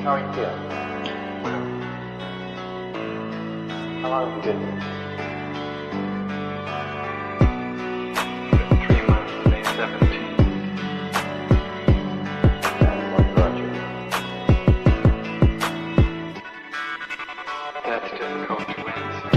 How are you feeling? How long have you been here? 3 months, May 17th. And what brought you here? That's difficult to answer.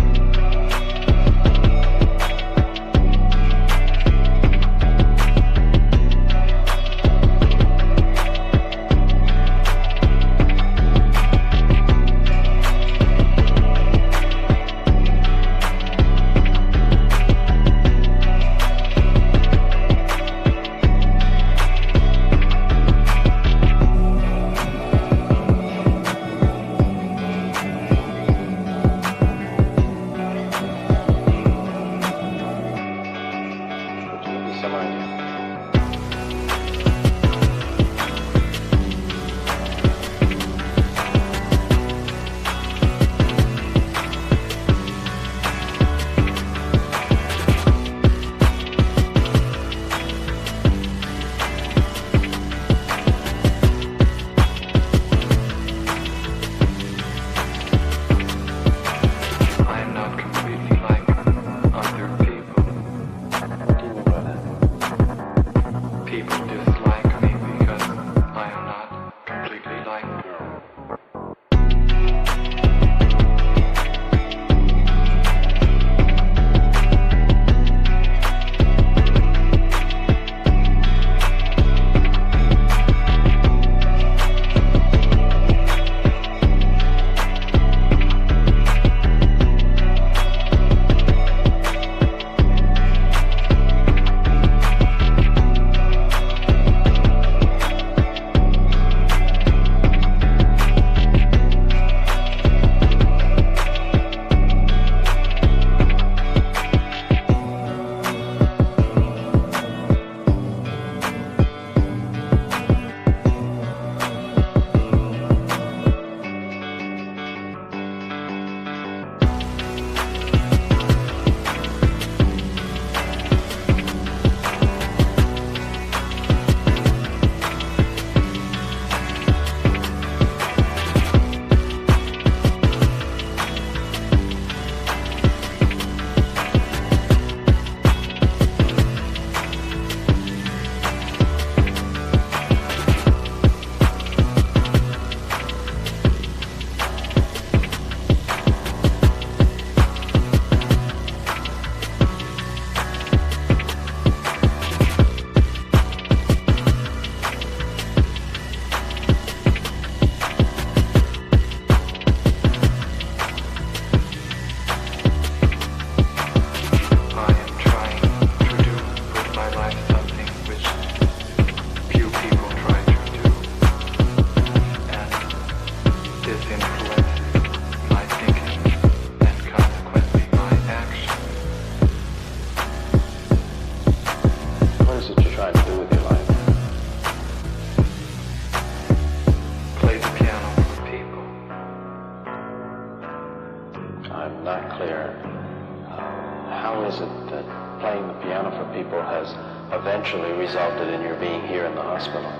Eventually resulted in your being here in the hospital.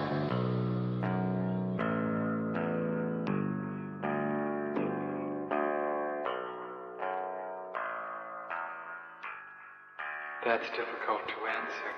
That's difficult to answer.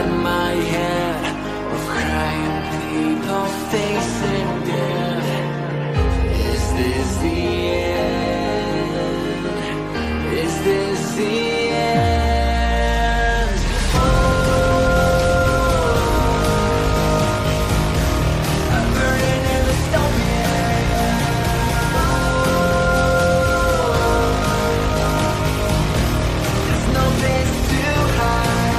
inside my head of crying people facing death. Is this the end? Is this the end? Oh, I'm burning in the stone pit. There's no place to hide.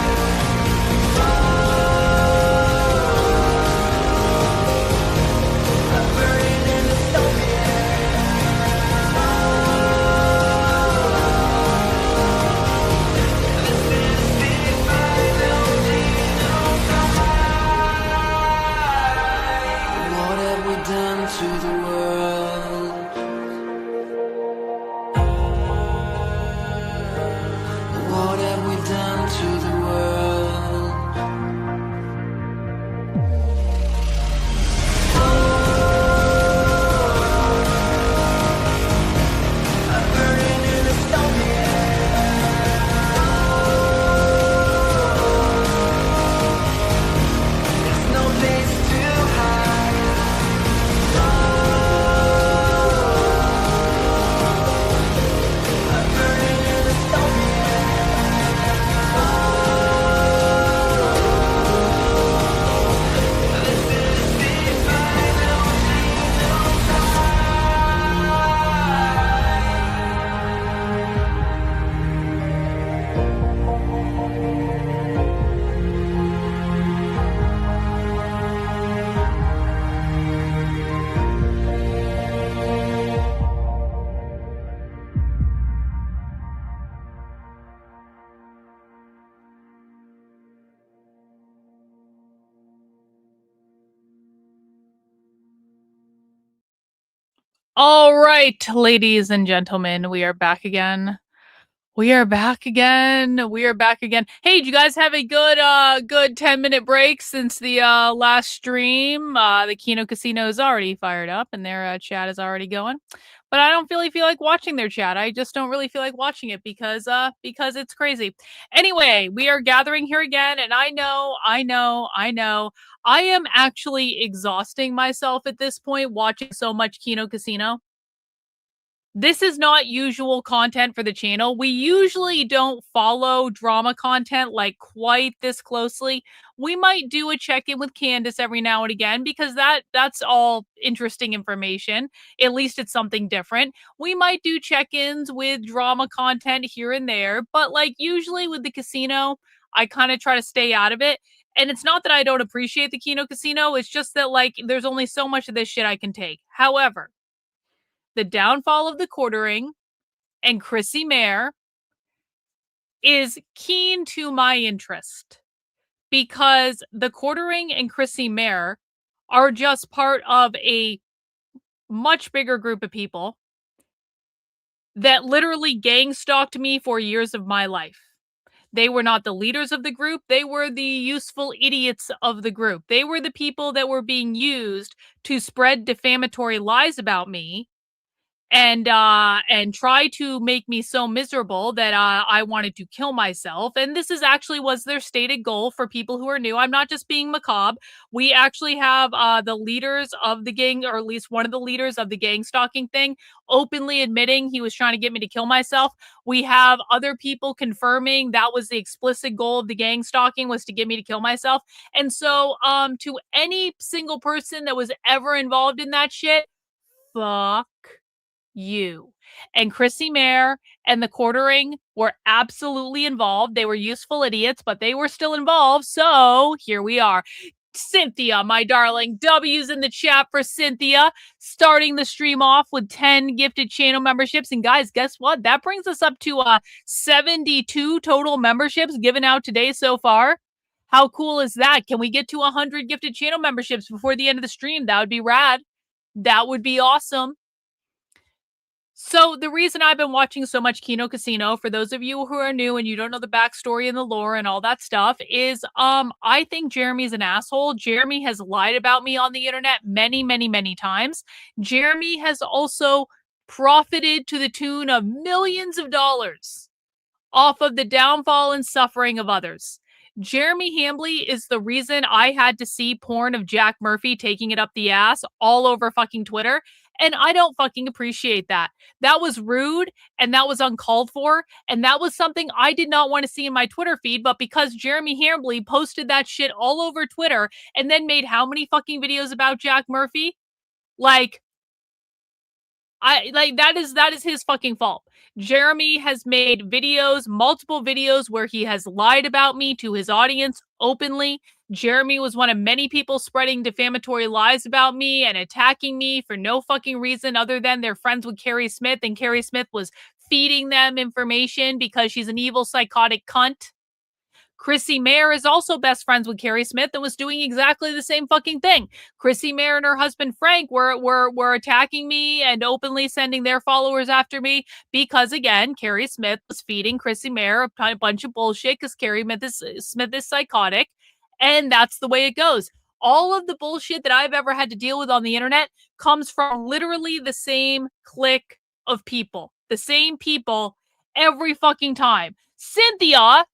I'm burning in the stone pit. This is the final fight. What have we done to the world? What have we done to the world? I'm burning in the stone pit. There's no place to hide. I'm burning in the stone pit. This is the final All right, ladies and gentlemen, we are back again. We are back again. We are back again. Hey, did you guys have a good 10-minute break since the last stream? The Kino Casino is already fired up and their chat is already going. But I don't really feel like watching their chat. I just don't really feel like watching it because it's crazy. Anyway, we are gathering here again, and I know. I am actually exhausting myself at this point watching so much Kino Casino. This is not usual content for the channel. We usually don't follow drama content like quite this closely. We might do a check-in with Candace every now and again because that's all interesting information. At least it's something different. We might do check-ins with drama content here and there, but like usually with the casino, I kind of try to stay out of it. And it's not that I don't appreciate the Kino Casino, it's just that like there's only so much of this shit I can take. However, the downfall of the quartering and Chrissie Mayr is keen to my interest because the quartering and Chrissie Mayr are just part of a much bigger group of people that literally gang stalked me for years of my life. They were not the leaders of the group. They were the useful idiots of the group. They were the people that were being used to spread defamatory lies about me and try to make me so miserable that I wanted to kill myself. And this is actually was their stated goal for people who are new. I'm not just being macabre. We actually have the leaders of the gang, or at least one of the leaders of the gang stalking thing, openly admitting he was trying to get me to kill myself. We have other people confirming that was the explicit goal of the gang stalking, was to get me to kill myself. And so to any single person that was ever involved in that shit, fuck you. And Chrissie Mayr and the quartering were absolutely involved. They were useful idiots, but they were still involved. So here we are. Cynthia, my darling, W's in the chat for Cynthia, starting the stream off with 10 gifted channel memberships. And guys, guess what? That brings us up to 72 total memberships given out today so far. How cool is that? Can we get to 100 gifted channel memberships before the end of the stream? That would be rad. That would be awesome. So the reason I've been watching so much Kino Casino, for those of you who are new and you don't know the backstory and the lore and all that stuff, is I think Jeremy's an asshole. Jeremy has lied about me on the internet many, many, many times. Jeremy has also profited to the tune of millions of dollars off of the downfall and suffering of others. Jeremy Hambley is the reason I had to see porn of Jack Murphy taking it up the ass all over fucking Twitter. And I don't fucking appreciate that. That was rude and that was uncalled for. And that was something I did not want to see in my Twitter feed. But because Jeremy Hambley posted that shit all over Twitter and then made how many fucking videos about Jack Murphy? Like, that is his fucking fault. Jeremy has made videos, multiple videos where he has lied about me to his audience openly. Jeremy was one of many people spreading defamatory lies about me and attacking me for no fucking reason other than they're friends with Carrie Smith, and Carrie Smith was feeding them information because she's an evil psychotic cunt. Chrissie Mayr is also best friends with Carrie Smith and was doing exactly the same fucking thing. Chrissie Mayr and her husband Frank were attacking me and openly sending their followers after me because, again, Carrie Smith was feeding Chrissie Mayr a bunch of bullshit because Carrie Smith is psychotic, and that's the way it goes. All of the bullshit that I've ever had to deal with on the internet comes from literally the same clique of people. The same people every fucking time. Cynthia!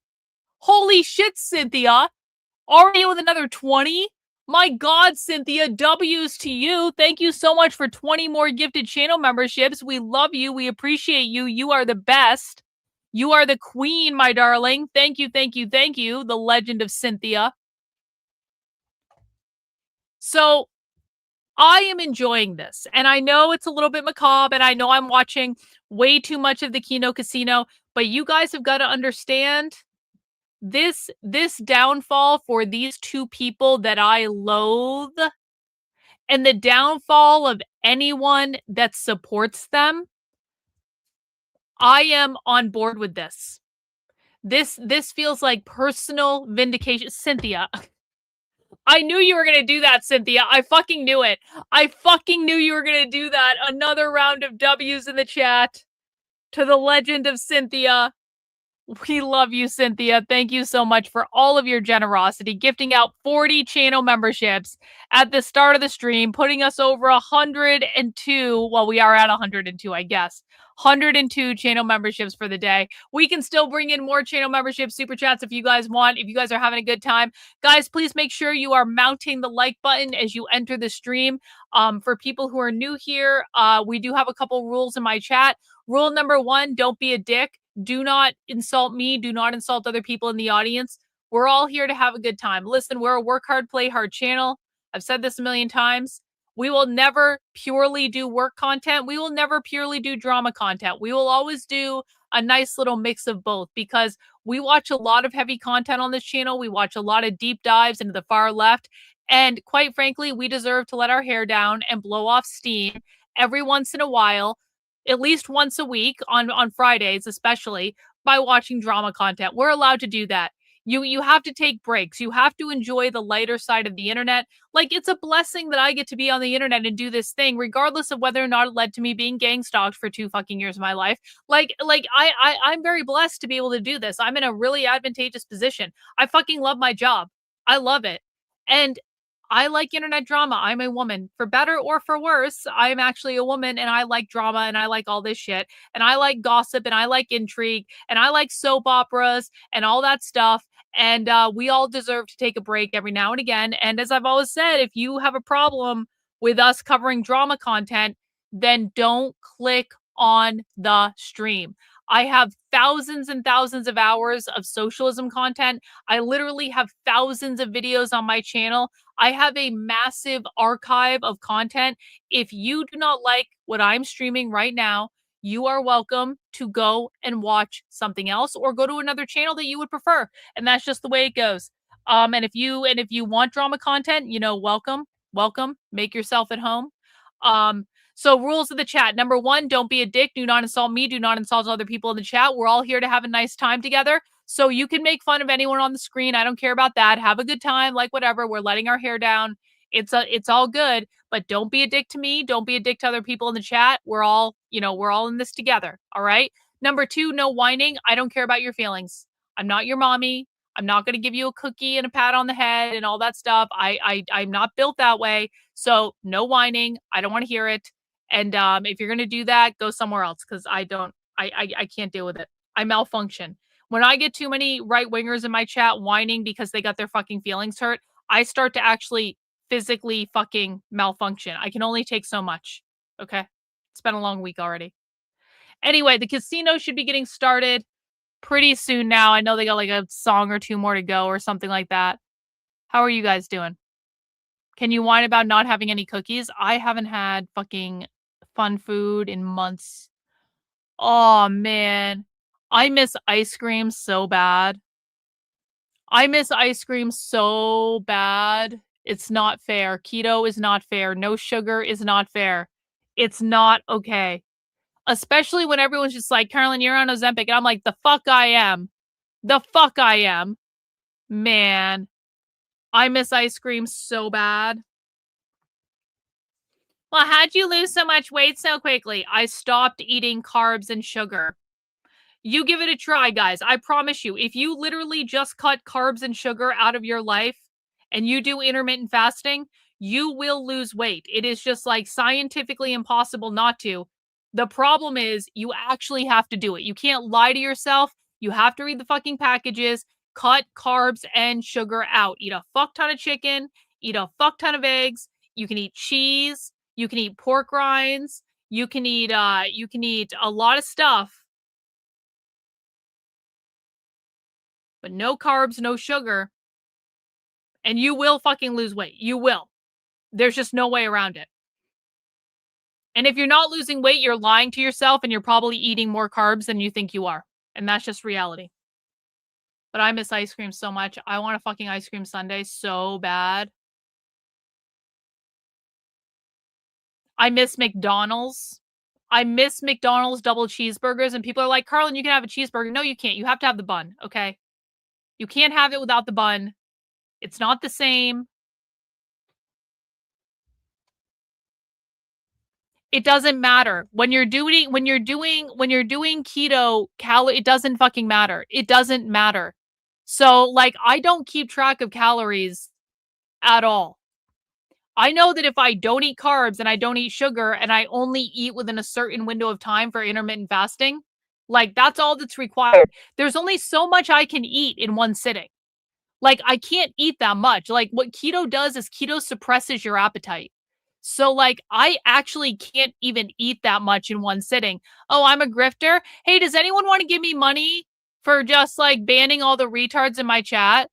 Holy shit, Cynthia. Already with another 20? My God, Cynthia, W's to you. Thank you so much for 20 more gifted channel memberships. We love you. We appreciate you. You are the best. You are the queen, my darling. Thank you, thank you, thank you. The legend of Cynthia. So, I am enjoying this. And I know it's a little bit macabre, and I know I'm watching way too much of the Kino Casino, but you guys have got to understand this downfall for these two people that I loathe, and the downfall of anyone that supports them. I am on board with this. This feels like personal vindication. Cynthia, I knew you were going to do that, Cynthia. I fucking knew it. I fucking knew you were going to do that. Another round of W's in the chat to the legend of Cynthia. We love you, Cynthia. Thank you so much for all of your generosity, gifting out 40 channel memberships at the start of the stream, putting us over 102. Well, we are at 102, I guess. 102 channel memberships for the day. We can still bring in more channel memberships, super chats if you guys want, if you guys are having a good time. Guys, please make sure you are mounting the like button as you enter the stream. For people who are new here, we do have a couple rules in my chat. Rule number 1, don't be a dick. Do not insult me. Do not insult other people in the audience. We're all here to have a good time. Listen, we're a work hard, play hard channel. I've said this a million times. We will never purely do work content. We will never purely do drama content. We will always do a nice little mix of both because we watch a lot of heavy content on this channel. We watch a lot of deep dives into the far left. And quite frankly, we deserve to let our hair down and blow off steam every once in a while, at least once a week on Fridays, especially by watching drama content. We're allowed to do that. You have to take breaks. You have to enjoy the lighter side of the internet. Like, it's a blessing that I get to be on the internet and do this thing, regardless of whether or not it led to me being gang stalked for 2 fucking years of my life. I'm very blessed to be able to do this. I'm in a really advantageous position. I fucking love my job. I love it. And I like internet drama. I'm a woman. For better or for worse, I'm actually a woman and I like drama and I like all this shit. And I like gossip and I like intrigue and I like soap operas and all that stuff. And we all deserve to take a break every now and again. And as I've always said, if you have a problem with us covering drama content, then don't click on the stream. I have thousands and thousands of hours of socialism content. I literally have thousands of videos on my channel. I have a massive archive of content. If you do not like what I'm streaming right now, you are welcome to go and watch something else or go to another channel that you would prefer. And that's just the way it goes. And if you want drama content, welcome. Make yourself at home. So rules of the chat. Number 1, don't be a dick. Do not insult me. Do not insult other people in the chat. We're all here to have a nice time together. So you can make fun of anyone on the screen. I don't care about that. Have a good time, like whatever. We're letting our hair down. It's all good, but don't be a dick to me. Don't be a dick to other people in the chat. We're all in this together. All right. Number 2, no whining. I don't care about your feelings. I'm not your mommy. I'm not going to give you a cookie and a pat on the head and all that stuff. I'm not built that way. So no whining. I don't want to hear it. And if you're going to do that, go somewhere else because I can't deal with it. I malfunction. When I get too many right-wingers in my chat whining because they got their fucking feelings hurt, I start to actually physically fucking malfunction. I can only take so much. Okay? It's been a long week already. Anyway, the casino should be getting started pretty soon now. I know they got like a song or two more to go or something like that. How are you guys doing? Can you whine about not having any cookies? I haven't had fucking fun food in months. Oh man. I miss ice cream so bad. I miss ice cream so bad. It's not fair. Keto is not fair. No sugar is not fair. It's not okay. Especially when everyone's just like, Karlyn, you're on Ozempic. And I'm like, the fuck I am. The fuck I am. Man. I miss ice cream so bad. Well, how'd you lose so much weight so quickly? I stopped eating carbs and sugar. You give it a try, guys. I promise you, if you literally just cut carbs and sugar out of your life and you do intermittent fasting, you will lose weight. It is just like scientifically impossible not to. The problem is you actually have to do it. You can't lie to yourself. You have to read the fucking packages, cut carbs and sugar out. Eat a fuck ton of chicken, eat a fuck ton of eggs. You can eat cheese, you can eat pork rinds, you can eat a lot of stuff. But no carbs, no sugar. And you will fucking lose weight. You will. There's just no way around it. And if you're not losing weight, you're lying to yourself and you're probably eating more carbs than you think you are. And that's just reality. But I miss ice cream so much. I want a fucking ice cream sundae so bad. I miss McDonald's. I miss McDonald's double cheeseburgers. And people are like, Karlyn, you can have a cheeseburger. No, you can't. You have to have the bun, okay? You can't have it without the bun. It's not the same. It doesn't matter. When you're doing keto, it doesn't fucking matter. It doesn't matter. So like I don't keep track of calories at all. I know that if I don't eat carbs and I don't eat sugar and I only eat within a certain window of time for intermittent fasting, like that's all that's required. There's only so much I can eat in one sitting. Like I can't eat that much. Like what keto does is keto suppresses your appetite. So like I actually can't even eat that much in one sitting. Oh, I'm a grifter. Hey, does anyone want to give me money for just like banning all the retards in my chat?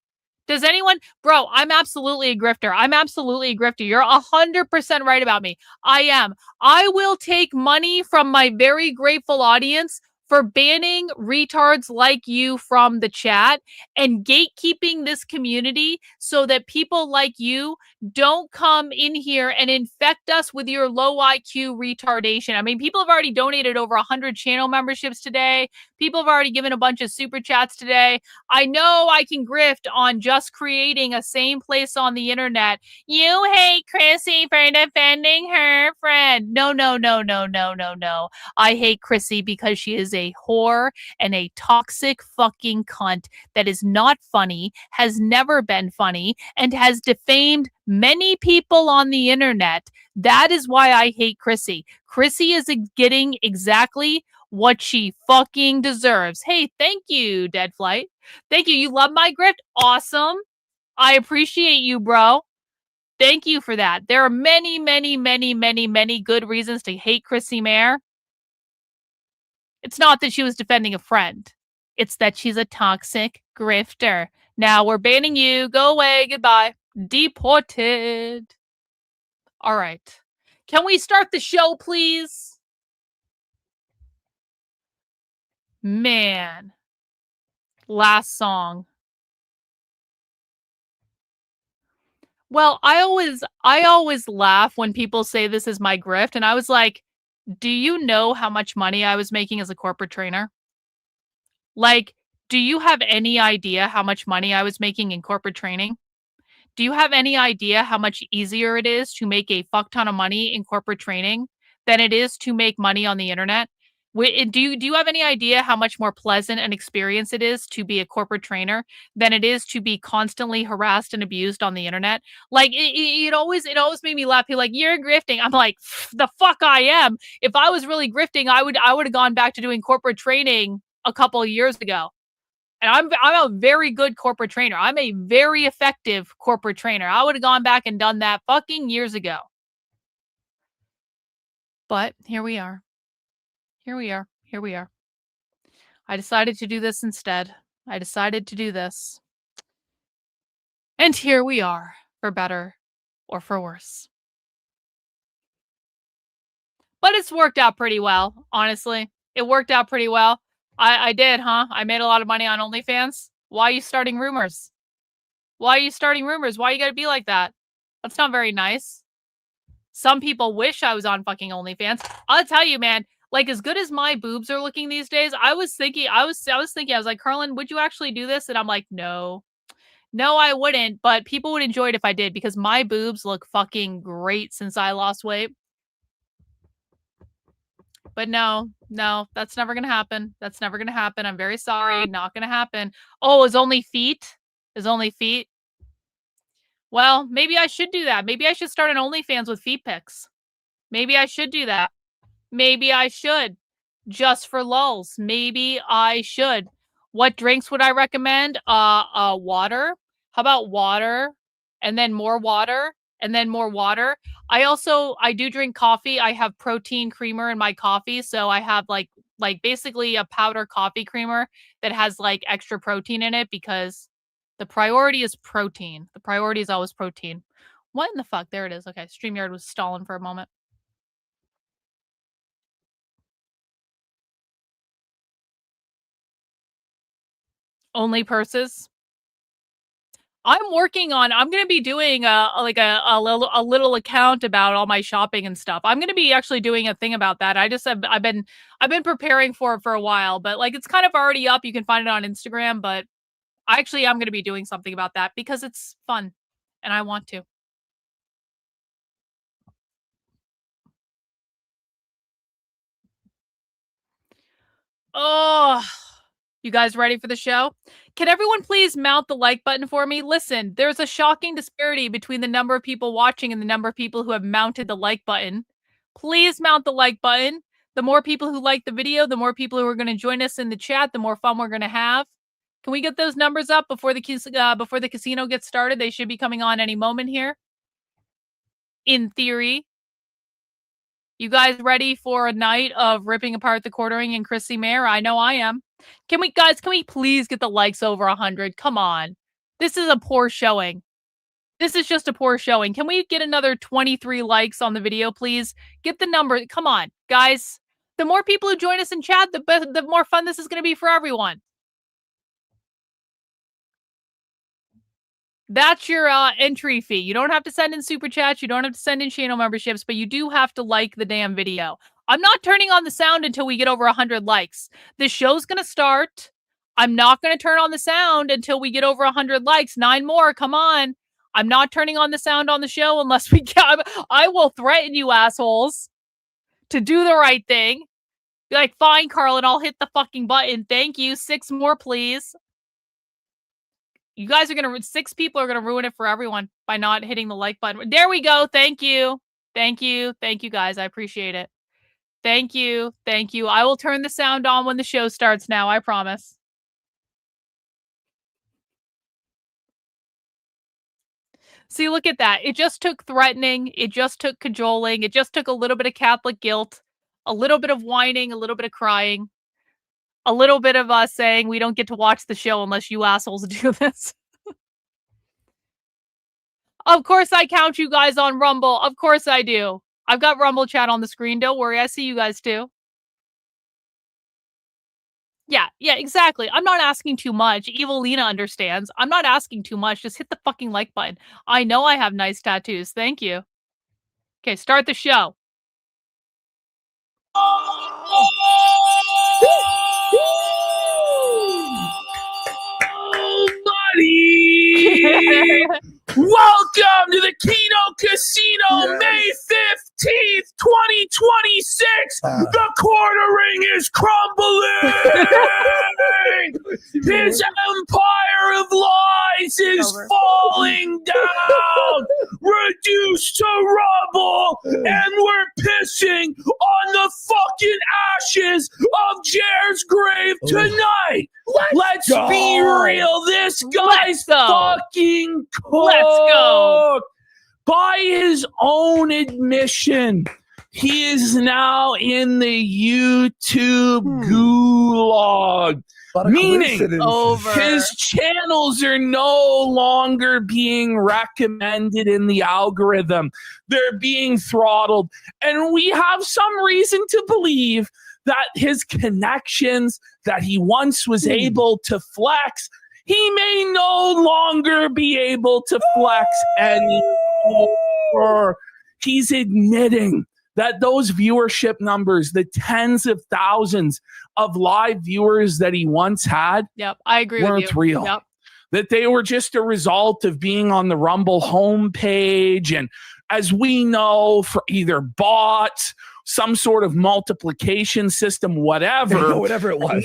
Does anyone, bro, I'm absolutely a grifter. I'm absolutely a grifter. You're 100% right about me. I am. I will take money from my very grateful audience for banning retards like you from the chat and gatekeeping this community so that people like you don't come in here and infect us with your low IQ retardation. I mean, people have already donated over 100 channel memberships today. People have already given a bunch of super chats today. I know I can grift on just creating a same place on the internet. You hate Chrissie for defending her friend. No, no, no, no, no, no, no. I hate Chrissie because she is a whore and a toxic fucking cunt that is not funny, has never been funny, and has defamed many people on the internet. That is why I hate Chrissie. Chrissie is getting exactly what she fucking deserves. Hey, thank you, Dead Flight. Thank you. You love my grift? Awesome. I appreciate you, bro. Thank you for that. There are many, many, many, many, many good reasons to hate Chrissie Mayr. It's not that she was defending a friend. It's that she's a toxic grifter. Now we're banning you. Go away. Goodbye. Deported. All right. Can we start the show, please? Man. Last song. Well, I always laugh when people say this is my grift, and I was like, do you know how much money I was making as a corporate trainer? Like, do you have any idea how much money I was making in corporate training? Do you have any idea how much easier it is to make a fuck ton of money in corporate training than it is to make money on the internet? Do you have any idea how much more pleasant an experience it is to be a corporate trainer than it is to be constantly harassed and abused on the internet? Like it always made me laugh. People like, you're grifting. I'm like, the fuck I am. If I was really grifting, I would have gone back to doing corporate training a couple of years ago. And I'm a very good corporate trainer. I'm a very effective corporate trainer. I would have gone back and done that fucking years ago. But here we are. Here we are. Here we are. I decided to do this instead. I decided to do this. And here we are, for better or for worse. But it's worked out pretty well, honestly. It worked out pretty well. I did, huh? I made a lot of money on OnlyFans. Why are you starting rumors? Why are you starting rumors? Why you gotta be like that? That's not very nice. Some people wish I was on fucking OnlyFans. I'll tell you, man, like as good as my boobs are looking these days, I was like, Karlyn, would you actually do this? And I'm like, no, I wouldn't, but people would enjoy it if I did because my boobs look fucking great since I lost weight. But no, that's never gonna happen. That's never gonna happen. I'm very sorry. Not gonna happen. Oh, is only feet? Is only feet? Well, maybe I should do that. Maybe I should start an OnlyFans with feet pics. Maybe I should do that. Maybe I should. Just for lulz. Maybe I should. What drinks would I recommend? Water. How about water? And then more water. And then more water. I do drink coffee. I have protein creamer in my coffee. So I have like basically a powder coffee creamer that has like extra protein in it because the priority is protein. The priority is always protein. What in the fuck? There it is. Okay, StreamYard was stalling for a moment. Only purses. I'm going to be doing a little account about all my shopping and stuff. I'm going to be actually doing a thing about that. I've been preparing for it for a while, but like it's kind of already up. You can find it on Instagram, but I'm going to be doing something about that because it's fun and I want to. Oh, you guys ready for the show? Can everyone please mount the like button for me? Listen, there's a shocking disparity between the number of people watching and the number of people who have mounted the like button. Please mount the like button. The more people who like the video, the more people who are going to join us in the chat, the more fun we're going to have. Can we get those numbers up before the casino gets started? They should be coming on any moment here. In theory. You guys ready for a night of ripping apart the quartering and Chrissie Mayr? I know I am. Can we please get the likes over 100? Come on. This is a poor showing. This is just a poor showing. Can we get another 23 likes on the video, please? Get the number. Come on, guys. The more people who join us in chat, the more fun this is going to be for everyone. That's your entry fee. You don't have to send in super chats. You don't have to send in channel memberships, but you do have to like the damn video. I'm not turning on the sound until we get over 100 likes. The show's going to start. I'm not going to turn on the sound until we get over 100 likes. 9 more. Come on. I'm not turning on the sound on the show unless we get... I will threaten you assholes to do the right thing. Be like, fine, Karlyn, I'll hit the fucking button. Thank you. 6 more, please. You guys are 6 people are going to ruin it for everyone by not hitting the like button. There we go. Thank you. Thank you. Thank you, guys. I appreciate it. Thank you. Thank you. I will turn the sound on when the show starts now. I promise. See, look at that. It just took threatening. It just took cajoling. It just took a little bit of Catholic guilt, a little bit of whining, a little bit of crying. A little bit of us saying we don't get to watch the show unless you assholes do this. Of course I count you guys on Rumble. Of course I do. I've got Rumble chat on the screen. Don't worry. I see you guys too. Yeah, exactly. I'm not asking too much. Evil Lena understands. I'm not asking too much. Just hit the fucking like button. I know I have nice tattoos. Thank you. Okay, start the show. Welcome to the Kino Casino, May 15th, 2026. The quartering is crumbling. His empire of lies is falling down, reduced to rubble, and we're pissing on the fucking ashes of Jer's grave tonight. Let's go. be real. This guy's go. fucking cooked. Let's go. By his own admission, he is now in the YouTube gulag. Meaning Over. his channels are no longer being recommended in the algorithm. They're being throttled. And we have some reason to believe that his connections that he once was able to flex, he may no longer be able to flex anymore. He's admitting that those viewership numbers, the tens of thousands of live viewers that he once had, Yep, I agree with you. weren't real. Yep. That they were just a result of being on the Rumble homepage. And as we know, for either bots, some sort of multiplication system, whatever. Whatever it was.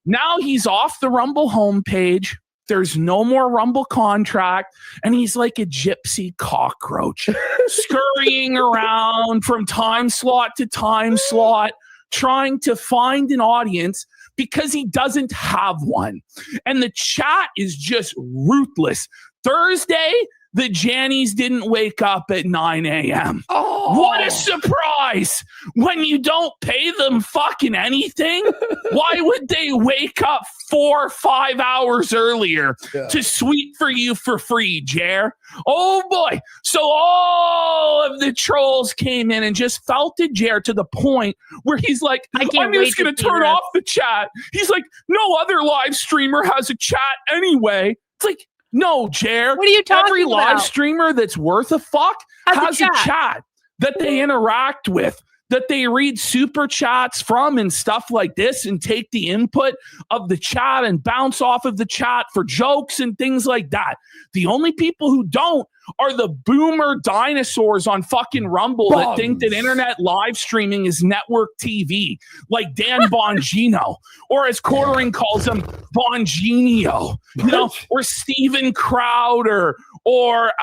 Now he's off the Rumble homepage. There's no more Rumble contract, and he's like a gypsy cockroach, scurrying around from time slot to time slot, trying to find an audience because he doesn't have one. And the chat is just ruthless. Thursday, the Jannies didn't wake up at 9 a.m. Oh. What a surprise! When you don't pay them fucking anything, why would they wake up 4 or 5 hours earlier to sweep for you for free, Jer? Oh boy. So all of the trolls came in and just felted Jer to the point where he's like, I'm just going to turn off the chat. He's like, no other live streamer has a chat anyway. It's like, no, Jer. What are you talking Every about? live streamer that's worth a fuck has a chat that they interact with, that they read super chats from and stuff like this and take the input of the chat and bounce off of the chat for jokes and things like that. The only people who don't are the boomer dinosaurs on fucking Rumble that think that internet live streaming is network TV, like Dan Bongino, or as Quartering calls him, Bonginio, or Steven Crowder, or,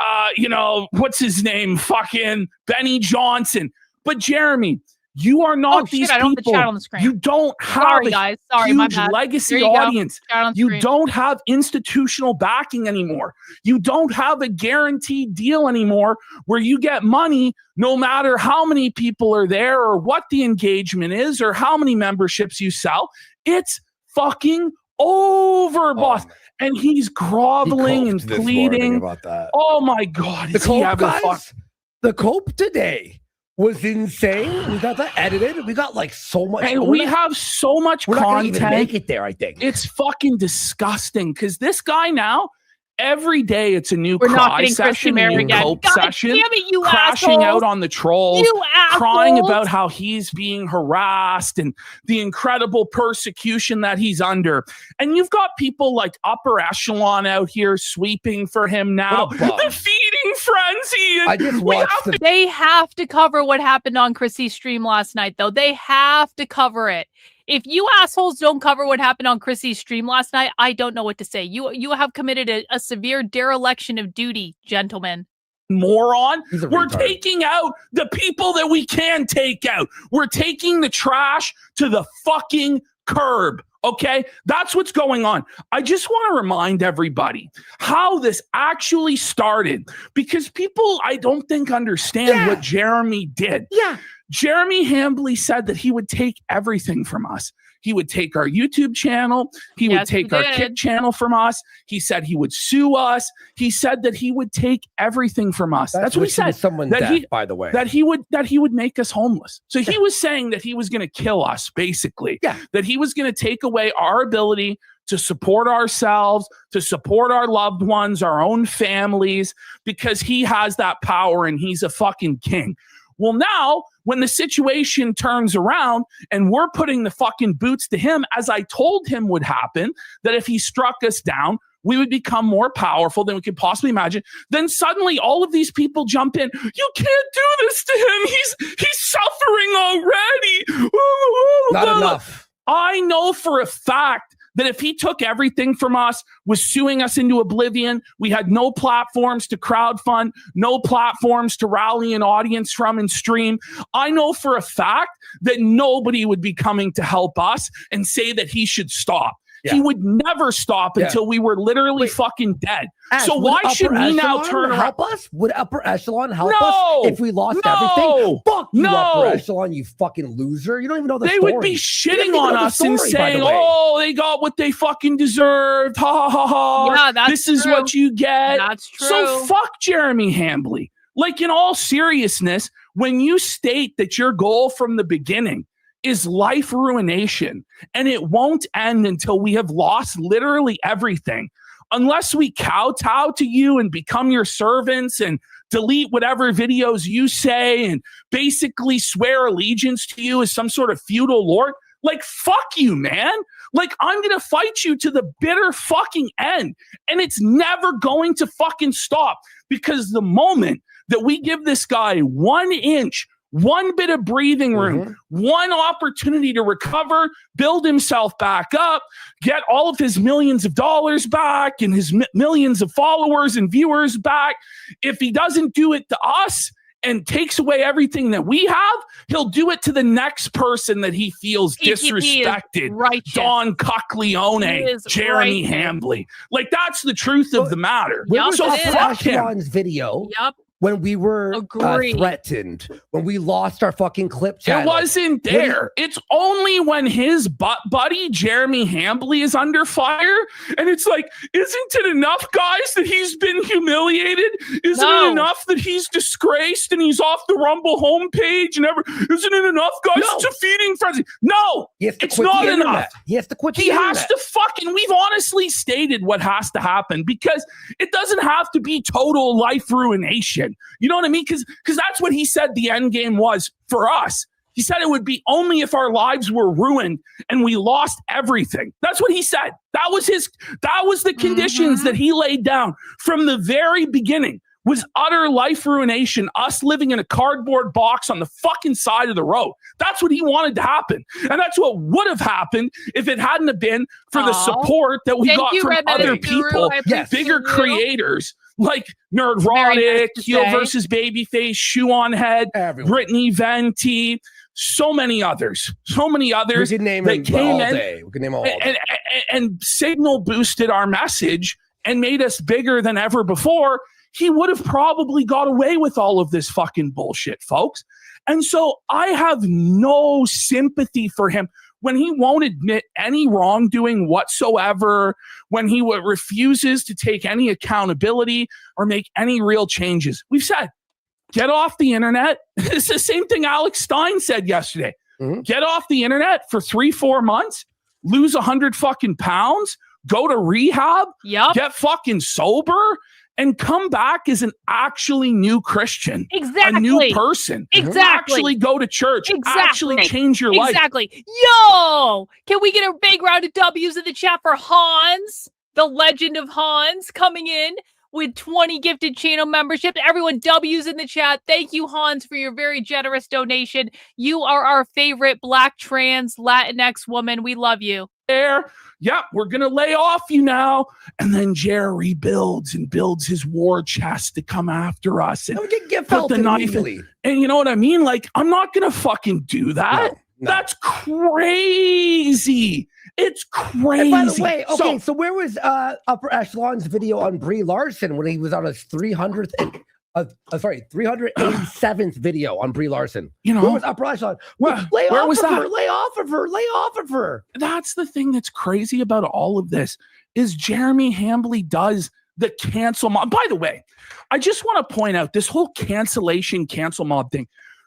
what's his name? Fucking Benny Johnson. But Jeremy, you are not these people. I don't have the chat on the screen. You don't have a huge legacy audience. You don't have institutional backing anymore. You don't have a guaranteed deal anymore where you get money no matter how many people are there or what the engagement is or how many memberships you sell. It's fucking over, boss. And he's groveling and pleading about that. Oh my God. The cope today was insane. We got that edited. We got like so much. And we have so much content. We're not gonna even make it there, I think. It's fucking disgusting because this guy now, every day it's a new cry session, a new cope session, crashing out on the trolls, crying about how he's being harassed and the incredible persecution that he's under. And you've got people like upper echelon out here sweeping for him now. The feeding frenzy. I just watched They have to cover what happened on Chrissie's stream last night, though. They have to cover it. If you assholes don't cover what happened on Chrissie's stream last night, I don't know what to say. You have committed a severe dereliction of duty, gentlemen. Moron. We're taking out the people that we can take out. We're taking the trash to the fucking curb. Okay? That's what's going on. I just want to remind everybody how this actually started because people, I don't think, understand what Jeremy did. Yeah. Jeremy Hambley said that he would take everything from us. He would take our YouTube channel. He would take our Kick channel from us. He said he would sue us. He said that he would take everything from us. That's what he said. By the way, that he would make us homeless. So he was saying that he was going to kill us, basically. Yeah. That he was going to take away our ability to support ourselves, to support our loved ones, our own families, because he has that power and he's a fucking king. Well, now, when the situation turns around and we're putting the fucking boots to him, as I told him would happen, that if he struck us down, we would become more powerful than we could possibly imagine. Then suddenly all of these people jump in. You can't do this to him. He's suffering already. Not enough. I know for a fact that if he took everything from us, was suing us into oblivion, we had no platforms to crowdfund, no platforms to rally an audience from and stream. I know for a fact that nobody would be coming to help us and say that he should stop. Yeah. He would never stop until we were literally fucking dead. So why should we now turn around? Help us? Would upper echelon help No! us if we lost No! everything? Fuck you, No! upper echelon, you fucking loser. You don't even know the They story. would be You shitting don't even on know the us and story, by the saying, way. "Oh, they got what they fucking deserved. Ha ha ha ha. Yeah, that's This is true. what you get." That's true. So fuck Jeremy Hambley. Like, in all seriousness, when you state that your goal from the beginning is life ruination and it won't end until we have lost literally everything, unless we kowtow to you and become your servants and delete whatever videos you say and basically swear allegiance to you as some sort of feudal lord, like, fuck you, man. Like, I'm going to fight you to the bitter fucking end. And it's never going to fucking stop, because the moment that we give this guy 1 inch, one bit of breathing room, one opportunity to recover, build himself back up, get all of his millions of dollars back and his millions of followers and viewers back. If he doesn't do it to us and takes away everything that we have, he'll do it to the next person that he feels disrespected. Don Cockleone, Jeremy Hambley. Like, that's the truth of the matter. So fuck him. Echelon's video. When we were threatened, when we lost our fucking clip channel. It wasn't there. It's only when his buddy Jeremy Hambley is under fire, and it's like, isn't it enough, guys, that he's been humiliated? Isn't it enough that he's disgraced and he's off the Rumble homepage and isn't it enough, guys? It's a feeding frenzy. No, it's not enough. He has to quit. He has to fucking. We've honestly stated what has to happen, because it doesn't have to be total life ruination. You know what I mean? Because that's what he said the end game was for us. He said it would be only if our lives were ruined and we lost everything. That's what he said. That was the conditions that he laid down from the very beginning, was utter life ruination, us living in a cardboard box on the fucking side of the road. That's what he wanted to happen. And that's what would have happened if it hadn't have been for the support that we got from other people, bigger creators, like Nerdrotic, Heel versus Babyface, Shoe on Head, Brittany Venti, so many others. We could name them all day. We could name all and signal boosted our message and made us bigger than ever before. He would have probably got away with all of this fucking bullshit, folks. And so I have no sympathy for him when he won't admit any wrongdoing whatsoever, when he refuses to take any accountability or make any real changes. We've said, get off the internet. It's the same thing Alex Stein said yesterday. Get off the internet for 3-4 months, lose 100 fucking pounds, go to rehab, get fucking sober, and come back as an actually new Christian. Exactly. A new person. Exactly. Actually go to church. Exactly. Actually change your life. Exactly. Yo! Can we get a big round of W's in the chat for Hans, the legend of Hans, coming in with 20 gifted channel memberships? Everyone, W's in the chat. Thank you, Hans, for your very generous donation. You are our favorite Black trans Latinx woman. We love you. Yep, we're going to lay off you now. And then Jer rebuilds and builds his war chest to come after us. And get put the knife in. And you know what I mean? Like, I'm not going to fucking do that. No. That's crazy. It's crazy. And by the way, okay, so where was Upper Echelon's video on Brie Larson when he was on his 387th video on Brie Larson? You know, where was Upper Echelon? Where was that? Lay off of her. Lay off of her. That's the thing that's crazy about all of this is Jeremy Hambley does the cancel mob. By the way, I just want to point out this whole cancel mob thing.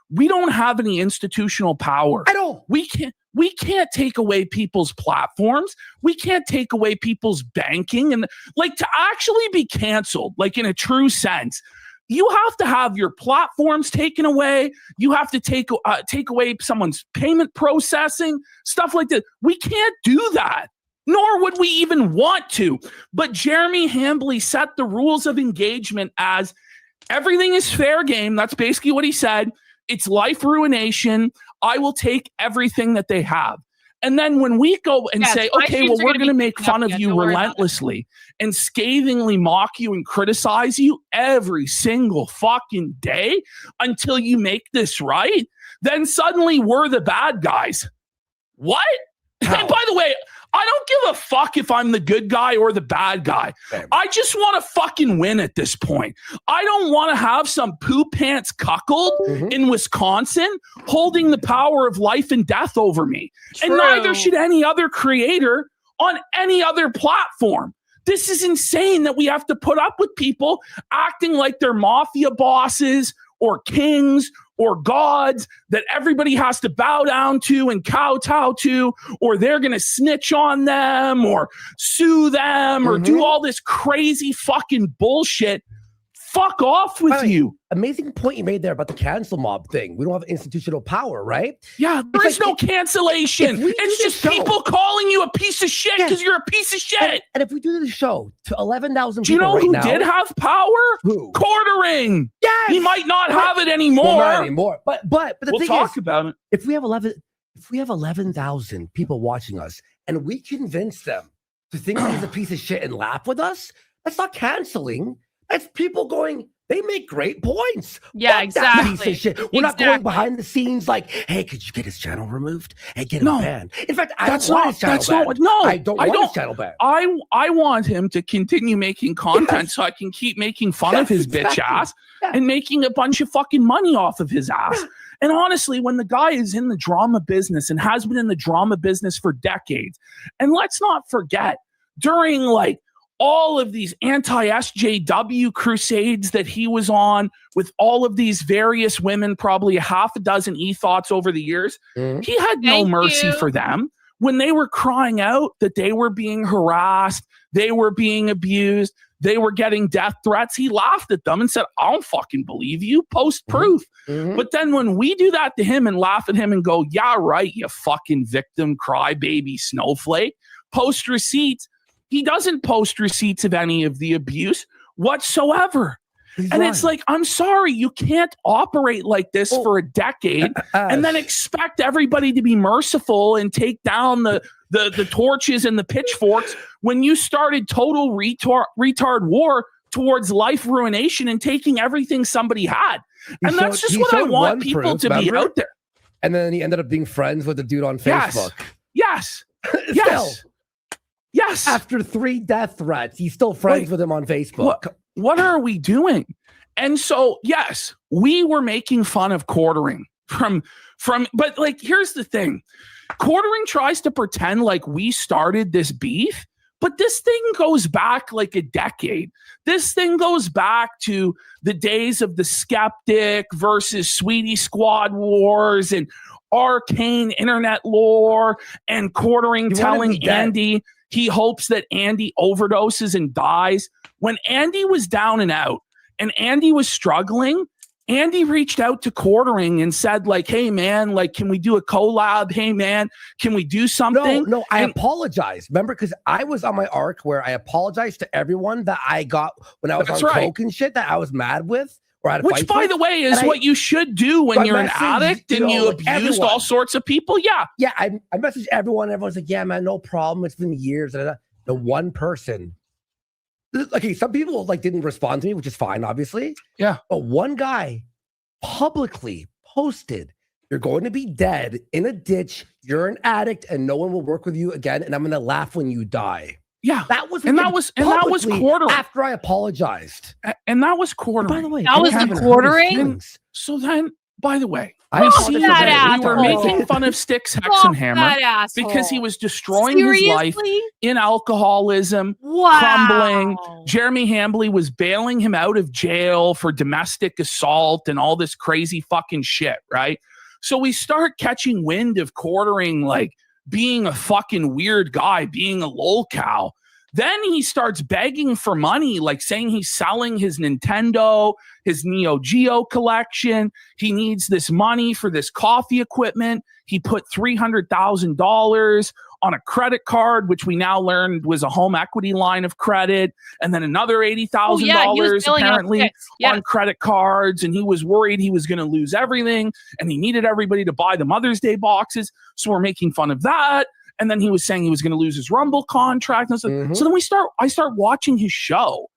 We don't have any institutional power. I don't. We can't take away people's platforms. We can't take away people's banking. And like, to actually be canceled, like in a true sense, you have to have your platforms taken away. You have to take away someone's payment processing, stuff like that. We can't do that, nor would we even want to. But Jeremy Hambley set the rules of engagement as everything is fair game. That's basically what he said. It's life ruination. I will take everything that they have. And then when we go and say, okay, well, we're going to make fun of you relentlessly and scathingly mock you and criticize you every single fucking day until you make this right, then suddenly we're the bad guys. What? And by the way, I don't give a fuck if I'm the good guy or the bad guy. Same. I just want to fucking win at this point. I don't want to have some poo pants cuckold in Wisconsin holding the power of life and death over me. True. And neither should any other creator on any other platform. This is insane that we have to put up with people acting like they're mafia bosses or kings or gods that everybody has to bow down to and kowtow to, or they're going to snitch on them or sue them or do all this crazy fucking bullshit. Fuck off with you. Amazing point you made there about the cancel mob thing. We don't have institutional power, right? Yeah, there is no cancellation. It's just people calling you a piece of shit because you're a piece of shit. And if we do the show to 11,000 do you people know who now, did have power? Who? Quartering. Yes! He might not have it anymore. Well, not anymore. But the we'll thing talk is, about it. if we have 11,000 people watching us and we convince them to think he's a piece of shit and laugh with us, that's not canceling. That's people going, they make great points. Yeah, Fuck that exactly. piece of shit. We're not going behind the scenes like, hey, could you get his channel removed? Hey, get him banned. In fact, I don't want his channel banned. I don't want his channel banned. I want him to continue making content so I can keep making fun of his bitch ass and making a bunch of fucking money off of his ass. And honestly, when the guy is in the drama business and has been in the drama business for decades, and let's not forget, during like all of these anti-SJW crusades that he was on with all of these various women, probably a half a dozen e-thoughts over the years, he had no mercy for them. When they were crying out that they were being harassed, they were being abused, they were getting death threats, he laughed at them and said, I don't fucking believe you, post proof. But then when we do that to him and laugh at him and go, yeah, right, you fucking victim, crybaby, snowflake, post receipts, he doesn't post receipts of any of the abuse whatsoever. It's like, I'm sorry, you can't operate like this for a decade and then expect everybody to be merciful and take down the torches and the pitchforks when you started total retard war towards life ruination and taking everything somebody had. And that's just what I want people to be out there. And then he ended up being friends with the dude on Facebook. Yes. Yes. After 3 death threats, he's still friends with him on Facebook. What are we doing? And so, yes, we were making fun of quartering but like, here's the thing. Quartering tries to pretend like we started this beef, but this thing goes back like a decade. This thing goes back to the days of the Skeptic versus Sweetie Squad wars and arcane internet lore and quartering telling Andy he hopes that Andy overdoses and dies. When Andy was down and out and Andy was struggling, Andy reached out to quartering and said like, hey man, like, can we do a collab? Hey man, can we do something? No, I apologize. Remember, because I was on my arc where I apologized to everyone that I got when I was on coke and shit that I was mad with. Which, by the way, is what you should do when you're an addict and you abused all sorts of people. Yeah. Yeah, I messaged everyone. Everyone's like, yeah, man, no problem. It's been years. The one person, okay, some people like didn't respond to me, which is fine, obviously. Yeah. But one guy publicly posted, you're going to be dead in a ditch. You're an addict and no one will work with you again. And I'm going to laugh when you die. Yeah, that was quartering after I apologized, and that was quartering. By the way, that was the quartering. So then, by the way, we were making fun of Styx Hexenhammer because he was destroying his life in alcoholism, crumbling. Jeremy Hambley was bailing him out of jail for domestic assault and all this crazy fucking shit, right? So we start catching wind of quartering, like being a fucking weird guy, being a lolcow. Then he starts begging for money, like saying he's selling his Nintendo, his Neo Geo collection. He needs this money for this coffee equipment. He put $300,000 on a credit card, which we now learned was a home equity line of credit, and then another $80,000 apparently on credit cards. And he was worried he was going to lose everything, and he needed everybody to buy the Mother's Day boxes. So we're making fun of that. And then he was saying he was going to lose his Rumble contract. And so then I start watching his show.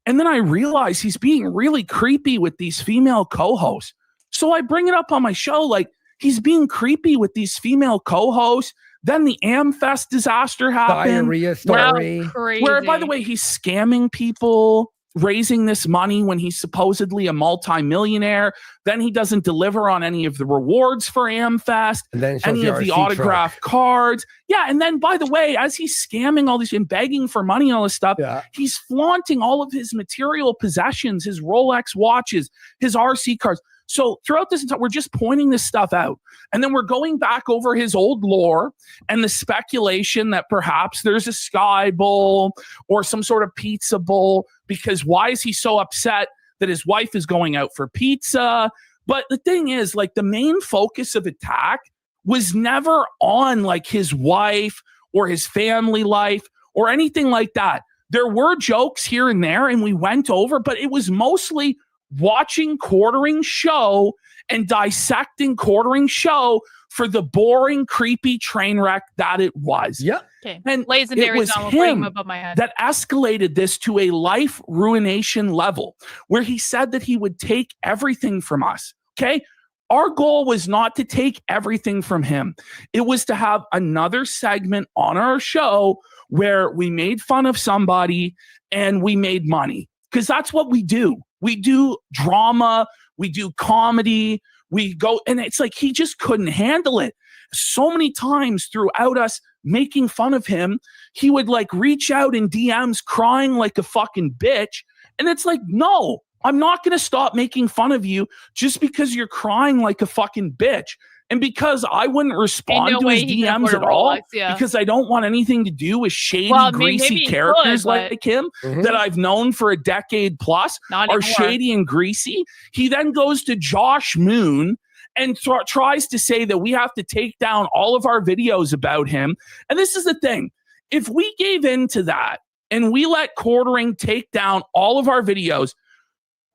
And then I realize he's being really creepy with these female co-hosts. So I bring it up on my show, like, he's being creepy with these female co-hosts. Then the Amfest disaster happened. Diarrhea story. Crazy. Where, by the way, he's scamming people, raising this money when he's supposedly a multimillionaire. Then he doesn't deliver on any of the rewards for Amfest, And then any of the autographed cards. Yeah, and then, by the way, as he's scamming all these and begging for money and all this stuff, he's flaunting all of his material possessions, his Rolex watches, his RC cars. So throughout this entire, we're just pointing this stuff out. And then we're going back over his old lore and the speculation that perhaps there's a Sky Bowl or some sort of pizza bowl, because why is he so upset that his wife is going out for pizza? But the thing is, like, the main focus of attack was never on like his wife or his family life or anything like that. There were jokes here and there and we went over, but it was mostly watching Quartering show and dissecting Quartering show for the boring, creepy train wreck that it was. Yeah. Okay. And Legendary it was Donald bring him him above my head. that escalated this to a life ruination level where he said that he would take everything from us. Okay. Our goal was not to take everything from him. It was to have another segment on our show where we made fun of somebody and we made money. Because that's what we do. We do drama, we do comedy, we go, and it's like he just couldn't handle it. So many times throughout us making fun of him, he would like reach out in DMs crying like a fucking bitch. And it's like, no, I'm not going to stop making fun of you just because you're crying like a fucking bitch. And because I wouldn't respond to his DMs at all, because I don't want anything to do with shady, greasy characters like him that I've known for a decade plus are shady and greasy. He then goes to Josh Moon and tries to say that we have to take down all of our videos about him. And this is the thing. If we gave in to that and we let Quartering take down all of our videos,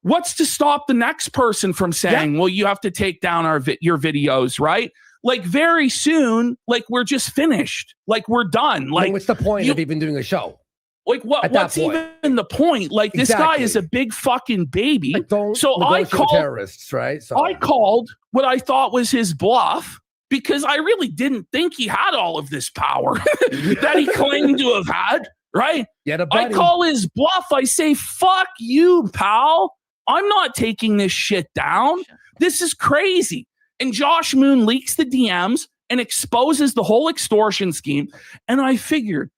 what's to stop the next person from saying, well, you have to take down your videos, right? Like very soon, like we're just finished. Like we're done. Like what's the point of even doing a show? Like what's even the point? Like this guy is a big fucking baby. Like, so I called terrorists, right? So I called what I thought was his bluff because I really didn't think he had all of this power that he claimed to have had, right? I call his bluff. I say, fuck you, pal. I'm not taking this shit down. This is crazy. And Josh Moon leaks the DMs and exposes the whole extortion scheme. And I figured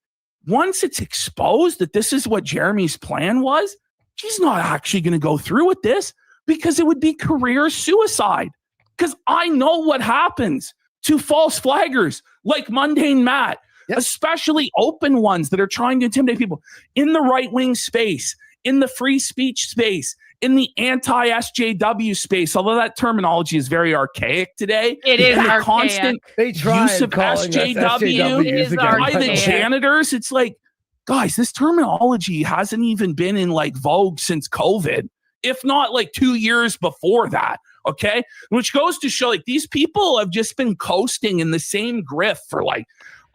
once it's exposed that this is what Jeremy's plan was, he's not actually going to go through with this because it would be career suicide. Because I know what happens to false flaggers like Mundane Matt, especially open ones that are trying to intimidate people in the right-wing space, in the free speech space, in the anti-SJW space, although that terminology is very archaic today. It is the constant use of SJW by the janitors. It's like, guys, this terminology hasn't even been in like vogue since COVID, if not like 2 years before that. Okay. Which goes to show like these people have just been coasting in the same grift for like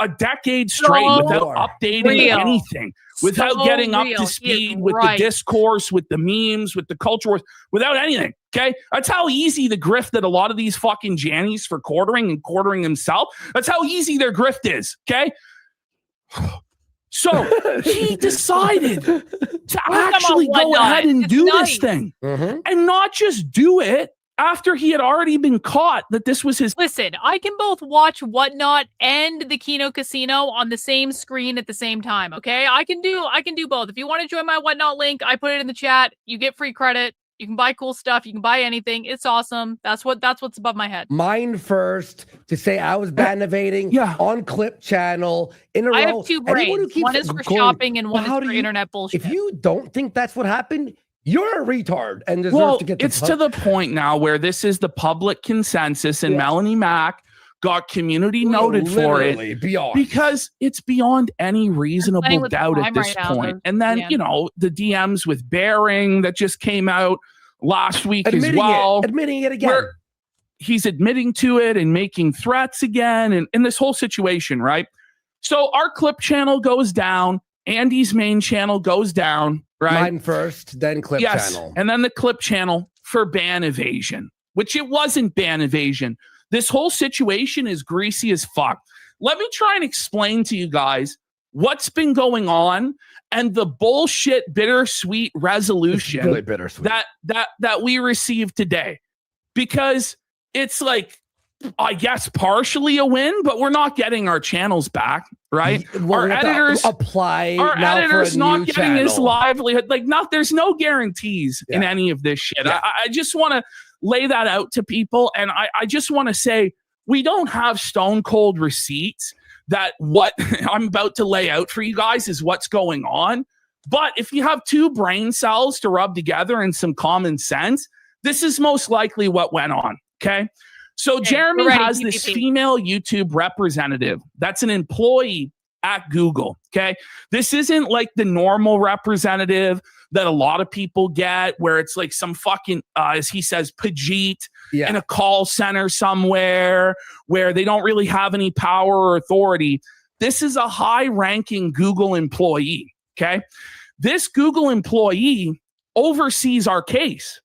a decade straight without updating anything, without getting up to speed with the discourse, with the memes, with the culture wars, without anything. Okay. That's how easy the grift that a lot of these fucking Jannies for Quartering and Quartering himself. That's how easy their grift is. Okay. So he decided to actually go ahead and do this thing and not just do it after he had already been caught that this was his. Listen, I can both watch Whatnot and the Kino Casino on the same screen at the same time. Okay, I can do both. If you want to join my Whatnot link, I put it in the chat. You get free credit. You can buy cool stuff. You can buy anything. It's awesome. That's what's above my head. Mine first to say I was bannovating on Clip Channel in a row. I have two brains. One is for shopping and one is for internet bullshit. If you don't think that's what happened, you're a retard and deserve to get it's to the point now where this is the public consensus and Melanie Mack got community noted for it because it's beyond any reasonable doubt at this point. And then, you know, the DMs with Bering that just came out last week as well. Admitting it again. Where he's admitting to it and making threats again and this whole situation, right? So our Clip channel goes down. Andy's main channel goes down, right? Mine first, then Clip channel. And then the Clip channel for ban evasion, which it wasn't ban evasion. This whole situation is greasy as fuck. let me try and explain to you guys what's been going on and the bullshit bittersweet resolution really bittersweet. that we received today. Because it's like, I guess partially a win, but we're not getting our channels back, right? Well, our editors apply. Our now editors for a not new getting channel. this livelihood. Like, there's no guarantees in any of this shit. Yeah. I just want to lay that out to people, and I just want to say we don't have stone cold receipts that what I'm about to lay out for you guys is what's going on. But if you have two brain cells to rub together and some common sense, this is most likely what went on. Okay. So Jeremy has this female YouTube representative that's an employee at Google. Okay. This isn't like the normal representative that a lot of people get where it's like some fucking, as he says, Pajit in a call center somewhere where they don't really have any power or authority. This is a high ranking Google employee. Okay. This Google employee oversees our case.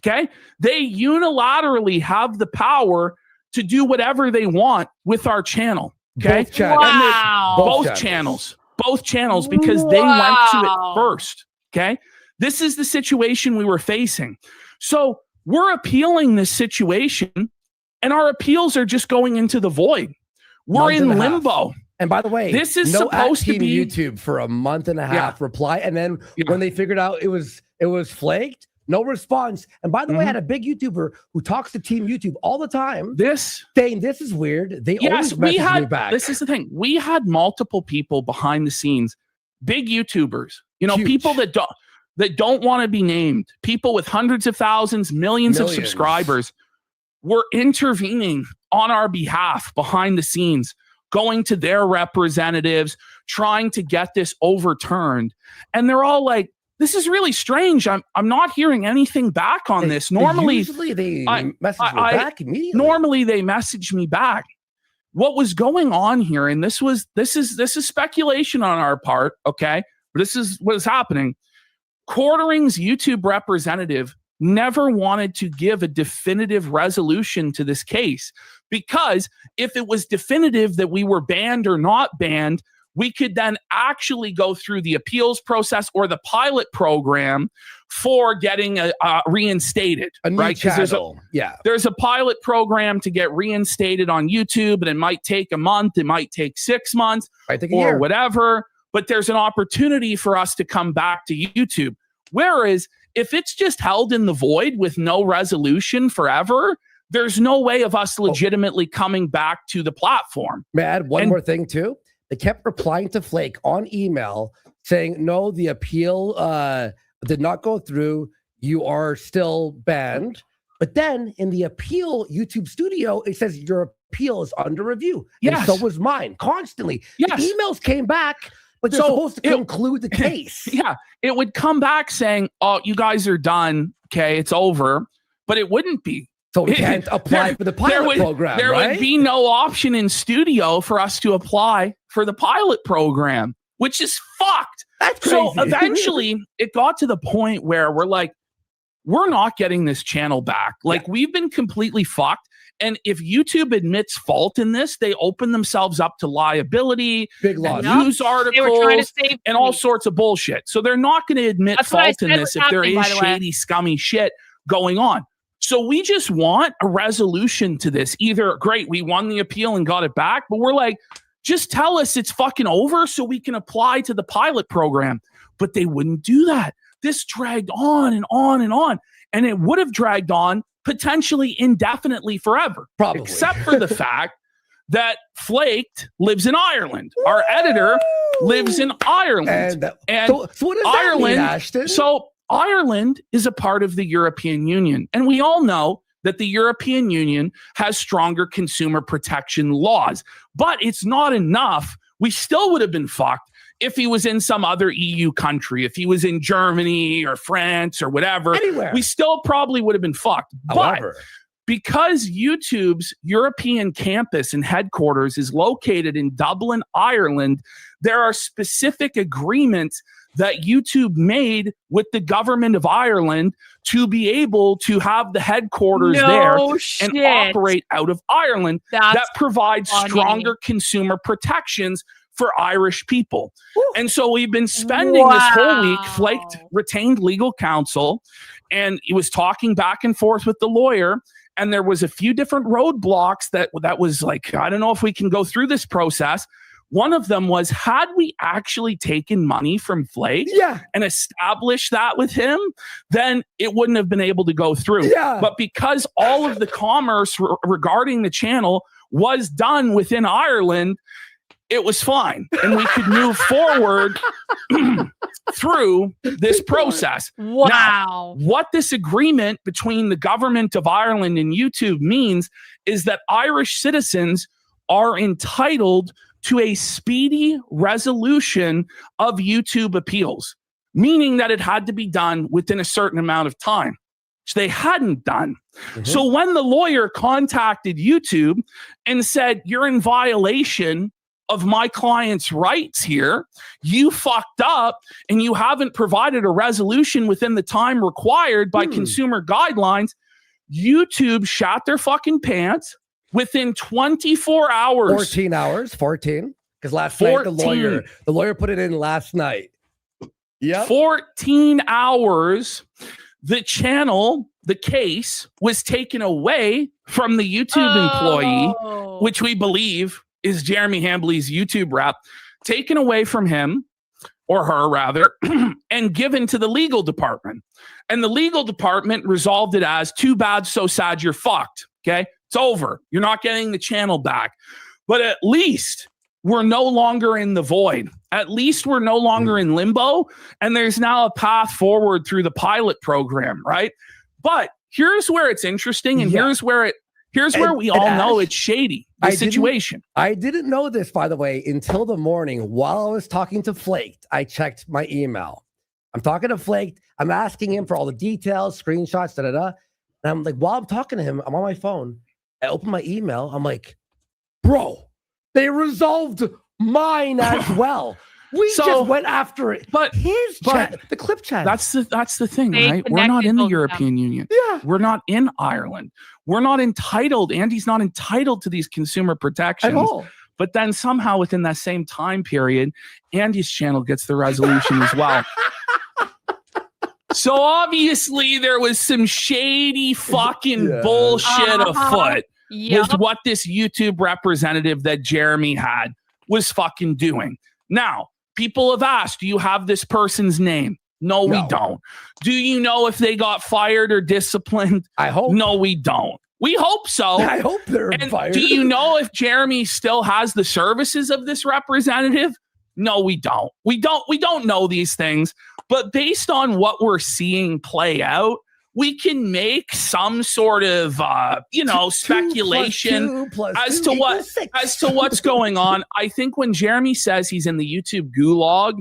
Okay. They unilaterally have the power to do whatever they want with our channel. Okay. Both channels. Wow. Both channels, because they went to it first. Okay. This is the situation we were facing. So we're appealing this situation, and our appeals are just going into the void. We're in limbo. And by the way, this is no supposed to be YouTube for a month and a half reply. And then when they figured out it was flaked, no response. And by the way, I had a big YouTuber who talks to Team YouTube all the time. Saying this is weird. They always message me back. This is the thing. We had multiple people behind the scenes, big YouTubers, people that don't want to be named, people with hundreds of thousands, millions of subscribers were intervening on our behalf behind the scenes, going to their representatives, trying to get this overturned. And they're all like, this is really strange. I'm not hearing anything back on this. Normally, they message me back immediately. Normally, they message me back. What was going on here? And this is speculation on our part. Okay, but this is what is happening. Quartering's YouTube representative never wanted to give a definitive resolution to this case, because if it was definitive that we were banned or not banned, we could then actually go through the appeals process or the pilot program for getting reinstated. A new channel. There's a pilot program to get reinstated on YouTube, and it might take a month, it might take 6 months, or whatever. But there's an opportunity for us to come back to YouTube. Whereas if it's just held in the void with no resolution forever, there's no way of us legitimately coming back to the platform. May I add one more thing too? They kept replying to Flake on email saying, no, the appeal did not go through. You are still banned. But then in the appeal YouTube studio, it says your appeal is under review. Yes. And so was mine constantly. Yes. The emails came back, but they're supposed to conclude the case. It would come back saying, oh, you guys are done. Okay, it's over. But it wouldn't be. So we can't apply for the pilot program, There would be no option in studio for us to apply for the pilot program, which is fucked. That's crazy. So eventually it got to the point where we're like, we're not getting this channel back. Like, we've been completely fucked. And if YouTube admits fault in this, they open themselves up to liability, big loss, news articles, and all sorts of bullshit. So they're not going to admit fault in this if there is shady, scummy shit going on. So we just want a resolution to this. Either, great, we won the appeal and got it back, but we're like, just tell us it's fucking over so we can apply to the pilot program. But they wouldn't do that. This dragged on and on and on. And it would have dragged on potentially indefinitely forever. Probably. Except for the fact that Flaked lives in Ireland. Our editor lives in Ireland. And so what does Ireland, that mean, Ashton? So Ireland is a part of the European Union. And we all know that the European Union has stronger consumer protection laws. But it's not enough. We still would have been fucked if he was in some other EU country, if he was in Germany or France or whatever. Anywhere. We still probably would have been fucked. However, because YouTube's European campus and headquarters is located in Dublin, Ireland, there are specific agreements that YouTube made with the government of Ireland to be able to have the headquarters there and operate out of Ireland. That provides stronger consumer protections for Irish people. And so we've been spending this whole week, Flaked retained legal counsel, and he was talking back and forth with the lawyer. And there was a few different roadblocks that was like, I don't know if we can go through this process. One of them was, had we actually taken money from Flake and established that with him, then it wouldn't have been able to go through. But because all of the commerce regarding the channel was done within Ireland, it was fine. And we could move forward through this process. Wow. Now, what this agreement between the government of Ireland and YouTube means is that Irish citizens are entitled to a speedy resolution of YouTube appeals, meaning that it had to be done within a certain amount of time, which they hadn't done. So when the lawyer contacted YouTube and said, you're in violation of my client's rights here, you fucked up and you haven't provided a resolution within the time required by consumer guidelines, YouTube shot their fucking pants. Within 24 hours. 14 hours. 14. Because last night the lawyer put it in last night. Yeah. 14 hours. The channel, the case was taken away from the YouTube employee, which we believe is Jeremy Hambley's YouTube rep, taken away from him, or her rather, and given to the legal department. And the legal department resolved it as, too bad, so sad, you're fucked. Okay. It's over. You're not getting the channel back. But at least we're no longer in the void. At least we're no longer in limbo. And there's now a path forward through the pilot program, right? But here's where it's interesting, and here's where we all know it's shady, the situation. I didn't know this, by the way, until the morning while I was talking to Flaked. I checked my email. I'm talking to Flaked. I'm asking him for all the details, screenshots, And I'm like, while I'm talking to him, I'm on my phone. I open my email. I'm like, bro, they resolved mine as well. We just went after it. But his chat, the clip chat. That's the thing, right? We're not in the European Union. Yeah. We're not in Ireland. We're not entitled. Andy's not entitled to these consumer protections. At all. But then somehow within that same time period, Andy's channel gets the resolution as well. So obviously there was some shady fucking bullshit afoot with what this YouTube representative that Jeremy had was fucking doing. Now, people have asked, do you have this person's name? No, we don't. Do you know if they got fired or disciplined? I hope. No, we don't. We hope so. I hope they're fired. Do you know if Jeremy still has the services of this representative? No, we don't. We don't know these things. But based on what we're seeing play out, we can make some sort of speculation as to what's going on. I think when Jeremy says he's in the YouTube gulag,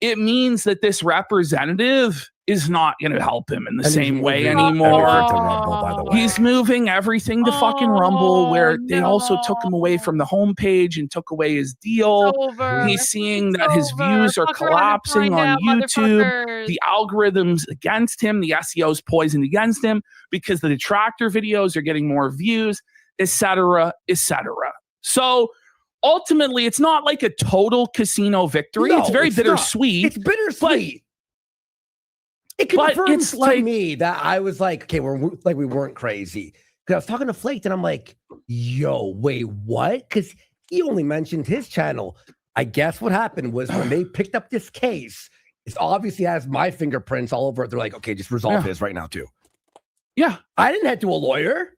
it means that this representative is not going to help him in the same way anymore. Rumble, by the way. He's moving everything to fucking Rumble, where they also took him away from the homepage and took away his deal. He's seeing that his views are collapsing on YouTube. The algorithms against him, the SEO's poisoned against him because the detractor videos are getting more views, etc., etc. So ultimately, it's not like a total casino victory. It's very bittersweet. It's bittersweet. It confirms to me that I was like, okay, we weren't crazy. Because I was talking to Flake and I'm like, yo, wait, what? Because he only mentioned his channel. I guess what happened was when they picked up this case, it obviously has my fingerprints all over it. They're like, okay, just resolve this right now too. Yeah. I didn't head to a lawyer.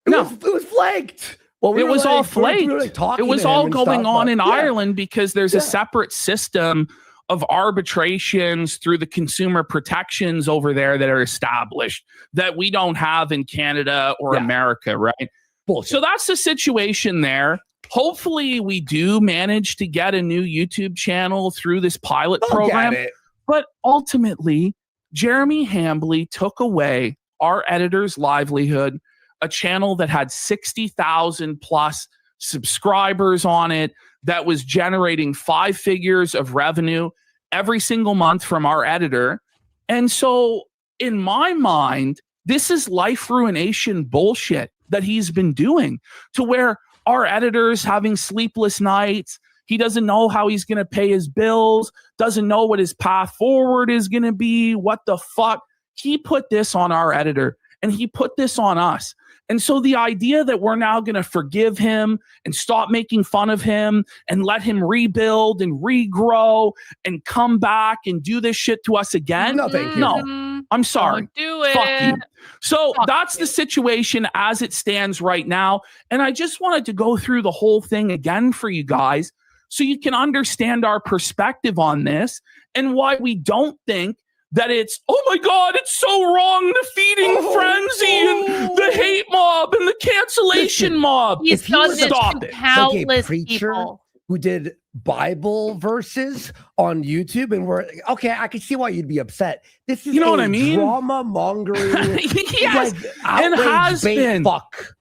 It was flaked. Well, it was all flaked. It was all going on in Ireland because there's a separate system of arbitrations through the consumer protections over there that are established that we don't have in Canada or America, right? Bullshit. So that's the situation there. Hopefully we do manage to get a new YouTube channel through this pilot program. But ultimately, Jeremy Hambley took away our editor's livelihood, a channel that had 60,000 plus subscribers on it, that was generating 5 figures of revenue every single month from our editor. And so in my mind, this is life ruination bullshit that he's been doing, to where our editor's having sleepless nights. He doesn't know how he's going to pay his bills, doesn't know what his path forward is going to be. What the fuck? He put this on our editor, and he put this on us. And so the idea that we're now going to forgive him and stop making fun of him and let him rebuild and regrow and come back and do this shit to us again. No, thank you. No, I'm sorry. Don't do it. Fuck you. So Fuck that's you. the situation as it stands right now. And I just wanted to go through the whole thing again for you guys so you can understand our perspective on this and why we don't think that it's, oh my God, it's so wrong, the feeding frenzy and the hate mob and the cancellation mob. He's If he done was this stop to it. countless preacher people. who did Bible verses on YouTube, and we're okay, I can see why you'd be upset. This is You know what I mean? drama mongering, Yes, and has been. fuck.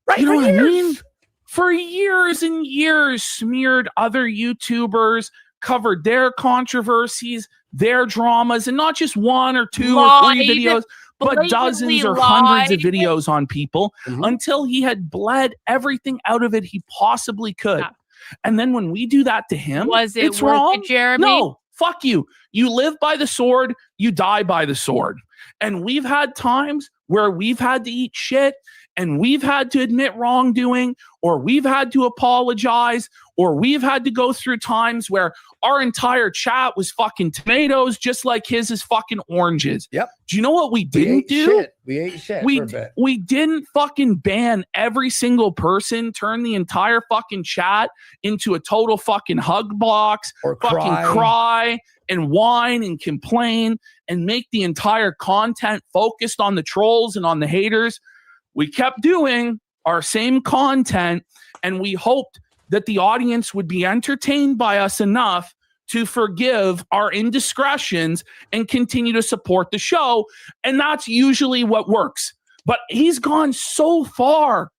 Right? You know for what I years. mean? For years and years, smeared other YouTubers, covered their controversies, their dramas, and not just one or two or three Lied, videos, but blatantly dozens or hundreds of lied. videos on people Mhm. until he had bled everything out of it he possibly could. Yeah. And then when we do that to him, Was it it's worth wrong. it, Jeremy? No, fuck you. You live by the sword, you die by the sword. And we've had times where we've had to eat shit and we've had to admit wrongdoing, or we've had to apologize, or we've had to go through times where our entire chat was fucking tomatoes, just like his is fucking oranges. Yep. Do you know what we We didn't ate do? shit. We ate shit We for a bit. we didn't fucking ban every single person, turn the entire fucking chat into a total fucking hug box, Or fucking cry and whine and complain and make the entire content focused on the trolls and on the haters. We kept doing our same content, and we hoped that the audience would be entertained by us enough to forgive our indiscretions and continue to support the show. And that's usually what works. But he's gone so far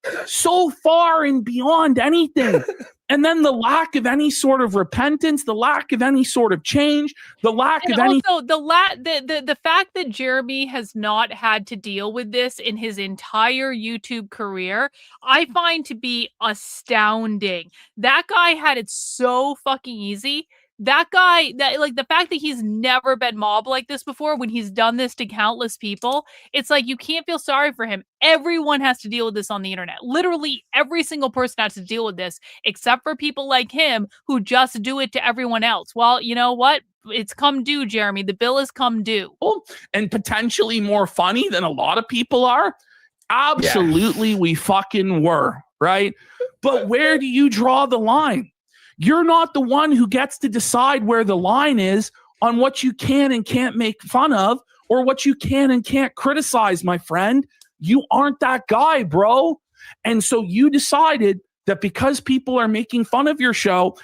and beyond anything. And then the lack of any sort of repentance, the lack of any sort of change, the lack And of any. also the fact that Jeremy has not had to deal with this in his entire YouTube career, I find to be astounding. That guy had it so fucking easy. That guy, that like the fact that he's never been mobbed like this before, when he's done this to countless people, it's like you can't feel sorry for him. Everyone has to deal with this on the internet. Literally every single person has to deal with this, except for people like him who just do it to everyone else. Well, you know what? It's come due, Jeremy. The bill has come due. And potentially more funny than a lot of people are. Absolutely, we fucking were, right? But where do you draw the line? You're not the one who gets to decide where the line is on what you can and can't make fun of or what you can and can't criticize, my friend. You aren't that guy, bro. And so you decided that because people are making fun of your show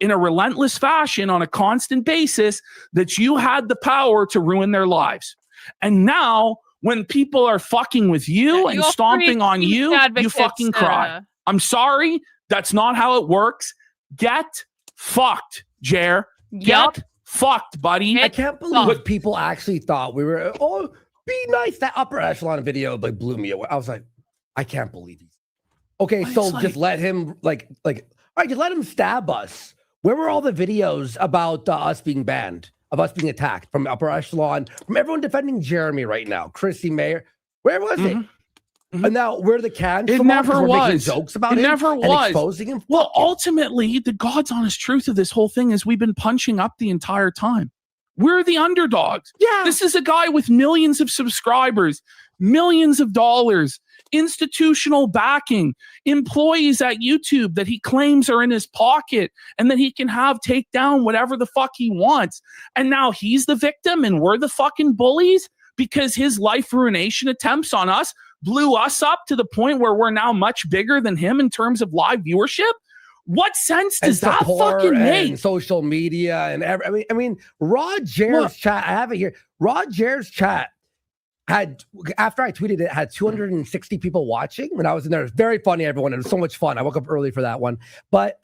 in a relentless fashion on a constant basis, that you had the power to ruin their lives. And now when people are fucking with you and stomping on you, you fucking cry. I'm sorry. That's not how it works. Get fucked, Jer. Get fucked, buddy. I can't believe people actually thought we were, oh, be nice. That upper echelon video like blew me away. I was like, I can't believe these. Okay, so just let him all right, just let him stab us. Where were all the videos about us being banned, of us being attacked from upper echelon, from everyone defending Jeremy right now, Chrissie, Mayr? Where was it? And now we're the cancel. It never was. Making jokes about it him never and was. exposing him. Well, ultimately, the God's honest truth of this whole thing is we've been punching up the entire time. We're the underdogs. Yeah. This is a guy with millions of subscribers, millions of dollars, institutional backing, employees at YouTube that he claims are in his pocket and that he can have take down whatever the fuck he wants. And now he's the victim and we're the fucking bullies because his life ruination attempts on us blew us up to the point where we're now much bigger than him in terms of live viewership. What sense does that fucking make? Social media and I mean, Rod Jer's chat. I have it here. Rod Jer's chat had, after I tweeted it, had 260 people watching when I was in there. It was very funny, everyone. It was so much fun. I woke up early for that one, but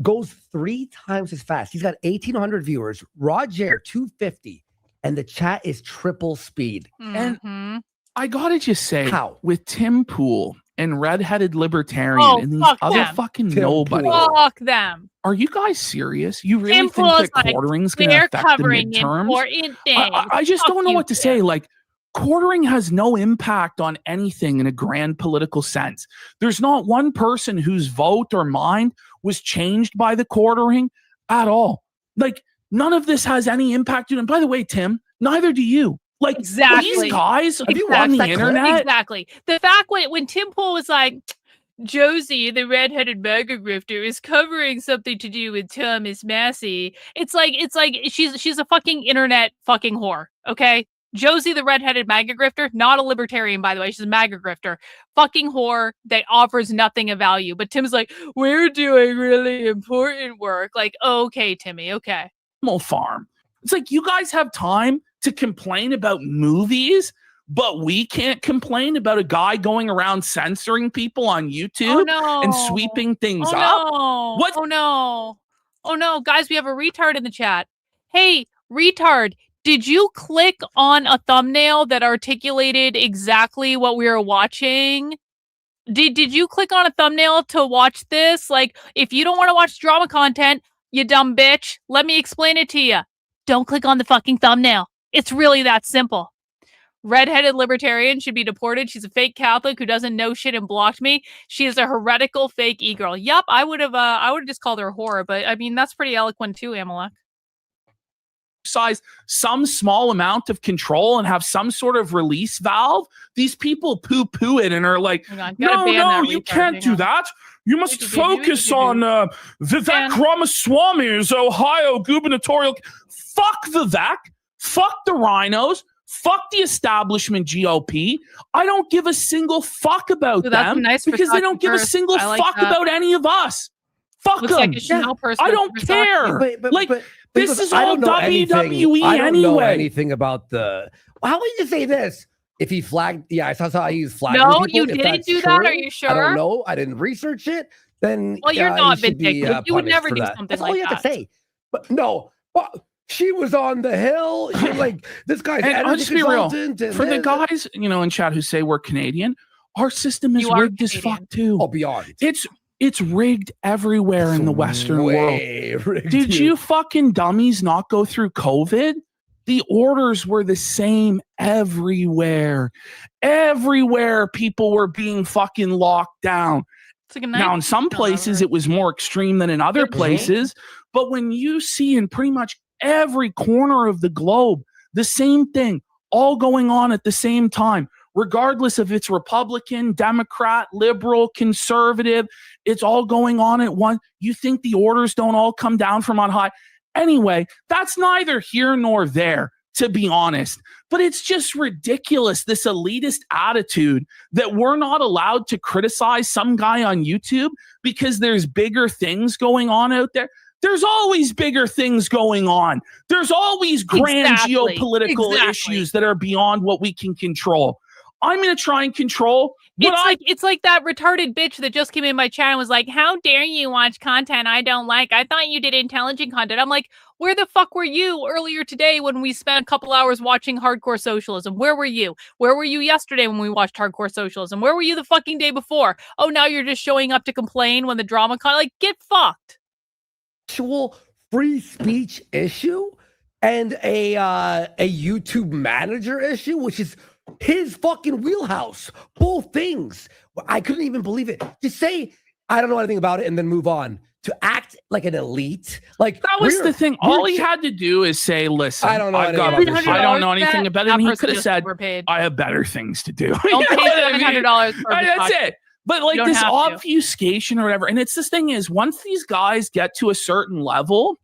goes 3 times as fast. He's got 1,800 viewers. Roger 250, and the chat is triple speed. And I gotta just say, How? with Tim Pool and Redheaded Libertarian and these other them. fucking Tim nobody, Pool. Fuck them. are you guys serious? You really Tim think Pool's that like, quartering's going to they're affect the covering midterms? important things. I just Fuck don't know you, what to Tim. say. Like, quartering has no impact on anything in a grand political sense. There's not one person whose vote or mind was changed by the quartering at all. Like, none of this has any impact. And by the way, Tim, neither do you. Like, Exactly. these guys Have you on watched the that clip? internet. Exactly. The fact when Tim Pool was like, Josie, the redheaded mega grifter, is covering something to do with Thomas Massey. It's like she's a fucking internet fucking whore. Okay, Josie, the redheaded MAGA grifter, not a libertarian, by the way. She's a MAGA grifter, fucking whore that offers nothing of value. But Tim's like, we're doing really important work. Like, okay, Timmy, okay. Animal Farm. It's like, you guys have time to complain about movies, but we can't complain about a guy going around censoring people on YouTube and sweeping things up. No. What? Oh no. Oh no, guys, we have a retard in the chat. Hey, retard, did you click on a thumbnail that articulated exactly what we were watching? Did you click on a thumbnail to watch this? Like, if you don't want to watch drama content, you dumb bitch, let me explain it to you. Don't click on the fucking thumbnail. It's really that simple. Redheaded libertarian should be deported. She's a fake Catholic who doesn't know shit and blocked me. She is a heretical fake e-girl. Yup, I would have just called her a whore, but I mean that's pretty eloquent too, Amalek. Size some small amount of control and have some sort of release valve. These people poo-poo it and are like, no, you can't do that. You must focus on Vivek Ramaswamy's Ohio gubernatorial. Fuck Vivek. Fuck the rhinos. Fuck the establishment GOP. I don't give a single fuck about them because they don't give a single fuck about any of us. Fuck them. I don't care. But this is all WWE I don't know anyway. anything about the. How would you say this? If he flagged, yeah, I saw how he was flagging No, people. you didn't do that. Are you sure? I don't know. I didn't research it. Then well, you're not vindictive. You would punished never for do that. something That's like all you that. have to say. But no, she was on the Hill. You're like, this guy's And I'll just be real. consultant. For the guys, in chat who say we're Canadian, our system is You are rigged as Canadian. fuck too. Oh, beyond. It's rigged everywhere in the Western world. Rigged, Did you fucking dummies not go through COVID? The orders were the same everywhere. Everywhere people were being fucking locked down. It's like a Now, in some places, it was more extreme than in other places. But when you see in pretty much every corner of the globe, the same thing, all going on at the same time, regardless if it's Republican, Democrat, liberal, conservative, it's all going on at once. You think the orders don't all come down from on high? Anyway, that's neither here nor there, to be honest. But it's just ridiculous, this elitist attitude that we're not allowed to criticize some guy on YouTube because there's bigger things going on out there. There's always bigger things going on. There's always grand geopolitical issues that are beyond what we can control. I'm going to try and control what it's like that retarded bitch that just came in my chat and was like, how dare you watch content I don't like? I thought you did intelligent content. I'm like, where the fuck were you earlier today when we spent a couple hours watching Hardcore Socialism? Where were you? Where were you yesterday when we watched Hardcore Socialism? Where were you the fucking day before? Oh, now you're just showing up to complain when the drama like, get fucked. Actual free speech issue and a YouTube manager issue, which is his fucking wheelhouse. Both things. I couldn't even believe it. To say I don't know anything about it and then move on. To act like an elite, like that was the thing. All he had to do is say, "Listen, I don't know I don't know anything about it." And he could have said, "I have better things to do." Don't pay $700 for That's it. But like this obfuscation or whatever, and it's this thing is once these guys get to a certain level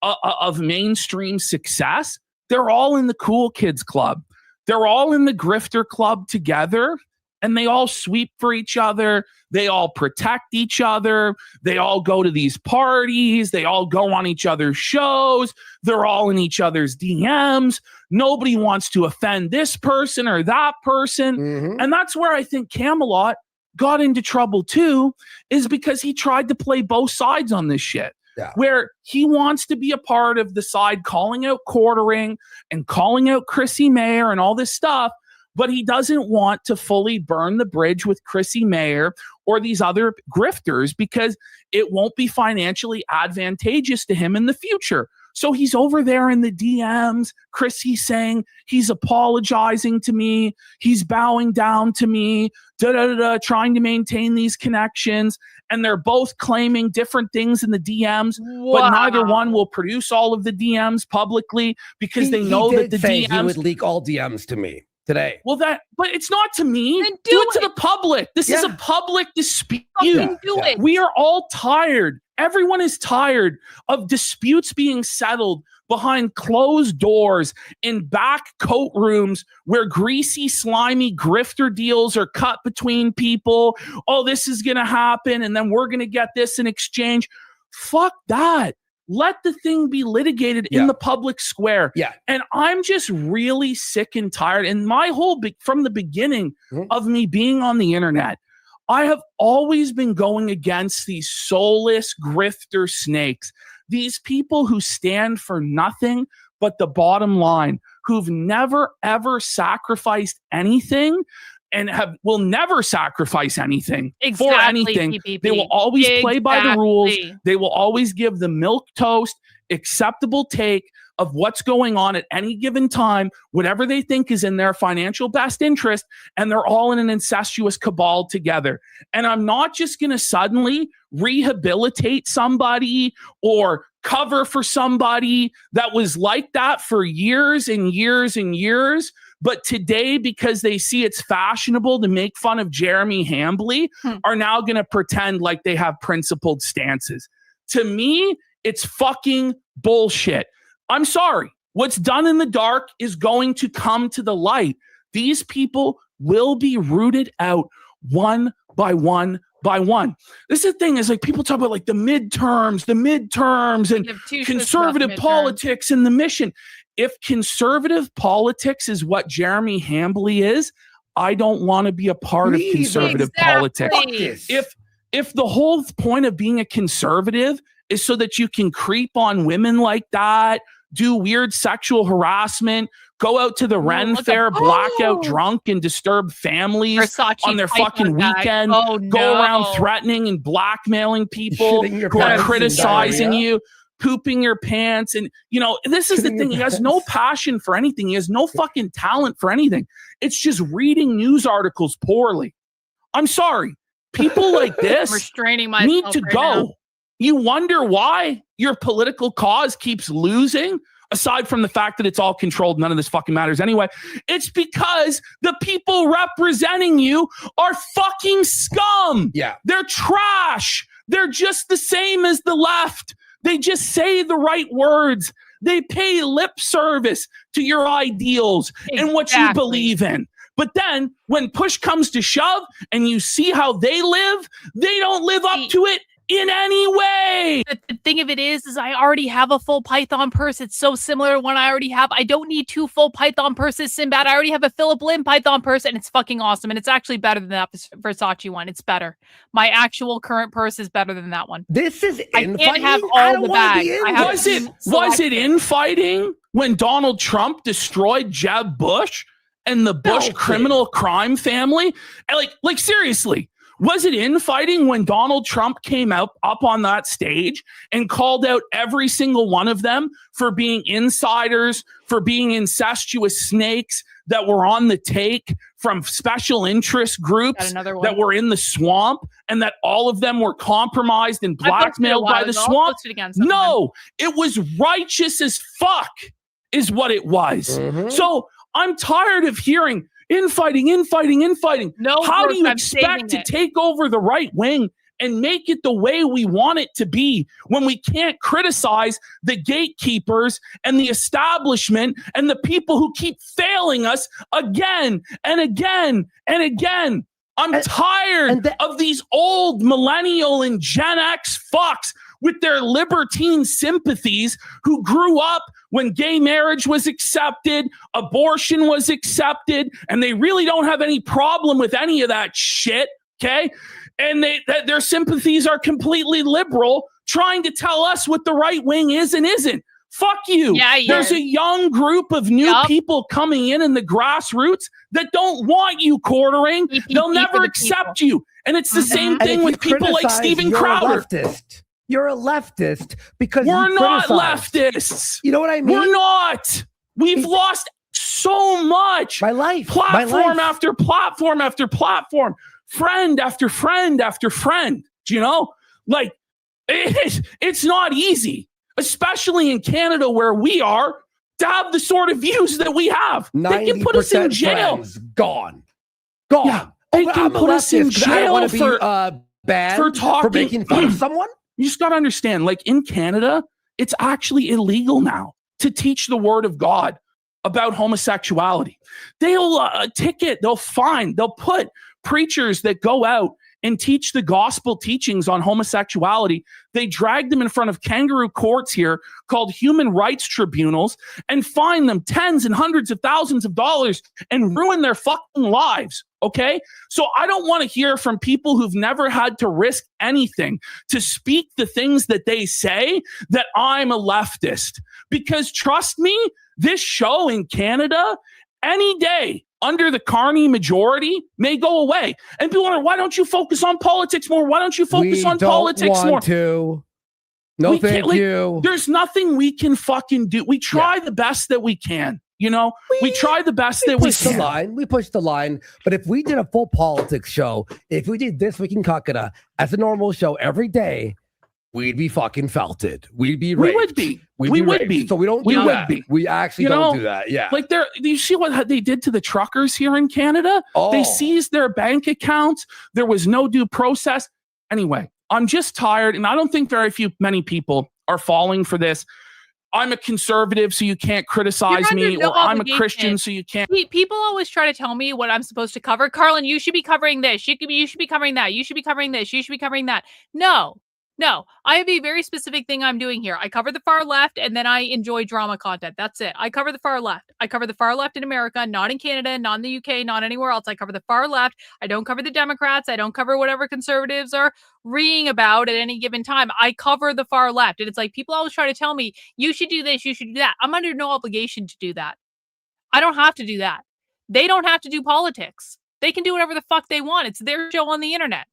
of mainstream success, they're all in the cool kids club. They're all in the grifter club together, and they all sweep for each other. They all protect each other. They all go to these parties. They all go on each other's shows. They're all in each other's DMs. Nobody wants to offend this person or that person. Mhm. And that's where I think Camelot got into trouble too, is because he tried to play both sides on this shit. Yeah. Where he wants to be a part of the side calling out quartering and calling out Chrissie Mayr and all this stuff, but he doesn't want to fully burn the bridge with Chrissie Mayr or these other grifters because it won't be financially advantageous to him in the future. So he's over there in the DMs, Chrissie saying he's apologizing to me, he's bowing down to me, trying to maintain these connections. And they're both claiming different things in the DMs, but neither one will produce all of the DMs publicly because they know that the DMs... He would DMs... leak all DMs to me today. Well, but it's not to me. Then do it to the public. This is a public dispute. Fucking do it. We are all tired. Everyone is tired of disputes being settled behind closed doors in back coat rooms where greasy, slimy grifter deals are cut between people. Oh, this is going to happen, and then we're going to get this in exchange. Fuck that. Let the thing be litigated in the public square. Yeah. And I'm just really sick and tired. And my whole, from the beginning of me being on the internet, I have always been going against these soulless grifter snakes, these people who stand for nothing but the bottom line, who've never, ever sacrificed anything and will never sacrifice anything for anything. PPP. They will always play by the rules. They will always give the milquetoast, acceptable take of what's going on at any given time, whatever they think is in their financial best interest, and they're all in an incestuous cabal together. And I'm not just going to suddenly rehabilitate somebody or cover for somebody that was like that for years and years and years. But today, because they see it's fashionable to make fun of Jeremy Hambly, are now going to pretend like they have principled stances. To me, it's fucking bullshit. I'm sorry. What's done in the dark is going to come to the light. These people will be rooted out one by one by one. This is the thing, is like people talk about like the midterms and conservative politics and the mission. If conservative politics is what Jeremy Hambly is, I don't want to be a part of conservative politics. If the whole point of being a conservative is so that you can creep on women like that, do weird sexual harassment, go out to the Ren Fair, blackout drunk, and disturb families Versace on their fucking weekend, go around threatening and blackmailing people who are criticizing you, pooping your pants. And, you know, this is the thing. He has no passion for anything. He has no fucking talent for anything. It's just reading news articles poorly. I'm sorry. People like this need to go. You wonder why your political cause keeps losing, aside from the fact that it's all controlled. None of this fucking matters anyway. It's because the people representing you are fucking scum. Yeah. They're trash. They're just the same as the left. They just say the right words. They pay lip service to your ideals and what you believe in. But then when push comes to shove and you see how they live, they don't live up to it in any way. The thing of it is I already have a full Python purse. It's so similar to one I already have. I don't need two full Python purses, Sinbad. I already have a Philip Lim Python purse, and it's fucking awesome. And it's actually better than that Versace one. It's better. My actual current purse is better than that one. This is infighting. I can't have all the bags. Was it infighting when Donald Trump destroyed Jeb Bush and the Bush criminal crime family? And like seriously. Was it infighting when Donald Trump came up on that stage and called out every single one of them for being insiders, for being incestuous snakes that were on the take from special interest groups that were in the swamp, and that all of them were compromised and blackmailed by the swamp? No, it was righteous as fuck is what it was. So I'm tired of hearing infighting. No, how do you expect to take over the right wing and make it the way we want it to be when we can't criticize the gatekeepers and the establishment and the people who keep failing us again and again and again? I'm tired of these old millennial and Gen X fucks with their libertine sympathies who grew up when gay marriage was accepted, abortion was accepted, and they really don't have any problem with any of that shit, okay? And their sympathies are completely liberal, trying to tell us what the right wing is and isn't. Fuck you. Yeah, There's a young group of new people coming in the grassroots that don't want you quartering. They'll never accept you. And it's the same thing with people like Steven Crowder. You're a leftist because we're not leftists. You know what I mean? We're not. We've lost so much. My life. Platform after platform after platform. Friend after friend after friend. Do you know? Like, it's not easy, especially in Canada where we are, to have the sort of views that we have. They can put us in jail. Gone. Yeah, they can put us in jail for bad for talking, for making fun of someone. You just got to understand, like in Canada, it's actually illegal now to teach the word of God about homosexuality. They'll ticket, they'll fine, they'll put preachers that go out and teach the gospel teachings on homosexuality. They drag them in front of kangaroo courts here called human rights tribunals and fine them tens and hundreds of thousands of dollars and ruin their fucking lives. Okay? So I don't want to hear from people who've never had to risk anything to speak the things that they say that I'm a leftist. Because trust me, this show in Canada, any day, under the Carney majority may go away. And people wonder, why don't you focus on politics more? Why don't you focus on politics more? No, thank you. There's nothing we can fucking do. We try the best that we can. You know, we try the best that we can. We push the line. But if we did a full politics show, if we did This Week in Kakada as a normal show every day, we'd be fucking felted. We'd be raped. We would be. We would be. So we don't do that. We actually don't do that. Yeah. Like do you see what they did to the truckers here in Canada? Oh. They seized their bank accounts. There was no due process. Anyway, I'm just tired. And I don't think many people are falling for this. I'm a conservative, so you can't criticize me, or I'm a Christian, so you can't. People always try to tell me what I'm supposed to cover. Karlyn, you should be covering this. You should be covering that. You should be covering this. You should be covering that. No, I have a very specific thing I'm doing here. I cover the far left, and then I enjoy drama content. That's it. I cover the far left. I cover the far left in America, not in Canada, not in the UK, not anywhere else. I cover the far left. I don't cover the Democrats. I don't cover whatever conservatives are reading about at any given time. I cover the far left. And it's like people always try to tell me, you should do this, you should do that. I'm under no obligation to do that. I don't have to do that. They don't have to do politics. They can do whatever the fuck they want. It's their show on the internet.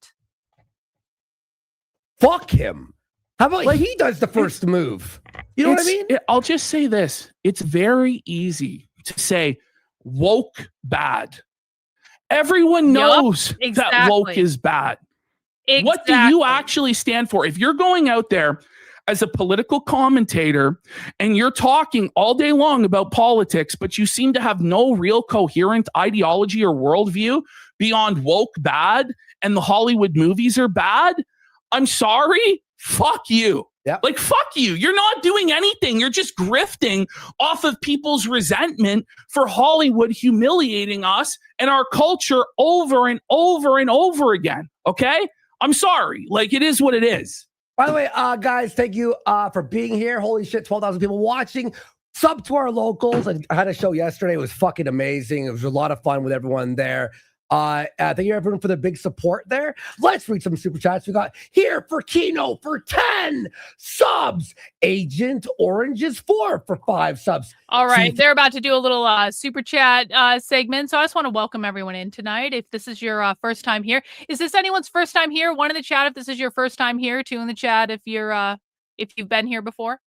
Fuck him. How about he does the first move? You know what I mean? I'll just say this. It's very easy to say woke bad. Everyone knows that woke is bad. Exactly. What do you actually stand for? If you're going out there as a political commentator and you're talking all day long about politics, but you seem to have no real coherent ideology or worldview beyond woke bad and the Hollywood movies are bad, I'm sorry, fuck you. Yep. Like, fuck you. You're not doing anything. You're just grifting off of people's resentment for Hollywood humiliating us and our culture over and over and over again. Okay? I'm sorry. Like, it is what it is. By the way, guys, thank you for being here. Holy shit, 12,000 people watching. Sub to our locals. I had a show yesterday. It was fucking amazing. It was a lot of fun with everyone there. Thank you everyone for the big support there. Let's read some super chats. We got here for Kino for 10 subs. Agent Orange is 4 for 5 subs. All right. They're about to do a little super chat segment. So I just want to welcome everyone in tonight. If this is your first time here, is this anyone's first time here? One in the chat if this is your first time here. 2 in the chat if you've been here before.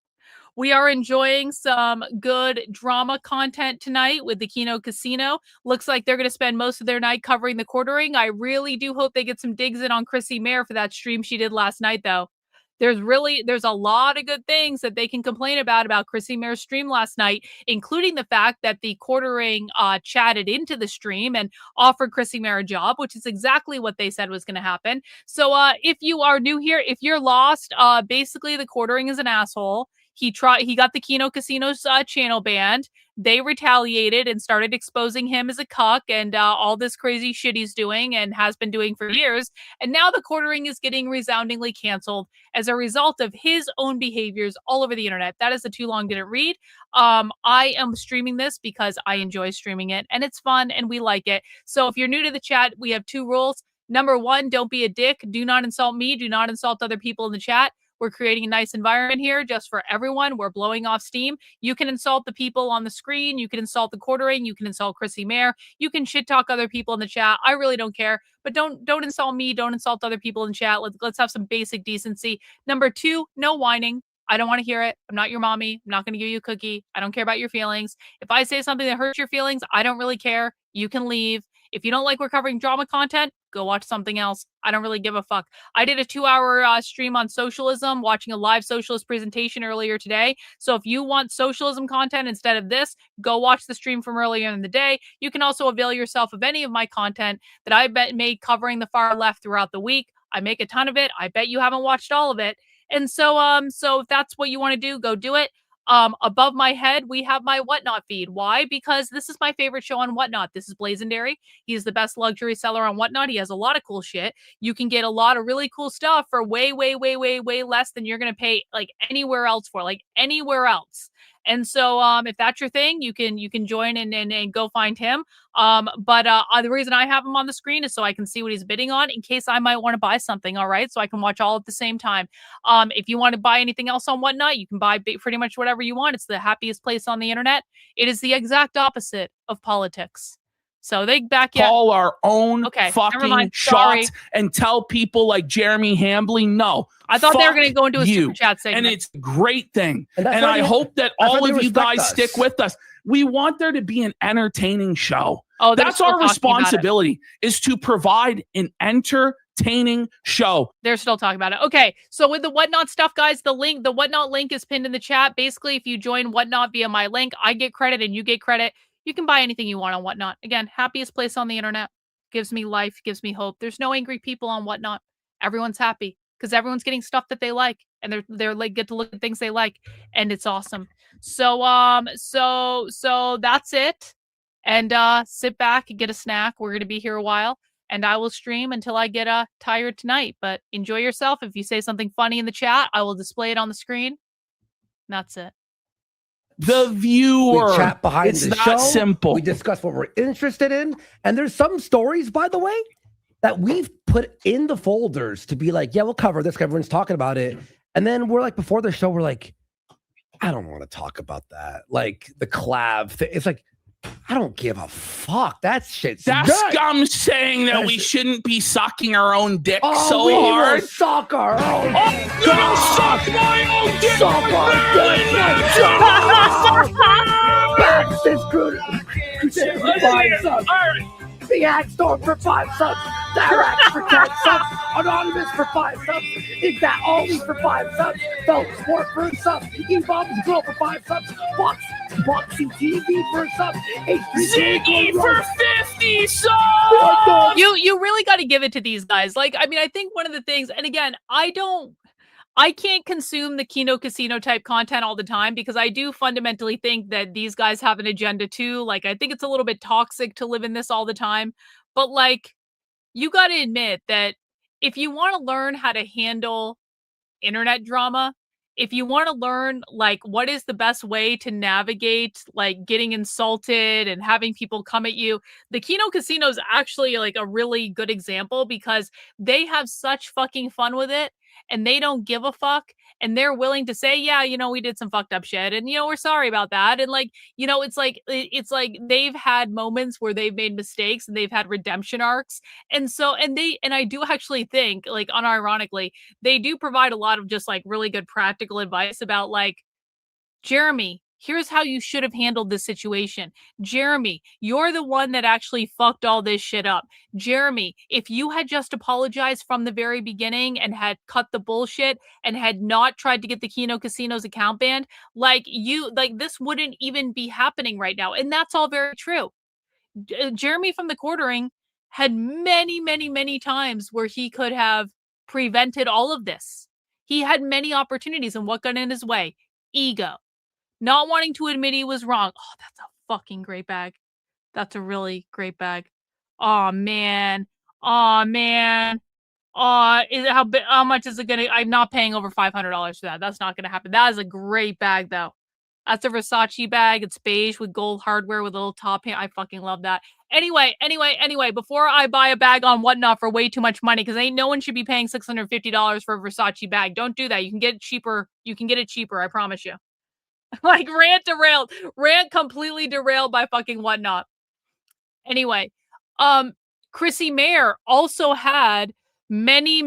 We are enjoying some good drama content tonight with the Kino Casino. Looks like they're going to spend most of their night covering the quartering. I really do hope they get some digs in on Chrissie Mayr for that stream she did last night, though. There's a lot of good things that they can complain about Chrissie Mayr's stream last night, including the fact that the quartering chatted into the stream and offered Chrissie Mayr a job, which is exactly what they said was going to happen. So if you are new here, if you're lost, basically the quartering is an asshole. He got the Kino Casino's channel banned. They retaliated and started exposing him as a cuck and all this crazy shit he's doing and has been doing for years. And now the Quartering is getting resoundingly canceled as a result of his own behaviors all over the internet. That is the Too Long Didn't Read. I am streaming this because I enjoy streaming it and it's fun and we like it. So if you're new to the chat, we have 2 rules. Number 1, don't be a dick. Do not insult me. Do not insult other people in the chat. We're creating a nice environment here just for everyone. We're blowing off steam. You can insult the people on the screen. You can insult the Quartering. You can insult Chrissie Mayr. You can shit talk other people in the chat. I really don't care. But don't insult me. Don't insult other people in the chat. Let's have some basic decency. Number 2, no whining. I don't want to hear it. I'm not your mommy. I'm not going to give you a cookie. I don't care about your feelings. If I say something that hurts your feelings, I don't really care. You can leave. If you don't like we're covering drama content, go watch something else. I don't really give a fuck. I did a 2-hour stream on socialism, watching a live socialist presentation earlier today. So if you want socialism content instead of this, go watch the stream from earlier in the day. You can also avail yourself of any of my content that I made covering the far left throughout the week. I make a ton of it. I bet you haven't watched all of it. And so if that's what you want to do, go do it. Above my head, we have my Whatnot feed. Why? Because this is my favorite show on Whatnot. This is Blazendary. He's the best luxury seller on Whatnot. He has a lot of cool shit. You can get a lot of really cool stuff for way less than you're going to pay like anywhere else for, like anywhere else. And so if that's your thing, you can join and go find him. But the reason I have him on the screen is so I can see what he's bidding on in case I might want to buy something. All right. So I can watch all at the same time. If you want to buy anything else on Whatnot, you can buy pretty much whatever you want. It's the happiest place on the internet. It is the exact opposite of politics. So they back you. Call our own fucking shots and tell people like Jeremy Hambly, no. I thought they were going to go into a super chat segment. And it's a great thing. And I hope that all of you guys stick with us. We want there to be an entertaining show. Oh, that's our responsibility, is to provide an entertaining show. They're still talking about it. Okay, so with the Whatnot stuff, guys, the Whatnot link is pinned in the chat. Basically, if you join Whatnot via my link, I get credit and you get credit. You can buy anything you want on Whatnot. Again, happiest place on the internet. Gives me life, gives me hope. There's no angry people on Whatnot. Everyone's happy because everyone's getting stuff that they like, and they're like get to look at things they like, and it's awesome. So so that's it. And sit back and get a snack. We're gonna be here a while, and I will stream until I get tired tonight. But enjoy yourself. If you say something funny in the chat, I will display it on the screen. That's it. The viewer. We chat behind it's the not show. Simple. We discuss what we're interested in. And there's some stories, by the way, that we've put in the folders to be like, yeah, we'll cover this. Everyone's talking about it. And then we're like, before the show, we're like, I don't want to talk about that. Like the collab thing. It's like, I don't give a fuck. That shit's That good. scum saying that we shouldn't be sucking our own dick so we hard. will suck our own I'm gonna suck my own dick. Suck our dick. This Crusader for 5 subs. The Hack Storm for 5 subs. Dirax for 10 subs. Anonymous for 5 subs. Is that Ollie for 5 subs? Felt Sport for a sub. E-Bomb's Girl for 5 subs. Boxing TV for a sub. Ziggy for 50 subs. You really got to give it to these guys. Like, I mean, I think one of the things, and again, I can't consume the Kino Casino type content all the time because I do fundamentally think that these guys have an agenda too. Like, I think it's a little bit toxic to live in this all the time. But like, you got to admit that if you want to learn how to handle internet drama, if you want to learn like what is the best way to navigate like getting insulted and having people come at you, the Kino Casino is actually like a really good example because they have such fucking fun with it. And they don't give a fuck, and they're willing to say, yeah, you know, we did some fucked up shit, and you know, we're sorry about that. And like, you know, it's like they've had moments where they've made mistakes and they've had redemption arcs. And so, and I do actually think, like, unironically, they do provide a lot of just like really good practical advice about like, Jeremy, here's how you should have handled this situation. Jeremy, you're the one that actually fucked all this shit up. Jeremy, if you had just apologized from the very beginning and had cut the bullshit and had not tried to get the Kino Casino's account banned, like this wouldn't even be happening right now. And that's all very true. Jeremy from the Quartering had many times where he could have prevented all of this. He had many opportunities, and what got in his way? ego, not wanting to admit he was wrong. Oh, that's a fucking great bag. That's a really great bag. Oh man. Oh man. How much is it gonna? I'm not paying over $500 for that. That's not gonna happen. That is a great bag though. That's a Versace bag. It's beige with gold hardware with a little top. I fucking love that. Anyway, before I buy a bag on Whatnot for way too much money, because ain't no one should be paying $650 for a Versace bag. Don't do that. You can get it cheaper. I promise you. Like rant completely derailed by fucking Whatnot. Anyway, Chrissie Mayr also had many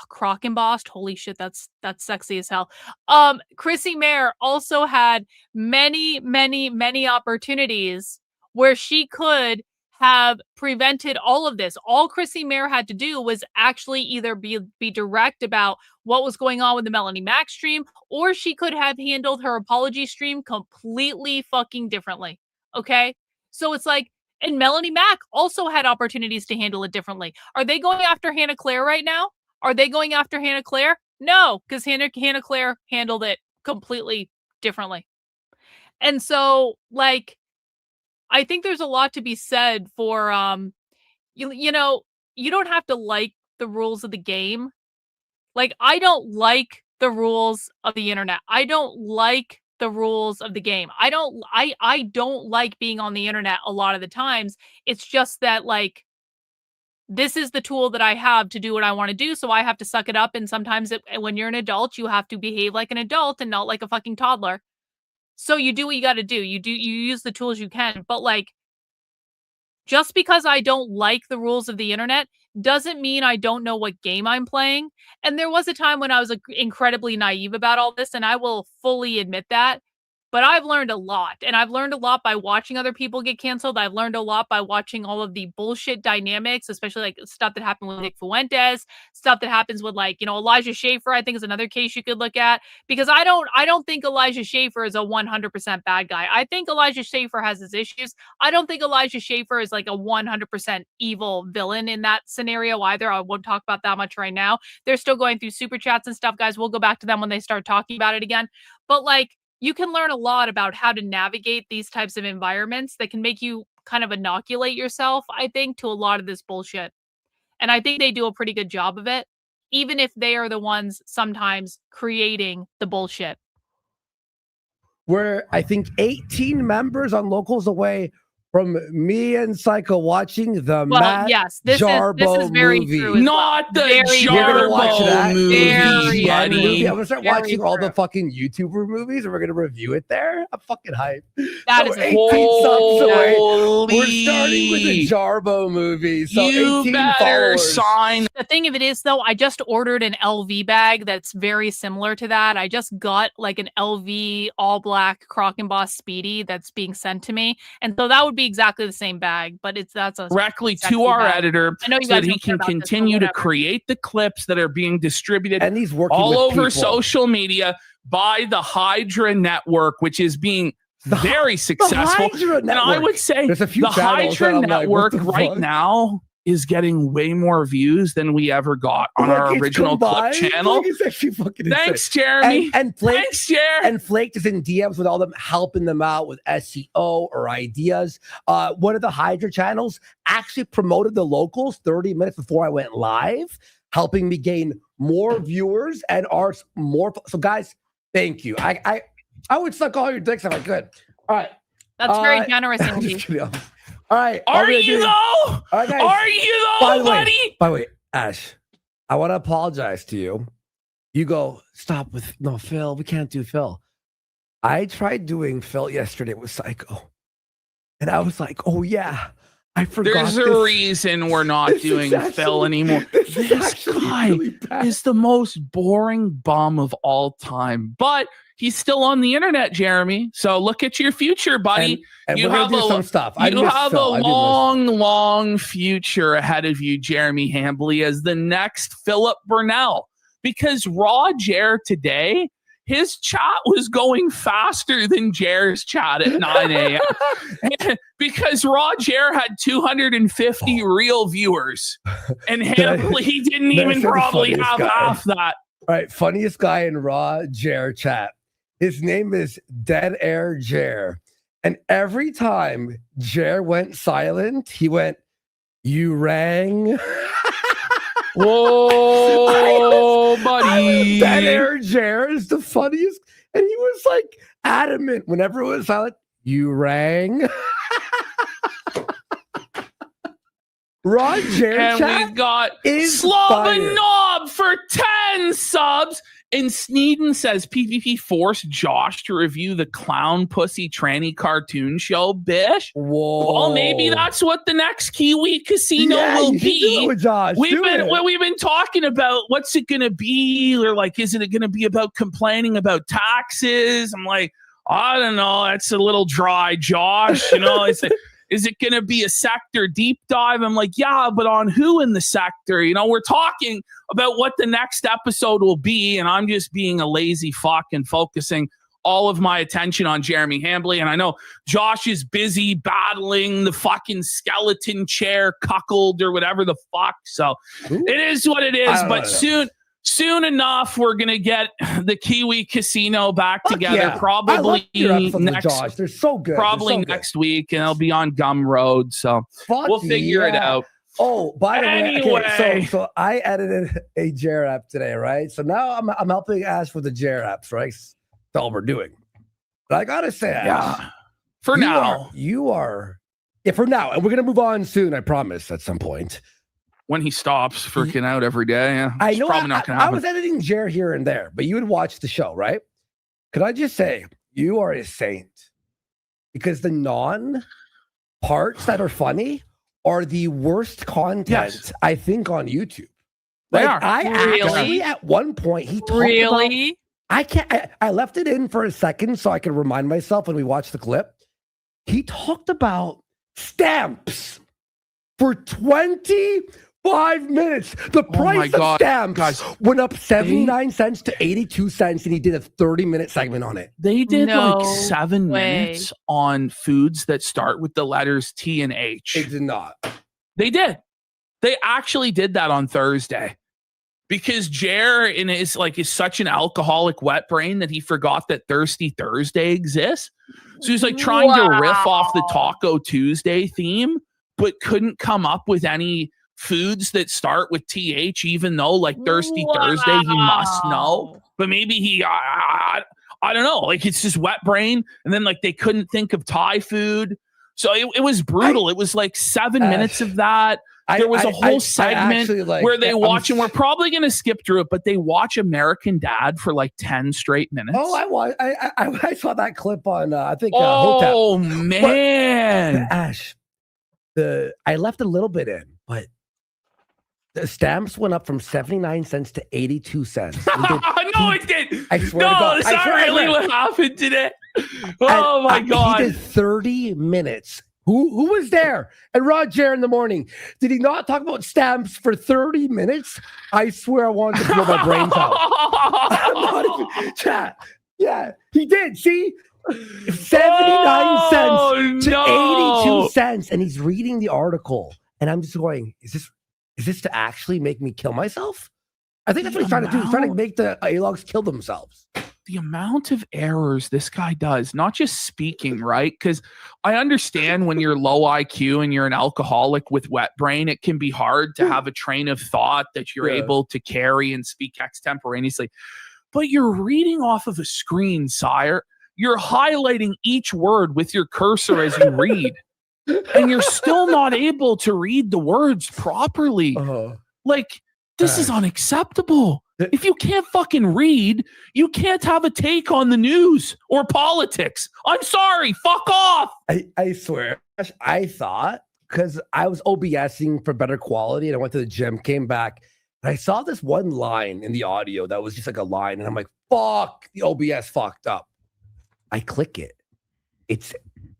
Croc embossed. Holy shit, that's sexy as hell. Chrissie Mayr also had many opportunities where she could have prevented all of this. All Chrissie Mayr had to do was actually either be direct about what was going on with the Melanie Mac stream, or she could have handled her apology stream completely fucking differently. Okay? So it's like, and Melanie Mac also had opportunities to handle it differently. Are they going after Hannah Claire right now? Are they going after Hannah Claire? No, because Hannah Claire handled it completely differently. And so, like, I think there's a lot to be said for, you know, you don't have to like the rules of the game. Like, I don't like the rules of the internet. I don't like the rules of the game. I don't like being on the internet a lot of the times. It's just that, like, this is the tool that I have to do what I want to do, so I have to suck it up, and sometimes when you're an adult, you have to behave like an adult and not like a fucking toddler. So you do what you got to do. You use the tools you can, but like, just because I don't like the rules of the internet doesn't mean I don't know what game I'm playing. And there was a time when I was incredibly naive about all this, and I will fully admit that. But I've learned a lot, and I've learned a lot by watching other people get canceled. I've learned a lot by watching all of the bullshit dynamics, especially like stuff that happened with Nick Fuentes, stuff that happens with, like, you know, Elijah Schaffer, I think is another case you could look at, because I don't think Elijah Schaffer is a 100% bad guy. I think Elijah Schaffer has his issues. I don't think Elijah Schaffer is like a 100% evil villain in that scenario either. I won't talk about that much right now. They're still going through super chats and stuff, guys. We'll go back to them when they start talking about it again. But like, you can learn a lot about how to navigate these types of environments that can make you kind of inoculate yourself, I think, to a lot of this bullshit. And I think they do a pretty good job of it, even if they are the ones sometimes creating the bullshit. We're, I think, 18 members on Locals away from me and Psycho watching the Matt Jarbo this is very movie. true. Not the Jarbo movie, buddy. I'm gonna start watching all the fucking YouTuber movies, and we're gonna review it there. I'm fucking hyped. That so is 18 subs away. We're starting with the Jarbo movie. So you 18 better followers. sign. The thing of it is, though, I just ordered an LV bag that's very similar to that. I just got like an LV all black Croc Emboss Speedy that's being sent to me, and so that would be exactly the same bag, but that's a directly to our editor so that he can continue to create the clips that are being distributed and he's working all with over people. social media by the Hydra Network, which is being very successful. And I would say the Hydra Network right now is getting way more views than we ever got on our original clip channel. Thanks, Jeremy. And Flake, thanks, Jer. And Flake is in DMs with all them, helping them out with SEO or ideas. One of the Hydra channels actually promoted the Locals 30 minutes before I went live, helping me gain more viewers and ours more. So, guys, thank you. I would suck all your dicks if I could. All right. That's very generous of you. All right. Are you though? All right, guys. Are you though, buddy? By the way, Ash, I want to apologize to you. You go, stop with no Phil. We can't do Phil. I tried doing Phil yesterday with Psycho. And I was like, oh yeah, I forgot. There's a reason we're not doing Phil anymore. This guy is the most boring bum of all time. But he's still on the internet, Jeremy. So look at your future, buddy. And you have some stuff. You have a long future ahead of you, Jeremy Hambley, as the next Philip Burnell. Because Raw Jer today, his chat was going faster than Jer's chat at 9 a.m. because Raw Jer had 250 real viewers. And he didn't even probably have half that. All right, funniest guy in Raw Jer chat. His name is Dead Air Jer. And every time Jer went silent, he went, "You rang." Whoa, buddy. Dead Air Jer is the funniest. And he was like adamant whenever it was silent, "You rang." Roger, and we got Slobber for 10 subs. And Sneeden says PvP forced Josh to review the clown pussy tranny cartoon show, bish. Whoa. Well, maybe that's what the next Kiwi Casino will be. Josh. We've been talking about what's it going to be, or like, is it going to be about complaining about taxes? I'm like, I don't know. That's a little dry, Josh. You know, is it going to be a sector deep dive? I'm like, yeah, but on who in the sector? You know, we're talking about what the next episode will be, and I'm just being a lazy fuck and focusing all of my attention on Jeremy Hambley. And I know Josh is busy battling the fucking skeleton chair cuckold or whatever the fuck. So it is what it is. But soon enough, we're going to get the Kiwi Casino back together. Yeah. Probably next. Josh. They're so good. Probably next week, and it'll be on Gumroad. So we'll figure it out. Oh, by the Anyway. way, okay, so I edited a Jer app today, right? So now I'm helping Ash with the Jer apps, right? That's all we're doing. But I gotta say, Ash, for now, for now, and we're gonna move on soon. I promise at some point. When he stops freaking out every day, yeah, I know. Probably not gonna happen. I was editing Jer here and there, but you would watch the show, right? Could I just say you are a saint? Because the non-parts that are funny are the worst content, I think, on YouTube. They Like, are. Actually, at one point, he talked about, I left it in for a second so I could remind myself when we watched the clip. He talked about stamps for 25 minutes. The price of stamps went up 79 cents to 82 cents, and he did a 30-minute segment on it. They did like 7 minutes on foods that start with the letters T and H. It did not. They did. They actually did that on Thursday. Because Jer is such an alcoholic wet brain that he forgot that Thirsty Thursday exists. So he's like trying to riff off the Taco Tuesday theme, but couldn't come up with any foods that start with TH, even though like Thirsty Thursday he must know. But maybe he, I don't know, like it's just wet brain. And then like they couldn't think of Thai food. So it was brutal. It was like 7 minutes of that. There was a whole segment where they watch, and we're probably going to skip through it, but they watch American Dad for like 10 straight minutes. Oh, I saw that clip on, I think, oh, Hotel. Man. But, Ash, I left a little bit in, but the stamps went up from 79 cents to 82 cents. No, it did. I swear to God. Is that really what happened today? Oh, my God. He did 30 minutes. Who was there? And Roger in the morning. Did he not talk about stamps for 30 minutes? I swear I wanted to blow my brains out. I'm not even, chat. Yeah, he did. See? 79 cents to 82 cents. And he's reading the article. And I'm just going, is this to actually make me kill myself? I think that's what he's trying to do. He's trying to make the A-logs kill themselves. The amount of errors this guy does, not just speaking, right? Because I understand when you're low IQ and you're an alcoholic with wet brain, it can be hard to have a train of thought that you're able to carry and speak extemporaneously. But you're reading off of a screen, sire. You're highlighting each word with your cursor as you read. And you're still not able to read the words properly. Like, this is unacceptable. If you can't fucking read, you can't have a take on the news or politics. I'm sorry. Fuck off. I swear. I thought, because I was OBSing for better quality and I went to the gym, came back, and I saw this one line in the audio that was just like a line. And I'm like, fuck, the OBS fucked up. I click it. It's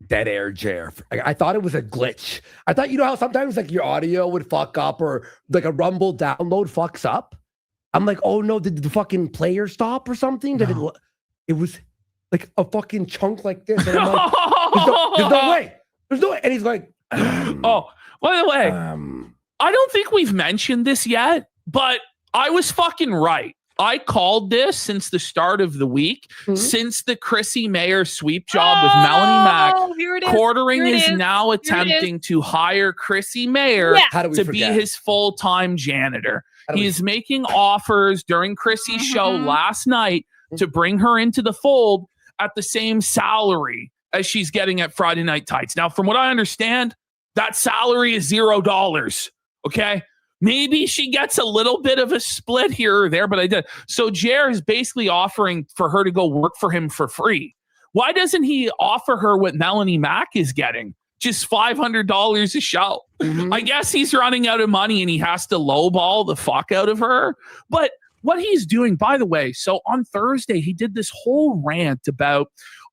Dead Air Jer. I thought it was a glitch. I thought, you know how sometimes like your audio would fuck up or like a Rumble download fucks up? I'm like, oh no, did the fucking player stop or something? No. It was like a fucking chunk like this. And I'm like, there's no way. There's no way. And he's like, oh, by the way, I don't think we've mentioned this yet, but I was fucking right. I called this since the start of the week, since the Chrissie Mayr sweep job with Melanie Mack. Here it is. Quartering Here it is is. now Here it attempting to hire Chrissie Mayr How do we to forget? be his full-time janitor. How do we- He's making offers during Chrissie's show last night to bring her into the fold at the same salary as she's getting at Friday Night Tights. Now, from what I understand, that salary is $0. Okay. Maybe she gets a little bit of a split here or there, but I did. So Jer is basically offering for her to go work for him for free. Why doesn't he offer her what Melanie Mack is getting? Just $500 a show. I guess he's running out of money and he has to lowball the fuck out of her. But what he's doing, by the way, so on Thursday, he did this whole rant about,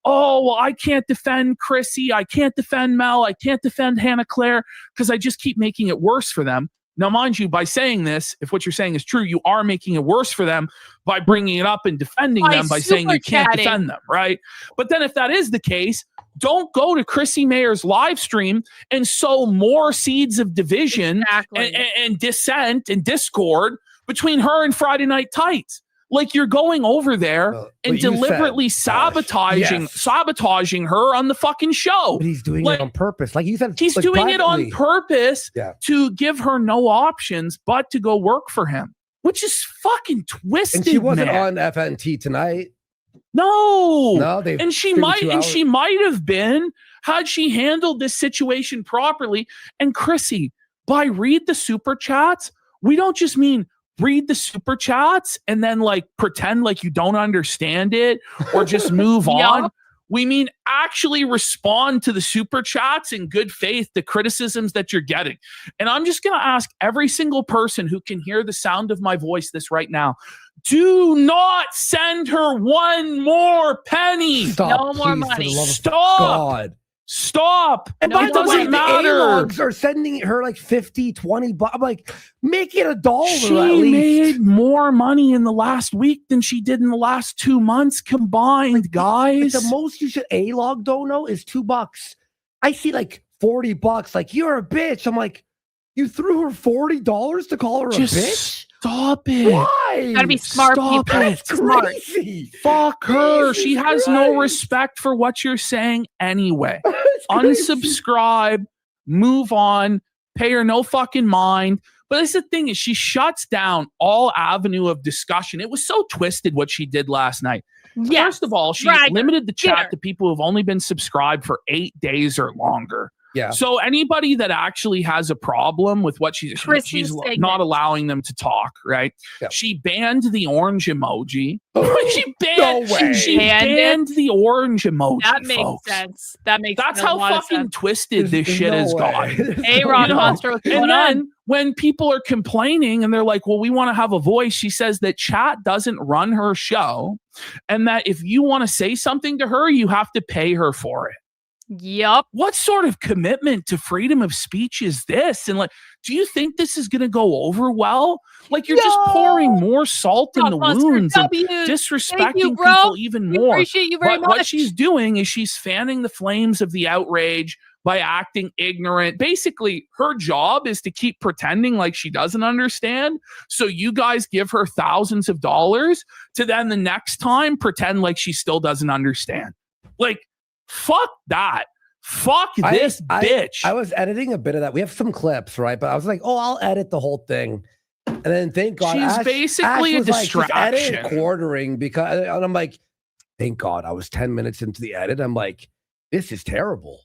oh, well, I can't defend Chrissie. I can't defend Mel. I can't defend Hannah Claire because I just keep making it worse for them. Now, mind you, by saying this, if what you're saying is true, you are making it worse for them by bringing it up and defending them by saying you can't defend them, right? But then if that is the case, don't go to Chrissie Mayr's live stream and sow more seeds of division and dissent and discord between her and Friday Night Tights. Like you're going over there and deliberately sabotaging her on the fucking show. But he's doing it on purpose. Like you said, he's doing it on purpose to give her no options but to go work for him, which is fucking twisted. And she wasn't on FNT tonight. No, and she might have been had she handled this situation properly. And Chrissie, by read the super chats, we don't just mean read the super chats and then like pretend like you don't understand it or just move on. We mean actually respond to the super chats in good faith, the criticisms that you're getting. And I'm just going to ask every single person who can hear the sound of my voice this right now, do not send her one more penny. Stop, no more please, money. Stop. God. Stop. And by the way, the A-logs are sending her like 50, 20 bucks. I'm like, make it $1 She at least. made more money in the last week than she did in the last 2 months combined, guys. Like the most you should A-log dono is $2. I see like $40. Like, you're a bitch. I'm like, you threw her $40 to call her a bitch? Stop it. Why? Gotta be smart people. That's crazy. Fuck her. She has no respect for what you're saying anyway. Unsubscribe, move on, pay her no fucking mind. But that's the thing is she shuts down all avenue of discussion. It was so twisted what she did last night. Yes. First of all, she limited the chat to people who've only been subscribed for 8 days or longer. Yeah. So anybody that actually has a problem with what she's not allowing them to talk, right? Yeah. She banned the orange emoji. She banned the orange emoji. That makes sense. That's how fucking twisted this shit has gone. Hey, Ron Monster, what's going on? When people are complaining and they're like, well, we want to have a voice, she says that chat doesn't run her show and that if you want to say something to her, you have to pay her for it. Yep. What sort of commitment to freedom of speech is this? And like, do you think this is going to go over well? Like, you're just pouring more salt in the wounds and disrespecting people even more. Appreciate you very much. What she's doing is she's fanning the flames of the outrage by acting ignorant. Basically, her job is to keep pretending like she doesn't understand. So you guys give her thousands of dollars to then the next time pretend like she still doesn't understand. Like, fuck that. Fuck this bitch. I was editing a bit of that. We have some clips, right? But I was like, oh, I'll edit the whole thing. And then thank God. She's basically a distraction. Edit quartering because, and I'm like, thank God. I was 10 minutes into the edit. I'm like, this is terrible.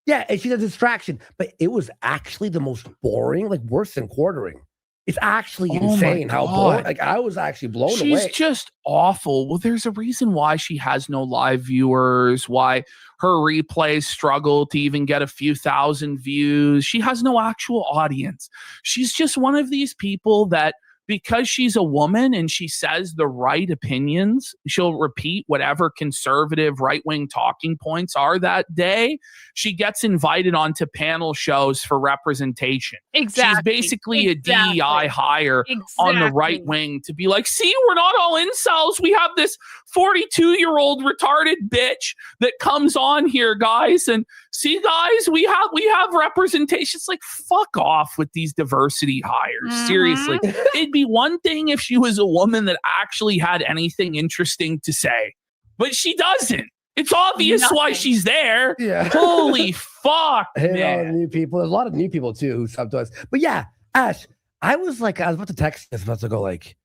Yeah, and she's a distraction. But it was actually the most boring, like worse than quartering. It's actually insane how boring. Like, I was actually blown away. She's just awful. Well, there's a reason why she has no live viewers, why her replays struggle to even get a few thousand views. She has no actual audience. She's just one of these people that, because she's a woman and she says the right opinions, she'll repeat whatever conservative right-wing talking points are that day. She gets invited onto panel shows for representation. Exactly. She's basically a DEI hire on the right wing to be like, see, we're not all incels. We have this 42-year-old retarded bitch that comes on here, guys, and See, guys, we have representation. It's like, fuck off with these diversity hires. Seriously. It'd be one thing if she was a woman that actually had anything interesting to say, but she doesn't. It's obvious why she's there. Yeah. Holy fuck, man. New people. There's a lot of new people too who sub to us. But yeah, Ash, I was about to text this, about to go like,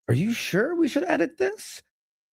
are you sure we should edit this?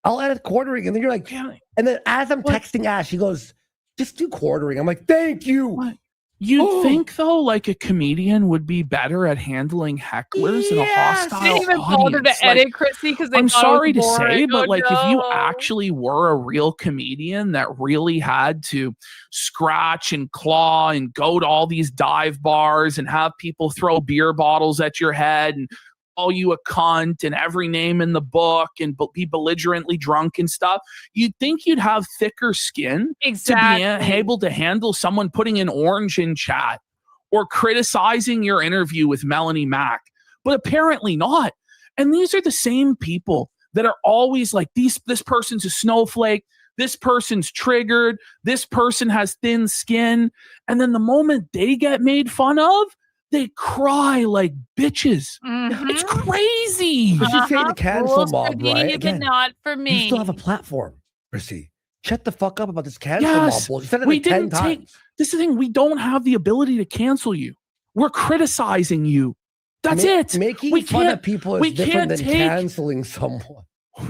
I'll edit quartering. And then you're like, and then as I'm texting Ash, he goes, just do quartering. I'm like, thank you. What? You'd think, though, like a comedian would be better at handling hecklers in a hostile They even called her audience. to edit Chrissie because they I'm thought sorry it to was say, boring. but like if you no. actually were a real comedian that really had to scratch and claw and go to all these dive bars and have people throw beer bottles at your head and call you a cunt and every name in the book and be belligerently drunk and stuff, you'd think you'd have thicker skin to be able to handle someone putting an orange in chat or criticizing your interview with Melanie Mack. But apparently not. And these are the same people that are always like, this person's a snowflake, this person's triggered, this person has thin skin. And then the moment they get made fun of, they cry like bitches. It's crazy. But you say the cancel Rules mob, for right? you, Again, but not for me. you still have a platform, Chrissie. Shut the fuck up about this cancel mob bullshit. You said it we like 10 didn't times. This is the thing. We don't have the ability to cancel you. We're criticizing you. That's it. Making fun of people is different than take- canceling someone.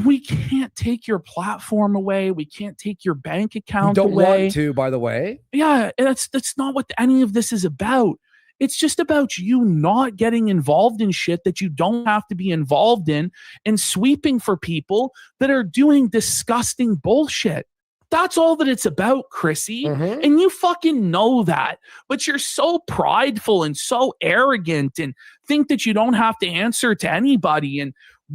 We can't take your platform away. We can't take your bank account You don't away. want to, by the way. Yeah, that's not what any of this is about. It's just about you not getting involved in shit that you don't have to be involved in and sweeping for people that are doing disgusting bullshit. That's all that it's about, Chrissie. And you fucking know that. But you're so prideful and so arrogant and think that you don't have to answer to anybody. And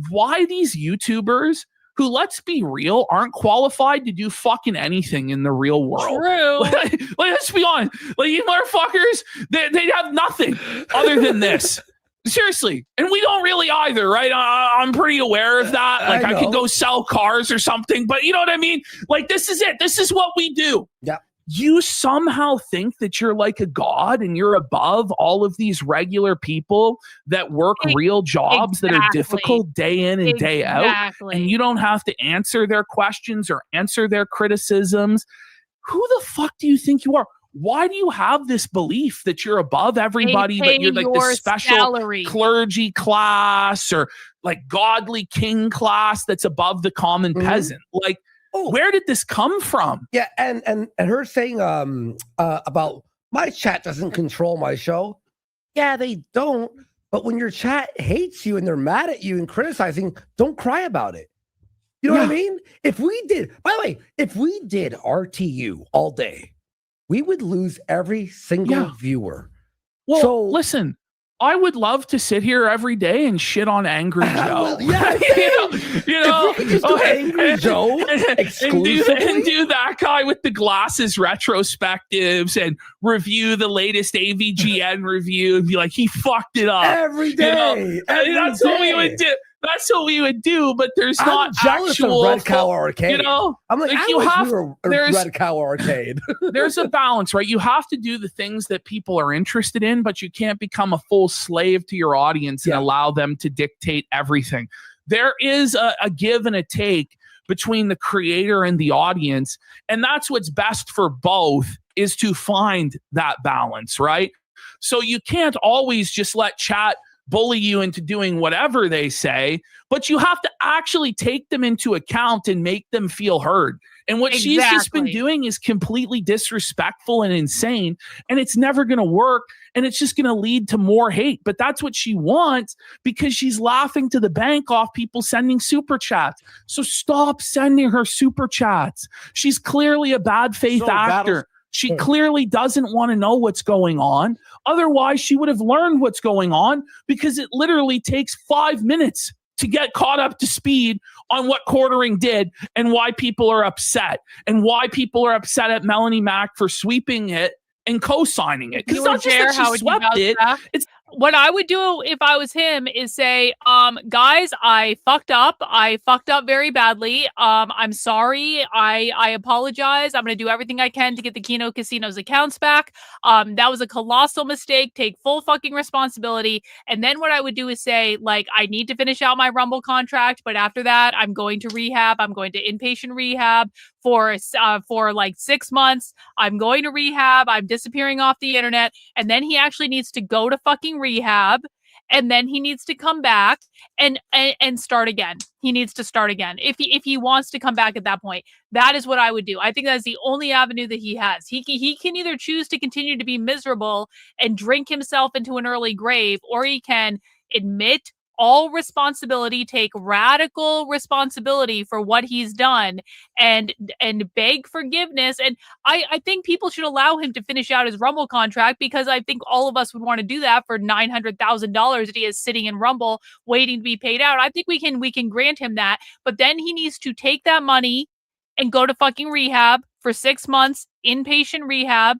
why these YouTubers who, let's be real, aren't qualified to do fucking anything in the real world. True. Like, let's be honest. Like, you motherfuckers, they have nothing other than this. Seriously. And we don't really either, right? I'm pretty aware of that. Like, I could go sell cars or something, but you know what I mean? Like, this is it. This is what we do. Yeah. You somehow think that you're like a god and you're above all of these regular people that work real jobs that are difficult day in and day out, and you don't have to answer their questions or answer their criticisms. Who the fuck do you think you are? Why do you have this belief that you're above everybody, but you're like this special clergy class or like godly king class that's above the common peasant? Like, where did this come from? Yeah, and her saying about my chat doesn't control my show. Yeah, they don't. But when your chat hates you and they're mad at you and criticizing, don't cry about it. You know what I mean? If we did, by the way, if we did RTU all day, we would lose every single viewer. Well, so listen, I would love to sit here every day and shit on Angry Joe. Yeah, you know, if we could just do Angry Joe exclusively, and do that guy with the glasses retrospectives and review the latest AVGN review and be like, he fucked it up every day. That's what we would do. That's what we would do, but there's not actual Red Cow Arcade. You know, I'm like you have we were Red Cow Arcade. There's a balance, right? You have to do the things that people are interested in, but you can't become a full slave to your audience and allow them to dictate everything. There is a give and a take between the creator and the audience, and that's what's best for both, is to find that balance, right? So you can't always just let chat bully you into doing whatever they say, but you have to actually take them into account and make them feel heard. And what she's just been doing is completely disrespectful and insane, and it's never going to work, and it's just going to lead to more hate. But that's what she wants because she's laughing to the bank off people sending super chats. So stop sending her super chats. She's clearly a bad faith actor. She clearly doesn't want to know what's going on. Otherwise, she would have learned what's going on, because it literally takes 5 minutes to get caught up to speed on what quartering did and why people are upset and why people are upset at Melanie Mack for sweeping it and co-signing it. Because it's not just that she swept it. what I would do if I was him is say, guys, I fucked up. I fucked up very badly. I'm sorry. I apologize. I'm going to do everything I can to get the Kino Casino's accounts back. That was a colossal mistake. Take full fucking responsibility. And then what I would do is say, like, I need to finish out my Rumble contract, but after that, I'm going to rehab. I'm going to inpatient rehab for like 6 months. I'm going to rehab. I'm disappearing off the internet. And then he actually needs to go to fucking rehab, and then he needs to come back and start again. He needs to start again if he wants to come back at that point. That is what I would do. I think that's the only avenue that he has. He can either choose to continue to be miserable and drink himself into an early grave, or he can admit all responsibility, take radical responsibility for what he's done, and beg forgiveness. And I think people should allow him to finish out his Rumble contract, because I think all of us would want to do that for $900,000 that he is sitting in Rumble waiting to be paid out. I think we can grant him that, but then he needs to take that money and go to fucking rehab for 6 months, inpatient rehab,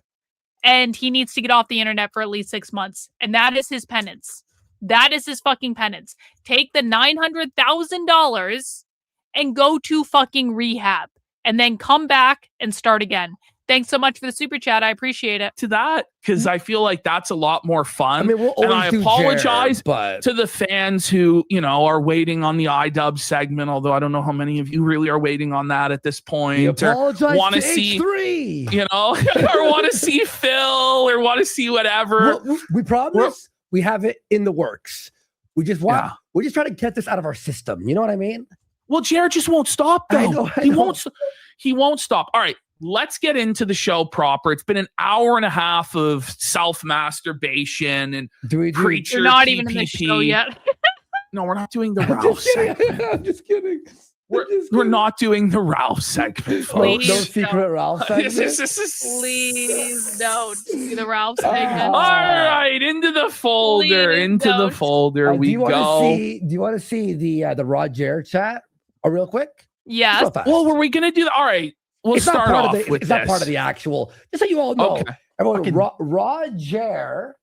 and he needs to get off the internet for at least 6 months. And that is his penance. That is his fucking penance. Take the $900,000 and go to fucking rehab, and then come back and start again. Thanks so much for the super chat. I appreciate it. To that, because I feel like that's a lot more fun. I mean, we'll always and I do apologize Jared, but to the fans who, are waiting on the iDub segment, although I don't know how many of you really are waiting on that at this point, or want to see H3, or want to see Phil, or want to see whatever. Well, we promise we have it in the works. We just want, we're just trying to get this out of our system. You know what I mean? Well, Jared just won't stop, though. I know. He won't stop. All right, let's get into the show proper. It's been an hour and a half of self-masturbation and creature. You're not even in the show yet. No, we're not doing the Ralph segment. I'm just kidding. We're not doing the Ralph segment, folks. No secret Ralph segment. Please don't do the Ralph segment. All right, into the folder. The folder we go. Do you want to see the Roger chat? Real quick? Yes. Well, were we going to do that? All right. We'll start off with this. It's not part of the actual. Just so you all know. Okay. Everyone, Roger.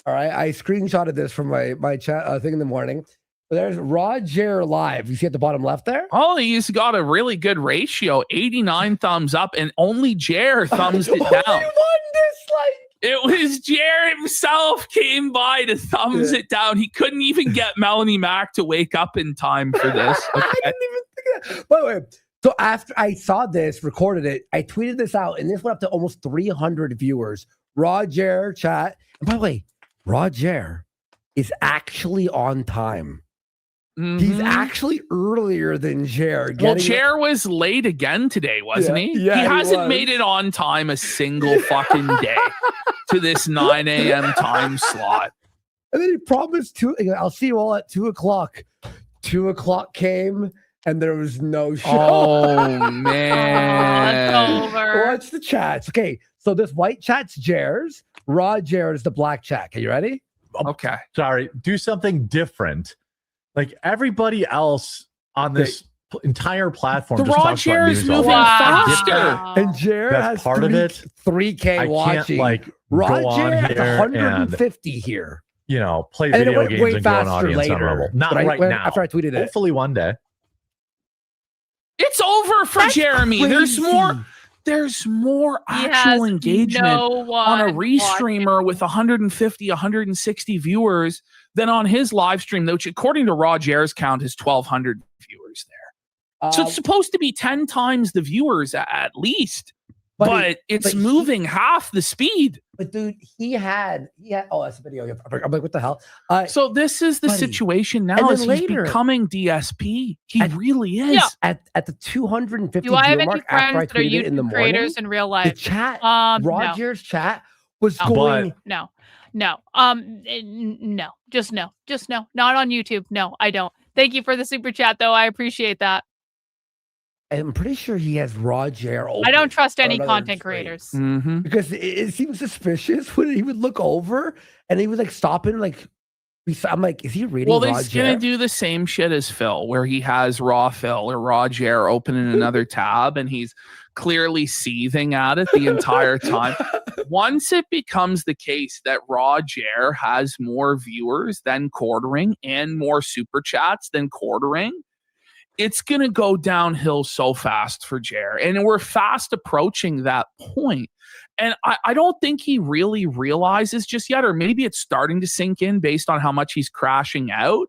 All right. I screenshotted this from my chat thing in the morning. There's Roger live. You see at the bottom left there? Oh, he's got a really good ratio. 89 thumbs up, and only Jer thumbs it down. Only one dislike. It was Jer himself came by to thumbs it down. He couldn't even get Melanie Mack to wake up in time for this. Okay. I didn't even think of that. By the way, so after I saw this, recorded it, I tweeted this out, and this went up to almost 300 viewers. Roger chat. And by the way, Roger is actually on time. Mm-hmm. He's actually earlier than Jer. Well, Jer was late again today, wasn't he? Yeah, he hasn't made it on time a single fucking day to this 9 a.m. time slot. And then he promised I'll see you all at 2 o'clock. 2 o'clock came, and there was no show. Oh, man. It's over. Watch the chats. Okay, so this white chat's Jer's. Roger is the black chat. Okay, you ready? Okay. Sorry. Do something different. Like everybody else on this entire platform. The just Roger is moving faster. faster. And Jer has part of it. 3K watching. Roger has 150 here. Play video games and grow an audience later. on Rumble. Not right now. After I tweeted it. Hopefully one day. It's over for Jeremy. Crazy. There's more actual engagement on a restreamer with 150, 160 viewers than on his live stream, which according to Roger's count is 1,200 viewers there. So it's supposed to be 10 times the viewers at least, but it's moving half the speed. But dude, he had that's a video. I'm like, what the hell? So this is the situation now. Is he's becoming DSP. He really is. Yeah. At the 250 Do I have viewer any mark after I friends that are tweeted it in the YouTube morning, creators in real life? the chat, Roger's chat was going. No. Just no. Not on YouTube. No, I don't. Thank you for the super chat, though. I appreciate that. I'm pretty sure he has Roger. I don't trust any content creators because it seems suspicious when he would look over and he was like stopping, like I'm like, is he reading? Well, he's gonna do the same shit as Phil, where he has Raw Phil or Roger open in another tab, and he's clearly seething at it the entire time. Once it becomes the case that Roger has more viewers than quartering and more super chats than quartering, it's going to go downhill so fast for Jer. And we're fast approaching that point. And I don't think he really realizes just yet, or maybe it's starting to sink in based on how much he's crashing out,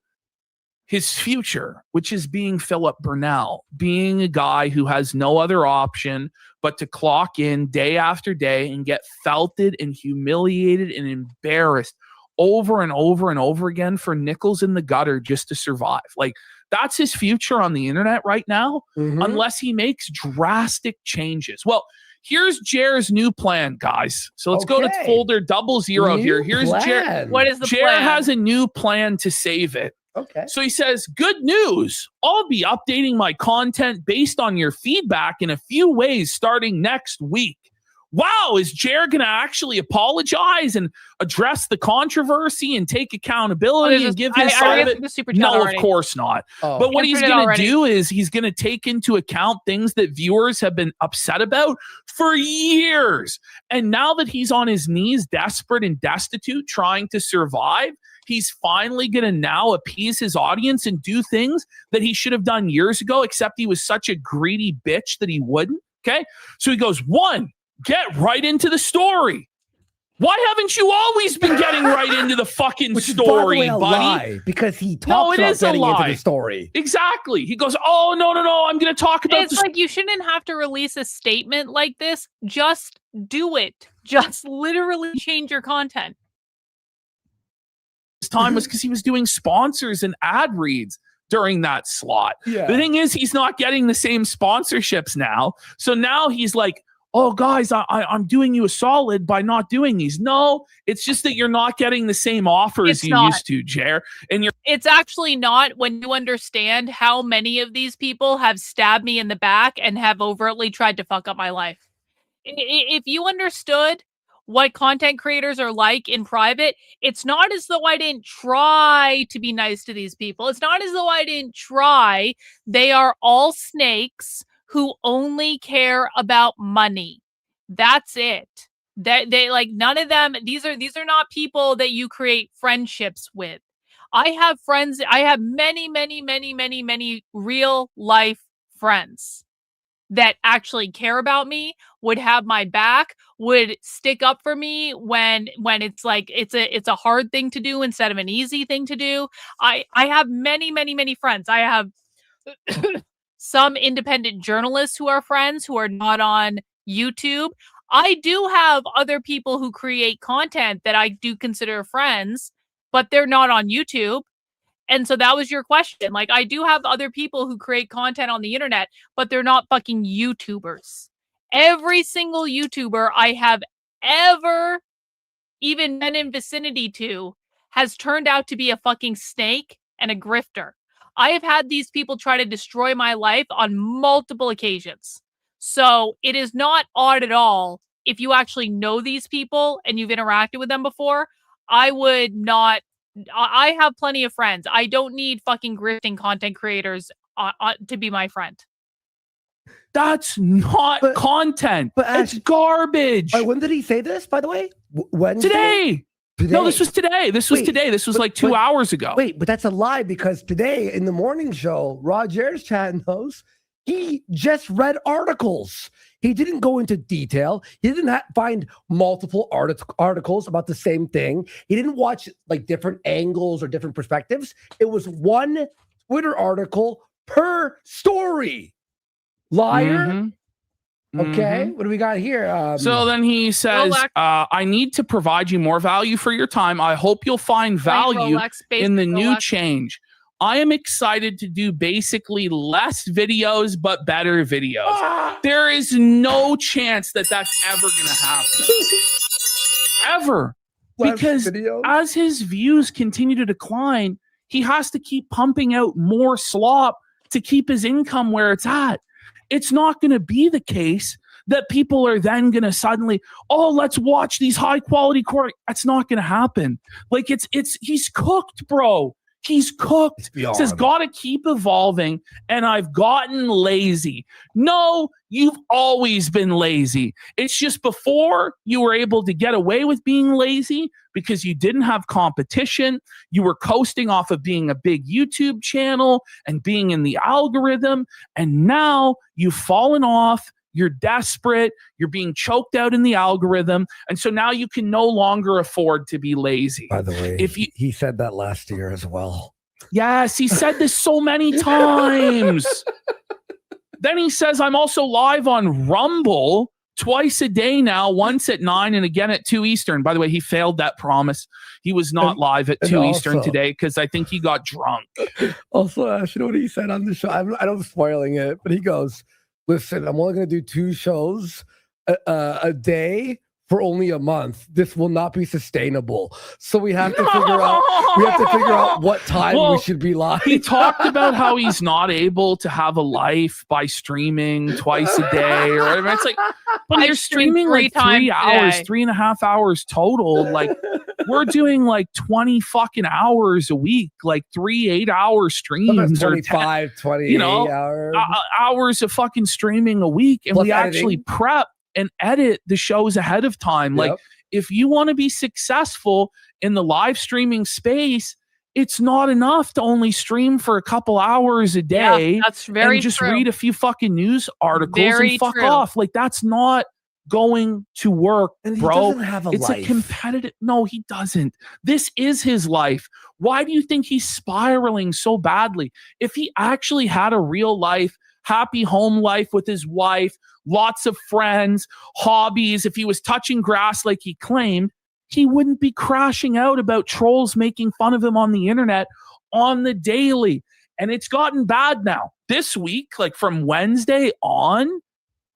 his future, which is being Philip Burnell, being a guy who has no other option but to clock in day after day and get felted and humiliated and embarrassed over and over and over again for nickels in the gutter just to survive. Like, that's his future on the internet right now, unless he makes drastic changes. Well, here's Jer's new plan, guys. So let's go to folder 00 here. Here's Jer. What is the Jer plan? has a new plan to save it. Okay. So he says, good news. I'll be updating my content based on your feedback in a few ways starting next week. Wow, is Jer going to actually apologize and address the controversy and take accountability and give his side of it? No, of course not. But what he's going to do is he's going to take into account things that viewers have been upset about for years. And now that he's on his knees, desperate and destitute, trying to survive, he's finally going to now appease his audience and do things that he should have done years ago, except he was such a greedy bitch that he wouldn't. Okay? So he goes, 1, get right into the story. Why haven't you always been getting right into the fucking story, buddy? Lie, because he talks about getting into the story. Exactly. He goes, oh, no, I'm going to talk about this. It's like you shouldn't have to release a statement like this. Just do it. Just literally change your content. This time was because he was doing sponsors and ad reads during that slot. Yeah. The thing is, he's not getting the same sponsorships now. So now he's like, oh, guys, I'm doing you a solid by not doing these. No, it's just that you're not getting the same offers used to, Jer. And it's actually not, when you understand how many of these people have stabbed me in the back and have overtly tried to fuck up my life. If you understood what content creators are like in private, it's not as though I didn't try to be nice to these people. It's not as though I didn't try. They are all snakes who only care about money. That's it. They like, none of them, these are not people that you create friendships with. I have friends, I have many real life friends that actually care about me, would have my back, would stick up for me when it's like it's a hard thing to do instead of an easy thing to do. I have many friends. I have some independent journalists who are friends who are not on YouTube. I do have other people who create content that I do consider friends, but they're not on YouTube. And so that was your question. Like, I do have other people who create content on the internet, but they're not fucking YouTubers. Every single YouTuber I have ever even been in vicinity to has turned out to be a fucking snake and a grifter. I have had these people try to destroy my life on multiple occasions. So it is not odd at all if you actually know these people and you've interacted with them before. I have plenty of friends. I don't need fucking grifting content creators to be my friend. That's not content. But it's garbage. When did he say this, by the way? Wednesday? Today. No, this was today. This was today. This was like 2 hours ago. Wait, but that's a lie, because today in the morning show, Roger's chat knows, he just read articles. He didn't go into detail. He didn't find multiple articles about the same thing. He didn't watch like different angles or different perspectives. It was one Twitter article per story. Liar. Okay, what do we got here? So then he says, I need to provide you more value for your time. I hope you'll find value in the new change. I am excited to do basically less videos, but better videos. There is no chance that that's ever going to happen. Ever. Because as his views continue to decline, he has to keep pumping out more slop to keep his income where it's at. It's not going to be the case that people are then going to suddenly, let's watch these high quality That's not going to happen. Like he's cooked, bro. He's cooked. Says, gotta keep evolving, and I've gotten lazy. No, you've always been lazy. It's just before you were able to get away with being lazy because you didn't have competition. You were coasting off of being a big YouTube channel and being in the algorithm. And now you've fallen off. You're desperate. You're being choked out in the algorithm. And so now you can no longer afford to be lazy. By the way, he said that last year as well. Yes, he said this so many times. Then he says, I'm also live on Rumble twice a day now, once at 9 and again at 2 Eastern. By the way, he failed that promise. He was not live at 2 Eastern today because I think he got drunk. Also, Ash, you know what he said on the show? I know I'm spoiling it, but he goes, listen, I'm only going to do 2 shows a day for only a month. This will not be sustainable. So we have to figure out what time we should be live. He talked about how he's not able to have a life by streaming twice a day or whatever. It's like, but you're streaming like 3 hours, 3.5 hours total. Like, we're doing like 20 fucking hours a week, like 3 8-hour streams, 25, 28 hours. Hours of fucking streaming a week. And plus we editing. actually prep and edit the shows ahead of time. Like, if you want to be successful in the live streaming space, it's not enough to only stream for a couple hours a day. That's very and just true. read a few fucking news articles and fuck off. Like, that's not going to work, and bro. He doesn't have it's life. A competitive. No, he doesn't. This is his life. Why do you think he's spiraling so badly? If he actually had a real life, happy home life with his wife, lots of friends, hobbies, if he was touching grass like he claimed, he wouldn't be crashing out about trolls making fun of him on the internet on the daily. And it's gotten bad now. This week, like from Wednesday on,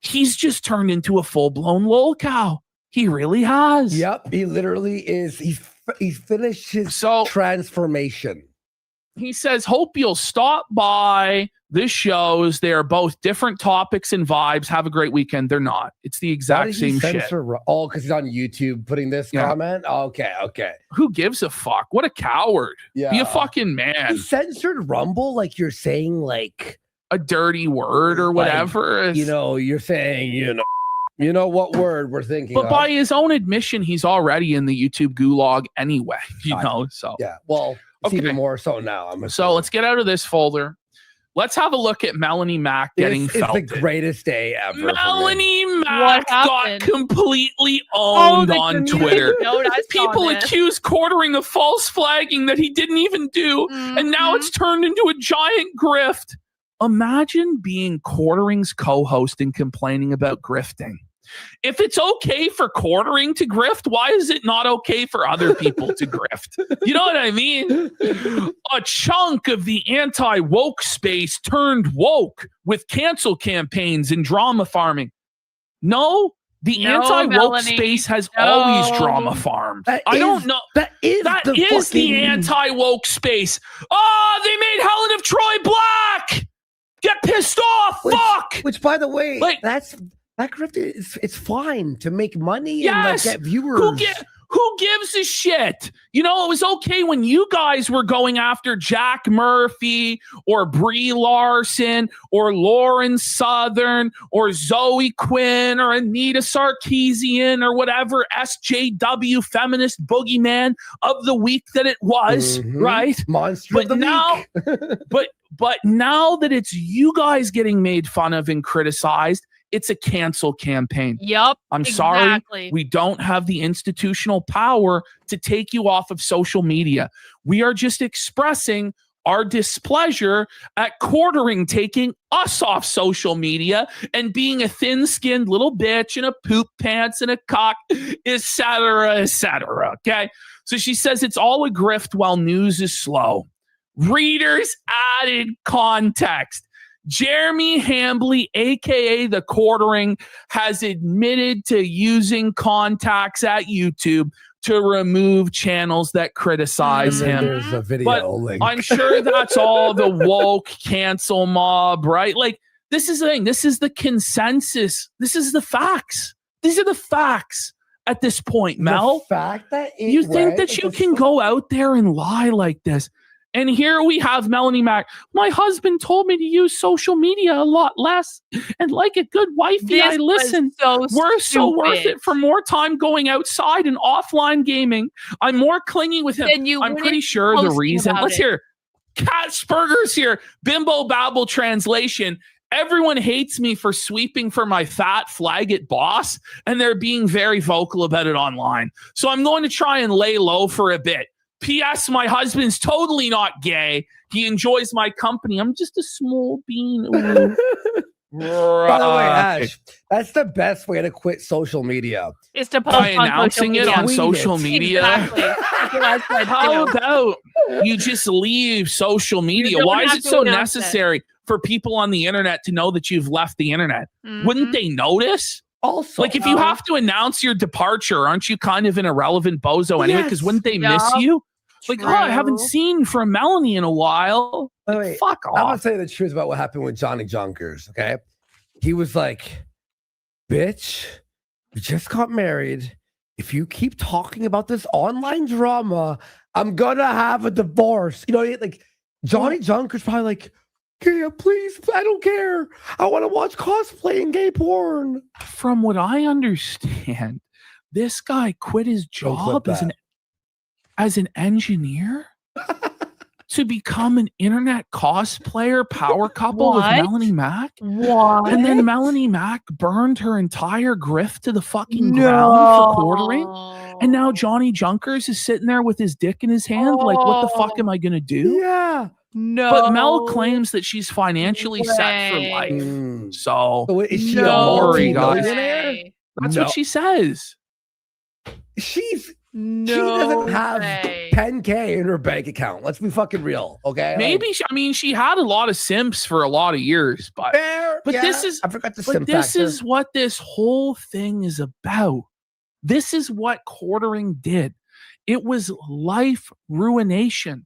he's just turned into a full-blown lol cow. He really has. Yep, he literally is. He's finished his transformation. He says, hope you'll stop by the shows. They are both different topics and vibes. Have a great weekend. They're not. It's the exact same shit. Oh, because he's on YouTube putting this comment? Okay. Who gives a fuck? What a coward. Yeah. Be a fucking man. He censored Rumble like you're saying like a dirty word or whatever. Like, you're saying, you know what word we're thinking But of. by his own admission, he's already in the YouTube gulag anyway, so. Yeah, well, it's even more so now. So let's get out of this folder. Let's have a look at Melanie Mack getting felted. It's the greatest day ever. Melanie Mack got completely owned on Twitter. People accused Quartering of false flagging that he didn't even do, and now it's turned into a giant grift. Imagine being Quartering's co-host and complaining about grifting. If it's okay for Quartering to grift, why is it not okay for other people to grift? You know what I mean? A chunk of the anti-woke space turned woke with cancel campaigns and drama farming. No, the anti-woke space has always drama farmed. I don't know. That is the anti-woke space. Oh, they made Helen of Troy black. Get pissed off. Fuck. Which, by the way, that grift it's fine to make money and get viewers. Who gives a shit? It was okay when you guys were going after Jack Murphy or Brie Larson or Lauren Southern or Zoe Quinn or Anita Sarkeesian or whatever SJW feminist boogeyman of the week that it was, right? Monster of the week. But now that it's you guys getting made fun of and criticized, it's a cancel campaign. Yep. I'm sorry. We don't have the institutional power to take you off of social media. We are just expressing our displeasure at Quartering taking us off social media and being a thin-skinned little bitch in a poop pants and a cock, etc., etc. Okay? So she says it's all a grift while news is slow. Readers added context. Jeremy Hambly, a.k.a. The Quartering, has admitted to using contacts at YouTube to remove channels that criticize him. There's a video link. I'm sure that's all the woke cancel mob, right? Like, this is the thing. This is the consensus. This is the facts. These are the facts at this point, Mel. The fact that you think that you can go out there and lie like this And here we have Melanie Mac. My husband told me to use social media a lot less, and like a good wifey, I listen. We're so worth it for more time going outside and offline gaming. I'm more clingy with him. I'm pretty sure the reason. Let's hear. Cat Spurger's here. Bimbo Babble translation. Everyone hates me for sweeping for my fat flagged boss, and they're being very vocal about it online. So I'm going to try and lay low for a bit. P.S. My husband's totally not gay. He enjoys my company. I'm just a small bean. By the way, Ash, that's the best way to quit social media. Is to post by on announcing social it on media. social media. Exactly. That's what I said, How too. about you just leave social media? don't Why is have it to so announce it. necessary for people on the internet to know that you've left the internet? Wouldn't they notice? Also, Like, if you have to announce your departure, aren't you kind of an irrelevant bozo anyway? Because wouldn't they miss you? Like, oh, I haven't seen from Melanie in a while. Wait, fuck I'm gonna off. tell you the truth about what happened with Johnny Junkers. Okay, he was like, "Bitch, you just got married. If you keep talking about this online drama, I'm gonna have a divorce." You know, like Johnny Junkers probably like, "Yeah, please, I don't care. I want to watch cosplay and gay porn." From what I understand, this guy quit his job as an engineer to become an internet cosplayer power couple with Melanie Mac. What? And then Melanie Mac burned her entire grift to the fucking ground for quartering. And now Johnny Junkers is sitting there with his dick in his hand. Like, what the fuck am I going to do? Yeah. No. But Mel claims that she's financially set for life. So is she don't worry, guys. multi-millionaire? That's what she says. She doesn't have 10K in her bank account. Let's be fucking real, okay? Maybe she had a lot of simps for a lot of years, but this is I forgot the but simp this factor. is what this whole thing is about. This is what quartering did. It was life ruination.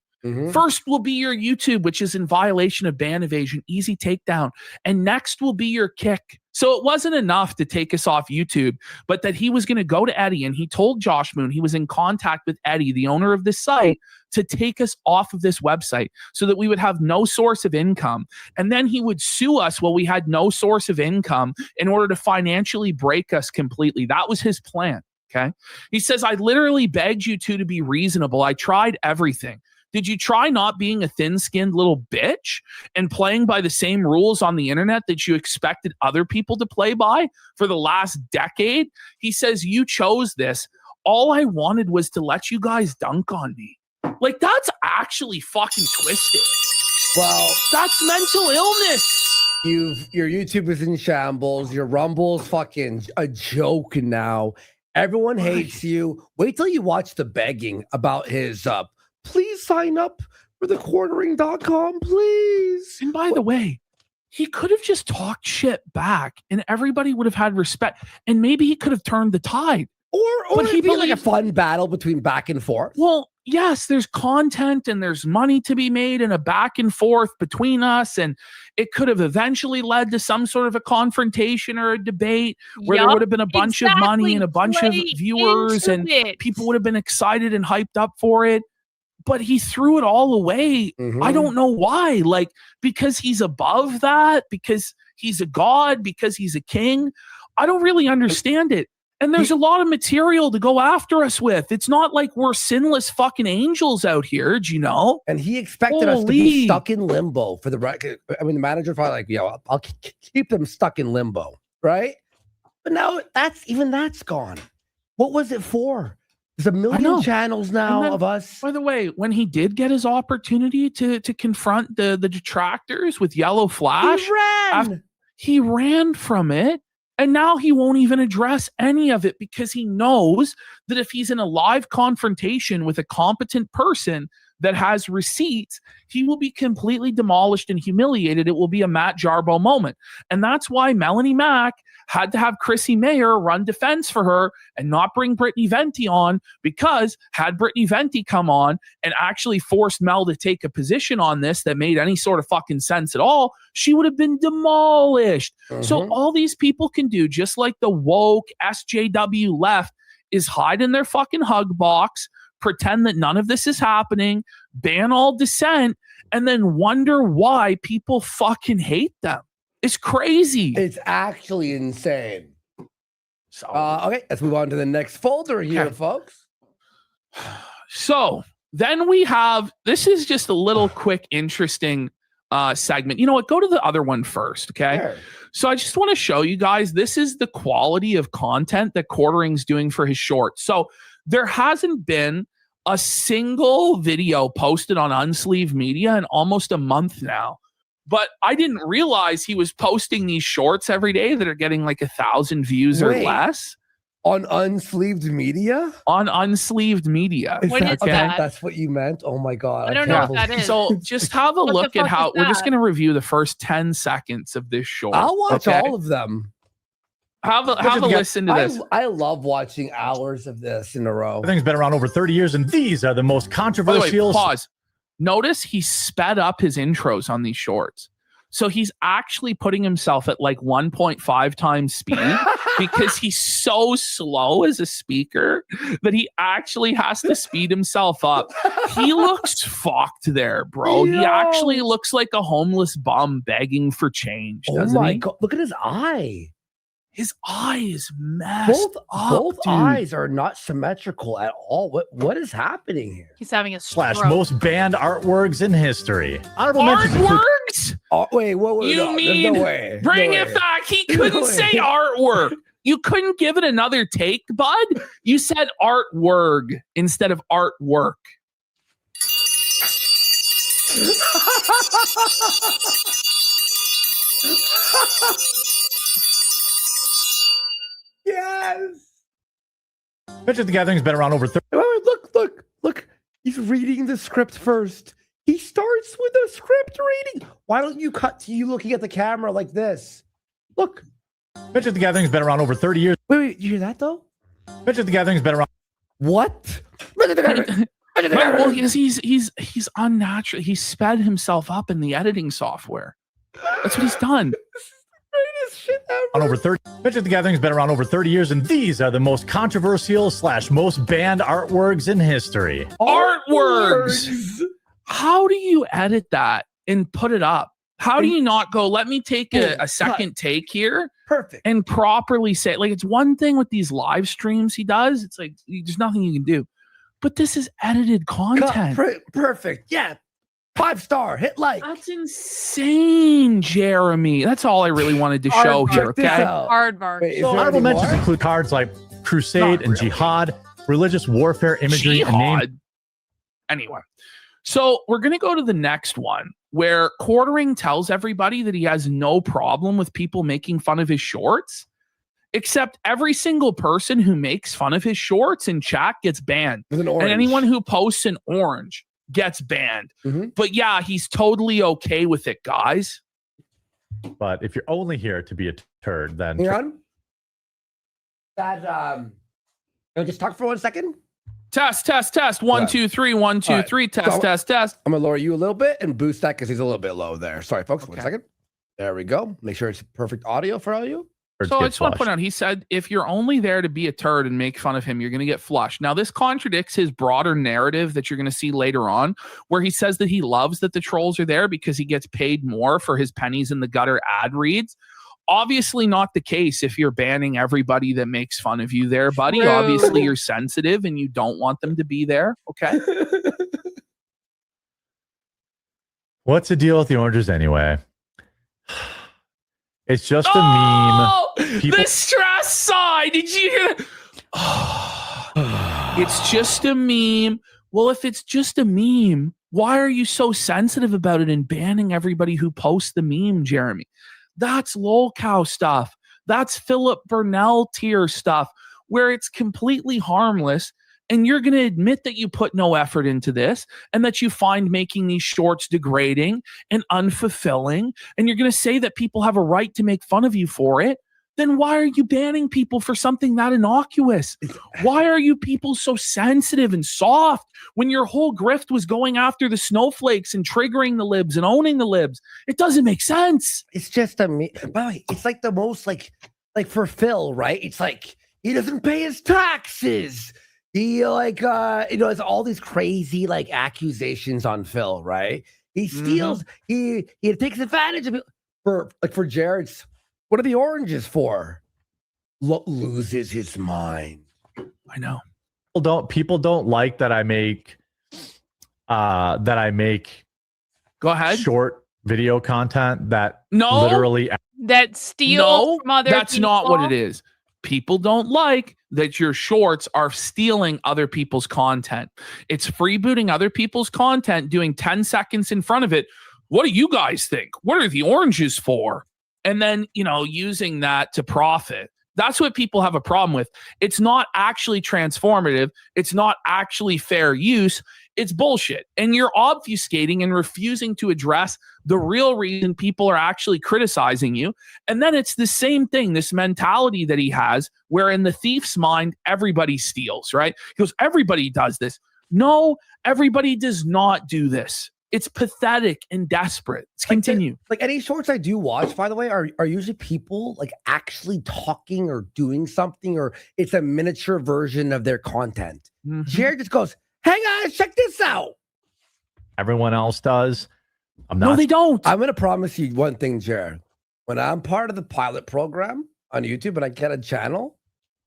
First will be your YouTube, which is in violation of ban evasion, easy takedown. And next will be your kick. So it wasn't enough to take us off YouTube, but that he was going to go to Eddie, and he told Josh Moon he was in contact with Eddie, the owner of this site, to take us off of this website so that we would have no source of income. And then he would sue us while we had no source of income in order to financially break us completely. That was his plan. Okay. He says, I literally begged you two to be reasonable. I tried everything. Did you try not being a thin-skinned little bitch and playing by the same rules on the internet that you expected other people to play by for the last decade? He says, you chose this. All I wanted was to let you guys dunk on me. Like, that's actually fucking twisted. Well, that's mental illness. Your YouTube is in shambles. Your Rumble's fucking a joke now. Everyone hates you. Wait till you watch the begging about his please sign up for the quartering.com, please. And by the way, he could have just talked shit back and everybody would have had respect. And maybe he could have turned the tide. Or it'd be like a fun battle between back and forth. Well, yes, there's content and there's money to be made and a back and forth between us. And it could have eventually led to some sort of a confrontation or a debate where there would have been a bunch of money and a bunch of viewers and people would have been excited and hyped up for it. But he threw it all away. I don't know why. Like, because he's above that, because he's a god, because he's a king. I don't really understand it. And there's a lot of material to go after us with. It's not like we're sinless fucking angels out here, do you know? And he expected us to be stuck in limbo for the record. I mean, the manager probably like, I'll keep them stuck in limbo, right? But now that's gone. What was it for? There's a million channels now of us. By the way, when he did get his opportunity to confront the detractors with Yellow Flash, he ran from it. And now he won't even address any of it because he knows that if he's in a live confrontation with a competent person that has receipts, he will be completely demolished and humiliated. It will be a Matt Jarbo moment. And that's why Melanie Mac had to have Chrissie Mayr run defense for her and not bring Brittany Venti on, because had Brittany Venti come on and actually forced Mel to take a position on this that made any sort of fucking sense at all, she would have been demolished. So all these people can do, just like the woke SJW left, is hide in their fucking hug box, pretend that none of this is happening, ban all dissent, and then wonder why people fucking hate them. It's crazy. It's actually insane. So, Okay, let's move on to the next folder here, folks. So then we have, this is just a little quick, interesting segment. You know what? Go to the other one first, okay? Sure. So I just want to show you guys, this is the quality of content that Quartering's doing for his shorts. So there hasn't been a single video posted on Unsleeved Media in almost a month now. But I didn't realize he was posting these shorts every day that are getting like 1,000 views or less. On Unsleeved Media? On Unsleeved Media. What is that? That's what you meant? Oh my God. I don't know what that is. So just have a What the look at fuck how is we're just that? going to review the first 10 seconds of this short. I'll watch okay? all of them. Have a listen to this. I love watching hours of this in a row. The thing's been around over 30 years, and these are the most By the way, controversial. pause. Notice he sped up his intros on these shorts. So he's actually putting himself at like 1.5 times speed because he's so slow as a speaker that he actually has to speed himself up. He looks fucked there, bro. Yo. He actually looks like a homeless bum begging for change, doesn't Oh my he? God. Look at his eye. His eye is messed up, Both dude. eyes are not symmetrical at all. What is happening here? He's having a stroke. / most banned artworks in history. Honorable mentions include Artworks? Oh, wait, You no, there's mean no way. bring No it way. back? He No couldn't way. say artwork. You couldn't give it another take, bud. You said artwork instead of artwork. Yes. Magic the Gathering's been around over 30. Look. He's reading the script first. He starts with a script reading. Why don't you cut to you looking at the camera like this? Look. Magic the Gathering's been around over 30 years. Wait, you hear that though? Magic the Gathering's been around. What? Well, he's unnatural. He sped himself up in the editing software. That's what he's done. Greatest shit ever. On over 30. Magic the Gathering's been around over 30 years, and these are the most controversial / most banned artworks in history. Artworks. How do you edit that and put it up? How do you not go, let me take a second take here Perfect. and properly say, like, it's one thing with these live streams he does. It's like, there's nothing you can do. But this is edited content. Perfect. Yeah. 5-star. Hit like. That's insane, Jeremy. That's all I really wanted to show here, Check this okay? out. Aardvark. Wait, is So there honorable any mentions more? include cards like Crusade Not and really. Jihad, religious warfare imagery, and name. Jihad. Anyway, so we're going to go to the next one where Quartering tells everybody that he has no problem with people making fun of his shorts, except every single person who makes fun of his shorts in chat gets banned. With an And orange. anyone who posts an orange gets banned. Mhm. But yeah, he's totally okay with it, guys. But if you're only here to be a turd, then Hang on. That can I just talk for 1 second? Test. 1, Yeah. 2, 3, 1, 2, All right. 3. So- Test. I'm gonna lower you a little bit and boost that because he's a little bit low there. Sorry, folks. 1 Okay. second. There we go. Make sure it's perfect audio for all you. turds So I get just want to flushed. point out, he said, if you're only there to be a turd and make fun of him, you're going to get flushed. Now, this contradicts his broader narrative that you're going to see later on, where he says that he loves that the trolls are there because he gets paid more for his pennies in the gutter ad reads. Obviously not the case if you're banning everybody that makes fun of you there, buddy. True. Obviously, you're sensitive and you don't want them to be there, okay? What's the deal with the oranges anyway? It's just a meme. Oh, People- the stress side. Did you hear that? It's just a meme. Well, if it's just a meme, why are you so sensitive about it and banning everybody who posts the meme, Jeremy? That's lolcow stuff. That's Philip Burnell tier stuff where it's completely harmless. And you're going to admit that you put no effort into this and that you find making these shorts degrading and unfulfilling. And you're going to say that people have a right to make fun of you for it. Then why are you banning people for something that innocuous? Why are you people so sensitive and soft when your whole grift was going after the snowflakes and triggering the libs and owning the libs? It doesn't make sense. It's just a me. By the way, it's like the most like for Phil, right? It's like he doesn't pay his taxes. He it's all these crazy like accusations on Phil, right? He steals, he takes advantage of it for Jared's. What are the oranges for? Loses his mind. I know. People don't like that I make Go ahead. short video content that No. literally That steals from other that's not people? what it is. People don't like that your shorts are stealing other people's content. It's freebooting other people's content, doing 10 seconds in front of it. What do you guys think? What are the oranges for? And then, using that to profit. That's what people have a problem with. It's not actually transformative. It's not actually fair use. It's bullshit. And you're obfuscating and refusing to address the real reason people are actually criticizing you. And then it's the same thing, this mentality that he has, where in the thief's mind, everybody steals, right? He goes, everybody does this. No, everybody does not do this. It's pathetic and desperate. Let's continue. Like any shorts I do watch, by the way, are usually people like actually talking or doing something, or it's a miniature version of their content. Jared just goes, "Hey guys, check this out." everyone else does. I'm not. No, they don't. I'm gonna promise you one thing, Jared. When I'm part of the pilot program on YouTube and I get a channel,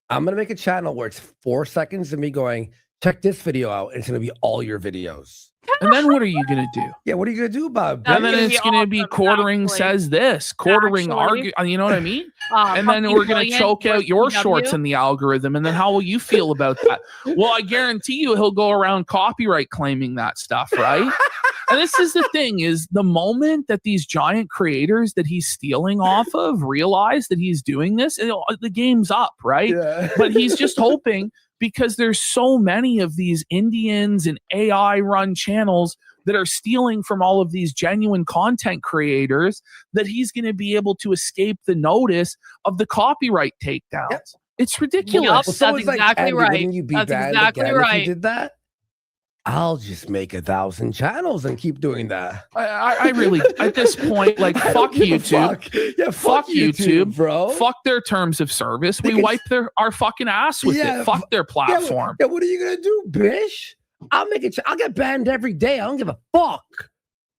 I'm gonna make a channel where it's 4 seconds of me going, "Check this video out," and it's gonna be all your videos. And then what are you going to do? Yeah, what are you gonna do about it? And then gonna it's be going to be awesome, quartering actually. says this, quartering Actually. argue. You know what I mean? And then we're going to choke out your shorts in the algorithm. And then how will you feel about that? Well, I guarantee you he'll go around copyright claiming that stuff, right? And this is the thing, is the moment that these giant creators that he's stealing off of realize that he's doing this, the game's up, right? Yeah. But he's just hoping, because there's so many of these Indians and AI run channels that are stealing from all of these genuine content creators, that he's going to be able to escape the notice of the copyright takedowns. Yep. It's ridiculous. Yep. That's exactly Andy, right. Wouldn't you be That's banned exactly again if right. you did that? I'll just make 1,000 channels and keep doing that. I really, at this point, like, I fuck don't give a YouTube. fuck. Yeah, Fuck YouTube, bro. Fuck their terms of service. We Because- wipe our fucking ass with Yeah, it. Fuck their platform. Yeah, what are you gonna do, bish? I'll make it. I'll get banned every day. I don't give a fuck.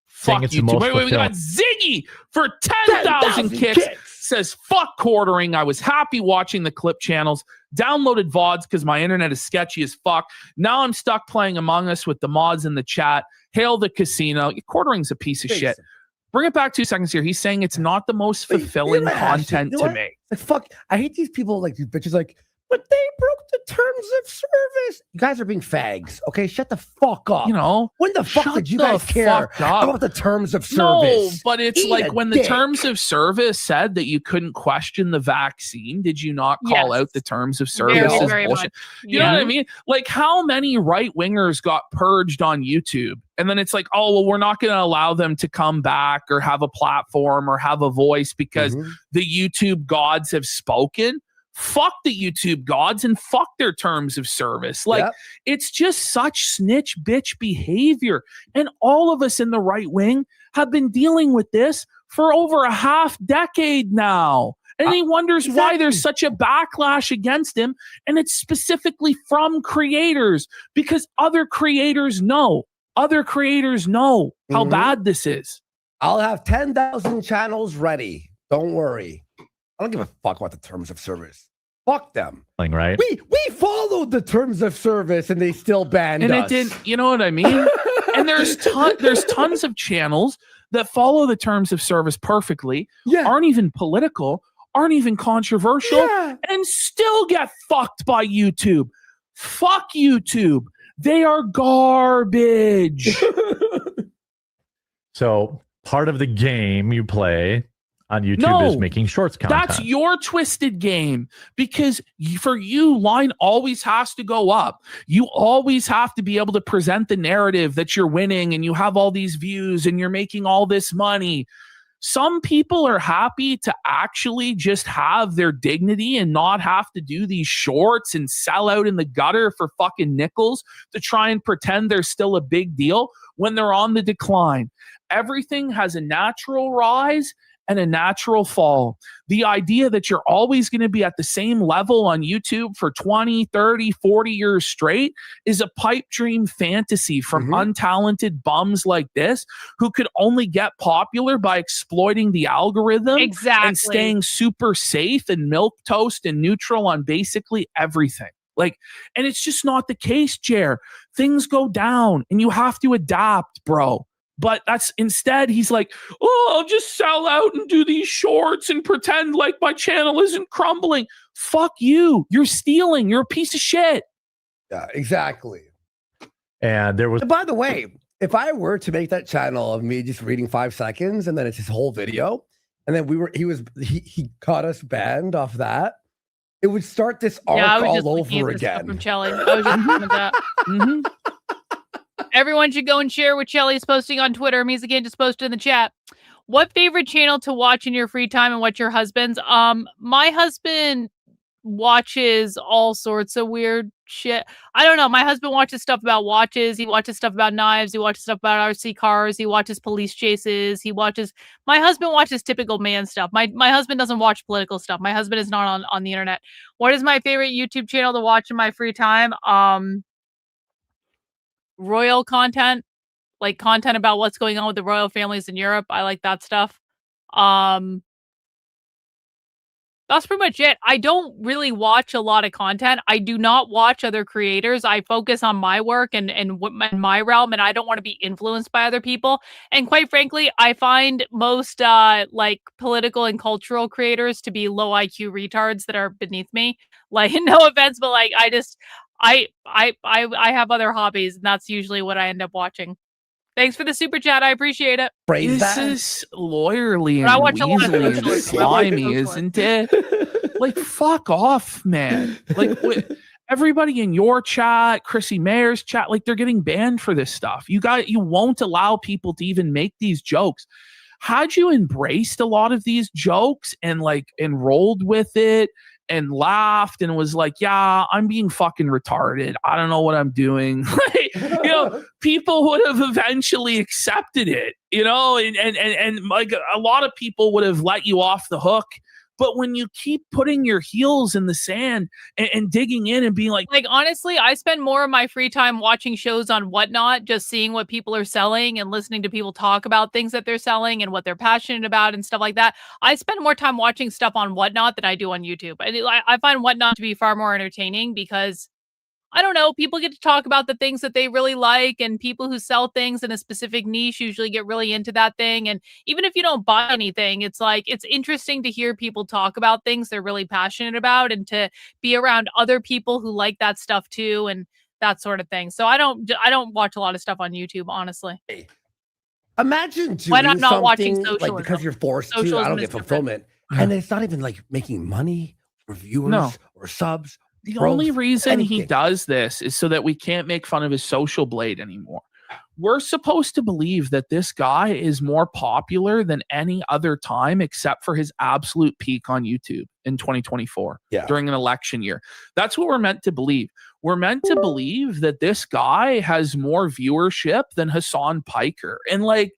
Fuck it's the YouTube. most Wait, we got Ziggy for 10,000 kicks. Says, fuck quartering. I was happy watching the clip channels. Downloaded VODs because my internet is sketchy as fuck. Now I'm stuck playing Among Us with the mods in the chat. Hail the casino. Quartering's a piece of shit. Bring it back 2 seconds here. He's saying it's not the most Wait, fulfilling you know what, Ashley? content You know to what? make. Like, fuck. I hate these people, like these bitches, like, but they broke the terms of service. You guys are being fags. Okay, shut the fuck up. When the fuck shut did you the guys care fuck up. about the terms of service? No, but it's Eat like a when the dick. terms of service said that you couldn't question the vaccine, did you not call Yes. out the terms of service Very, as very bullshit? much. You know what I mean? Like, how many right-wingers got purged on YouTube? And then it's like, oh, well, we're not going to allow them to come back or have a platform or have a voice because the YouTube gods have spoken. Fuck the YouTube gods and fuck their terms of service. Like, it's just such snitch bitch behavior. And all of us in the right wing have been dealing with this for over a half decade now. And he wonders why there's such a backlash against him. And it's specifically from creators, because other creators know. Other creators know how bad this is. I'll have 10,000 channels ready. Don't worry. I don't give a fuck about the terms of service. Fuck them. Right? We followed the terms of service and they still banned And us. it didn't, you know what I mean? And there's tons of channels that follow the terms of service perfectly, aren't even political, aren't even controversial, and still get fucked by YouTube. Fuck YouTube. They are garbage. So part of the game you play on YouTube is making shorts content. That's your twisted game, because for you, line always has to go up. You always have to be able to present the narrative that you're winning and you have all these views and you're making all this money. Some people are happy to actually just have their dignity and not have to do these shorts and sell out in the gutter for fucking nickels to try and pretend they're still a big deal when they're on the decline. Everything has a natural rise and a natural fall. The idea that you're always going to be at the same level on YouTube for 20, 30, 40 years straight is a pipe dream fantasy from untalented bums like this who could only get popular by exploiting the algorithm and staying super safe and milquetoast and neutral on basically everything. Like, and it's just not the case, Jer. Things go down and you have to adapt, bro. But that's instead, he's like, oh, I'll just sell out and do these shorts and pretend like my channel isn't crumbling. Fuck you. You're stealing. You're a piece of shit. Yeah, exactly. And there was, And by the way, if I were to make that channel of me just reading 5 seconds and then it's his whole video, and then he got us banned off that, it would start this arc all over again. From Chelly. I was just looking at that. Everyone should go and share what Shelly's posting on Twitter. Me's again just posted in the chat. What favorite channel to watch in your free time and what's your husband's? My husband watches all sorts of weird shit. I don't know. My husband watches stuff about watches. He watches stuff about knives. He watches stuff about RC cars. He watches police chases. My husband watches typical man stuff. My husband doesn't watch political stuff. My husband is not on the internet. What is my favorite YouTube channel to watch in my free time? Royal content, like content about what's going on with the royal families in Europe. I like that stuff. That's pretty much it. I don't really watch a lot of content. I do not watch other creators. I focus on my work and my realm, and I don't want to be influenced by other people. And quite frankly, I find most like political and cultural creators to be low IQ retards that are beneath me. Like, no offense, but like I have other hobbies, and that's usually what I end up watching. Thanks for the super chat. I appreciate it. This is lawyerly and weaselly and slimy, isn't it? Like, fuck off, man. Like, everybody in your chat, Chrissie Mayr's chat, like, they're getting banned for this stuff. You won't allow people to even make these jokes. Had you embraced a lot of these jokes and like enrolled with it and laughed and was like, yeah, I'm being fucking retarded, I don't know what I'm doing. People would have eventually accepted it, and like a lot of people would have let you off the hook. But when you keep putting your heels in the sand and digging in and being like, honestly, I spend more of my free time watching shows on Whatnot, just seeing what people are selling and listening to people talk about things that they're selling and what they're passionate about and stuff like that. I spend more time watching stuff on Whatnot than I do on YouTube. And I find Whatnot to be far more entertaining because, I don't know, people get to talk about the things that they really like, and people who sell things in a specific niche usually get really into that thing. And even if you don't buy anything, it's like, it's interesting to hear people talk about things they're really passionate about and to be around other people who like that stuff too and that sort of thing. So I don't watch a lot of stuff on YouTube, honestly. Imagine doing when I'm not watching something socialism. like because you're forced to, I don't get fulfillment. And it's not even like making money or viewers or subs. The only reason he does this is so that we can't make fun of his social blade anymore. We're supposed to believe that this guy is more popular than any other time except for his absolute peak on YouTube in 2024 during an election year. That's what we're meant to believe. We're meant to believe that this guy has more viewership than Hassan Piker. And like,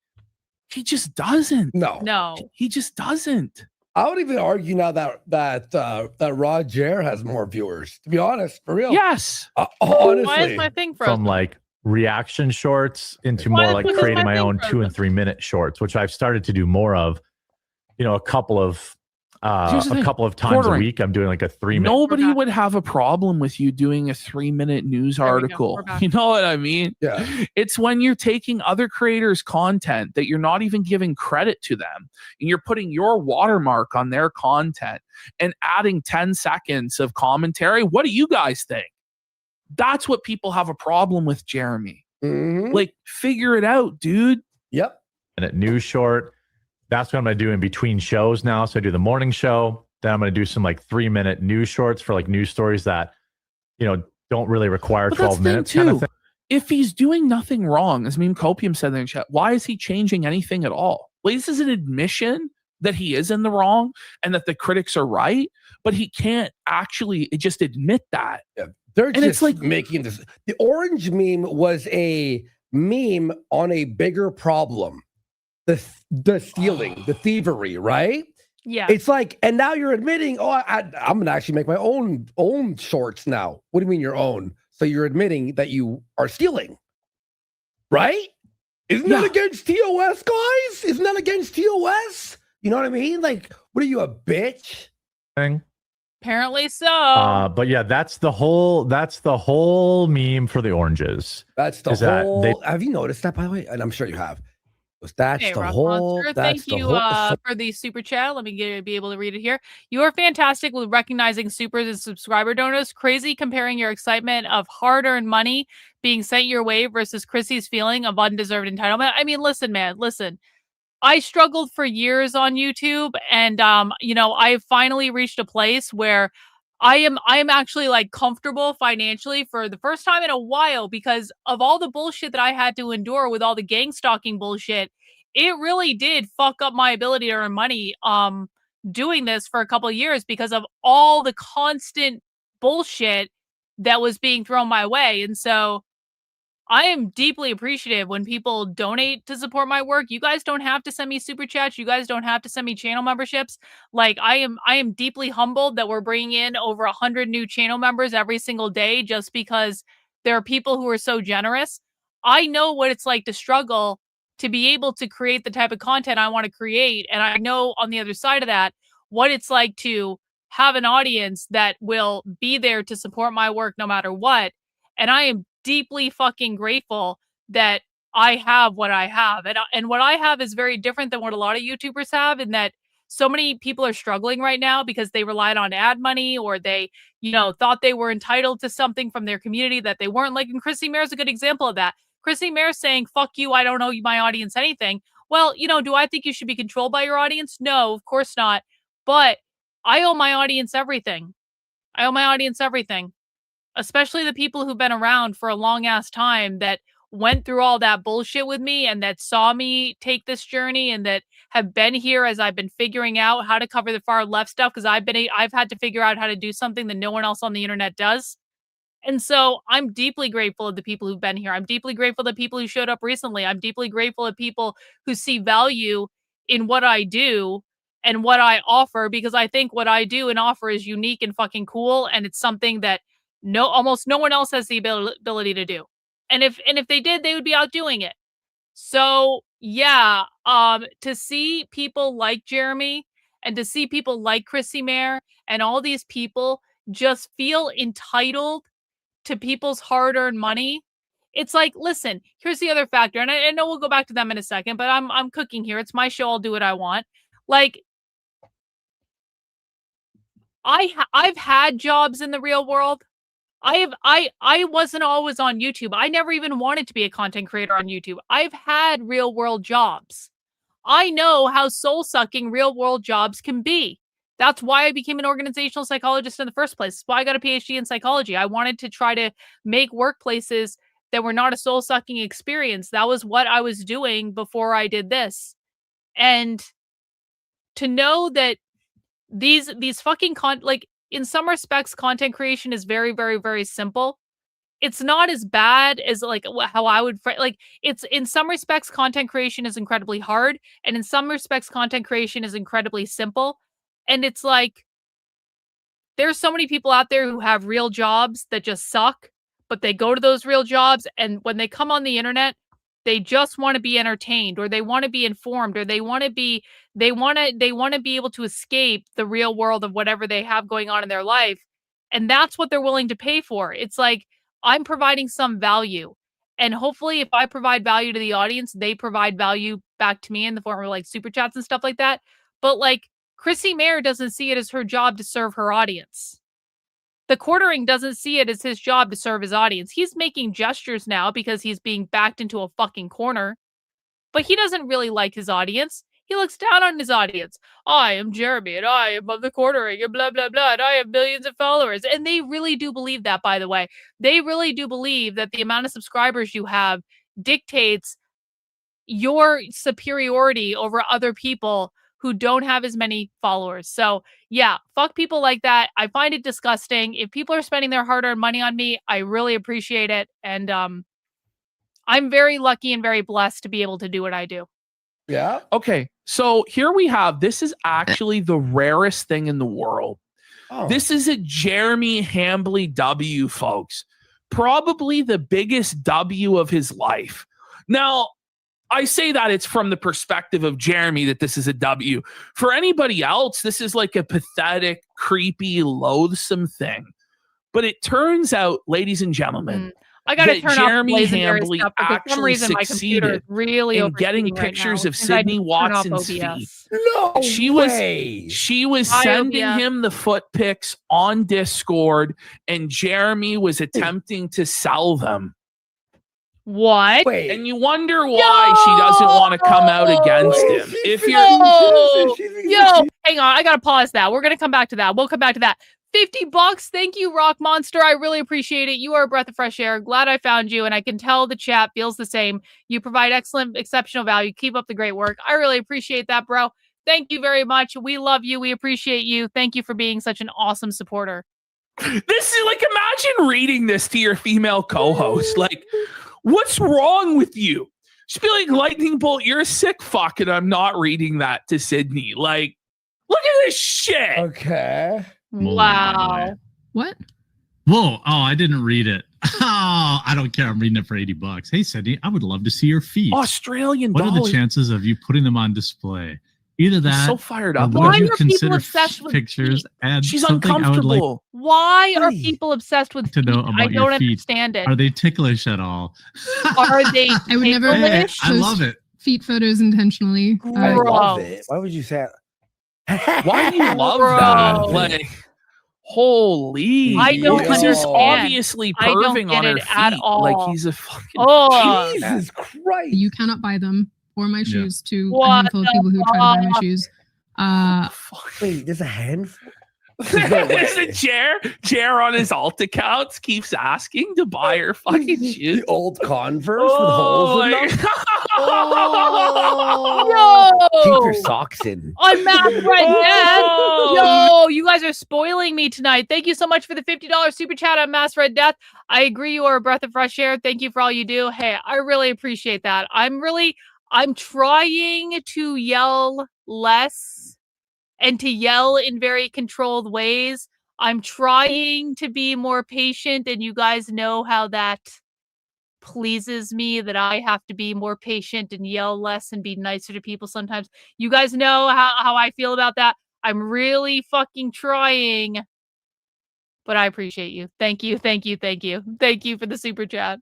he just doesn't. No. He just doesn't. I would even argue now that Roger has more viewers. To be honest, for real. Yes. Honestly. Why is my thing from like reaction shorts into more like creating my own 2 and 3 minute shorts, which I've started to do more of. A couple of times a week. I'm doing like a 3 minute. Nobody would have a problem with you doing a 3 minute news article. You know what I mean? Yeah. It's when you're taking other creators' content that you're not even giving credit to them, and you're putting your watermark on their content and adding 10 seconds of commentary. What do you guys think? That's what people have a problem with, Jeremy. Like, figure it out, dude. Yep. And at news short, that's what I'm going to do in between shows now. So I do the morning show. Then I'm going to do some like 3 minute news shorts for like news stories that, don't really require 12 minutes. Kind of thing. If he's doing nothing wrong, as Meme Copium said in the chat, why is he changing anything at all? Well, this is an admission that he is in the wrong and that the critics are right, but he can't actually just admit that. Yeah. They're just like making this. The orange meme was a meme on a bigger problem. the stealing, the thievery, right? Yeah. It's like, and now you're admitting, oh, I'm gonna actually make my own shorts now. What do you mean your own? So you're admitting that you are stealing, right? Isn't that against TOS, guys? Isn't that against TOS? You know what I mean? Like, what are you, a bitch? Thing. Apparently so. But yeah, that's the whole meme for the oranges. That's the whole. Have you noticed that, by the way? And I'm sure you have. That's Hey, the Rock whole. Monster, That's thank the you whole. for the super chat. Let me be able to read it here. You are fantastic with recognizing supers and subscriber donors. Crazy comparing your excitement of hard-earned money being sent your way versus Chrissie's feeling of undeserved entitlement. I mean, listen, man, listen. I struggled for years on YouTube, and I finally reached a place where I am actually like comfortable financially for the first time in a while because of all the bullshit that I had to endure with all the gang stalking bullshit. It really did fuck up my ability to earn money doing this for a couple of years because of all the constant bullshit that was being thrown my way. And so I am deeply appreciative when people donate to support my work. You guys don't have to send me super chats. You guys don't have to send me channel memberships. Like I am deeply humbled that we're bringing in over 100 new channel members every single day just because there are people who are so generous. I know what it's like to struggle to be able to create the type of content I want to create. And I know on the other side of that, what it's like to have an audience that will be there to support my work no matter what. And I am deeply fucking grateful that I have what I have. And what I have is very different than what a lot of YouTubers have in that so many people are struggling right now because they relied on ad money or they, thought they were entitled to something from their community that they weren't. Like, and Chrissie Mayr is a good example of that. Chrissie Mayr saying, fuck you, I don't owe my audience anything. Well, do I think you should be controlled by your audience? No, of course not. But I owe my audience everything. I owe my audience everything. Especially the people who've been around for a long ass time that went through all that bullshit with me and that saw me take this journey and that have been here as I've been figuring out how to cover the far left stuff because I've had to figure out how to do something that no one else on the internet does. And so I'm deeply grateful of the people who've been here. I'm deeply grateful to people who showed up recently. I'm deeply grateful to people who see value in what I do and what I offer because I think what I do and offer is unique and fucking cool and it's something that almost no one else has the ability to do. And if they did, they would be out doing it. So yeah, to see people like Jeremy and to see people like Chrissie Mayr and all these people just feel entitled to people's hard-earned money. It's like, listen, here's the other factor, and I know we'll go back to them in a second, but I'm cooking here. It's my show. I'll do what I want. Like, I've had jobs in the real world. I wasn't always on YouTube. I never even wanted to be a content creator on YouTube. I've had real world jobs. I know how soul-sucking real world jobs can be. That's why I became an organizational psychologist in the first place. That's why I got a PhD in psychology. I wanted to try to make workplaces that were not a soul-sucking experience. That was what I was doing before I did this. And to know that these fucking in some respects, content creation is very, very, very simple. It's not as bad as like how I would it's in some respects, content creation is incredibly hard. And in some respects, content creation is incredibly simple. And it's like, there's so many people out there who have real jobs that just suck, but they go to those real jobs. And when they come on the internet, they just want to be entertained or they want to be informed or they want to be able to escape the real world of whatever they have going on in their life. And that's what they're willing to pay for. It's like, I'm providing some value. And hopefully if I provide value to the audience, they provide value back to me in the form of like super chats and stuff like that. But like Chrissie Mayr doesn't see it as her job to serve her audience. The quartering doesn't see it as his job to serve his audience. He's making gestures now because he's being backed into a fucking corner. But he doesn't really like his audience. He looks down on his audience. I am Jeremy and I am of the quartering and blah, blah, blah. And I have millions of followers. And they really do believe that, by the way. They really do believe that the amount of subscribers you have dictates your superiority over other people who don't have as many followers. So yeah, fuck people like that. I find it disgusting. If people are spending their hard-earned money on me, I really appreciate it. And I'm very lucky and very blessed to be able to do what I do. Yeah. Okay, so here we have, this is actually the rarest thing in the world. Oh. This is a Jeremy Hambly W, folks. Probably the biggest W of his life. Now, I say that it's from the perspective of Jeremy that this is a W. For anybody else, this is like a pathetic, creepy, loathsome thing. But it turns out, ladies and gentlemen, I gotta that turn Jeremy off the Lazenberry Hambly stuff because for some actually reason my computer is succeeded really in getting overheating right pictures now of because I Sydney didn't turn off Watson's OBS. feet. No She way. was Hi, sending OBS. him the foot pics on Discord, and Jeremy was attempting to sell them. What? Wait. And you wonder why she doesn't want to come out against Wait, him. she's If being you're serious. Yo, hang on. I gotta pause that. We're gonna come back to that. We'll come back to that. $50. Thank you, Rock Monster. I really appreciate it. You are a breath of fresh air. Glad I found you, and I can tell the chat feels the same. You provide excellent, exceptional value. Keep up the great work. I really appreciate that, bro. Thank you very much. We love you. We appreciate you. Thank you for being such an awesome supporter. this is like, imagine reading this to your female co-host. Like, what's wrong with you? She'd be like, Lightning Bolt, you're a sick fuck, and I'm not reading that to Sydney. Like, look at this shit. Okay. Wow. What? Whoa. Oh, I didn't read it. Oh, I don't care. I'm reading it for $80. Hey, Sydney, I would love to see your feet. Australian What are the dollars. chances of you putting them on display? Either I'm that, so fired or up. would Why you are people consider obsessed with pictures? feet? And She's something I would uncomfortable. Why are Hey. people obsessed with To feet? know I about your don't feet. understand it. Are they ticklish at all? Are they I would never- ticklish? I love it. Feet photos intentionally. I Gross. love it. Why would you say that? Why do you love Bro. that? Like, holy. I don't Because he's understand. obviously I don't perving get on her it at feet. all. Like, he's a fucking. Oh, Jesus Christ. You cannot buy them or my Yeah. shoes to a What handful of people who try to buy my fuck? shoes. Wait, there's a handful? There's a chair on his alt accounts keeps asking to buy her fucking shoes. The old Converse with holes in them? Keep your Yo! socks in. On Math Red Death. Oh. Yo, you guys are spoiling me tonight. Thank you so much for the $50 super chat on Mass Red Death. I agree you are a breath of fresh air. Thank you for all you do. Hey, I really appreciate that. I'm trying to yell less and to yell in very controlled ways. I'm trying to be more patient, and you guys know how that pleases me, that I have to be more patient and yell less and be nicer to people sometimes. You guys know how I feel about that. I'm really fucking trying, but I appreciate you. Thank you, thank you, thank you. Thank you for the super chat.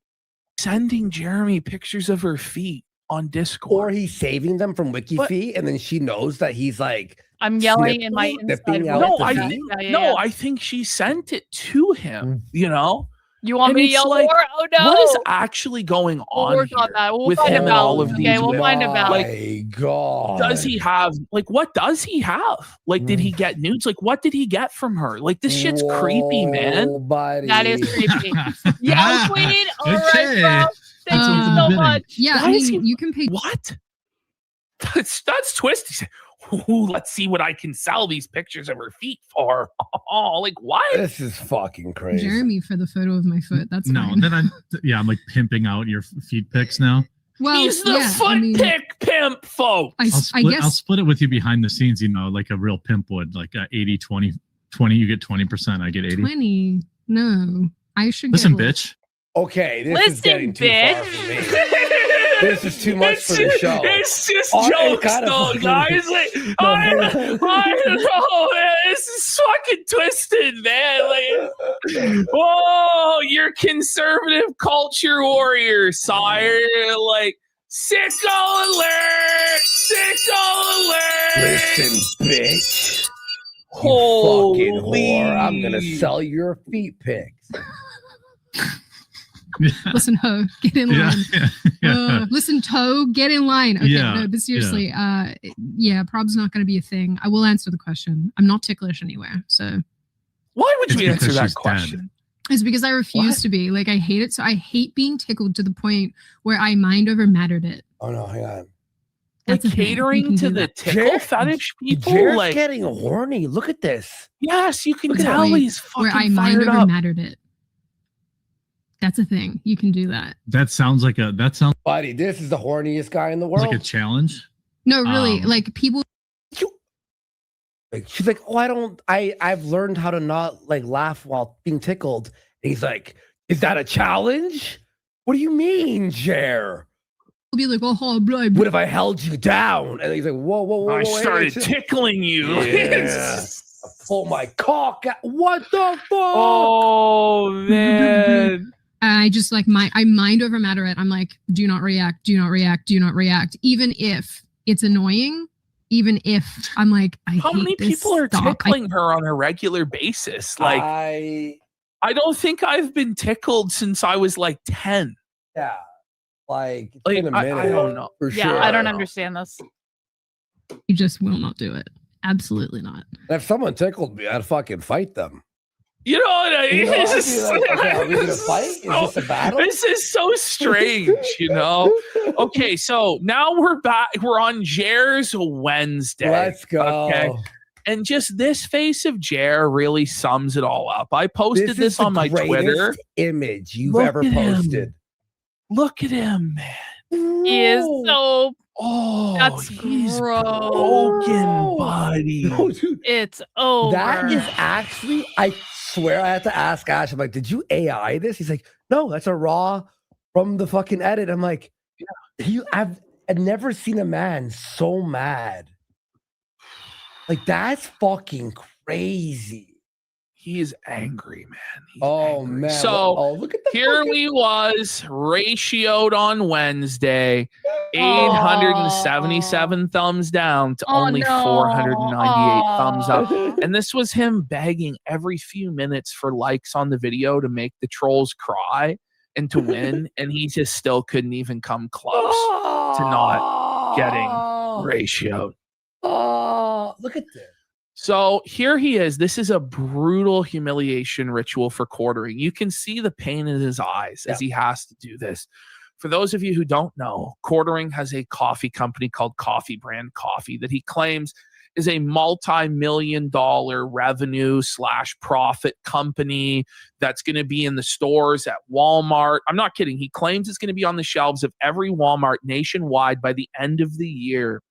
Sending Jeremy pictures of her feet on Or Discord. he's saving them from WikiFeet, and then she knows that he's like, I'm yelling in my Snipping inside out voice. No, I the Yeah, feet? yeah, No, yeah. I think she sent it to him, you know? You want and me to it's yell like, more? Oh no! What is actually going We'll on work on here that. We'll with find him a and all of balance. these Okay, we'll women? find a balance. my God. Does he have, like, what does he have? Like, did he get nudes? Like, what did he get from her? Like, this shit's creepy, man. Whoa, buddy. That is creepy. Yeah, Queen. All right, Okay. bro. Thank That's you what's in the so bidding. much. Yeah, Why I is mean, he- you can pay. What? That's twisty. Ooh, let's see what I can sell these pictures of her feet for. Oh, like, what? This is fucking crazy. Jeremy for the photo of my foot. That's No, fine. then I'm like pimping out your feet pics now. Well, He's the yeah, foot I mean, pick pimp, folks. I I'll guess split it with you behind the scenes, like a real pimp would, like 80, 20, you get 20%, I get 80. 20. No, I should Listen, get bitch. Okay, this is Listen, getting too far for me. This is too much for the show. It's just Oh, it jokes, kinda though, fucking guys. is. Like, No, I no. don't know, man. This is fucking twisted, man. Like, whoa, you're conservative culture warrior, sire. Like, sicko alert! Sicko alert! Listen, bitch. You Holy. fucking whore. I'm going to sell your feet pics. Listen, ho, get in Yeah, line. yeah. Listen, toe, get in line. Okay, Yeah, no, but seriously, prob's not going to be a thing. I will answer the question. I'm not ticklish anywhere, so Why would It's you answer because that she's dead. question? it's because I refuse What? to be. Like, I hate it. So I hate being tickled to the point where I mind over mattered it. Oh, no, hang on. Like, That's a thing. You catering can to do the that. tickle Jer- fetish people? Jared's Like, getting horny. Look at this. yes, you can Look at tell that. he's Where I fucking mind fired over up. mattered it. That's a thing. You can do that. That sounds like a Buddy, this is the horniest guy in the world. like a challenge. No, really, like people. Like, she's like, oh, I've learned how to not like laugh while being tickled. And he's like, is that a challenge? What do you mean, Jer? Be like, oh, blah, blah. What if I held you down? And he's like, whoa. I whoa, started hey, tickling you. Yeah. Pull my cock out. What the fuck? Oh, man. I just like I mind over matter it. I'm like, do not react, do not react, do not react. Even if it's annoying, even if I'm like, how many people are tickling her on a regular basis? Like, I don't think I've been tickled since I was like 10. Yeah. Like it's been a minute. I don't know. For Yeah, sure. I don't understand this. You just will not do it. Absolutely not. If someone tickled me, I'd fucking fight them. You know what I mean? You know, okay, are we gonna fight? Is this a battle? This is so strange, you know? Okay, so now we're back. We're on Jer's Wednesday. Let's go. Okay. And just this face of Jer really sums it all up. I posted this on my Twitter. Image you've ever posted. Look at him, man. He is so. Oh, that's he's gross. broken, buddy. Oh, dude. It's over. That is actually, I swear I had to ask Ash. I'm like, did you AI this? He's like, no, that's a raw from the fucking edit. I'm like, yeah. I've never seen a man so mad. Like, that's fucking crazy. He is angry, man. He's angry. Man. So look at the here fucking... we was ratioed on Wednesday, 877 thumbs down to only 498 thumbs up. And this was him begging every few minutes for likes on the video to make the trolls cry and to win. And he just still couldn't even come close to not getting ratioed. Oh, look at this. So here he is. This is a brutal humiliation ritual for quartering. You can see the pain in his eyes as he has to do this. For those of you who don't know, Quartering has a coffee company called Coffee Brand Coffee that he claims is a multi-million-dollar revenue / profit company that's going to be in the stores at Walmart. I'm not kidding. He claims it's going to be on the shelves of every Walmart nationwide by the end of the year.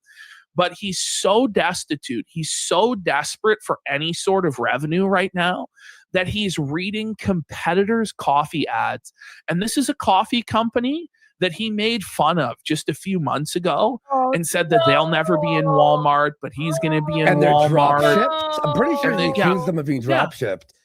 But he's so destitute, he's so desperate for any sort of revenue right now that he's reading competitors' coffee ads. And this is a coffee company that he made fun of just a few months ago and said that they'll never be in Walmart, but he's going to be in and Walmart. They're drop shipped. I'm pretty sure they accused them of being drop shipped.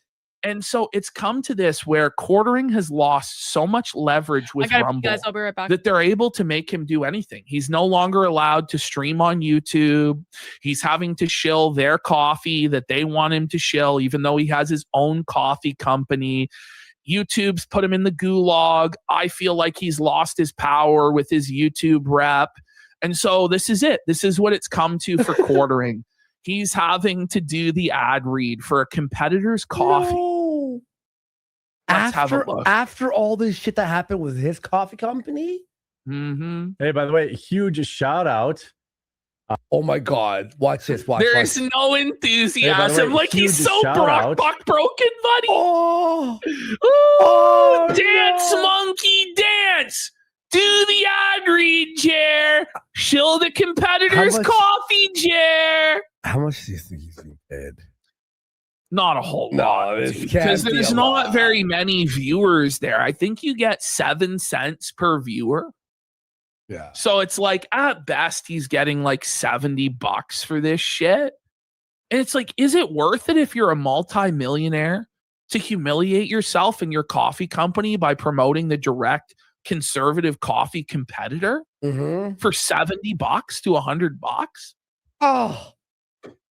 And so it's come to this where Quartering has lost so much leverage with Rumble guys, I'll be right back. that they're able to make him do anything. He's no longer allowed to stream on YouTube. He's having to shill their coffee that they want him to shill, even though he has his own coffee company. YouTube's put him in the gulag. I feel like he's lost his power with his YouTube rep. And so this is it. This is what it's come to for Quartering. He's having to do the ad read for a competitor's coffee. No. Let's have a look. After all this shit that happened with his coffee company? Mm-hmm. Hey, by the way, huge shout out. Oh my God. Watch this. There's no enthusiasm. Hey, like he's so broken, buddy. Oh, Dance, monkey, dance. Do the ad read, Jer. Shill the competitor's coffee, Jer. How much do you think he's being paid? Not a whole lot. Because there's not very many viewers there. I think you get 7 cents per viewer. Yeah. So it's like, at best, he's getting like $70 for this shit. And it's like, is it worth it if you're a multi-millionaire to humiliate yourself and your coffee company by promoting the direct conservative coffee competitor for $70 to $100? Oh,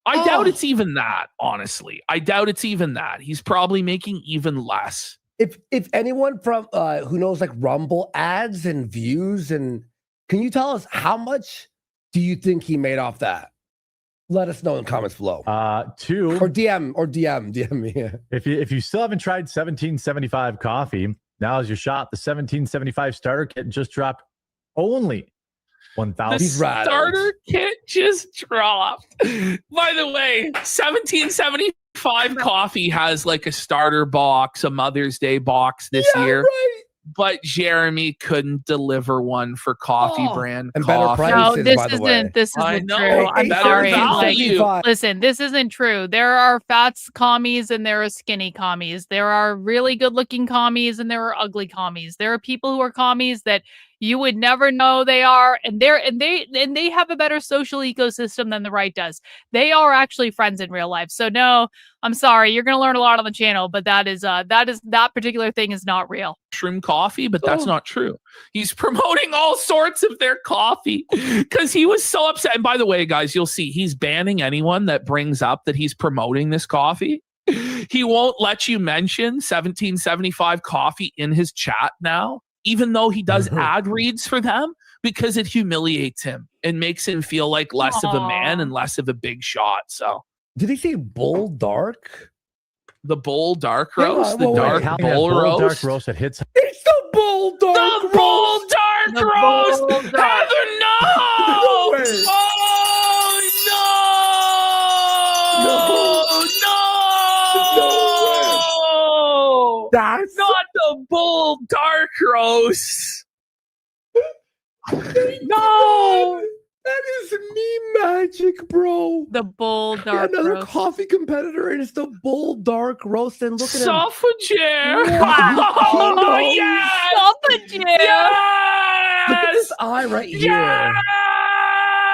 I doubt it's even that, honestly. I doubt it's even that. He's probably making even less. If anyone from who knows like Rumble ads and views, and can you tell us how much do you think he made off that? Let us know in the comments below. 2 or DM me. If you still haven't tried 1775 coffee, now is your shot. The 1775 starter kit just dropped only 1,000. The starter kit just dropped. By the way, 1775 coffee has like a starter box, a Mother's Day box this year. Right. but Jeremy couldn't deliver one for coffee brand and better coffee. prices. No, this by the way. isn't. This I isn't know, true. I'm better sorry. value. Like, listen, this isn't true. There are fat commies and there are skinny commies. There are really good-looking commies and there are ugly commies. There are people who are commies that you would never know they are, and they have a better social ecosystem than the right does. They are actually friends in real life. So no, I'm sorry. You're gonna learn a lot on the channel, but that particular thing is not real. Mushroom coffee, but that's not true. He's promoting all sorts of their coffee because he was so upset. And by the way, guys, you'll see he's banning anyone that brings up that he's promoting this coffee. He won't let you mention 1775 coffee in his chat now, even though he does ad reads for them, because it humiliates him and makes him feel like less of a man and less of a big shot. So did he say bull dark? The bull dark roast, Hang on, the wait, dark wait. bull roast. Dark roast that hits. It's the bull dark The bull dark The roast. bull dark. Heather, no! No way. Oh no! That's Not the bull dark roast. No! That is meme magic, bro. The bull dark Another roast. coffee competitor, and it's the bull dark roast. And look at him. Suffah. Wow. Oh, yes! Suffah Jam. Yes! Look at this eye right here. Yes!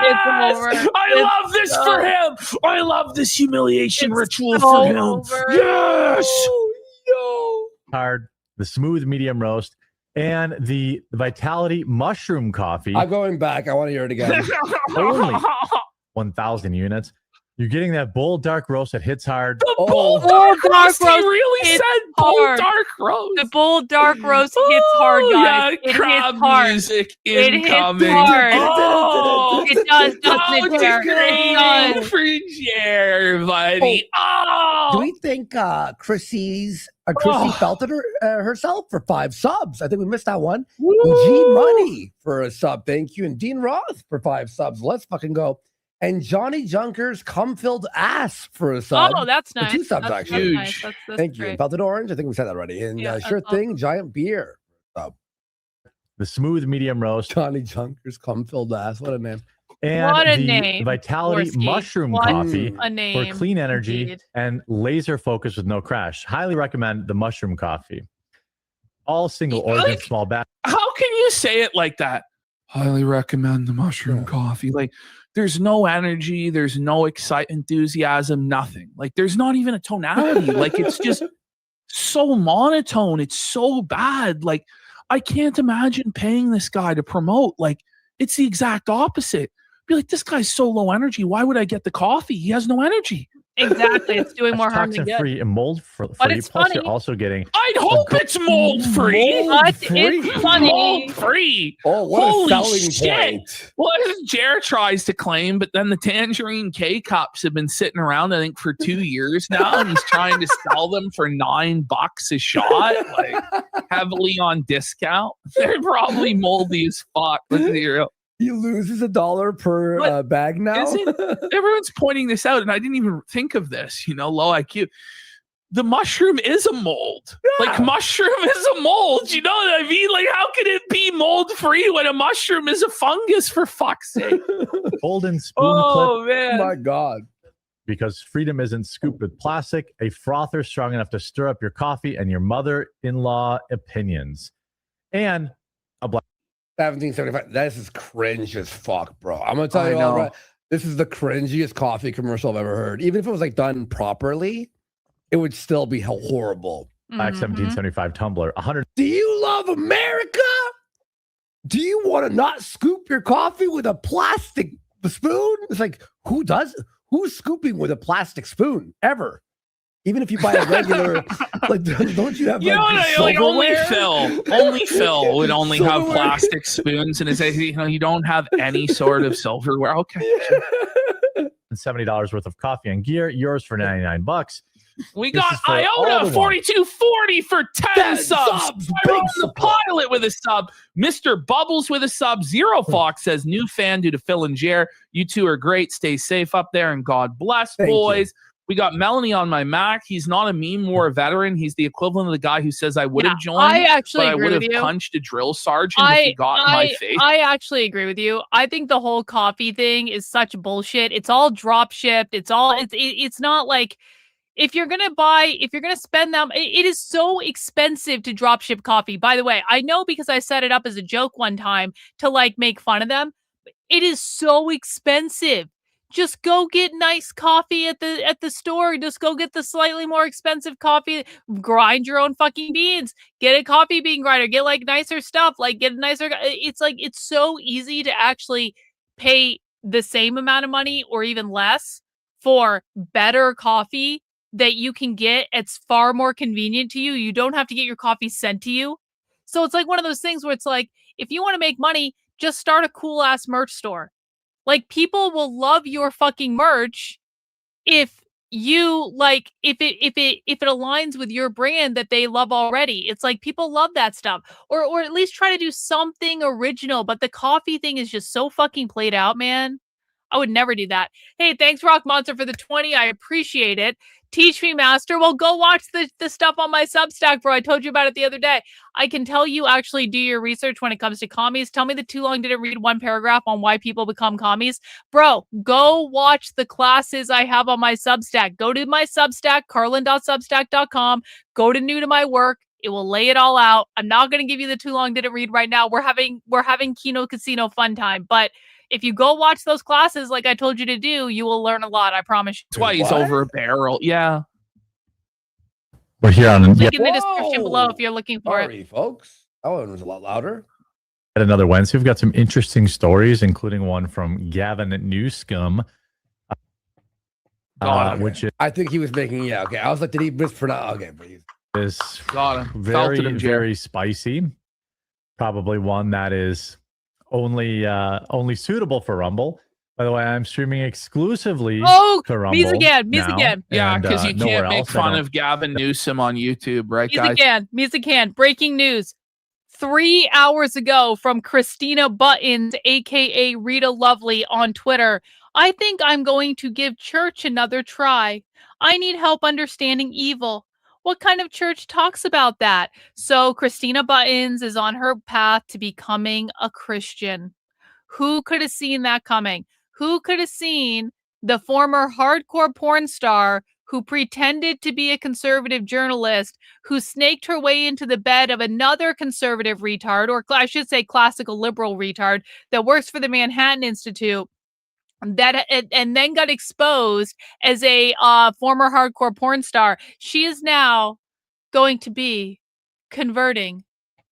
It's over. I love this so- for him. I love this humiliation It's ritual so for him. over. Yes. Hard, the smooth medium roast, and the Vitality mushroom coffee. I'm going back. I want to hear it again. Only 1,000 units. You're getting that bull dark roast that hits hard. The Oh. bull Bull dark dark roast. He roast really hits said bull hard. dark roast. The bull dark roast hits hard, guys. Yeah, It crowd hits hard. music It hits incoming. hard. Oh, It does, doesn't how it, Jared? It does. degrading for Jer, buddy. Oh, Do we think Chrissie felt it herself for 5 subs? I think we missed that one. G Money for a sub. Thank you. And Dean Roth for 5 subs. Let's fucking go. And Johnny Junker's cum-filled ass for a sub. Oh, that's For nice. 2 subs, That's actually. nice. That's Thank you. great. And Belted Orange. I think we said that already. And Yeah, Sure that's Thing, Giant Beer. The smooth medium roast. Johnny Junker's cum-filled ass. What a name. And What a the name, Vitality Borsky. mushroom What coffee a name. for clean energy indeed. and laser focus with no crash. Highly recommend the mushroom coffee. All single origin, small batch. how can you say it like that? Highly recommend the mushroom coffee. Like, there's no energy, there's no enthusiasm, nothing. Like, there's not even a tonality. Like, it's just so monotone. It's so bad. Like, I can't imagine paying this guy to promote. Like, it's the exact opposite. Be like, this guy's so low energy. Why would I get the coffee? He has no energy. Exactly. It's doing more harm than Toxin good. free and mold free. But it's Plus, funny. you're also getting I'd hope it's mold free. But it's funny. Mold free. Oh, what Holy a selling shit. point. Well, Jer tries to claim, but then the tangerine K cups have been sitting around, I think, for 2 years now, and he's trying to sell them for $9 a shot, like heavily on discount. They're probably moldy as fuck. With zero. He loses $1 per But bag now. Everyone's pointing this out, and I didn't even think of this. Low IQ. The mushroom is a mold. Yeah. Like, mushroom is a mold. You know what I mean? Like, how can it be mold free when a mushroom is a fungus? For fuck's sake! golden spoon clip. Oh man! My God. Because freedom isn't scooped with plastic, a frother strong enough to stir up your coffee and your mother-in-law opinions. And a black 1775. This is cringe as fuck, bro. I'm gonna tell I you all know. right. This is the cringiest coffee commercial I've ever heard. Even if it was like done properly, it would still be horrible. black Mhm. 1775 tumbler. 100 Do you love America? Do you want to not scoop your coffee with a plastic spoon? It's like, who does? Who's scooping with a plastic spoon ever? Even if you buy a regular, like, don't you have You know what? Like, only Phil would only have Silverware. plastic spoons, and you don't have any sort of silverware. Okay, $70 worth of coffee and gear. Yours for $99. we This got is for all Iona the 4240 for 10 subs. Big Tyrone the support. Pilot with a sub. Mr. Bubbles with a sub. Zero Fox says new fan due to Phil and Jer. You two are great. Stay safe up there, and God bless, Thank you. boys. We got Melanie on my Mac. He's not a meme war veteran. He's the equivalent of the guy who says I would have joined. I actually but I agree would with have you. punched a drill sergeant if he got in my face. I actually agree with you. I think the whole coffee thing is such bullshit. It's all drop shipped. It's not like if you're gonna spend them, it is so expensive to drop ship coffee. By the way, I know because I set it up as a joke one time to like make fun of them. It is so expensive. Just go get nice coffee at the store. Just go get the slightly more expensive coffee. Grind your own fucking beans. Get a coffee bean grinder. Get like nicer stuff. Like get a nicer. It's like it's so easy to actually pay the same amount of money or even less for better coffee that you can get. It's far more convenient to you. You don't have to get your coffee sent to you. So it's like one of those things where it's like if you want to make money, just start a cool ass merch store. Like people will love your fucking merch if you like if it aligns with your brand that they love already. It's like people love that stuff. Or at least try to do something original. But the coffee thing is just so fucking played out, man. I would never do that. Hey, thanks Rock Monster for the 20. I appreciate it. Teach me, master. Well, go watch the stuff on my Substack, bro. I told you about it the other day. I can tell you actually do your research when it comes to commies. Tell me the too long didn't read one paragraph on why people become commies. Bro, go watch the classes I have on my Substack. Go to my Substack, karlyn.substack.com. Go to new to my work. It will lay it all out. I'm not going to give you the too long didn't read right now. We're having Kino Casino fun time, but if you go watch those classes like I told you to do, you will learn a lot. I promise you. That's why he's over a barrel. Yeah. We're here on link in the description below if you're looking for it. Folks. That one was a lot louder. At another Wednesday, we've got some interesting stories, including one from Gavin Newscomb. Which is, I think he was making, okay. I was like, did he mispronounce? Okay, please. Is very, very spicy. Probably one that is only suitable for Rumble. By the way, I'm streaming exclusively to Rumble. Me's again. Yeah, because you can't make fun of Gavin Newsom on YouTube, right, guys? Me's again. Breaking news. 3 hours ago from Christina Buttons, aka Rita Lovely on Twitter. I think I'm going to give church another try. I need help understanding evil. What kind of church talks about that? So Christina Buttons is on her path to becoming a Christian. Who could have seen that coming? Who could have seen the former hardcore porn star who pretended to be a conservative journalist, who snaked her way into the bed of another conservative retard, or I should say classical liberal retard, that works for the Manhattan Institute, that and then got exposed as a former hardcore porn star. She is now going to be converting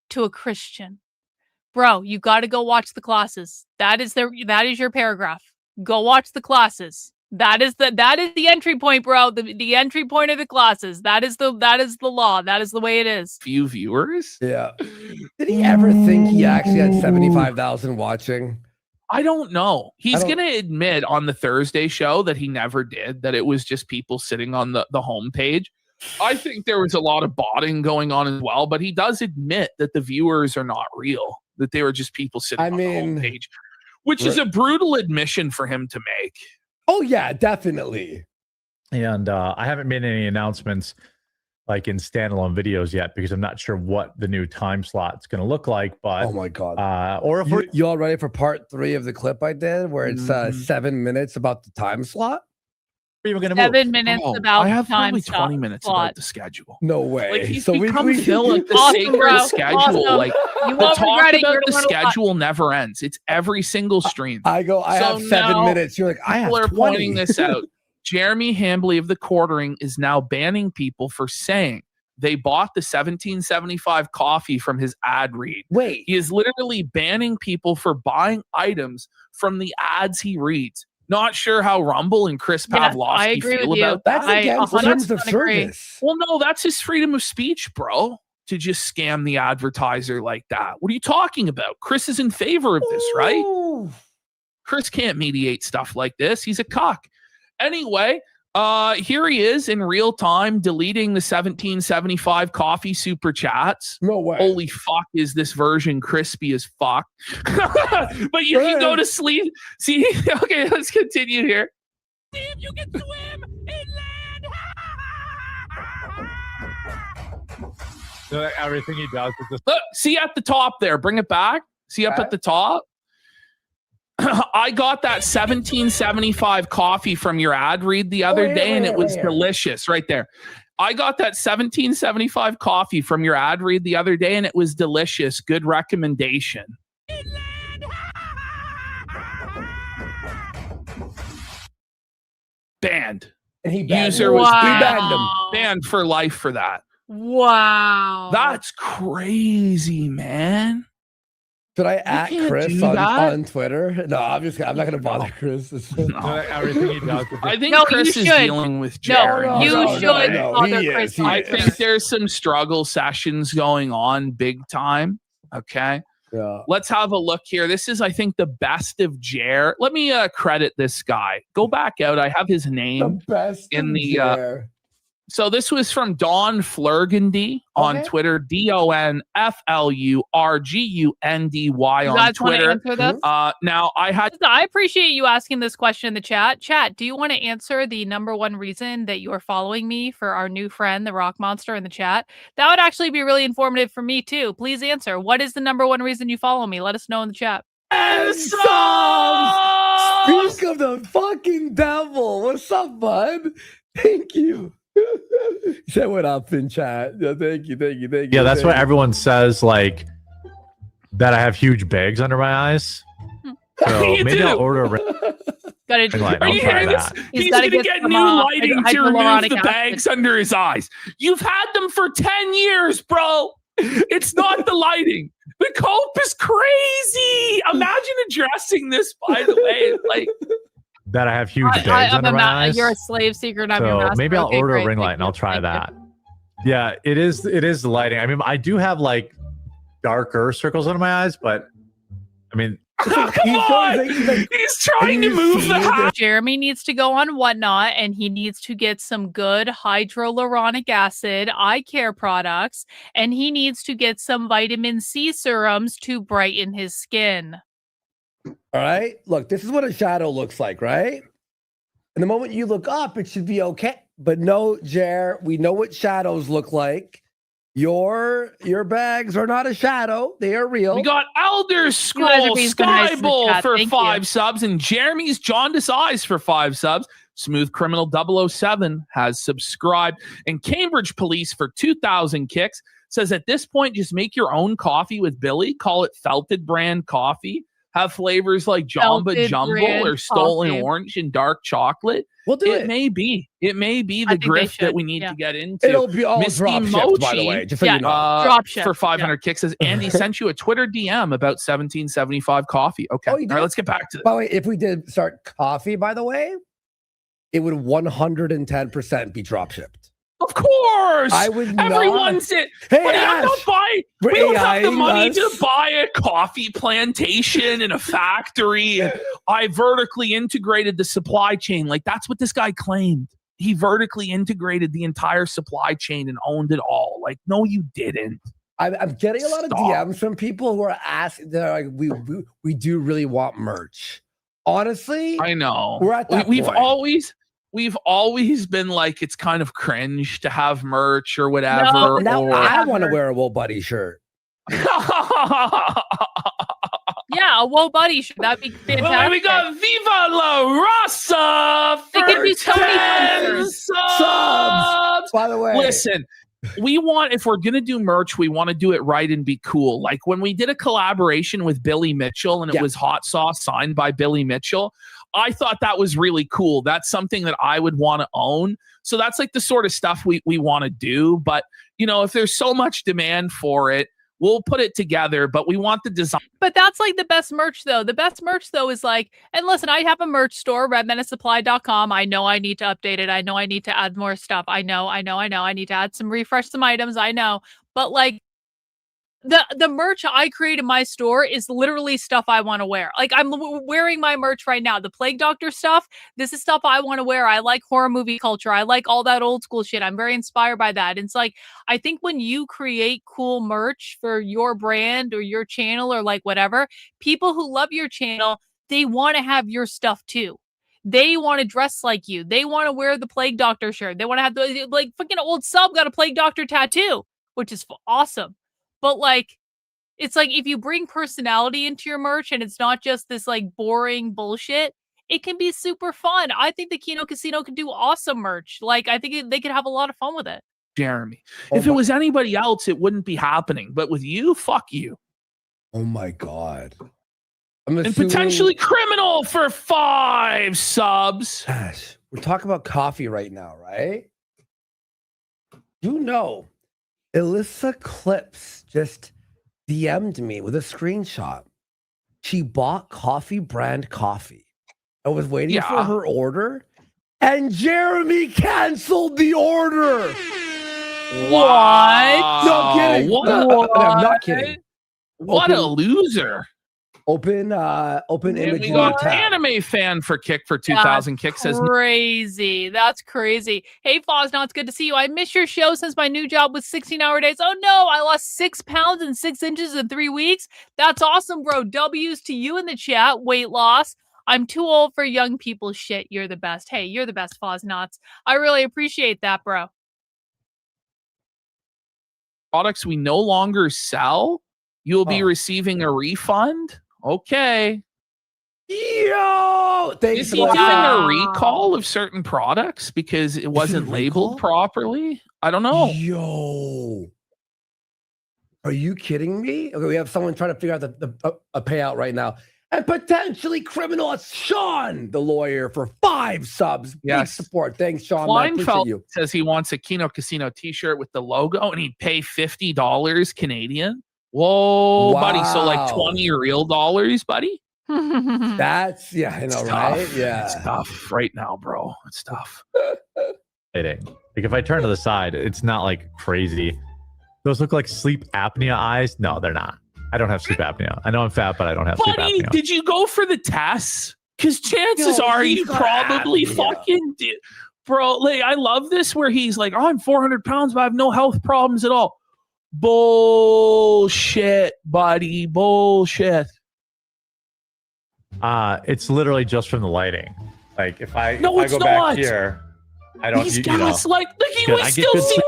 to a Christian. Bro, you got to go watch the classes. That is your paragraph. Go watch the classes. That is the entry point, bro. The entry point of the classes. That is the law. That is the way it is. Few viewers. Yeah. Did he ever think he actually had 75,000 watching? I don't know. He's going to admit on the Thursday show that he never did, that it was just people sitting on the homepage. I think there was a lot of botting going on as well, but he does admit that the viewers are not real, that they were just people sitting on the homepage, which is a brutal admission for him to make. Oh, yeah, definitely. And I haven't made any announcements like in standalone videos yet because I'm not sure what the new time slot's going to look like. But oh my god! Or if you all ready for part 3 of the clip I did, where it's 7 minutes about the time slot? Are going to 7 minutes about I have the time probably 20 minutes slot. about the schedule. No way. Like he's so become Phil like the awesome, sacred bro. schedule. Awesome. Like you the won't talk regret it. about You're the gonna schedule never ends. It's every single stream. I have 7 minutes. You're like, I have 20. People are pointing this out. Jeremy Hambley of the Quartering is now banning people for saying they bought the 1775 coffee from his ad read. Wait. He is literally banning people for buying items from the ads he reads. Not sure how Rumble and Chris Pavlovsky feel about that. That's against terms of service. Well, no, that's his freedom of speech, bro. To just scam the advertiser like that. What are you talking about? Chris is in favor of this, right? Chris can't mediate stuff like this. He's a cock. Anyway, here he is in real time deleting the 1775 coffee super chats. No way. Holy fuck, is this version crispy as fuck? But you can go to sleep. See, okay, let's continue here. See if you can swim in land. Everything he does is just Look, see at the top there. Bring it back. See up at the top. I got that 1775 coffee from your ad read the other day, and it was delicious. Right there. I got that 1775 coffee from your ad read the other day, and it was delicious. Good recommendation. Banned. And he banned User him. was We banned. banned him. Banned for life for that. Wow. That's crazy, man. Should I at can't Chris do that. on Twitter? No, I'm not going to bother Chris. everything he does is I think No, Chris you is should. dealing with Jared. No, you no, should no. bother He is, Chris. he I is. think there's some struggle sessions going on big time. Okay. Yeah. Let's have a look here. This is, I think, the best of Jer. Let me credit this guy. Go back out. I have his name. The best in the, Jer. So this was from Don Flurgundy on Okay. Twitter. DonFlurgundy You on guys want to Twitter. answer this? Now I had I appreciate you asking this question in the chat. Chat, do you want to answer the number one reason that you are following me for our new friend, the Rock Monster, in the chat? That would actually be really informative for me too. Please answer. What is the number one reason you follow me? Let us know in the chat. Speak of the fucking devil. What's up, bud? Thank you. He said what up in chat. Yeah, thank you. yeah. That's what everyone says. Like that, I have huge bags under my eyes. So You maybe do. I'll order a Gotta ring light. Are I'll you try hearing this? that. He's He's gotta going to get get some, new lighting to remove hyaluronic the acid. bags under his eyes. You've had them for 10 years, bro. It's not the lighting. The cope is crazy. Imagine addressing this, by the way. Like, That I have huge bags under my eyes. You're a slave seeker and I'm your So master. maybe I'll Okay, order great. a ring Thank light and you. I'll try Thank that. Yeah, it is the lighting. I mean, I do have like darker circles under my eyes, but I mean, come He's on. going- he's like, He's trying to "Can you move see the this?" hat. Jeremy needs to go on Whatnot and he needs to get some good hyaluronic acid eye care products and he needs to get some vitamin C serums to brighten his skin. All right. Look, this is what a shadow looks like, right? And the moment you look up, it should be okay. But no, Jer, we know what shadows look like. Your bags are not a shadow; they are real. We got Elder guys are Scroll being so nice in the Skybull chat. for Thank 5 you. subs, and Jeremy's Jaundice Eyes for 5 subs. Smooth Criminal 007 has subscribed, and Cambridge Police for 2,000 kicks says at this point, just make your own coffee with Billy. Call it Felted Brand Coffee. Have flavors like Jamba Felted Jumble Brand or Stolen Coffee. Orange and Dark Chocolate. We'll do It it. may be. It may be I the think they grift that should, we need yeah. to get into. It'll be all Misty drop shipped, by the Mochi, way. Just so yeah, you know. Drop ship, for 500 kicks says Andy sent you a Twitter DM about 1775 coffee. Okay. Oh, you All right, did? let's get back to this. By the way, if we did start coffee, by the way, it would 110% be drop shipped. Of course. I would Everyone's not. it. Hey, Buddy, I'm Ash, not buying. we're We don't have the AI-ing money us. to buy a coffee plantation and a factory. And I vertically integrated the supply chain. Like that's what this guy claimed. He vertically integrated the entire supply chain and owned it all. Like, no, you didn't. I'm getting a lot of Stop. DMs from people who are asking. They're like, we do really want merch. Honestly, I know. We're at that We've point. always been like it's kind of cringe to have merch or whatever. now or I want to wear a Wool Buddy shirt. Yeah, a Whoa Buddy shirt. That'd be fantastic. Well, we got Viva La Raza They for could do so many 10 things. subs. By the way, Listen, we want, if we're going to do merch, we want to do it right and be cool. Like when we did a collaboration with Billy Mitchell and it Yeah. was Hot Sauce signed by Billy Mitchell, I thought that was really cool. That's something that I would want to own. So that's like the sort of stuff we want to do. But, you know, if there's so much demand for it, we'll put it together, but we want the design. But that's like the best merch though. The best merch though is like, and listen, I have a merch store, redmenacesupply.com. I know I need to update it. I know I need to add more stuff. I know. I need to add refresh some items. I know. But like the merch I create in my store is literally stuff I want to wear. Like I'm wearing my merch right now. The Plague Doctor stuff, this is stuff I want to wear. I like horror movie culture. I like all that old school shit. I'm very inspired by that. And it's like, I think when you create cool merch for your brand or your channel or like whatever, people who love your channel, they want to have your stuff too. They want to dress like you. They want to wear the Plague Doctor shirt. They want to have the like fucking old sub got a Plague Doctor tattoo. which is awesome. But like, it's like if you bring personality into your merch and it's not just this like boring bullshit, it can be super fun. I think the Kino Casino could do awesome merch. Like, I think they could have a lot of fun with it. Jeremy, if it was anybody else, it wouldn't be happening. But with you, fuck you. Oh my God. And potentially criminal for 5 subs. Gosh, we're talking about coffee right now, right? You know, Alyssa Clips just DM'd me with a screenshot. She bought coffee brand coffee. I was waiting for her order, and Jeremy canceled the order. What? No, I'm kidding. What? I'm not kidding. What a loser. Open image. We got anime fan for kick for 2,000 kick says crazy. That's crazy. Hey, Fosnot, it's good to see you. I missed your show since my new job was 16-hour days. Oh no, I lost 6 pounds and 6 inches in 3 weeks. That's awesome, bro. W's to you in the chat. Weight loss. I'm too old for young people shit. You're the best. Hey, you're the best, Fosnots. I really appreciate that, bro. Products we no longer sell, you'll be receiving a refund. Okay. Yo, thanks. Is he doing a recall of certain products because it wasn't labeled properly? I don't know. Yo, are you kidding me? Okay, we have someone trying to figure out a payout right now. And potentially criminal. It's Sean, the lawyer, for 5 subs. Yes. Big support. Thanks, Sean. I appreciate Kleinfeld you. says he wants a Kino Casino t-shirt with the logo and he'd pay $50 Canadian. Whoa, buddy. So like 20 real dollars, buddy? That's, yeah, I know, right? Yeah. It's tough right now, bro. It's tough. Like if I turn to the side, it's not like crazy. Those look like sleep apnea eyes. No, they're not. I don't have sleep apnea. I know I'm fat, but I don't have sleep apnea. Did you go for the tests? Because chances are you probably fucking did. Bro, like, I love this where he's like, oh, I'm 400 pounds, but I have no health problems at all. Bullshit, buddy. Bullshit. It's literally just from the lighting. Like if I go not. back here, I don't. He's you know, gaslight. Like he good. was I get still good see.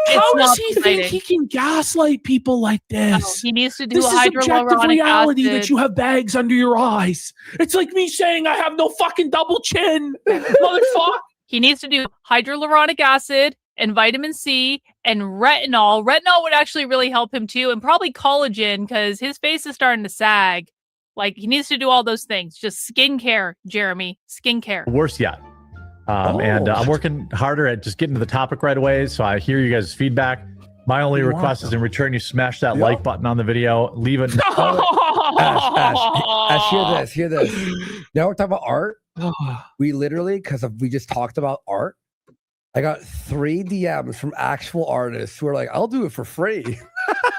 How does he think he can gaslight people like this? No, he needs to do this is objective hyaluronic reality acid. that you have bags under your eyes. It's like me saying I have no fucking double chin, motherfucker. He needs to do hyaluronic acid and vitamin C and retinol. Retinol would actually really help him too, and probably collagen because his face is starting to sag. Like he needs to do all those things. Just skincare, Jeremy. Skincare. Worse yet. And I'm working harder at just getting to the topic right away. So I hear you guys' feedback. My only request is in return, you smash that like button on the video. Leave it. Ash, hear this. Now we're talking about art. We literally, because we just talked about art, I got 3 DMs from actual artists who are like, I'll do it for free.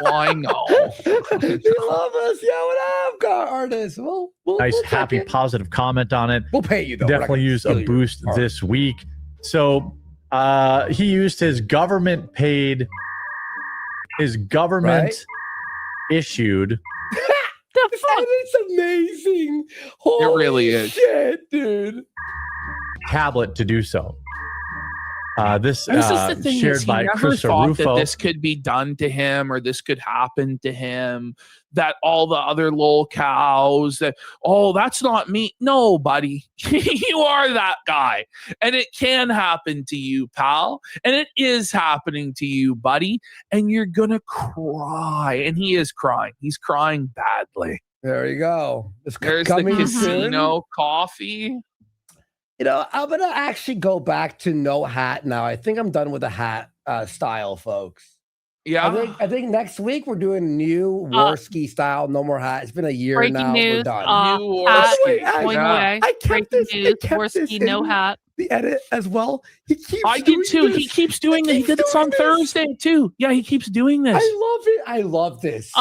Well, I know. They love us. Yeah, what up, God artists? We'll nice, happy, positive comment on it. We'll pay you, though. Definitely use a boost this week. So he used his government paid, issued. It's amazing. Holy It really is. Shit, dude. Tablet to do so. This is the thing, shared by never Chris thought Rufo. that this could be done to him or this could happen to him, that all the other lol cows that, oh, that's not me. No, buddy, you are that guy and it can happen to you, pal. And it is happening to you, buddy. And you're going to cry. And he is crying. He's crying badly. There you go. There's the casino coffee. You know, I'm going to actually go back to no hat now. I think I'm done with the hat style, folks. Yeah. I think next week we're doing new Warski style, no more hat. It's been a year now. News, we're done. New Warski. Going away. I kept this. Warski, no hat. The edit as well. He keeps I did too. He keeps doing this. He did this on Thursday too. Yeah, he keeps doing this. I love it. I love this.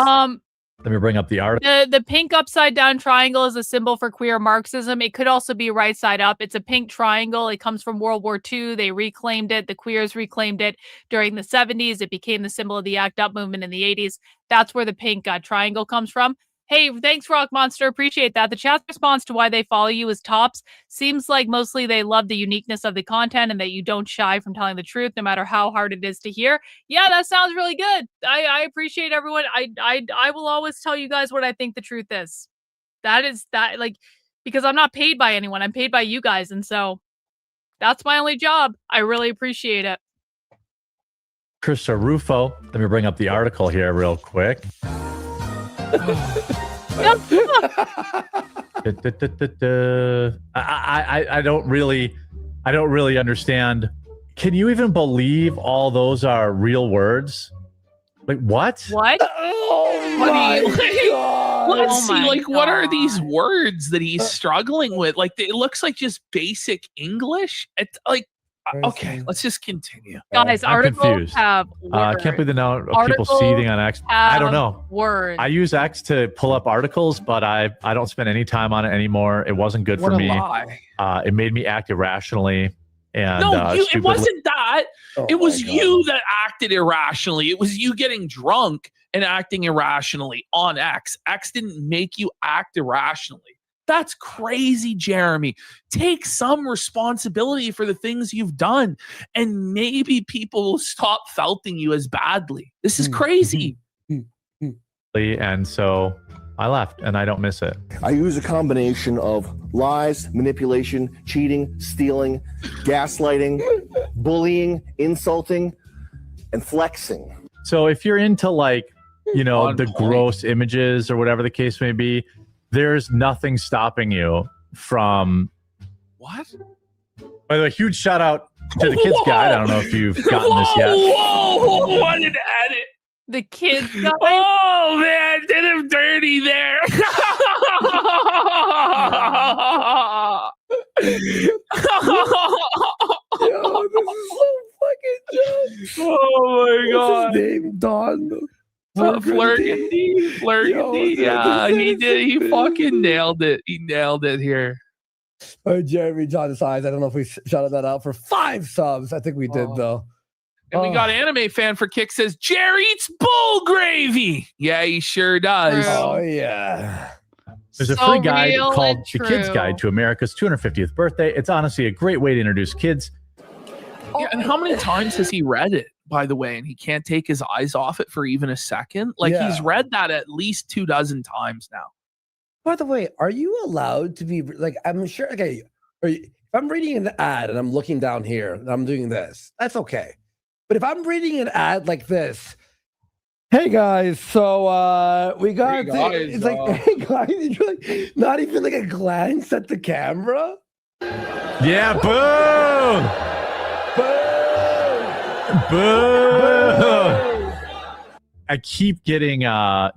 Let me bring up the article. The pink upside down triangle is a symbol for queer Marxism. It could also be right side up. It's a pink triangle. It comes from World War II. They reclaimed it. The queers reclaimed it during the 70s. It became the symbol of the ACT UP movement in the 80s. That's where the pink triangle comes from. Hey, thanks, Rock Monster. Appreciate that. The chat's response to why they follow you is tops. Seems like mostly they love the uniqueness of the content and that you don't shy from telling the truth, no matter how hard it is to hear. Yeah, that sounds really good. I appreciate everyone. I will always tell you guys what I think the truth is. That is that, like, because I'm not paid by anyone. I'm paid by you guys, and so that's my only job. I really appreciate it. Chris Rufo. Let me bring up the article here real quick. I don't really understand. Can you even believe all those are real words? Like what? What? Oh my God. Let's Oh see, my like, what are God. these words that he's struggling with? Like, it looks like just basic English. It's like, okay, let's just continue. Guys, I'm articles confused. have I words. can't believe the amount of people Articles seething on X. I don't know. Words. I use X to pull up articles, but I don't spend any time on it anymore. It wasn't good What for a me. lie. It made me act irrationally. And No, it stupidly. wasn't that. Oh It was my God. you that acted irrationally. It was you getting drunk and acting irrationally on X. X didn't make you act irrationally. That's crazy, Jeremy. Take some responsibility for the things you've done, and maybe people will stop felting you as badly. This is crazy. And so I left, and I don't miss it. I use a combination of lies, manipulation, cheating, stealing, gaslighting, bullying, insulting, and flexing. So if you're into, like, you know, On the point. gross images or whatever the case may be, there's nothing stopping you from. What? By the way, huge shout out to the Kids Guide. I don't know if you've gotten this yet. Whoa, what an edit. The kids guy. Oh, man, did him dirty there. Yo, this is so fucking jokes. Oh, my God. What's his name? Don. Flurgandy. Flurgandy. Yo, Yeah, this he is did. He stupid. fucking nailed it. He nailed it here. Jeremy John Size. I don't know if we shouted that out for 5 subs. I think we did, though. And we got Anime Fan for Kick says, Jerry eats bull gravy. Yeah, he sure does. True. Oh, yeah. There's a So free guide real called and The Kids true. Guide to America's 250th Birthday. It's honestly a great way to introduce kids. Yeah, and how many times has he read it, by the way, and he can't take his eyes off it for even a second? Like, Yeah. he's read that at least 24 times now. By the way, are you allowed to be like? I'm sure. Okay, if I'm reading an ad and I'm looking down here and I'm doing this, that's okay. But if I'm reading an ad like this, hey guys, so we got. Hey guys, it's like, hey guys, you're like, not even like a glance at the camera. Yeah, boom! Boom! I keep getting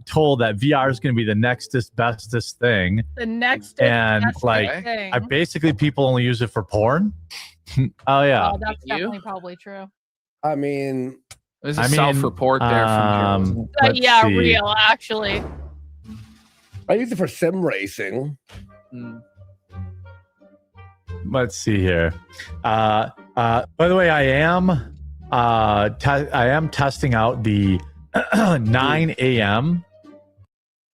told that VR is going to be the nextest, bestest thing. The next And, best like, thing. I basically people only use it for porn. Oh yeah. Oh, that's You? definitely probably true. I mean, There's I a mean, self-report there from Joe. let's Yeah, see. real actually. I use it for sim racing. Let's see here. By the way, I am testing out the 9 a.m.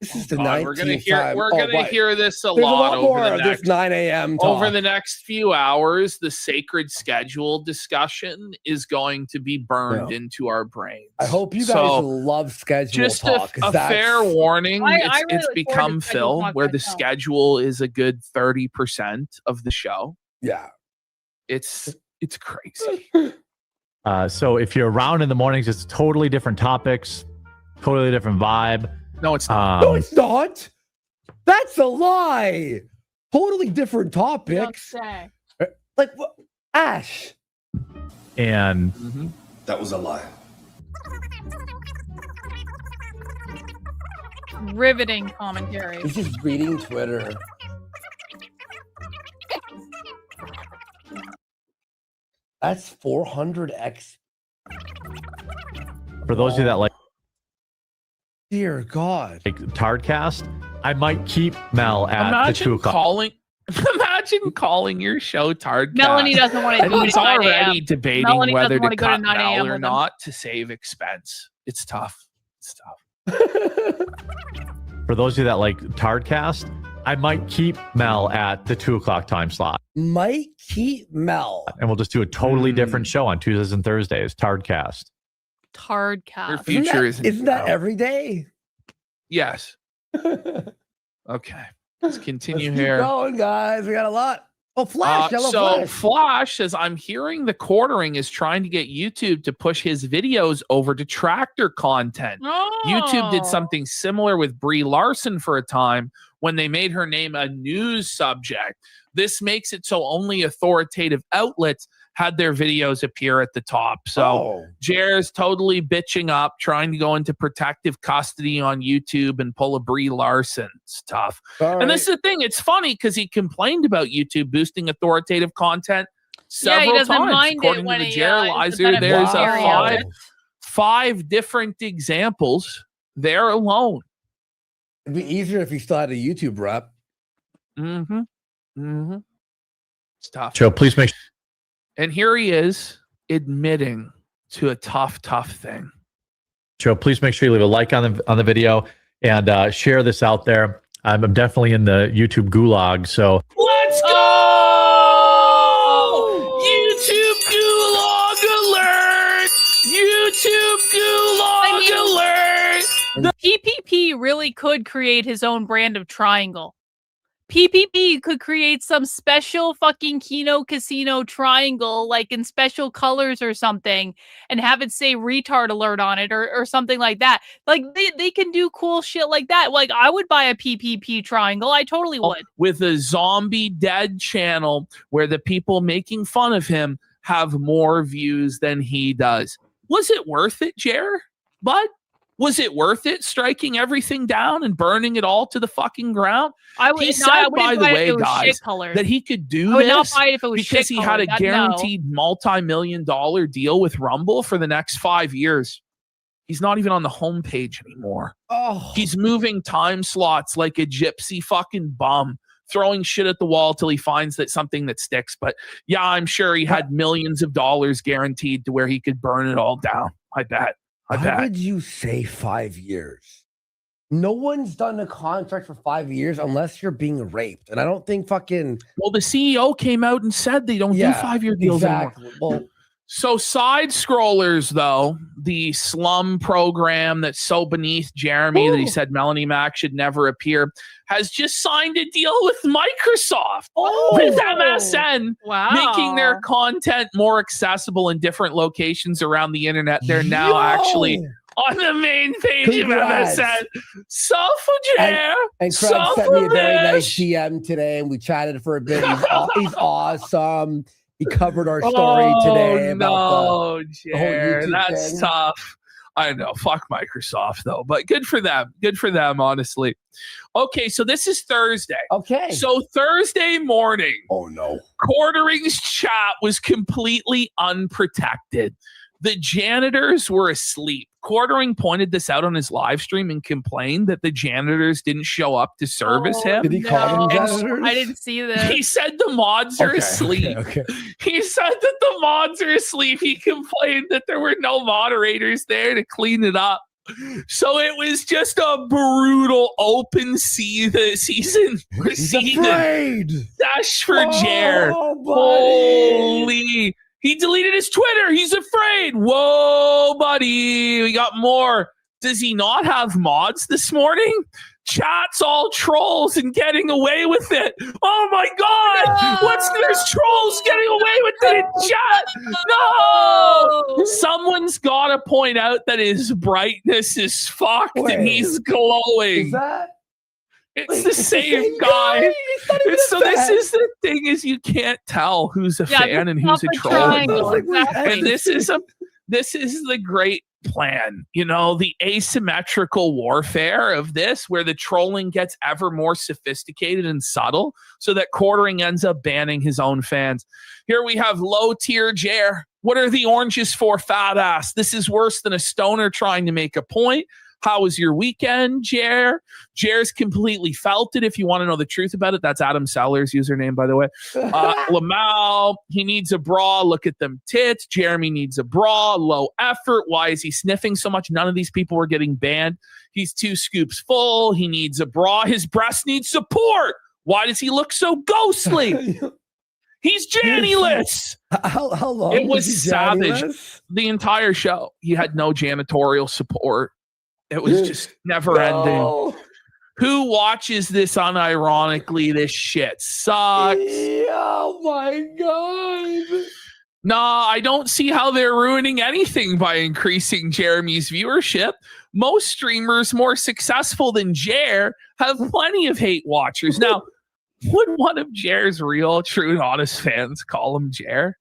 This is the God, 19th we're gonna hear time. we're Oh, gonna right. hear this a There's lot, more over the of this next 9 a.m. talk. over the next few hours. The sacred schedule discussion is going to be burned into our brains. I hope you guys So, love schedule just talk. 'cause a that's- fair warning. I It's really look forward become to schedule Phil, talk where the myself. schedule is a good 30% of the show. Yeah. It's crazy. So if you're around in the mornings, it's totally different topics, totally different vibe. No, it's not. No, it's not. That's a lie. Totally different Don't topics. say. Like what? Ash. And That was a lie. Riveting commentary. He's just reading Twitter. That's 400x. for those of you that like Dear God. Tardcast, I might keep Mel at the 2 Imagine o'clock. calling your show Tardcast. Melanie doesn't want to And do it he's at 9 already a.m. debating Melanie whether doesn't want to to go to cut 9 Mel a.m. or with him. not to save expense. It's tough. It's tough. For those of you that like Tardcast, I might keep Mel at the 2:00 time slot. Might keep Mel. And we'll just do a totally different show on Tuesdays and Thursdays, Tardcast. Tardcast. Your future isn't that every day? Yes. Okay. Let's continue Let's here. Keep going, guys. We got a lot. Oh, Flash. Yellow so Flash. Flash says, I'm hearing the Quartering is trying to get YouTube to push his videos over to tractor content. Oh. YouTube did something similar with Brie Larson for a time when they made her name a news subject. This makes it so only authoritative outlets had their videos appear at the top. So Jer's totally bitching up, trying to go into protective custody on YouTube and pull a Brie Larson stuff. And this is the thing. It's funny because he complained about YouTube boosting authoritative content several times. According to the Jerilizer, there's five different examples there alone. It'd be easier if he still had a YouTube rep. It's tough. Joe, please make sure. And here he is admitting to a tough thing. Joe, please make sure you leave a like on the video and share this out there. I'm definitely in the YouTube gulag, so let's go! YouTube gulag alert! YouTube gulag alert! The PPP really could create his own brand of triangle. PPP could create some special fucking Kino casino triangle, like in special colors or something, and have it say retard alert on it or something like that. Like they can do cool shit like that. Like I would buy a PPP triangle. I totally would. With a zombie dead channel where the people making fun of him have more views than he does. Was it worth it, Jer? Bud? Was it worth it striking everything down and burning it all to the fucking ground? He said, by the way, guys, that he could do this because he had a guaranteed multi-million-dollar deal with Rumble for the next 5 years. He's not even on the homepage anymore. He's moving time slots like a gypsy fucking bum, throwing shit at the wall till he finds that something that sticks. But yeah, I'm sure he had millions of dollars guaranteed to where he could burn it all down. I bet. Why would you say 5 years? No one's done a contract for 5 years unless you're being raped. And I don't think fucking... Well, the CEO came out and said they don't do 5-year deals anymore. Well, so Side Scrollers, though, the slum program that's so beneath Jeremy that he said Melanie Mack should never appear, has just signed a deal with Microsoft, with MSN, making their content more accessible in different locations around the internet. They're now actually on the main page of MSN. Suffah, and Craig sent me a very nice DM today, and we chatted for a bit. He's awesome. He covered our story today about the whole YouTube that's thing. tough. I know. Fuck Microsoft, though. But good for them. Good for them, honestly. Okay, so this is Thursday. Okay. So Thursday morning. Oh, no. Quartering's chat was completely unprotected. The janitors were asleep. Quartering pointed this out on his live stream and complained that the janitors didn't show up to service him. Did he call them janitors? I didn't see this. He said the mods are asleep. Okay. He said that the mods are asleep. He complained that there were no moderators there to clean it up. So it was just a brutal open season dash for Jer. Holy. He deleted his Twitter. He's afraid. Whoa, buddy. We got more. Does he not have mods this morning? Chat's all trolls and getting away with it. Oh my God. There's trolls getting away with it in chat. No. Someone's got to point out that his brightness is fucked and he's glowing. Is that? It's the same guy. So this is the thing: is you can't tell who's a fan and who's a troll. And this is the great plan. You know, the asymmetrical warfare of this, where the trolling gets ever more sophisticated and subtle, so that Quartering ends up banning his own fans. Here we have low tier Jer. What are the oranges for, fat ass? This is worse than a stoner trying to make a point. How was your weekend, Jer? Jer's completely felt it. If you want to know the truth about it, that's Adam Seller's username, by the way. Lamau, he needs a bra. Look at them tits. Jeremy needs a bra. Low effort. Why is he sniffing so much? None of these people were getting banned. He's 2 scoops full. He needs a bra. His breast needs support. Why does he look so ghostly? He's Janny-less. How long? It was savage. The entire show. He had no janitorial support. It was just never ending. Who watches this unironically? This shit sucks. Oh my God. Nah, I don't see how they're ruining anything by increasing Jeremy's viewership. Most streamers more successful than Jer have plenty of hate watchers. Now, would one of Jer's real, true, and honest fans call him Jer?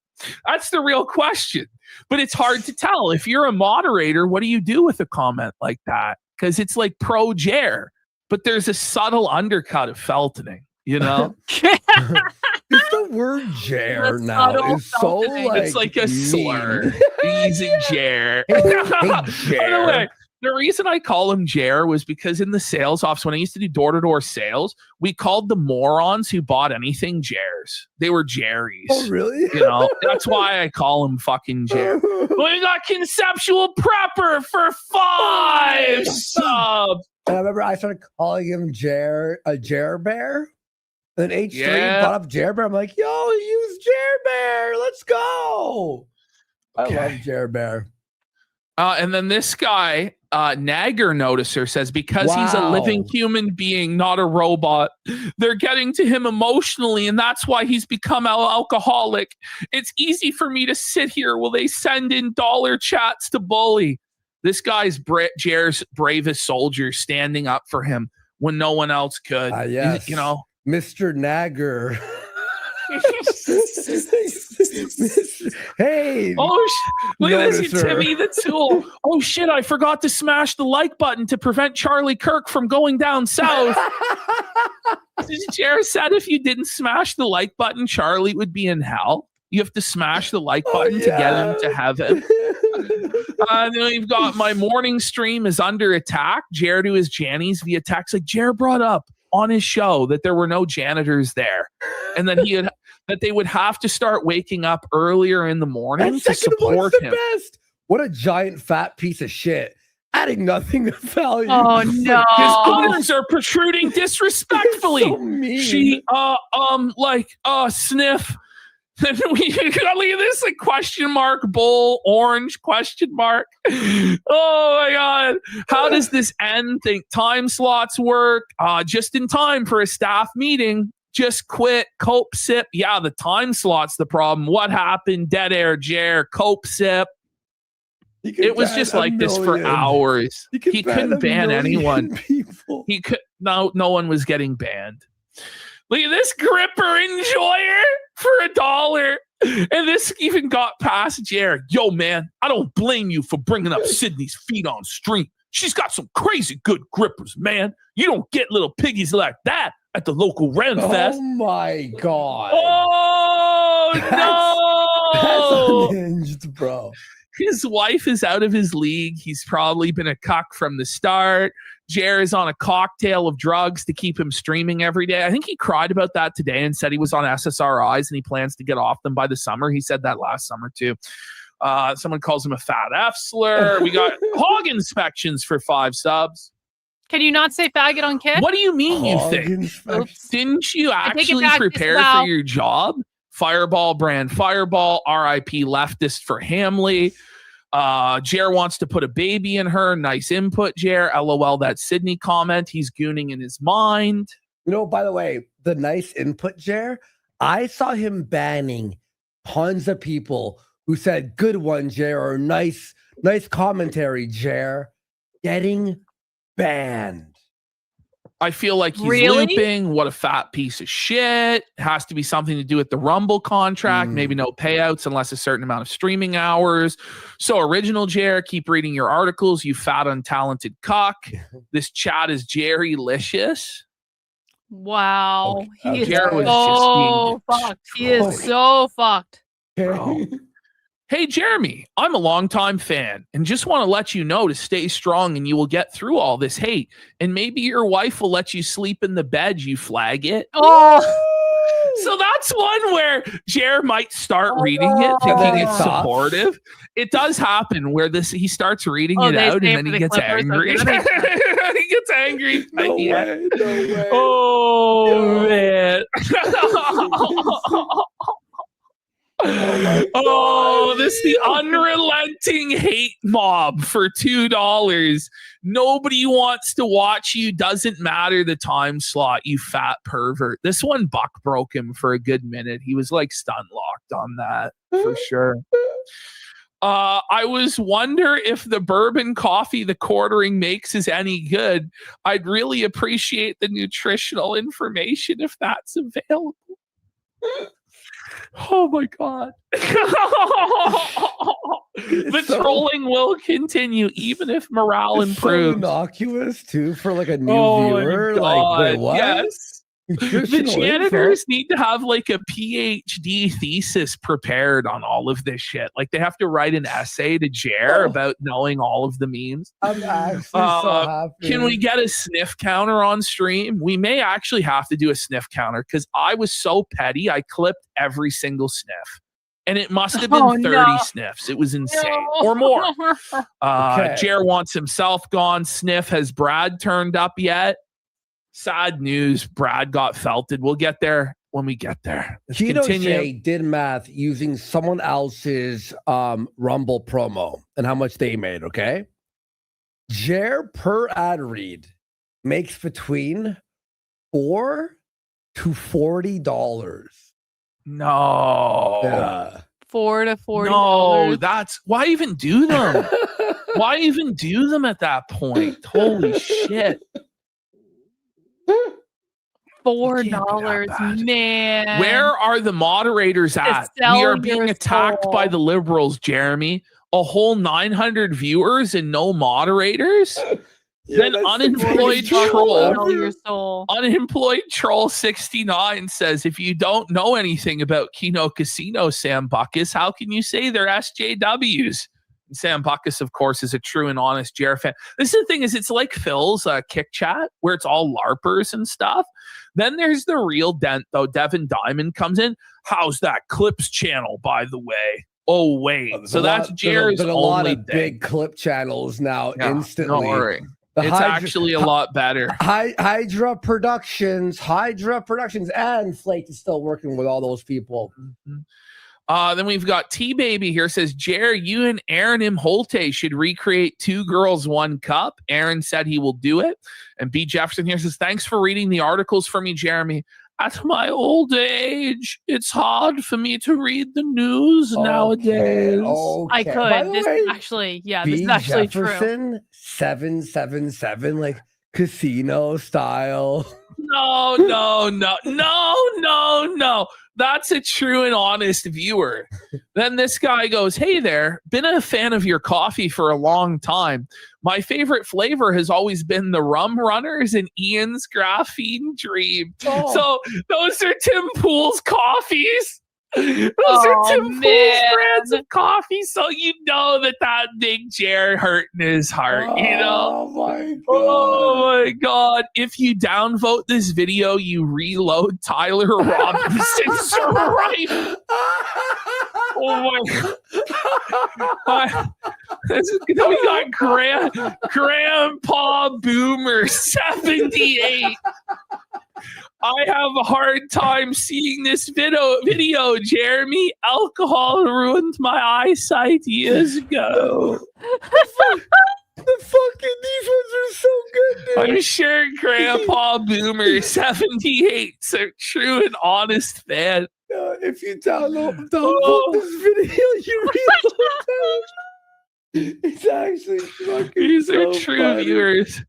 That's the real question. But it's hard to tell. If you're a moderator, what do you do with a comment like that? Because it's like pro Jer, but there's a subtle undercut of feltoning, you know? It's the word Jer now is so like it's like a slur. He's a Jer. Hey, By the Jer. way, the reason I call him Jer was because in the sales office, when I used to do door-to-door sales, we called the morons who bought anything Jers. They were Jerrys. Oh, really? You know, that's why I call him fucking Jer. We got Conceptual Prepper for 5 subs. And I remember I started calling him a Jer Bear. And then H3 brought up Jer Bear. I'm like, yo, use Jer Bear. Let's go. I love Jer Bear. And then this guy, Nagger Noticer, says because he's a living human being, not a robot, they're getting to him emotionally, and that's why he's become alcoholic. It's easy for me to sit here while they send in dollar chats to bully. This guy's Jer's bravest soldier standing up for him when no one else could. Yes. You know, Mr. Nagger. Hey, look at this, Timmy the Tool. Oh shit, I forgot to smash the like button to prevent Charlie Kirk from going down south. Jer said if you didn't smash the like button, Charlie would be in hell. You have to smash the like button to get him to heaven. Then we've got my morning stream is under attack. Jer to his Jannies via text. Like Jer brought up on his show that there were no janitors there, and that that they would have to start waking up earlier in the morning to support him. Best. What a giant fat piece of shit. Adding nothing to value. Oh no. His arms are protruding disrespectfully. So mean. She sniff. Then we look at this like question mark bull orange question mark. Oh my god. How does this end? Think time slots work? Just in time for a staff meeting. Just quit. Cope sip. Yeah, the time slot's the problem. What happened? Dead air, Jer. Cope sip. It was just like this for hours. He couldn't ban anyone. People. He could. No one was getting banned. Look at this gripper enjoyer for $1. And this even got past Jared. Yo, man, I don't blame you for bringing up Sydney's feet on stream. She's got some crazy good grippers, man. You don't get little piggies like that at the local Ren Fest. Oh, my God. Oh, no. That's unhinged, bro. His wife is out of his league. He's probably been a cuck from the start. Jer is on a cocktail of drugs to keep him streaming every day. I think he cried about that today and said he was on SSRIs and he plans to get off them by the summer. He said that last summer too. Someone calls him a fat F slur. We got hog inspections for 5 subs. Can you not say faggot on Kit? What do you mean you think? Didn't you actually prepare for your job? Fireball brand Fireball, RIP leftist for Hamley. Jer wants to put a baby in her. Nice input, Jer. LOL, that Sydney comment. He's gooning in his mind. You know, by the way, the nice input, Jer, I saw him banning tons of people who said, good one, Jer, or nice commentary, Jer, getting banned. I feel like he's looping. What a fat piece of shit. Has to be something to do with the Rumble contract. Maybe no payouts unless a certain amount of streaming hours. So original Jer, keep reading your articles, you fat untalented cuck. This chat is Jerry-licious. Wow. Okay. He is so fucked. He is so fucked. Bro. Hey, Jeremy, I'm a longtime fan and just want to let you know to stay strong and you will get through all this hate. And maybe your wife will let you sleep in the bed, you flag it. Oh, so that's one where Jer might start reading it, thinking it's supportive. It does happen where he starts reading it out and then he gets angry. He gets angry. No way. Oh, man. This the unrelenting hate mob for $2. Nobody wants to watch you. Doesn't matter the time slot, you fat pervert. This one Buck broke him for a good minute. He was like stun locked on that for sure. I was wonder if the bourbon coffee the quartering makes is any good. I'd really appreciate the nutritional information if that's available. Oh my God. The trolling will continue even if morale improves. So innocuous too for like a new viewer. Like, wait, what? Yes. The janitors need to have like a PhD thesis prepared on all of this shit. Like they have to write an essay to Jer about knowing all of the memes. I'm actually so happy. Can we get a sniff counter on stream? We may actually have to do a sniff counter because I was so petty. I clipped every single sniff. And it must have been 30 sniffs. It was insane. Or more. Jer wants himself gone. Sniff. Has Brad turned up yet? Sad news. Brad got felted. We'll get there when we get there. Let's Kino continue. did math using someone else's Rumble promo and how much they made, okay? Jer per ad read makes between $4 to $40. No. Yeah. $4 to $40. No, that's why even do them? Why even do them at that point? Holy shit. $4, man. Where are the moderators at? We are being attacked by the liberals, Jeremy. A whole 900 viewers and no moderators? Then unemployed troll 69 says, if you don't know anything about Kino Casino, Sam Buckus, how can you say they're SJWs? And Sam Buckus, of course, is a true and honest Jer fan. This is the thing, is it's like Phil's Kick Chat, where it's all LARPers and stuff. Then there's the real dent, though. Devin Diamond comes in. How's that Clips channel, by the way? Oh, wait. So that's Jer's only a lot of thing. big clip channels now instantly. Don't worry. It's actually a lot better. Hydra Productions, and Flake is still working with all those people. Mm-hmm. Then we've got T-Baby here says, Jer, you and Aaron Imholte should recreate 2 Girls, 1 Cup. Aaron said he will do it. And B. Jefferson here says, thanks for reading the articles for me, Jeremy. At my old age, it's hard for me to read the news nowadays. I could. This is actually Jefferson, true. 777, like casino style. No. That's a true and honest viewer. Then this guy goes, hey there, been a fan of your coffee for a long time. My favorite flavor has always been the Rum Runners and Ian's Graphene Dream. So those are Tim Pool's coffees. Those are Tim Pool's brands of coffee. So you know that big Jer hurt in his heart, you know? Oh my God. If you downvote this video, you reload Tyler Robinson's right. Oh my God. We got Grandpa Boomer 78. I have a hard time seeing this video, Jeremy. Alcohol ruined my eyesight years ago. The fucking defense are so good, dude. I'm sure Grandpa Boomer 78's a true and honest fan. If you download this video, you reload It's actually fucking These are so true funny. viewers.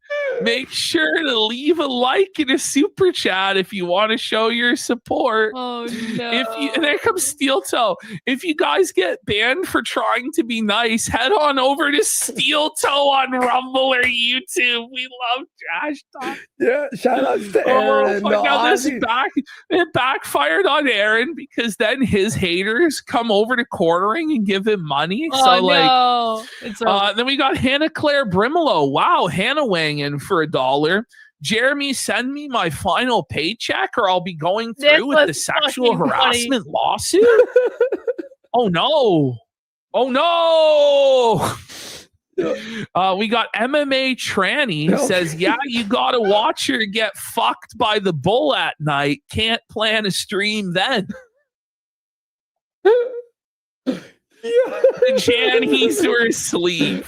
Make sure to leave a like and a super chat if you want to show your support. Oh no. And there comes Steel Toe. If you guys get banned for trying to be nice, head on over to Steel Toe on Rumble or YouTube. We love trash talk. Yeah, shout outs to Aaron. Oh, now it backfired on Aaron because then his haters come over to Quartering and give him money. Oh, so no. It's then we got Hannah Claire Brimlow. Wow, Hannah weighing in for $1. Jeremy, send me my final paycheck or I'll be going through with the sexual harassment lawsuit. Oh no. Oh no. We got MMA Tranny says, yeah, you gotta watch her get fucked by the bull at night. Can't plan a stream then. The Jannies were asleep.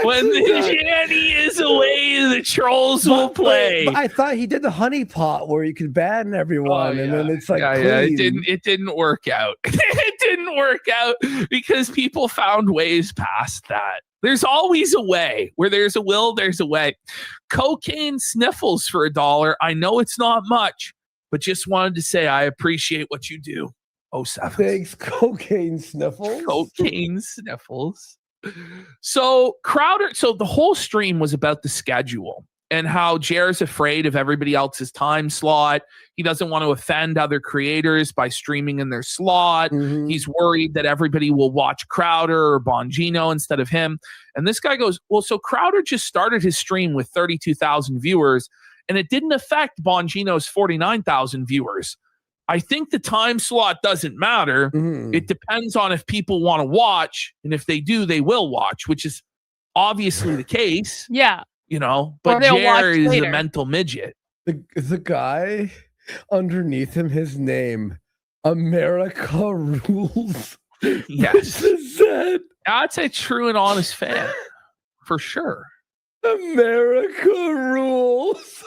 When the Janny is away, the trolls will play. But I thought he did the honey pot where you could ban everyone, and then it's like, it didn't work out. It didn't work out because people found ways past that. There's always a way. Where there's a will, there's a way. Cocaine Sniffles for $1. I know it's not much, but just wanted to say I appreciate what you do. 07. Thanks, Cocaine Sniffles. Cocaine Sniffles. So Crowder, so the whole stream was about the schedule and how Jer's afraid of everybody else's time slot. He doesn't want to offend other creators by streaming in their slot. Mm-hmm. He's worried that everybody will watch Crowder or Bongino instead of him. And this guy goes, well, so Crowder just started his stream with 32,000 viewers and it didn't affect Bongino's 49,000 viewers. I think the time slot doesn't matter. Mm-hmm. It depends on if people want to watch, and if they do, they will watch, which is obviously the case. Yeah. You know, but Jer is a mental midget. The guy underneath him, his name, America Rules. Yes. That's a true and honest fan. For sure. America Rules.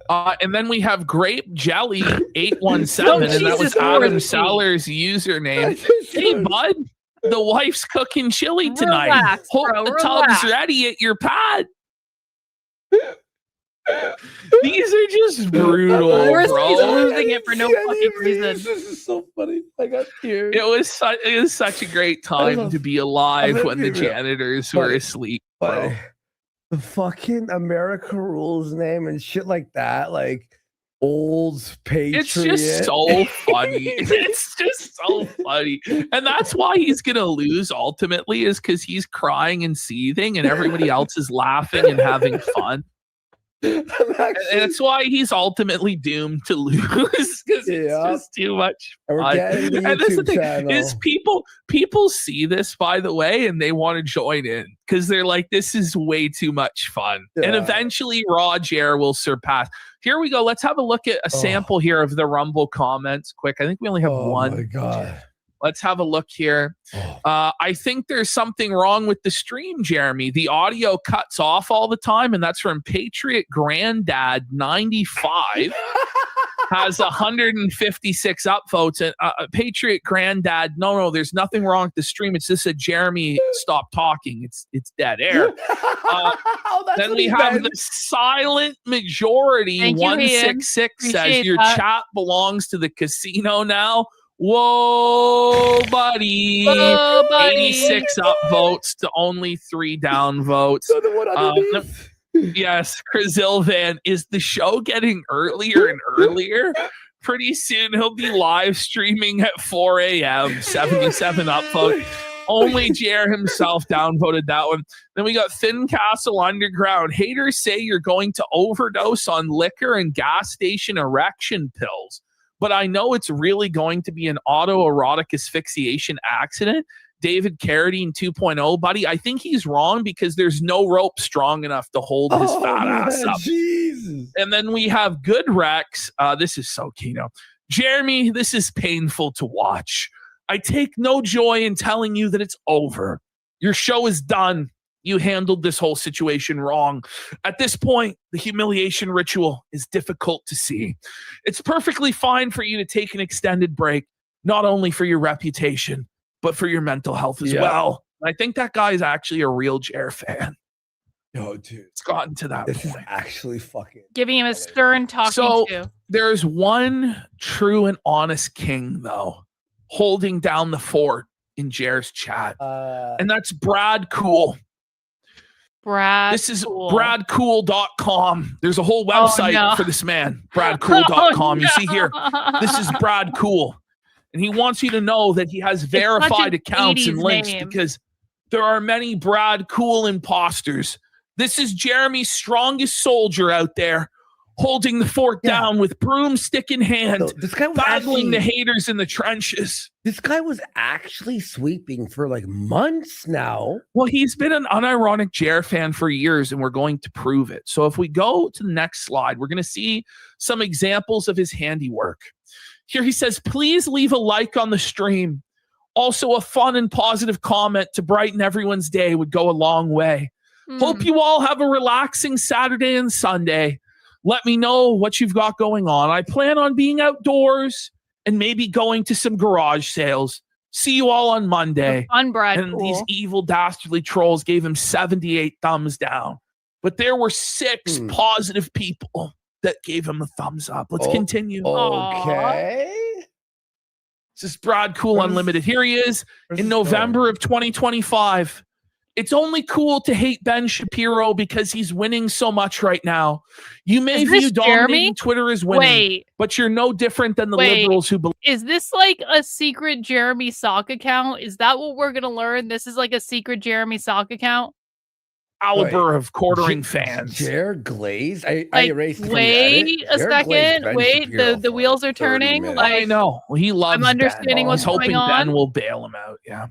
And then we have Grape Jelly 817, and that was Adam Seller's username. Hey, bud, the wife's cooking chili tonight. Relax, Hope bro, the tub's ready at your pad. These are just brutal, He's bro. losing it for no fucking reason. This is so funny. I got tears. It was such a great time to be alive when the janitors were asleep, bro. The fucking America Rules name and shit like that, like old Patriot. It's just so funny. It's just so funny. And that's why he's going to lose ultimately, is because he's crying and seething and everybody else is laughing and having fun. And that's why he's ultimately doomed to lose, because it's just too much fun. And that's the thing is people see this, by the way, and they want to join in because they're like, this is way too much fun. And eventually Roger will surpass. Here we go. Let's have a look at a sample here of the Rumble comments quick. I think we only have one. Oh my God. Let's have a look here. I think there's something wrong with the stream, Jeremy. The audio cuts off all the time, and that's from Patriot Granddad 95. Has 156 upvotes. And Patriot Granddad, no, there's nothing wrong with the stream. It's just a Jeremy stop talking. It's dead air. Then we have the Silent Majority 166 says your chat belongs to the casino now. Whoa, buddy. 86 upvotes to only 3 downvotes. Yes, Krasilvan, is the show getting earlier and earlier? Pretty soon he'll be live streaming at 4 a.m. 77 upvotes. Only Jer himself downvoted that one. Then we got Thin Castle Underground. Haters say you're going to overdose on liquor and gas station erection pills. But I know it's really going to be an autoerotic asphyxiation accident. David Carradine 2.0, buddy. I think he's wrong because there's no rope strong enough to hold his fat ass up. Jesus. And then we have Good Rex. This is so Kino. Jeremy, this is painful to watch. I take no joy in telling you that it's over. Your show is done. You handled this whole situation wrong. At this point, the humiliation ritual is difficult to see. It's perfectly fine for you to take an extended break, not only for your reputation, but for your mental health as well. I think that guy is actually a real Jer fan. Yo, dude, it's gotten to that this point. is actually fucking giving him a stern talking to. There's one true and honest king, though, holding down the fort in Jer's chat, and that's Brad Cool. This is bradcool.com. There's a whole website for this man, bradcool.com. You see here, this is Brad Cool. And he wants you to know that he has verified accounts and links because there are many Brad Cool imposters. This is Jeremy's strongest soldier out there holding the fort down with broomstick in hand, this guy was battling the haters in the trenches. This guy was actually sweeping for like months now. Well, he's been an unironic Jer fan for years, and we're going to prove it. So if we go to the next slide, we're going to see some examples of his handiwork. Here he says, please leave a like on the stream. Also, a fun and positive comment to brighten everyone's day would go a long way. Hope you all have a relaxing Saturday and Sunday. Let me know what you've got going on. I plan on being outdoors and maybe going to some garage sales. See you all on Monday. Fun, Brad. And these evil, dastardly trolls gave him 78 thumbs down. But there were 6 positive people that gave him a thumbs up. Let's continue. Okay. This is Brad Cool Unlimited. Here he is in November of 2025. It's only cool to hate Ben Shapiro because he's winning so much right now. You may view dominating Twitter as winning, but you're no different than the liberals who believe. Is this like a secret Jeremy sock account? Is that what we're going to learn? This is like a secret Jeremy sock account? Caliber of quartering fans. Jer Glaze? I erased it from the wait edit. a second. Wait, the wheels are turning. Like, I know. Well, he loves I'm understanding Ben. what's He's hoping going on. Ben will bail him out. Yeah.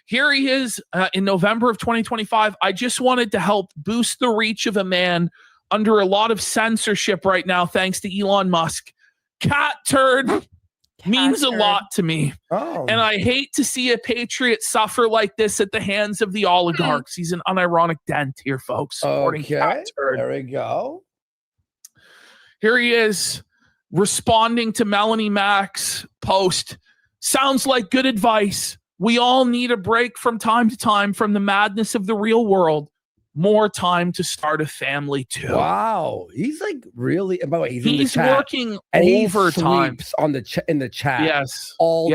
Here he is in November of 2025. I just wanted to help boost the reach of a man under a lot of censorship right now, thanks to Elon Musk. Cat turd means a lot to me. And I hate to see a patriot suffer like this at the hands of the oligarchs. He's an unironic dent here, folks. Supporting Cat turd. There we go. Here he is responding to Melanie Mack's post. Sounds like good advice. We all need a break from time to time from the madness of the real world. More time to start a family too. Wow, he's like really. By the way, he's in the chat. Working and overtime on the in the chat. Yes, all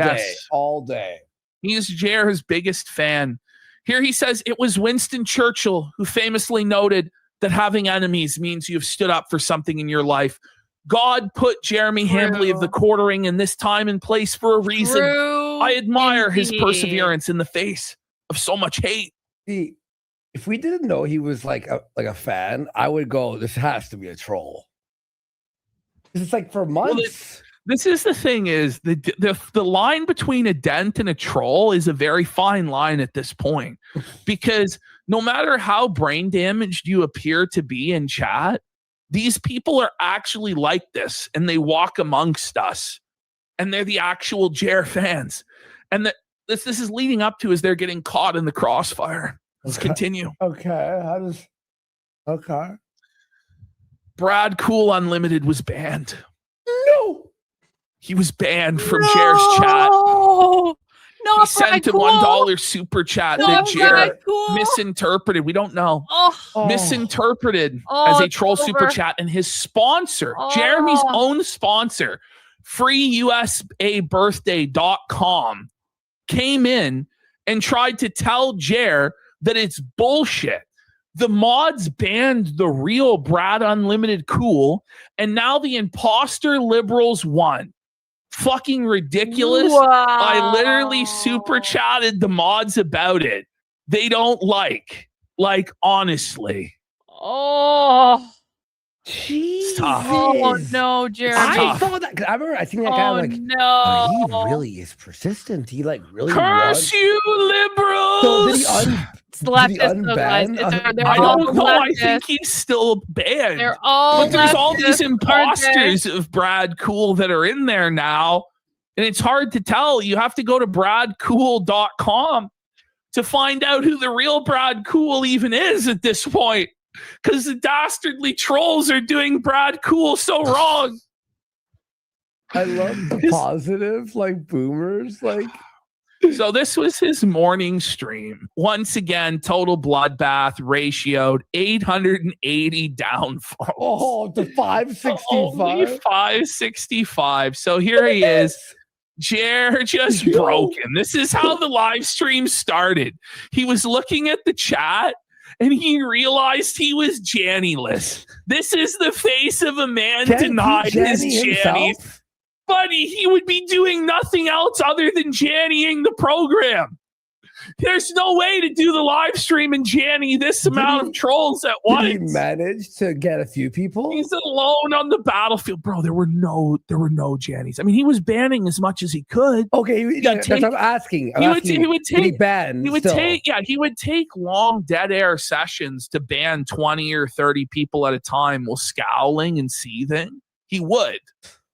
day. He's Jer's biggest fan. Here he says it was Winston Churchill who famously noted that having enemies means you've stood up for something in your life. God put Jeremy Hambley of the Quartering in this time and place for a reason. I admire his perseverance in the face of so much hate. If we didn't know he was like a fan, I would go, this has to be a troll. It's like for months. This is the thing is the line between a dent and a troll is a very fine line at this point, because no matter how brain damaged you appear to be in chat, these people are actually like this and they walk amongst us and they're the actual Jer fans. And this is leading up to as they're getting caught in the crossfire. Let's continue. Okay. Brad Cool Unlimited was banned. No. He was banned from Jer's chat. He sent a $1 super chat that Jer misinterpreted. We don't know. Misinterpreted as a troll super chat. And his sponsor, Jeremy's own sponsor, freeusabirthday.com, came in and tried to tell Jer that it's bullshit. The mods banned the real Brad Unlimited Cool, and now the imposter liberals won. Fucking ridiculous. Wow. I literally super chatted the mods about it. They don't like honestly. Oh, Jesus. Oh no, Jeremy. I thought that. I remember. I think that guy like. No. He really is persistent. He like really. Curse you, liberals. So did he unban? I don't know. I think he's still banned. They're all. But there's all these imposters of Brad Cool that are in there now, and it's hard to tell. You have to go to bradcool.com to find out who the real Brad Cool even is at this point. Because the dastardly trolls are doing Brad Cool so wrong. I love the positive, like boomers, like So this was his morning stream. Once again, total bloodbath, ratioed 880 downfalls. Oh, to 565. Only 565. So here he is. Jer just broken. This is how the live stream started. He was looking at the chat and he realized he was Janny-less. This is the face of a man denied his Janny. Buddy, he would be doing nothing else other than Jannying the program. There's no way to do the live stream and Janny this amount of trolls at once. Did he manage to get a few people? He's alone on the battlefield. Bro, there were no Jannies. I mean, he was banning as much as he could. Okay, that's what I'm asking. He would take long dead air sessions to ban 20 or 30 people at a time while scowling and seething. He would.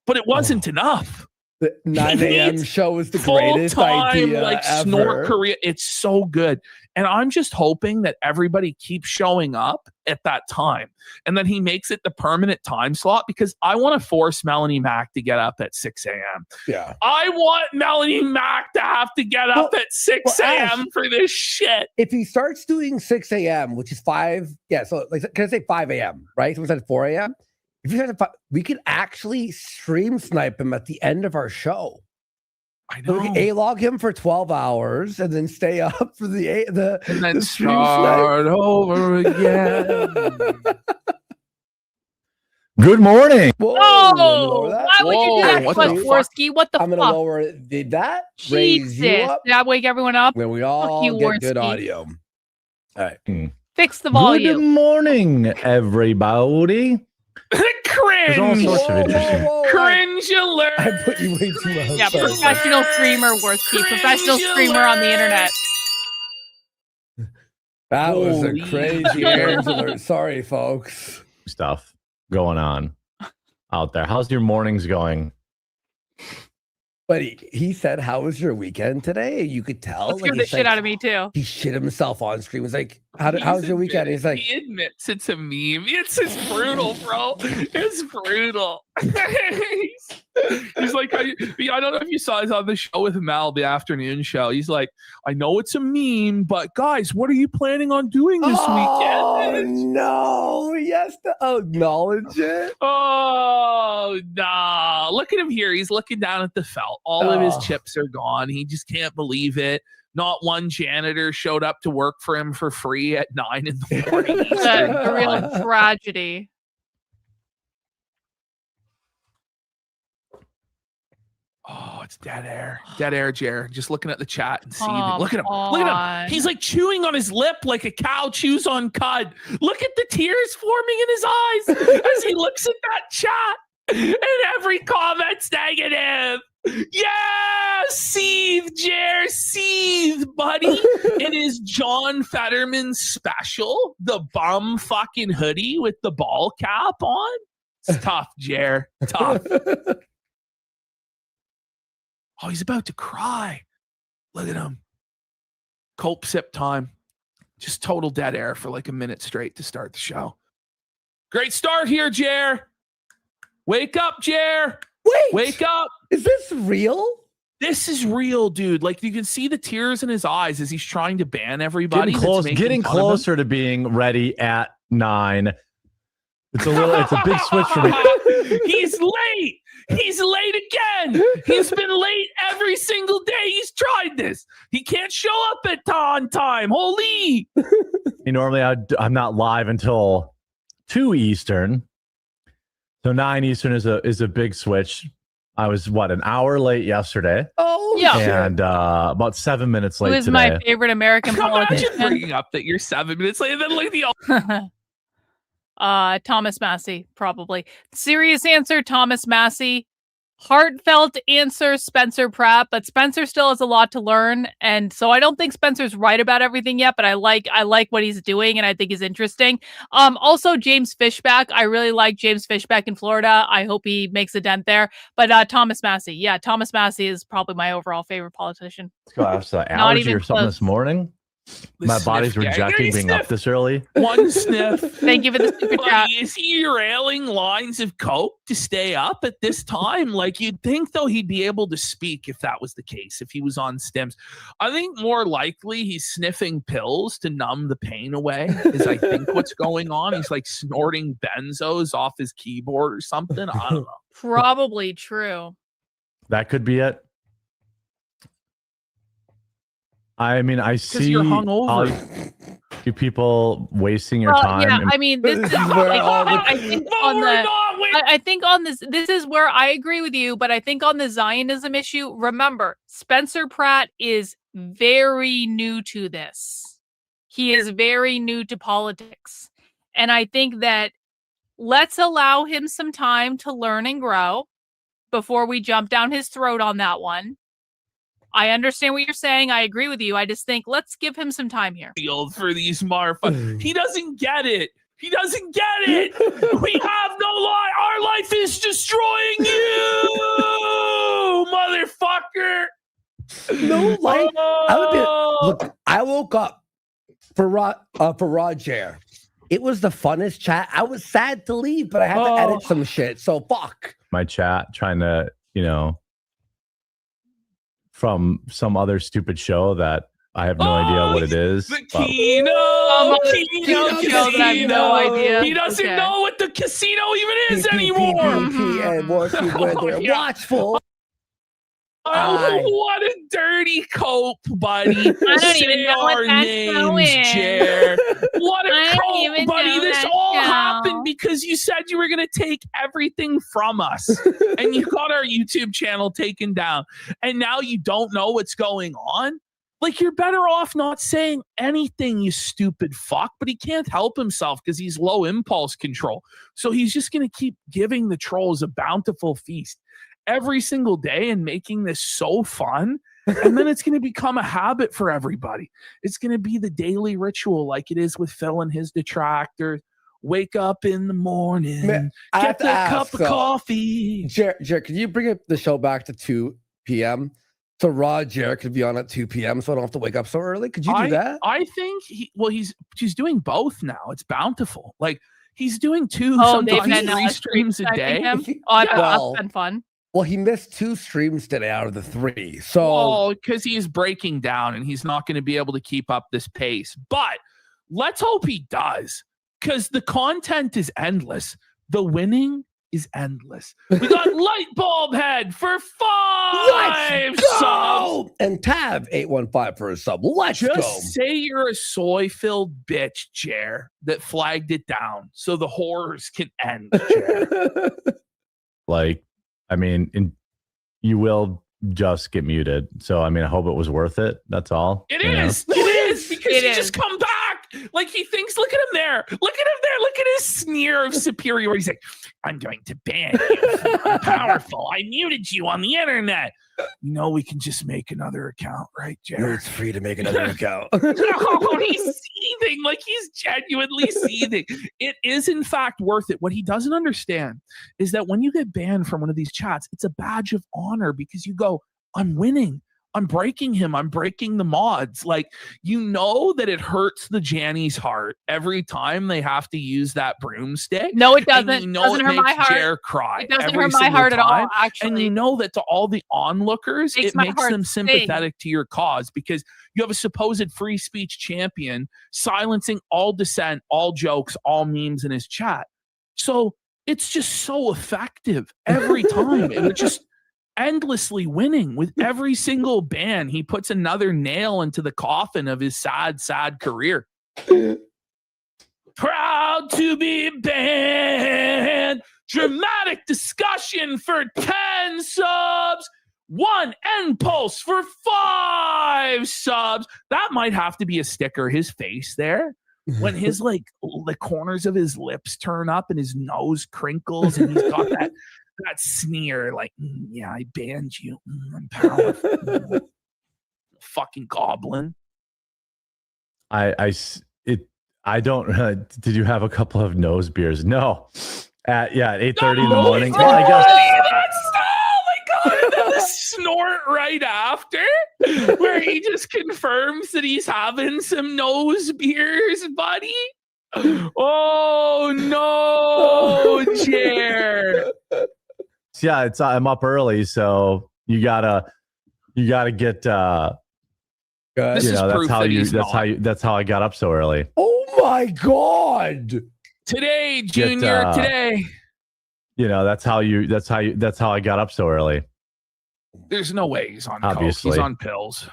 But it wasn't enough. The 9 a.m. show is the greatest idea like ever. Snort Korea. It's so good. And I'm just hoping that everybody keeps showing up at that time and that he makes it the permanent time slot, because I want to force Melanie Mac to get up at 6 a.m. Yeah. I want Melanie Mac to have to get up at 6 a.m. for this shit. If he starts doing 6 a.m., which is 5, so like, can I say 5 a.m., right? Someone said 4 a.m.? If you had we could actually stream snipe him at the end of our show. I know. So we can A-log him for 12 hours and then stay up for the and then start over again. Good morning. Whoa, why would you do that, Warski? What the fuck? I'm gonna lower it. Did that raise you up? Did I wake everyone up? When we all get good audio. All right. Fix the volume. Good morning, everybody. Cringe. There's all sorts of interesting. Cringe alert. I put you way too much. Yeah, professional streamer, Warski. Professional streamer on the internet. That was a crazy cringe alert. Sorry, folks. Stuff going on out there. How's your mornings going? But he said, "How was your weekend today?" You could tell. That scared the shit out of me too. He shit himself on screen. He was like, "How's your weekend?" He's like, he admits it's a meme. It's brutal, bro. It's brutal. He's like, I don't know if you saw this on the show with Mel, the afternoon show. He's like, I know it's a meme, but guys, what are you planning on doing this weekend? Oh no, he has to acknowledge it. Oh no! Look at him here. He's looking down at the felt. All of his chips are gone. He just can't believe it. Not one janitor showed up to work for him for free at 9 in the morning. It's a real tragedy. Oh, it's dead air. Dead air, Jer. Just looking at the chat and seething. Look at him. Look at him. He's like chewing on his lip like a cow chews on cud. Look at the tears forming in his eyes as he looks at that chat. And every comment's negative. Yeah, seethe, Jer, seethe, buddy. It is John Fetterman's special, the bum fucking hoodie with the ball cap on. It's tough, Jer. Tough. Oh, he's about to cry. Look at him. Cope sip time. Just total dead air for like a minute straight to start the show. Great start here, Jer. Wake up, Jer. Wake up. Is this real? This is real, dude. Like you can see the tears in his eyes as he's trying to ban everybody. Getting closer to being ready at 9. It's a big switch for me. He's late. He's late again. He's been late every single day he's tried this. He can't show up on time. Holy. Normally I'm not live until 2 Eastern. So 9 Eastern is a big switch. I was an hour late yesterday. Oh yeah, and about 7 minutes late. Who is today. my favorite American politician? Imagine bringing up that you're 7 minutes late and then like the Thomas Massey, probably. Serious answer, Thomas Massey. Heartfelt answer, Spencer Pratt, but Spencer still has a lot to learn, and so I don't think Spencer's right about everything yet, but I like what he's doing, and I think he's interesting. Also James Fishback. I really like James Fishback in Florida. I hope he makes a dent there. But Thomas Massey, Thomas Massey is probably my overall faverit politician. Let's go. I have allergy or something this morning. My body's rejecting being up this early. One sniff. Thank you for the super chat. Is he railing lines of coke to stay up at this time? Like, you'd think, though, he'd be able to speak if that was the case, if he was on stims. I think more likely he's sniffing pills to numb the pain away, is I think what's going on. He's like snorting benzos off his keyboard or something. I don't know. Probably true. That could be it. I mean, I see you're hungover. You people wasting your time. Yeah, I mean, this is like, I think on the. I think on this is where I agree with you, but I think on the Zionism issue, remember, Spencer Pratt is very new to this. He is very new to politics. And I think that let's allow him some time to learn and grow before we jump down his throat on that one. I understand what you're saying. I agree with you. I just think let's give him some time here. For these motherfuckers. He doesn't get it. He doesn't get it. We have no life. Our life is destroying you, motherfucker. No life. Look, I woke up for Roger. It was the funnest chat. I was sad to leave, but I had to edit some shit. So fuck. My chat trying to, from some other stupid show that I have no idea what it is. The Kino show that I have no idea. He doesn't know what the casino even is anymore. Watchful. What a dirty cope, buddy. I don't even know what that show is. What a cope, buddy. This all happened because you said you were going to take everything from us. And you got our YouTube channel taken down. And now you don't know what's going on? Like, you're better off not saying anything, you stupid fuck. But he can't help himself because he's low impulse control. So he's just going to keep giving the trolls a bountiful feast every single day and making this so fun. And then it's going to become a habit for everybody. It's going to be the daily ritual like it is with Phil and his detractors. Wake up in the morning, get that cup of coffee. Jared, can you bring up the show back to 2 p.m.? So Roger could be on at 2 p.m. so I don't have to wake up so early. Could you do that? I think he's doing both now. It's bountiful. Like, he's doing sometimes 3 streams a day. That's been fun. Well, he missed 2 streams today out of the 3. So because he's breaking down and he's not going to be able to keep up this pace. But let's hope he does, because the content is endless. The winning is endless. We got Light Bulb Head for 5 subs. And Tab 815 for a sub. Let's go. Just say you're a soy-filled bitch, Jer, that flagged it down so the horrors can end, Jer. You will just get muted. So, I hope it was worth it. That's all. It is because you just come back. Like, he thinks, look at him there. Look at his sneer of superiority. He's like, I'm going to ban you. I'm powerful. I muted you on the internet. We can just make another account, right, Jared? It's free to make another account. No, he's seething. Like, he's genuinely seething. It is, in fact, worth it. What he doesn't understand is that when you get banned from one of these chats, it's a badge of honor because you go, I'm winning. I'm breaking him. I'm breaking the mods. Like, that it hurts the Janny's heart every time they have to use that broomstick. No, it doesn't. It doesn't hurt my heart. Jer cry. It doesn't hurt my heart at all, actually. And that to all the onlookers, it makes them sympathetic to your cause because you have a supposed free speech champion silencing all dissent, all jokes, all memes in his chat. So it's just so effective every time. And it's just endlessly winning with every single ban. He puts another nail into the coffin of his sad career. Proud to be banned. Dramatic discussion for 10 subs. 1 end pulse for 5 subs. That might have to be a sticker. His face there, when his the corners of his lips turn up and his nose crinkles and he's got that sneer, like, yeah, I banned you. I'm powerful. Fucking goblin. I don't. Did you have a couple of nose beers? No. At 8:30 in the morning. Oh my god! And then the snort part right after where he just confirms that he's having some nose beers, buddy? Oh no, Jer. Yeah, I'm up early, so you gotta get. That's how I got up so early. Oh my God! Today, Junior. Today. That's how I got up so early. There's no way he's on Obviously. coke. He's on pills.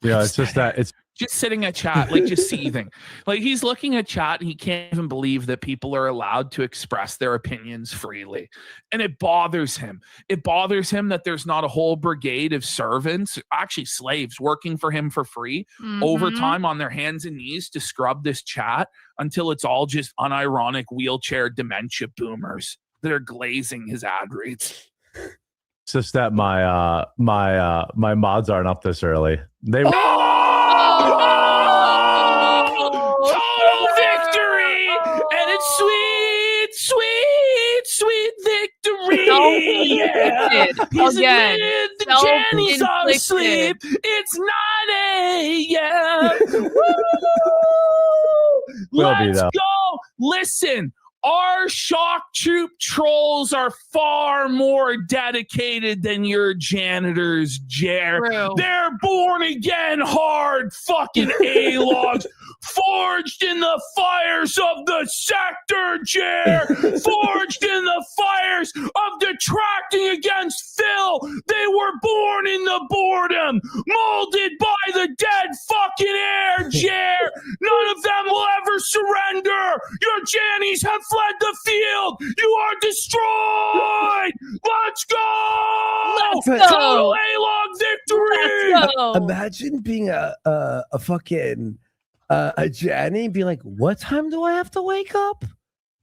It's just that it's just sitting at chat, like just seething. Like he's looking at chat and he can't even believe that people are allowed to express their opinions freely. And it bothers him. It bothers him that there's not a whole brigade of servants, actually slaves, working for him for free, overtime on their hands and knees to scrub this chat until it's all just unironic wheelchair dementia boomers that are glazing his ad reads. It's just that my mods aren't up this early. They Total victory! And it's sweet victory! Yeah. He's Again. the Jenny's asleep. It's 9 a.m. Let's go! Listen. Our shock troop trolls are far more dedicated than your janitors, Jer. True. They're born again hard fucking A-logs, forged in the fires of the sector, Jer. Forged in the fires of detracting against Phil. They were born in the boredom, molded by the dead fucking air, Jer. None of them will ever surrender. Your Jannies have fled the field. You are destroyed. Let's go. Let's go. Total A-log victory. Let's go. Imagine being a fucking a Janny and be like, what time do I have to wake up?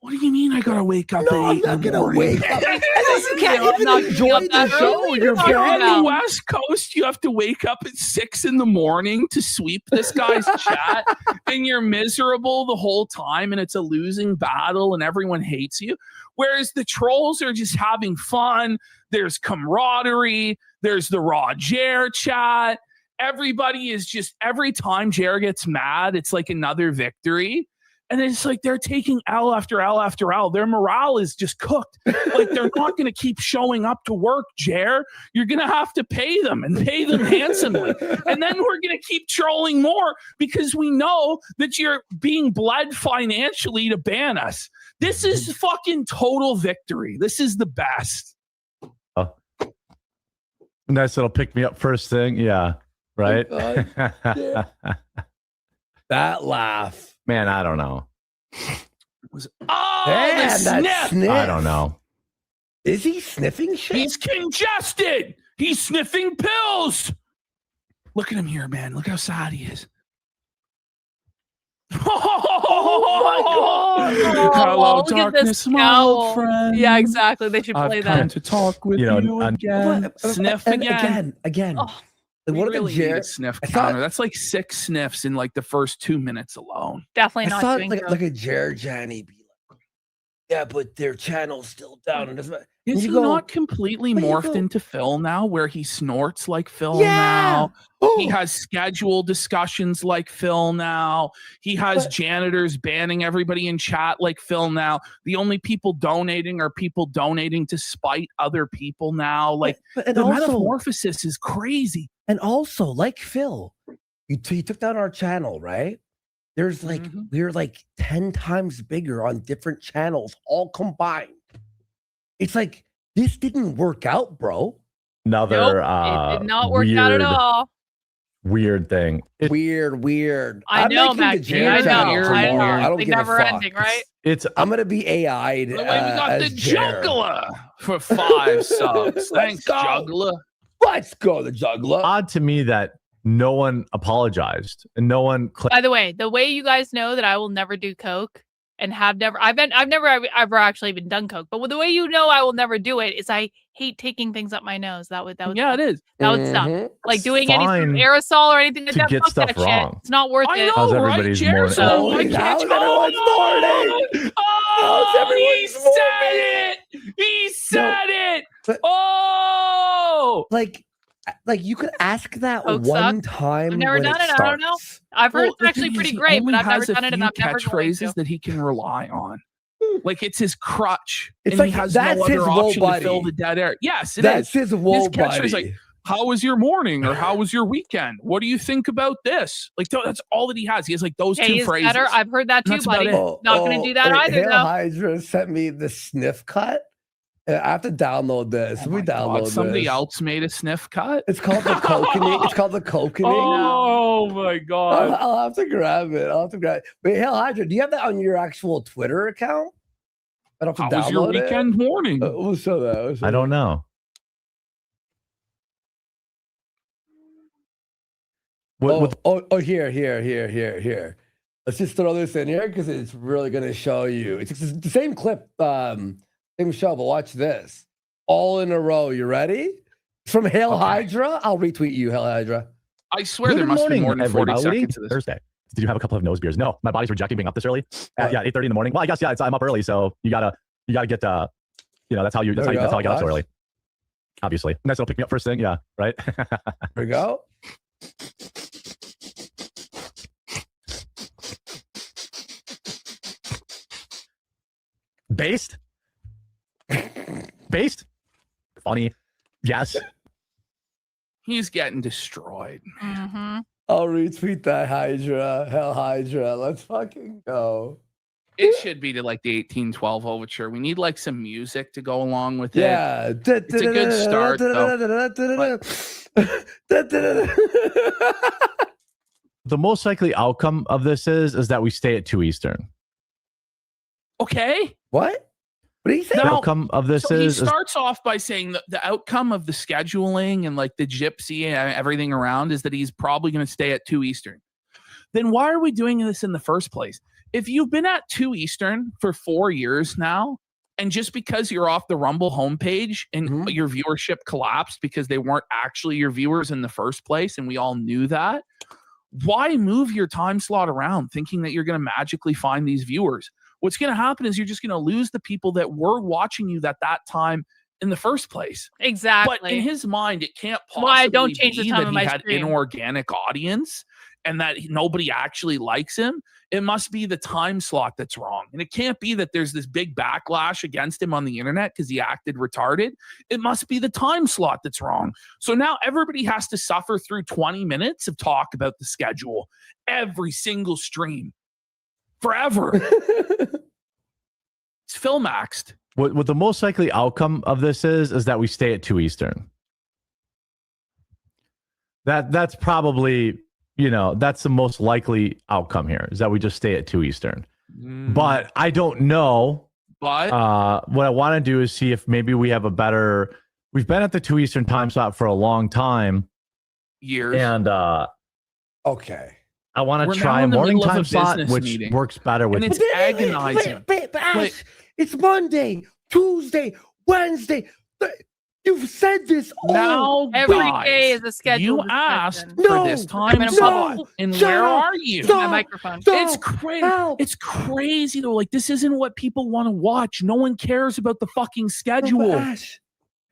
What do you mean I gotta wake up No, at 8 I'm not gonna wake up. And then you I'm can't not even enjoy getting up the that show. early. You're You're on about- the West Coast, you have to wake up at 6 a.m. to sweep this guy's chat, and you're miserable the whole time, and it's a losing battle, and everyone hates you. Whereas the trolls are just having fun. There's camaraderie. There's the raw Jer chat. Everybody is just, every time Jer gets mad, it's like another victory. And it's like they're taking L after L after L. Their morale is just cooked. Like they're not going to keep showing up to work, Jer. You're going to have to pay them and pay them handsomely. And then we're going to keep trolling more because we know that you're being bled financially to ban us. This is fucking total victory. This is the best. Nice little pick me up first thing. Yeah. Right. That laugh. Man, I don't know. Man, the that sniff. I don't know. Is he sniffing shit? He's congested. He's sniffing pills. Look at him here, man. Look how sad he is. Oh my God. Hello, Look at this darkness, my cowl. old friend. Yeah, exactly. They should play I've come that. to talk with you again. Sniff And again. again. Oh, Like, We what really if the need Jer? a sniff I thought- counter. That's like 6 sniffs in like the first 2 minutes alone. definitely I not thought doing like drugs. a Jer Janny be like, yeah, but their channel's still down. And Is you he go, not completely but you morphed go- into Phil now, where he snorts like Phil Yeah. now? Oh. He has scheduled discussions like Phil now. He has But- janitors banning everybody in chat like Phil now. The only people donating are people donating to spite other people now. Like and the also, metamorphosis is crazy. and also, like Phil, you took down our channel, right? There's like Mhm. we're like 10 times bigger on different channels, all combined. It's like this didn't work out, bro. Another it did not work out at all. weird thing. Weird. I I'm know, making the Mackie. Jer I channel know. tomorrow. I know. I don't They give a never fuck. ending, right? I'm gonna be AI'd. By the way, we got as the Jer. juggler for 5 subs. Let's Thanks, go. juggler. Let's go, the juggler. Odd to me that no one apologized and no one By the way you guys know that I will never do coke and have never I've never ever actually even done coke, but the way you know I will never do it is I hate taking things up my nose. That would Yeah, it is. that would suck. Mhm. Like doing any sort of fine aerosol or anything like to that. get Fuck stuff that wrong. shit. It's not worth I it. know, How's right, everybody's Jer? morning? So Oh, why how's can't you- everyone's morning? Oh, How's everyone's he said it. Like you could ask that Coke one sucks. time. I've never when done it. starts. I don't know. I've heard the it's actually thing pretty is, he great, only but I've never has a done it, and few I'm never going catchphrases to. that he can rely on. Like it's his crutch, It's and like he has that's no his other woe option to fill buddy. the dead air. Yes, That's his woe His catchphrase is buddy. like, "How was your morning?" or "How was your weekend?" "What do you think about this?" Like that's all that he has. He has like those Hey, two is phrases. better. I've heard that And too, that's about buddy. it. Not going to do that either, Hail though. Hydra sent me the sniff cut. I have to download this. Oh we my God, download somebody this. else made a sniff cut. It's called the cokening. It's called the cokening. Oh my God! I'll have to grab it. Wait, Hail Hydra, do you have that on your actual Twitter account? I don't have to How was your download it? weekend morning? We'll show that. I don't know. Here. Let's just throw this in here because it's really going to show you. It's the same clip, same show, but watch this. All in a row. You ready? From Hail Hydra. I'll retweet you, Hail Hydra. I swear there must be more than 40 seconds of this. Thursday. Did you have a couple of nose beers? No, my body's rejecting being up this early. Yeah, 8:30 in the morning. Well, I guess I'm up early, so you gotta get that's how I get up so early. Obviously, nice little pick me up first thing. Yeah, right. Here we go. Based. Funny. Yes. He's getting destroyed. Mm-hmm. I'll retweet that, Hydra. Hell Hydra. Let's fucking go. It should be to like the 1812 overture. We need like some music to go along with it. Yeah. It's a good start, though. The most likely outcome of this is that we stay at 2 Eastern. Okay. What? What do you say? The outcome of this so is he starts off by saying that the outcome of the scheduling and like the gypsy and everything around is that he's probably going to stay at 2 Eastern. Then why are we doing this in the first place? If you've been at 2 Eastern for 4 years now, and just because you're off the Rumble homepage and your viewership collapsed because they weren't actually your viewers in the first place, and we all knew that, why move your time slot around thinking that you're going to magically find these viewers? What's going to happen is you're just going to lose the people that were watching you at that time in the first place. Exactly. But in his mind, it can't possibly Well, I don't change the be time that of he my had stream. inorganic audience and that nobody actually likes him. It must be the time slot that's wrong. And it can't be that there's this big backlash against him on the internet because he acted retarded. It must be the time slot that's wrong. So now everybody has to suffer through 20 minutes of talk about the schedule every single stream forever. It's Filmaxed. what the most likely outcome of this is that we stay at 2 Eastern. That's probably, that's the most likely outcome here, is that we just stay at 2 Eastern. But I don't know. But what I want to do is see if maybe we have we've been at the 2 Eastern time slot for a long time. Years. And okay. I want We're to now try a in the morning middle of time a slot, business which meeting. works better with And it's But agonizing. Ash, Wait. it's Monday, Tuesday, Wednesday. You've said this all. Now, Every guys, day is a schedule. you discussion. asked No, for this time I'm in a slot, bubble. and Shut where up. are you? Stop. My microphone. Stop. It's crazy. Help. It's crazy though. Like this isn't what people want to watch. No one cares about the fucking No, schedule. but Ash,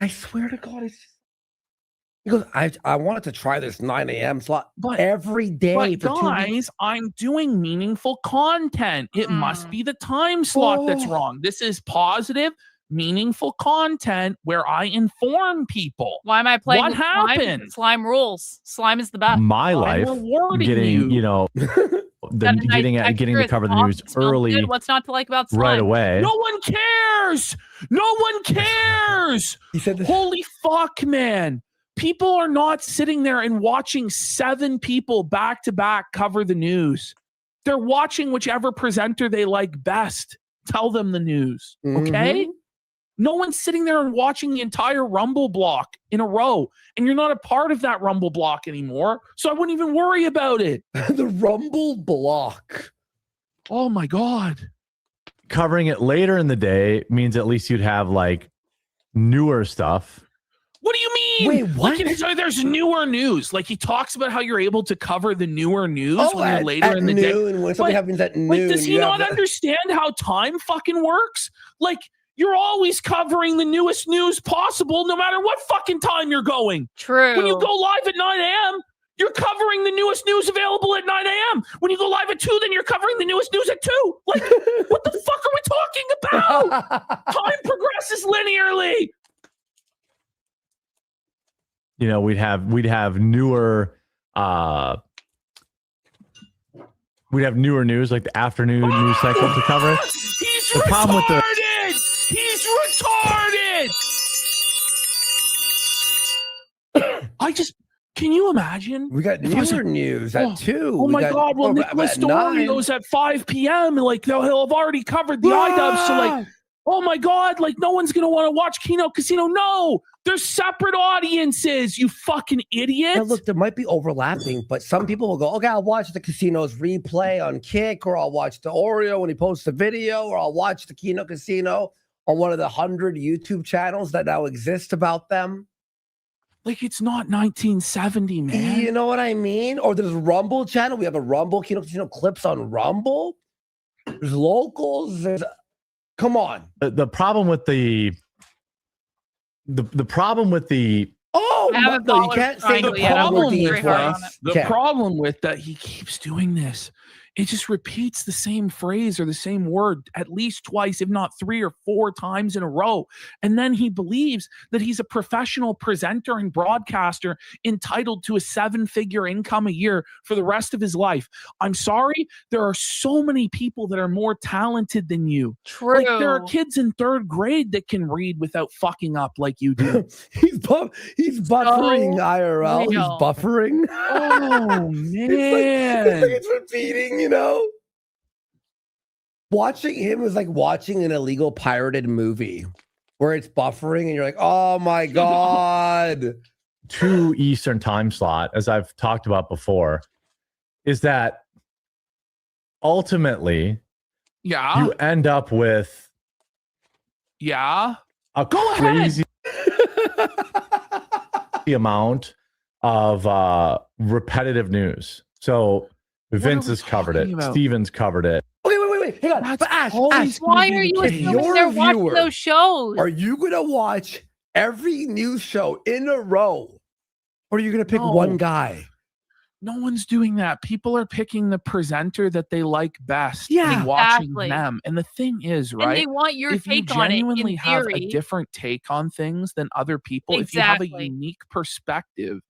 I swear to God, it's. He goes, I wanted to try this 9 a.m. slot But- every day. But for 2 weeks. guys, I'm doing meaningful content. It must be the time slot that's Oh. wrong. This is positive, meaningful content where I inform people. Why am I playing What with slime? happened? Slime rules. Slime is the best. my I'm life rewarding getting, you. Got a nice getting texture, to it's cover the soft, news it smells early good. What's not to like about slime? right away. No one cares. No one cares. He said this. Holy fuck, man. People are not sitting there and watching 7 people back to back cover the news. They're watching whichever presenter they like best tell them the news. Okay? Mhm. No one's sitting there and watching the entire Rumble block in a row. And you're not a part of that Rumble block anymore. So I wouldn't even worry about it. The Rumble block. Oh my God. Covering it later in the day means at least you'd have like newer stuff. What do you mean? Wait, what? Like, so there's newer news. Like he talks about how you're able to cover the newer news when you're at later in the day. noon, when something Like- happens at noon. Like, does he you not have the- understand how time fucking works? Like, You're always covering the newest news possible, no matter what fucking time you're going. True. When you go live at 9 a.m., you're covering the newest news available at 9 a.m. When you go live at 2, then you're covering the newest news at 2. Like, what the fuck are we talking about? Time progresses linearly. You know, we'd have newer news, like the afternoon news cycle to cover it. He's the problem with He's retarded. Can you imagine? We got newer news at 2. Oh my God. Well, Nicholas Dorio's at 5 p.m. Like, he'll have already covered the iDubbbz. So, like, oh my God, like, no one's going to want to watch Kino Casino. No, there's separate audiences, you fucking idiot. Now, look, there might be overlapping, but some people will go, okay, I'll watch the Casino's replay on Kick, or I'll watch the Oreo when he posts a video, or I'll watch the Kino Casino on one of the 100 YouTube channels that now exist about them. Like, it's not 1970, man. You know what I mean? Or there's Rumble channel. We have a Rumble, Kino Casino clips on Rumble. There's locals. Come on. The problem with the problem with the you can't say the problem with that, he keeps doing this. It just repeats the same phrase or the same word at least twice, if not 3 or 4 times in a row. And then he believes that he's a professional presenter and broadcaster entitled to a 7-figure income a year for the rest of his life. I'm sorry. There are so many people that are more talented than you. True. Like, there are kids in 3rd grade that can read without fucking up like you do. He's buffering IRL. He's buffering. Oh, man. It's repeating, you know? Watching him is like watching an illegal pirated movie where it's buffering and you're like, oh my God. 2 Eastern time slot, as I've talked about before, is that ultimately you end up with a crazy amount of repetitive news. So Vince has covered it. Steven's covered it. Okay, wait. Hang on. But Ash, why are you assuming they're watching those shows? Are you going to watch every news show in a row? Or are you going to pick one guy? No one's doing that. People are picking the presenter that they like best and watching them. And the thing is, right? And they want your if take you on it. genuinely In have theory, a different take on things than other people, if you have a unique perspective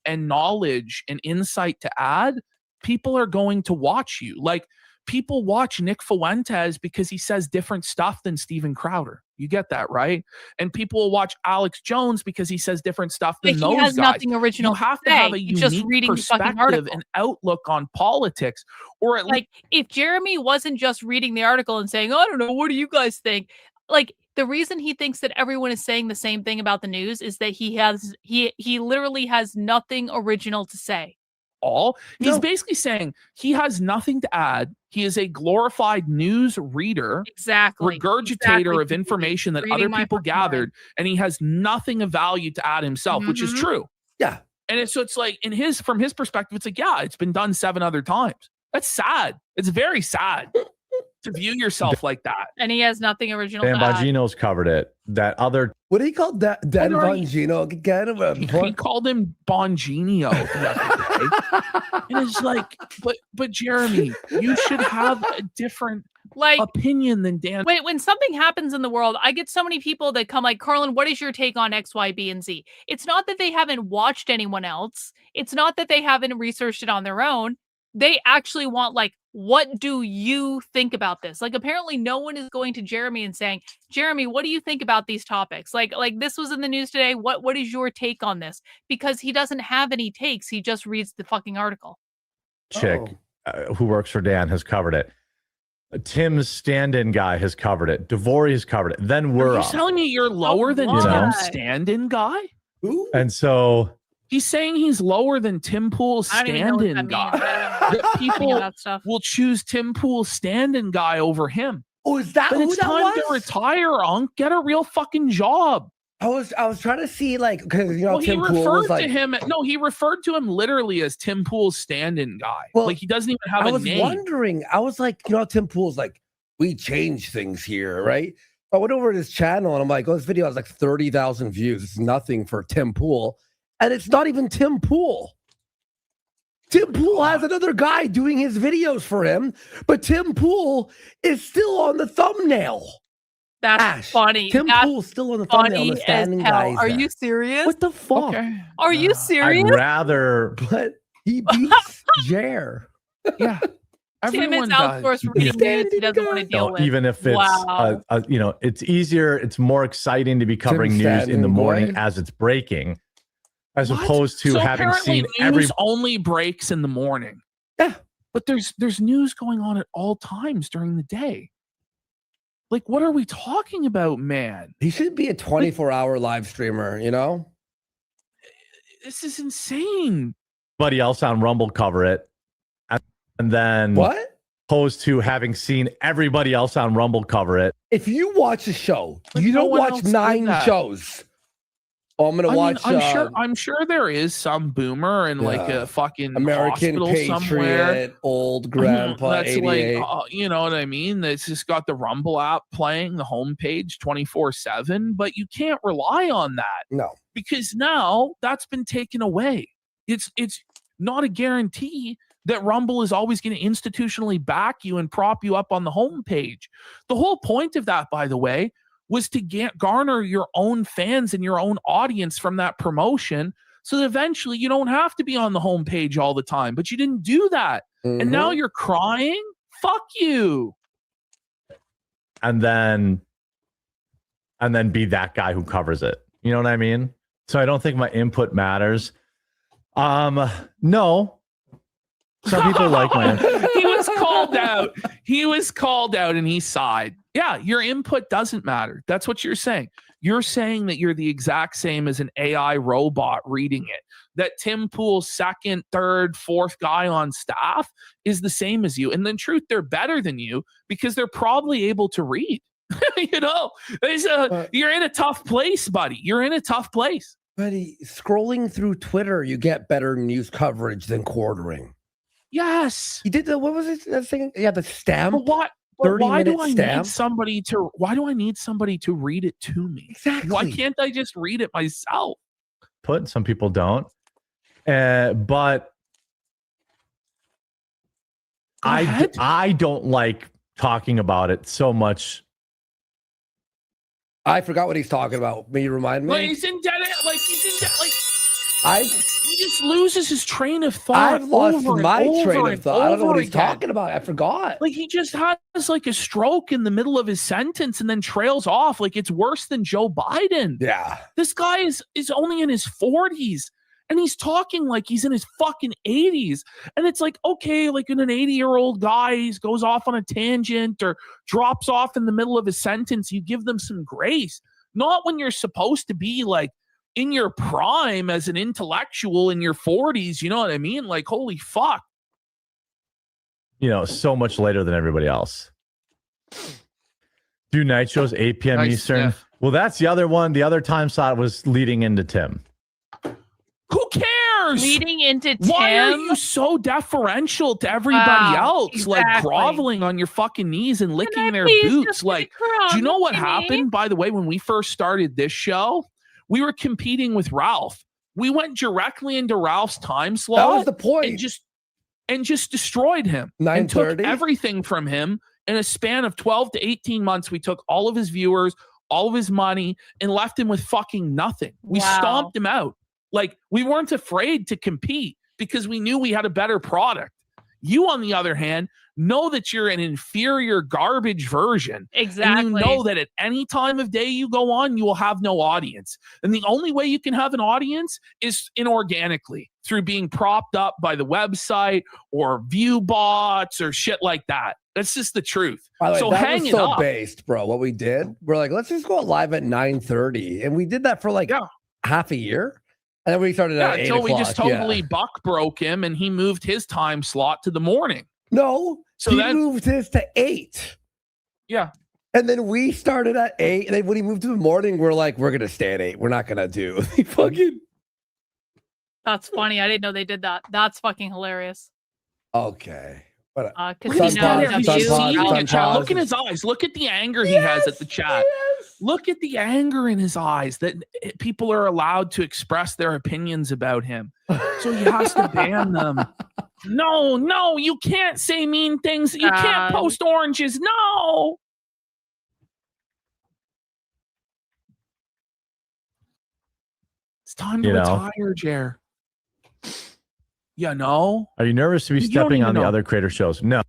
and knowledge and insight to add, people are going to watch you. Like, people watch Nick Fuentes because he says different stuff than Steven Crowder. You get that, right? And people will watch Alex Jones because he says different stuff than those guys. He has nothing original. You have to have a unique perspective and outlook on politics, or at least, if Jeremy wasn't just reading the article and saying, "I don't know, what do you guys think?" Like, the reason he thinks that everyone is saying the same thing about the news is that he literally has nothing original to say. He's basically saying he has nothing to add. He is a glorified news reader, regurgitator of information that other people gathered, and he has nothing of value to add himself, which is true. Yeah. And it's like, from his perspective, it's like, it's been done 7 other times. That's sad. It's very sad to view yourself like that. And he has nothing original Dan to add. Bongino's covered it. That other... What do you call Dan Bongino again? He called him Bongino the other day. And it's like, but Jeremy, you should have a different opinion than Dan. When something happens in the world, I get so many people that come like, Karlyn, what is your take on X, Y, B, and Z? It's not that they haven't watched anyone else. It's not that they haven't researched it on their own. They actually want, like, what do you think about this? Like, apparently no one is going to Jeremy and saying, Jeremy, what do you think about these topics? Like this was in the news today. What is your take on this? Because he doesn't have any takes. He just reads the fucking article. Chick who works for Dan has covered it. Tim's stand-in guy has covered it. Devori has covered it. Then we're Are you telling me you're lower than Tim's stand-in guy? Ooh. And so... He's saying he's lower than Tim Pool's stand-in guy. That people will choose Tim Pool's stand-in guy over him. Oh, is that but who it's that time was? to retire, Unc. Get a real fucking job. I was trying to see, like, because he Tim Pool referred was like, to him. No, he referred to him literally as Tim Pool's stand-in guy. Well, like, he doesn't even have a name. I was wondering. I was like, Tim Pool's like, we change things here, right? I went over to his channel and I'm like, oh, this video has like 30,000 views. It's nothing for Tim Pool. And it's not even Tim Pool. Tim Pool has another guy doing his videos for him, but Tim Pool is still on the thumbnail. That's funny. Tim Pool's still on the thumbnail. The standing guy. Are you serious? What the fuck? Okay. Are you serious? I'd rather. But he beats Jer. Yeah. Tim is Everyone outsourced does. reading news he doesn't want to deal No, with. even if it's Wow. it's easier, it's more exciting to be covering news in the standing morning boy. as it's breaking, as What? opposed to So having apparently seen news only breaks in the morning. Yeah. But there's news going on at all times during the day. Like, what are we talking about, man? He should be a 24-hour live streamer, you know? This is insane. Everybody else on Rumble cover it, and then What? opposed to having seen everybody else on Rumble cover it. If you watch a show, But you no don't one watch else did 9 that. shows. Oh, I'm gonna watch. I'm sure there is some boomer in like a fucking American hospital Patriot, somewhere. old grandpa, That's 88. like, you know what I mean? That's just got the Rumble app playing the homepage 24/7, but you can't rely on that. No, because now that's been taken away. It's not a guarantee that Rumble is always going to institutionally back you and prop you up on the homepage. The whole point of that, by the way, was to garner your own fans and your own audience from that promotion, so that eventually you don't have to be on the homepage all the time. But you didn't do that, and now you're crying. Fuck you. And then be that guy who covers it. You know what I mean? So I don't think my input matters. No. Some people like my He was called out. He was called out and he sighed. Yeah, your input doesn't matter. That's what you're saying. You're saying that you're the exact same as an AI robot reading it. That Tim Pool's second, third, fourth guy on staff is the same as you. And in truth, they're better than you because they're probably able to read. You know, you're in a tough place, buddy. You're in a tough place. Buddy, scrolling through Twitter, you get better news coverage than quartering. Yes. He did what was it? That thing? Yeah, the stamp. But why do I stamp? need somebody to? Why do I need somebody to read it to me? Exactly. Why can't I just read it myself? Some people don't. But I don't like talking about it so much. I forgot what he's talking about. May you remind me? Like he's in dead. He just loses his train of thought. I've lost my train of thought. I don't know what he's again. talking about. I forgot. Like he just has like a stroke in the middle of his sentence and then trails off. Like it's worse than Joe Biden. Yeah. This guy is only in his 40s and he's talking like he's in his fucking 80s. And it's like, okay, like when an 80-year-old guy goes off on a tangent or drops off in the middle of his sentence, you give them some grace. Not when you're supposed to be like in your prime as an intellectual in your 40s. You know what I mean? Like, holy fuck. You know, so much later than everybody else. Do night shows 8 p.m. Nice, Eastern. yeah. Well, that's the other one. The other time slot was leading into Tim. Who cares? Leading into Tim. Why are you so deferential to everybody else? Like groveling on your fucking knees and licking their boots. Like, do you know what happened, by the way, when we first started this show? We were competing with Ralph. We went directly into Ralph's time slot. That was the point. And just destroyed him. And took 9:30? everything from him in a span of 12 to 18 months. We took all of his viewers, all of his money, and left him with fucking nothing. We stomped him out. Like, we weren't afraid to compete because we knew we had a better product. You, on the other hand, know that you're an inferior garbage version. Exactly. And you know that at any time of day you go on, you will have no audience. And the only way you can have an audience is inorganically through being propped up by the website or view bots or shit like that. That's just the truth. By the way, So that hang was it so up. based, bro. What we did, we're like, let's just go live at 9:30, and we did that for like half a year, and then we started at 8 until o'clock. we just totally buck broke him and he moved his time slot to the morning. No, So he then- moved his to 8. Yeah. And then we started at 8. And then when he moved to the morning, we're like, we're gonna stay at 8. We're not gonna do fucking. That's funny. I didn't know they did that. That's fucking hilarious. Okay. Casino. Have you seen W, the chat? Look in his eyes. Look at the anger he has at the chat. Look at the anger in his eyes that people are allowed to express their opinions about him. So he has to ban them. No, you can't say mean things. You can't post oranges. No. It's time to retire, Jer. You know? Are you nervous to be stepping on the other creator shows? No.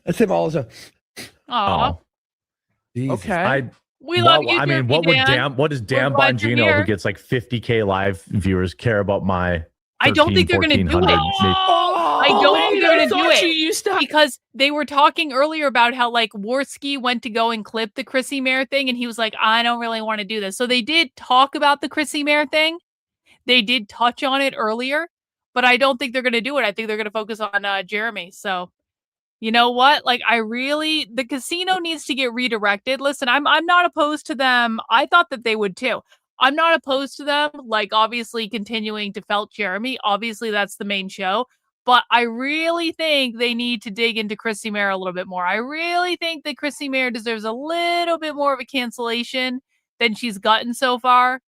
That's him also. Oh. Okay. We love you. I mean, what does Dan Bongino, who gets like 50K live viewers, care about my? I don't think they're going to do it. I don't think they're going to do it because they were talking earlier about how like Worski went to go and clip the Chrissie Mayr thing, and he was like, "I don't really want to do this." So they did talk about the Chrissie Mayr thing. They did touch on it earlier, but I don't think they're going to do it. I think they're going to focus on Jeremy. So. You know what? Like, the casino needs to get redirected. Listen, I'm not opposed to them. I thought that they would too. I'm not opposed to them, like, obviously continuing to felt Jeremy. Obviously, that's the main show. But I really think they need to dig into Chrissie Mayr a little bit more. I really think that Chrissie Mayr deserves a little bit more of a cancellation than she's gotten so far.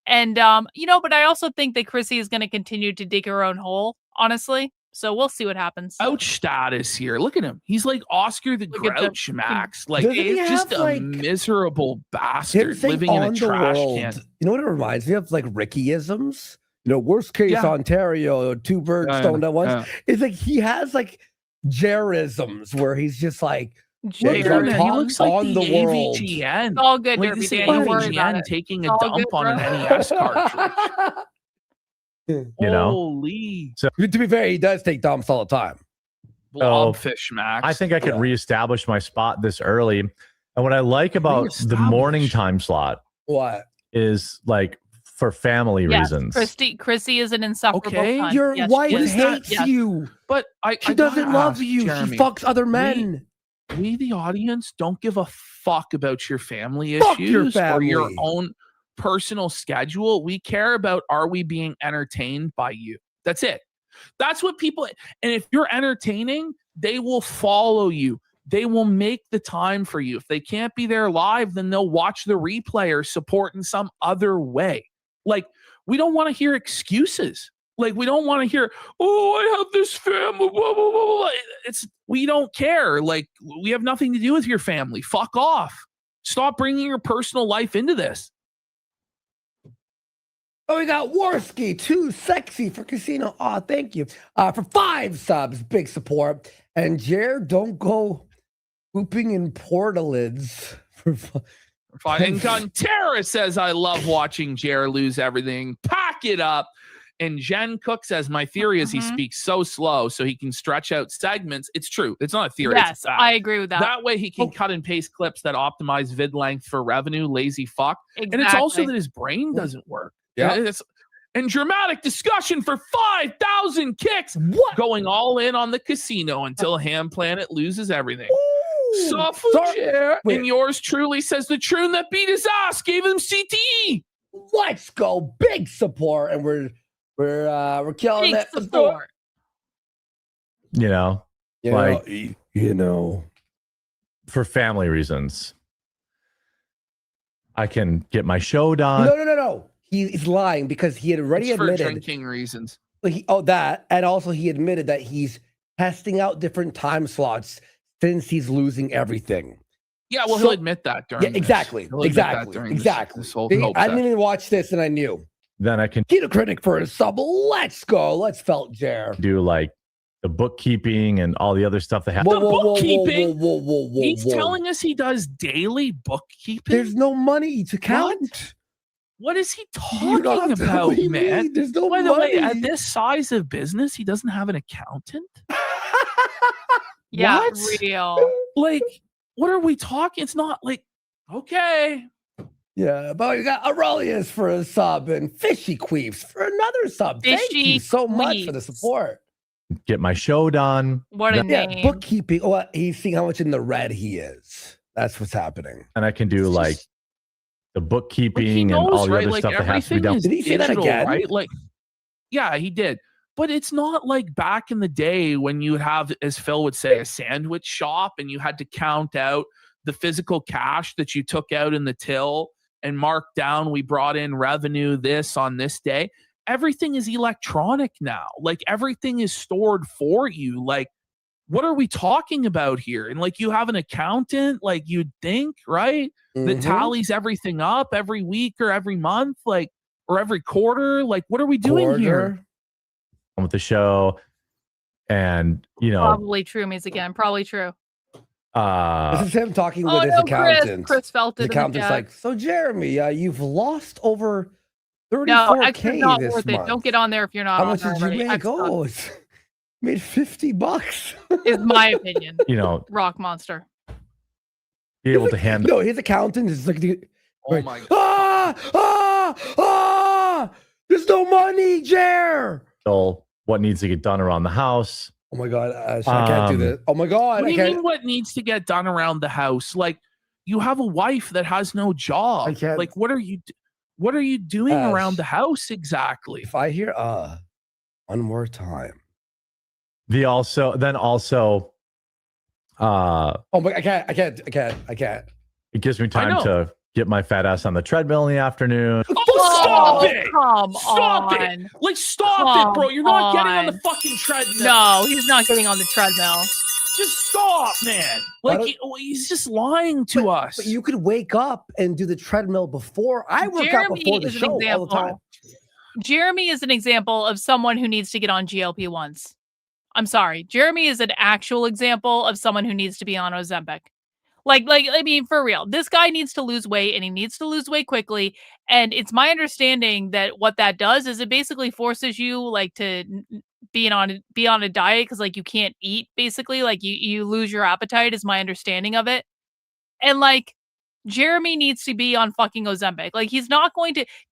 And, but I also think that Chrissie is going to continue to dig her own hole, honestly. So we'll see what happens. Ouch status here. Look at him. He's like Oscar the Grouch Max. Like, he's just a miserable bastard living in a trash can. You know what it reminds me of? Like Rickyisms. You know, worst case Ontario, two birds stoned at once. It's like he has like Jerisms where he's just like, he looks like on the AVGN. It's all good, like Derby the Dan. Don't worry about AVGN it. taking a dump on an NES cartridge. Holy. So to be fair, he does take dumps all the time. Blobfish Max. I think I could reestablish my spot this early. And what I like about the morning time slot is like for family reasons. Chrissie is an insufferable son. Your wife hates you. But she doesn't love you. Jeremy, she fucks other men. We, the audience, don't give a fuck about your family Fuck issues your family. or your own personal schedule. We care about, are we being entertained by you? That's it. That's what people, and if you're entertaining, they will follow you. They will make the time for you. If they can't be there live, then they'll watch the replay or support in some other way. Like, we don't want to hear excuses. Like, we don't want to hear, oh, I have this family, blah, blah, blah, blah. We don't care. Like, we have nothing to do with your family. Fuck off. Stop bringing your personal life into this. Oh, we got Worski, too sexy for casino. Oh, thank you. For 5 subs, big support. And Jer, don't go pooping in portalids. And Guntera says, I love watching Jer lose everything. Pack it up. And Jen Cook says, my theory is he speaks so slow so he can stretch out segments. It's true. It's not a theory. Yes, I agree with that. That way he can cut and paste clips that optimize vid length for revenue. Lazy fuck. Exactly. And it's also that his brain doesn't work. Yeah. And dramatic discussion for 5,000 kicks. What? Going all in on the casino until Ham Planet loses everything. Sorry. And yours truly says the troon that beat his ass gave him CTE. Let's go. Big support. And we're killing Big it. support. You know, you for family reasons, I can get my show done. No. He's lying because he had already admitted. For drinking reasons. And also he admitted that he's testing out different time slots since he's losing everything. Yeah, well, he'll admit that during exactly. This whole I didn't even watch this, and I knew. Then I can Kino critic for a sub. Let's go. Let's felt Jer. do like the bookkeeping and all the other stuff that happens. Bookkeeping. He's telling us he does daily bookkeeping. There's no money to count. What is he talking about, man? There's no By the money. way, at this size of business, he doesn't have an accountant? Yeah, What? real. Like, what are we talking? It's not like, okay. Yeah, but we got Aurelius for a sub and Fishy Queefs for another sub. Thank you so much for the support. Get my show done. What a name. Bookkeeping. Oh, he's seeing how much in the red he is. That's what's happening. And I can do like the bookkeeping and all the other stuff that has to be done. Did he say that again? Right? Like, yeah, he did. But it's not like back in the day when you have, as Phil would say, a sandwich shop and you had to count out the physical cash that you took out in the till and mark down, we brought in revenue this on this day. Everything is electronic now. Like everything is stored for you. Like, what are we talking about here? And like you have an accountant, like you'd think, right? That tallies everything up every week or every month, like, or every quarter. Like, what are we doing here? With the show, and you know, probably true, Ms. again, probably true. This is him talking with his accountant. Chris felt it. The accountant's like, so Jeremy, you've lost over 34K no, extra not this worth month. it. Don't get on there if you're not. How much did you make? Extra. Oh, it's made $50. Is my opinion. You know, rock monster. Be able to handle. No, his accountant is like, oh my God. There's no money, Jer. So what needs to get done around the house? Oh my God, I can't do this. Oh my God, what do you mean what needs to get done around the house? Like, you have a wife that has no job. Like, what are you doing around the house exactly? If I hear one more time. Oh my, I can't. It gives me time to get my fat ass on the treadmill in the afternoon. Stop it! Stop it! Like, stop it, bro! You're not getting on the fucking treadmill. No, he's not getting on the treadmill. Just stop, man. Like, he's just lying to us. But you could wake up and do the treadmill before. I work out before the show all the time. Jeremy is an example of someone who needs to get on GLP-1s. I'm sorry. Jeremy is an actual example of someone who needs to be on Ozempic. Like, I mean, for real, this guy needs to lose weight and he needs to lose weight quickly. And it's my understanding that what that does is it basically forces you like to be on a diet because like you can't eat basically, like you lose your appetite is my understanding of it. And like Jeremy needs to be on fucking Ozempic. Like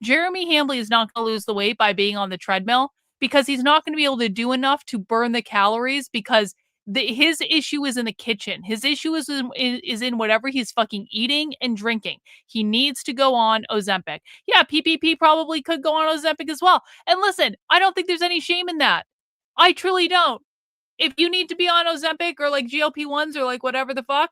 Jeremy Hambley is not going to lose the weight by being on the treadmill because he's not going to be able to do enough to burn the calories because his issue is in the kitchen. His issue is in whatever he's fucking eating and drinking. He needs to go on Ozempic. Yeah, PPP probably could go on Ozempic as well. And listen, I don't think there's any shame in that. I truly don't. If you need to be on Ozempic or like GLP-1s or like whatever the fuck,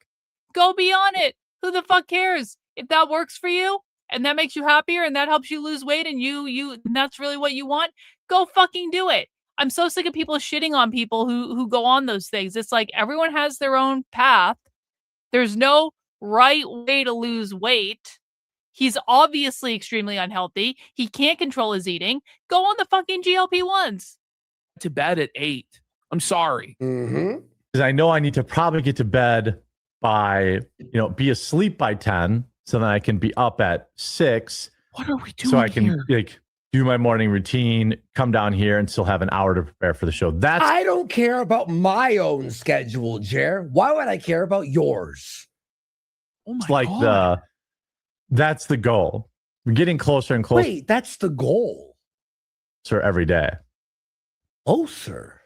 go be on it. Who the fuck cares? If that works for you and that makes you happier and that helps you lose weight and and that's really what you want, go fucking do it. I'm so sick of people shitting on people who go on those things. It's like everyone has their own path. There's no right way to lose weight. He's obviously extremely unhealthy. He can't control his eating. Go on the fucking GLP-1s. To bed at 8. I'm sorry. Because I know I need to probably get to bed by, be asleep by 10 so that I can be up at 6. What are we doing so I can here? Like do my morning routine, come down here and still have an hour to prepare for the show. I don't care about my own schedule, Jer. Why would I care about yours? Oh my God. That's the goal. We're getting closer and closer. Wait, that's the goal. Sir, every day. Closer.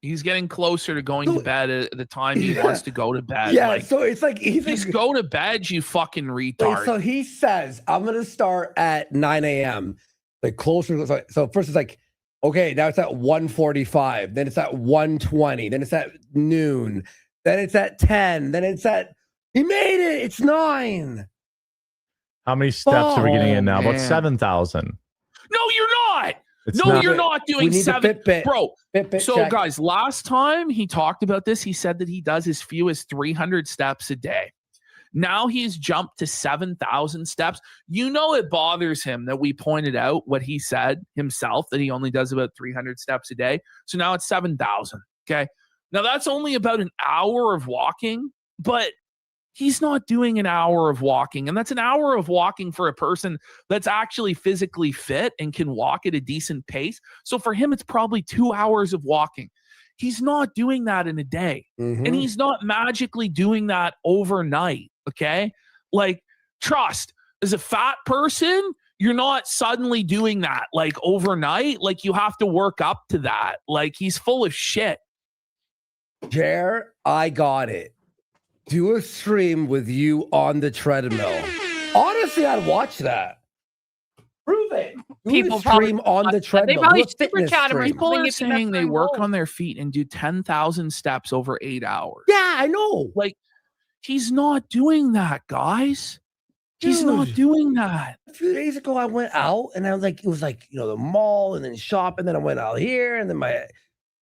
He's getting closer to going to bed at the time he wants to go to bed. Yeah, so it's like just go to bed, you fucking retard. Wait, so he says, I'm going to start at 9 a.m. Like closer. So first it's like, okay, now it's at 1:45. Then it's at 1:20. Then it's at noon. Then it's at 10. Then it's at, he made it. It's 9. How many steps are we getting in now? About 7,000. No, you're not. You're not doing 7, bro. So check. Guys, last time he talked about this, he said that he does as few as 300 steps a day. Now he's jumped to 7,000 steps. It bothers him that we pointed out what he said himself, that he only does about 300 steps a day. So now it's 7,000. Okay. Now that's only about an hour of walking, but he's not doing an hour of walking. And that's an hour of walking for a person that's actually physically fit and can walk at a decent pace. So for him, it's probably 2 hours of walking. He's not doing that in a day. And he's not magically doing that overnight. Okay. Like, trust, as a fat person, you're not suddenly doing that like overnight. Like, you have to work up to that. Like, he's full of shit. Jer, I got it. Do a stream with you on the treadmill. Honestly, I'd watch that. Prove it. people stream on the treadmill. They probably Do a super fitness chat him or stream. People something are if you're not saying they going work home. on their feet and do 10,000 steps over 8 hours. Yeah, I know. Like, he's not doing that, guys. He's not Dude. doing that. A few days ago, I went out and I was like, it was like, the mall and then shop. And then I went out here and then I'm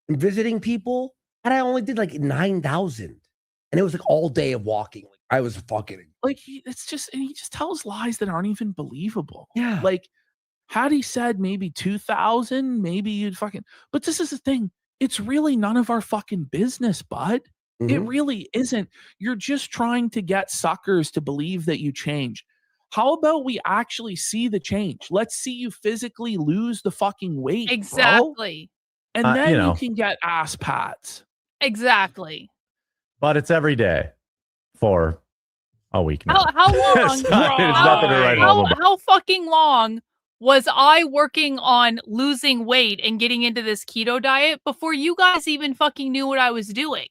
visiting people. And I only did like 9,000. And it was like all day of walking. Like, I was fucking. Like, he just tells lies that aren't even believable. Yeah. Like, had he said maybe 2,000, maybe you'd fucking. But this is the thing. It's really none of our fucking business, bud. It really isn't. You're just trying to get suckers to believe that you changed. How about we actually see the change? Let's see you physically lose the fucking weight. Exactly. Bro. And then you can get ass pats. Exactly. But it's every day for a week now. How long? It's nothing to write home about. How fucking long was I working on losing weight and getting into this keto diet before you guys even fucking knew what I was doing?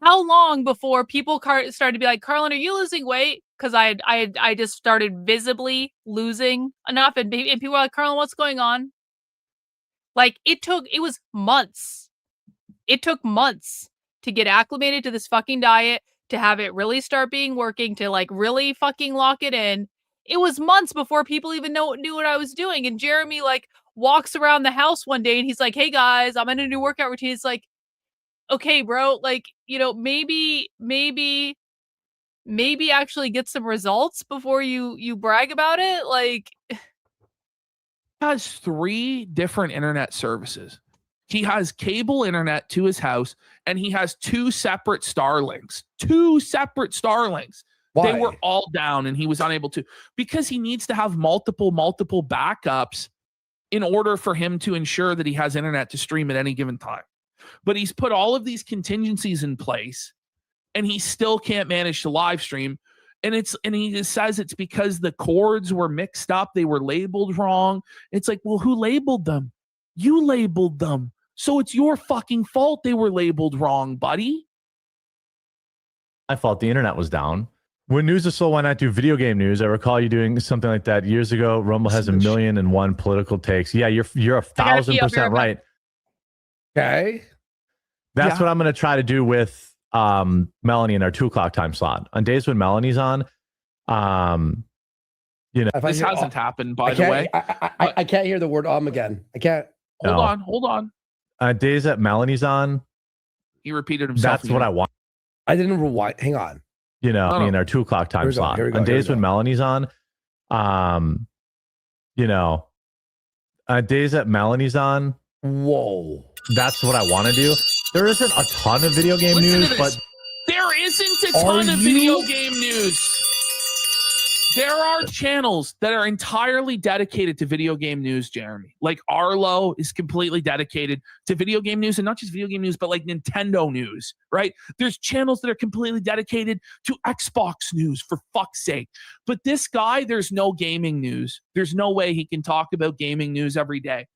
How long before people started to be like, Karlyn, are you losing weight? Because I just started visibly losing enough, and people were like, Karlyn, what's going on? Like, it was months. It took months to get acclimated to this fucking diet, to have it really start being working, to like really fucking lock it in. It was months before people even knew what I was doing. And Jeremy like walks around the house one day and he's like, hey guys, I'm in a new workout routine. It's like, okay, bro, like, maybe actually get some results before you brag about it. Like, has 3 different internet services. He has cable internet to his house, and he has 2 separate Starlinks. 2 separate Starlinks. Why? They were all down, and he was unable to, because he needs to have multiple backups in order for him to ensure that he has internet to stream at any given time. But he's put all of these contingencies in place, and he still can't manage to live stream. And he just says it's because the cords were mixed up. They were labeled wrong. It's like, well, who labeled them? You labeled them. So it's your fucking fault they were labeled wrong, buddy. My fault. The internet was down. When News is Soul, why not do video game news? I recall you doing something like that years ago. Rumble has 1,000,001 political takes. Yeah, you're 1,000% right. Okay. That's what I'm going to try to do with Melanie in our 2:00 time slot. On days when Melanie's on, this hasn't happened, by the way. I can't hear the word again. I can't. Hold on. Days that Melanie's on, he repeated himself. That's what I want. I didn't rewind. Hang on. In our 2:00 time slot. On days when Melanie's on, days that Melanie's on. Whoa. That's what I want to do. There isn't a ton of video game news, but there isn't a ton of video game news. There are channels that are entirely dedicated to video game news, Jeremy. Like Arlo is completely dedicated to video game news, and not just video game news, but like Nintendo news, right? There's channels that are completely dedicated to Xbox news, for fuck's sake. But this guy, there's no gaming news. There's no way he can talk about gaming news every day.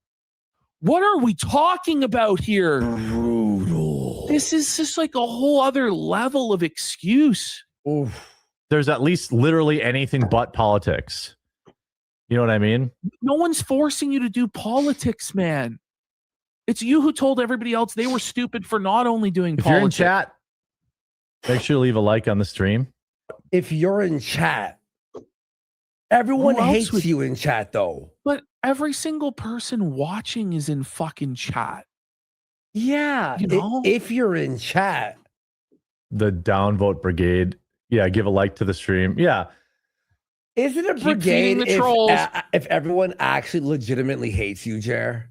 What are we talking about here? Brutal. This is just like a whole other level of excuse. Oof. There's at least literally anything but politics. You know what I mean? No one's forcing you to do politics, man. It's you who told everybody else they were stupid for not only doing If politics. you're in chat, make sure to leave a like on the stream. If you're in chat, everyone hates you in chat, though. But every single person watching is in fucking chat. Yeah. If you're in chat. The downvote brigade. Yeah, give a like to the stream. Yeah. Is it a brigade if everyone actually legitimately hates you, Jer?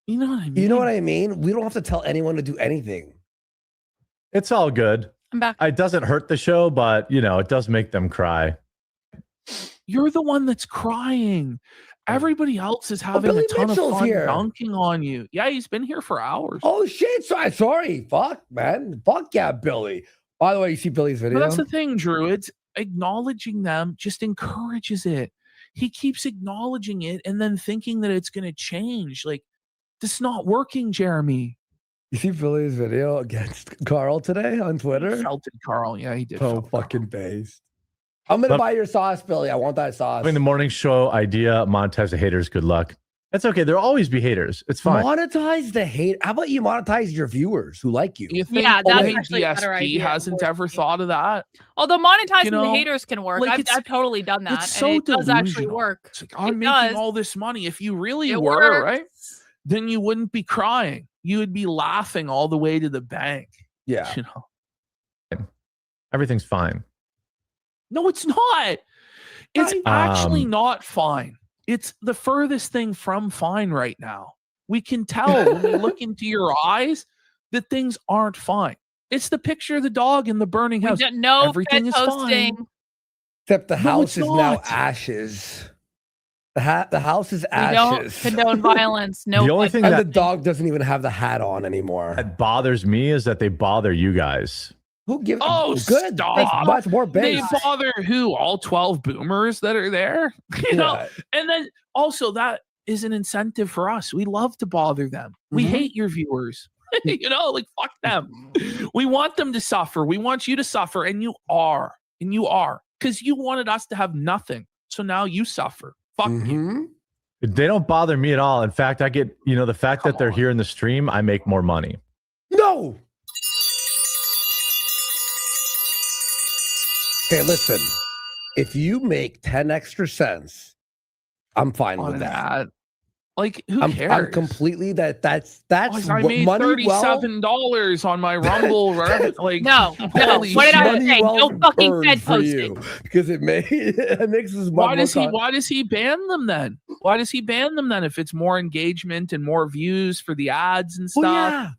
You know what I mean? You know what I mean? We don't have to tell anyone to do anything. It's all good. I'm back. It doesn't hurt the show, but, it does make them cry. You're the one that's crying. Everybody else is having a ton of fun dunking on you. Yeah, he's been here for hours. Oh, shit. Sorry. Fuck, man. Fuck yeah, Billy. By the way, you see Billy's video? But that's the thing, Druids. Acknowledging them just encourages it. He keeps acknowledging it and then thinking that it's going to change. Like, this is not working, Jeremy. You see Billy's video against Carl today on Twitter? He felted Carl. Yeah, he did. So fucking based. I'm gonna buy your sauce, Billy. I want that sauce. Having the morning show idea, monetize the haters. Good luck. That's okay. There'll always be haters. It's fine. Monetize the hate. How about you monetize your viewers who like you? You think Yeah, that's only actually a better DSP idea. hasn't ever thought of that? Although monetizing You know, the haters can work. like, I've totally done that. It's so and it does actually delusional. work. It's like, I'm It making does. all this money. If you really It were, works. right, then you wouldn't be crying. You would be laughing all the way to the bank. Yeah. You know? Everything's fine. No, it's not. It's Right. actually not fine. It's the furthest thing from fine right now. We can tell when we look into your eyes that things aren't fine. It's the picture of the dog in the burning house. No Everything is posting. fine. Except the No, house it's is now not. ashes. The house is We don't ashes. condone violence. No. The only thing And that, the dog doesn't even have the hat on anymore. that bothers me is that they bother you guys. Who gives? Oh, good. stop. That's more They base. bother who? All 12 boomers that are there? You know? Yeah. And then also that is an incentive for us. We love to bother them. We Mhm. hate your viewers. You know, like fuck them. We want them to suffer. We want you to suffer. And you are. And you are. Because you wanted us to have nothing. So now you suffer. Fuck you. Mhm. They don't bother me at all. In fact, I get, the fact Come that they're on. here in the stream, I make more money. No. Okay, listen. If you make 10 extra cents, I'm fine On with an that. ad. Like, who I'm cares? completely that's I what made money well. $37 on my Rumble. Right? Like, No. holy What did I shit. money say? well No fucking earned Fed for posting. you, because it makes us Why does he ban them then? Why does he ban them then if it's more engagement and more views for the ads and stuff? Well, yeah.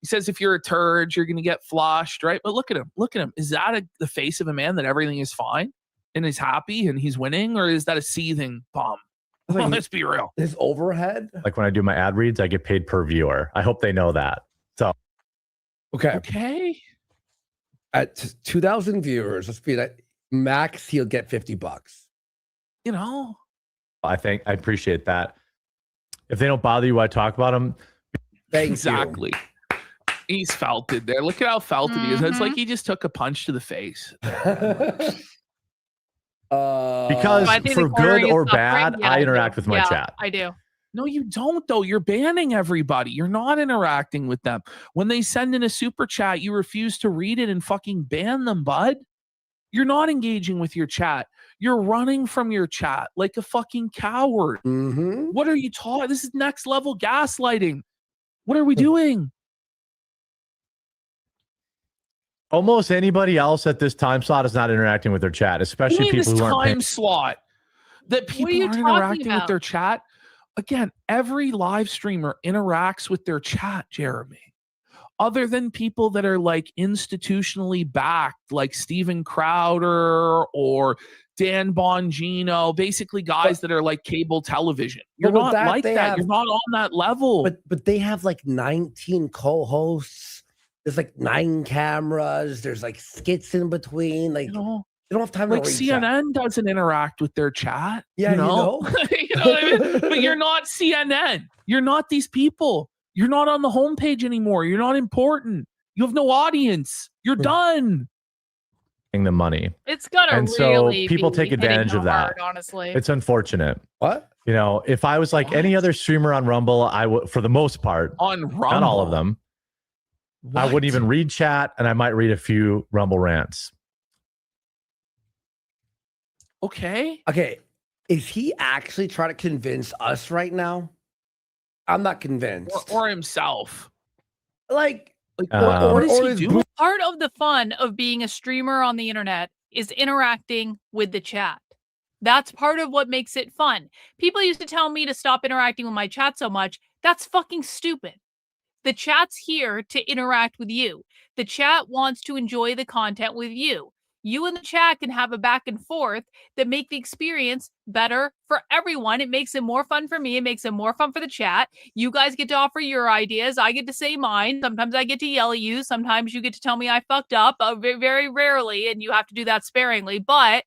He says if you're a turd, you're gonna get flushed, right? But look at him. Look at him. Is that the face of a man that everything is fine and is happy and he's winning, or is that a seething bomb? Like, Let's be real. His overhead. Like when I do my ad reads, I get paid per viewer. I hope they know that. So Okay. Okay. At 2,000 viewers, let's be that max. He'll get $50. You know. I appreciate that. If they don't bother you while I talk about them, Thank you. Exactly. He's felted there. Look at how felted he is. It's like he just took a punch to the face. because I think for the corner good is or suffering. bad, Yeah, I do. interact with my Yeah, chat. I do. No, you don't, though. You're banning everybody. You're not interacting with them. When they send in a super chat, you refuse to read it and fucking ban them, bud. You're not engaging with your chat. You're running from your chat like a fucking coward. Mm-hmm. What are you talking? This is next level gaslighting. What are we doing? Almost anybody else at this time slot is not interacting with their chat, especially You mean people this who aren't paying. time slot that people are you aren't talking interacting with about? their chat? Again, every live streamer interacts with their chat, Jeremy. Other than people that are like institutionally backed, like Steven Crowder or Dan Bongino, basically guys that are like cable television. You're But with not that, like they that. have- You're not on that level. But they have like 19 co-hosts. There's like 9 cameras. There's like skits in between. Like you know, they don't have time like to read chat. CNN doesn't interact with their chat. Yeah, you know, you know what I mean? But you're not CNN. You're not these people. You're not on the homepage anymore. You're not important. You have no audience. You're done. The money. It's gonna And so really people be take hitting advantage of them that. hard, honestly. It's unfortunate. What? You know, if I was like any other streamer on Rumble, I would, for the most part, On Rumble. not all of them, I What? wouldn't even read chat, and I might read a few Rumble rants. Okay. Okay. Is he actually trying to convince us right now? I'm not convinced. Or himself. Like What is he his doing? Part of the fun of being a streamer on the internet is interacting with the chat. That's part of what makes it fun. People used to tell me to stop interacting with my chat so much. That's fucking stupid. The chat's here to interact with you. The chat wants to enjoy the content with you. You and the chat can have a back and forth that make the experience better for everyone. It makes it more fun for me. It makes it more fun for the chat. You guys get to offer your ideas. I get to say mine. Sometimes I get to yell at you. Sometimes you get to tell me I fucked up. Very rarely, and you have to do that sparingly. But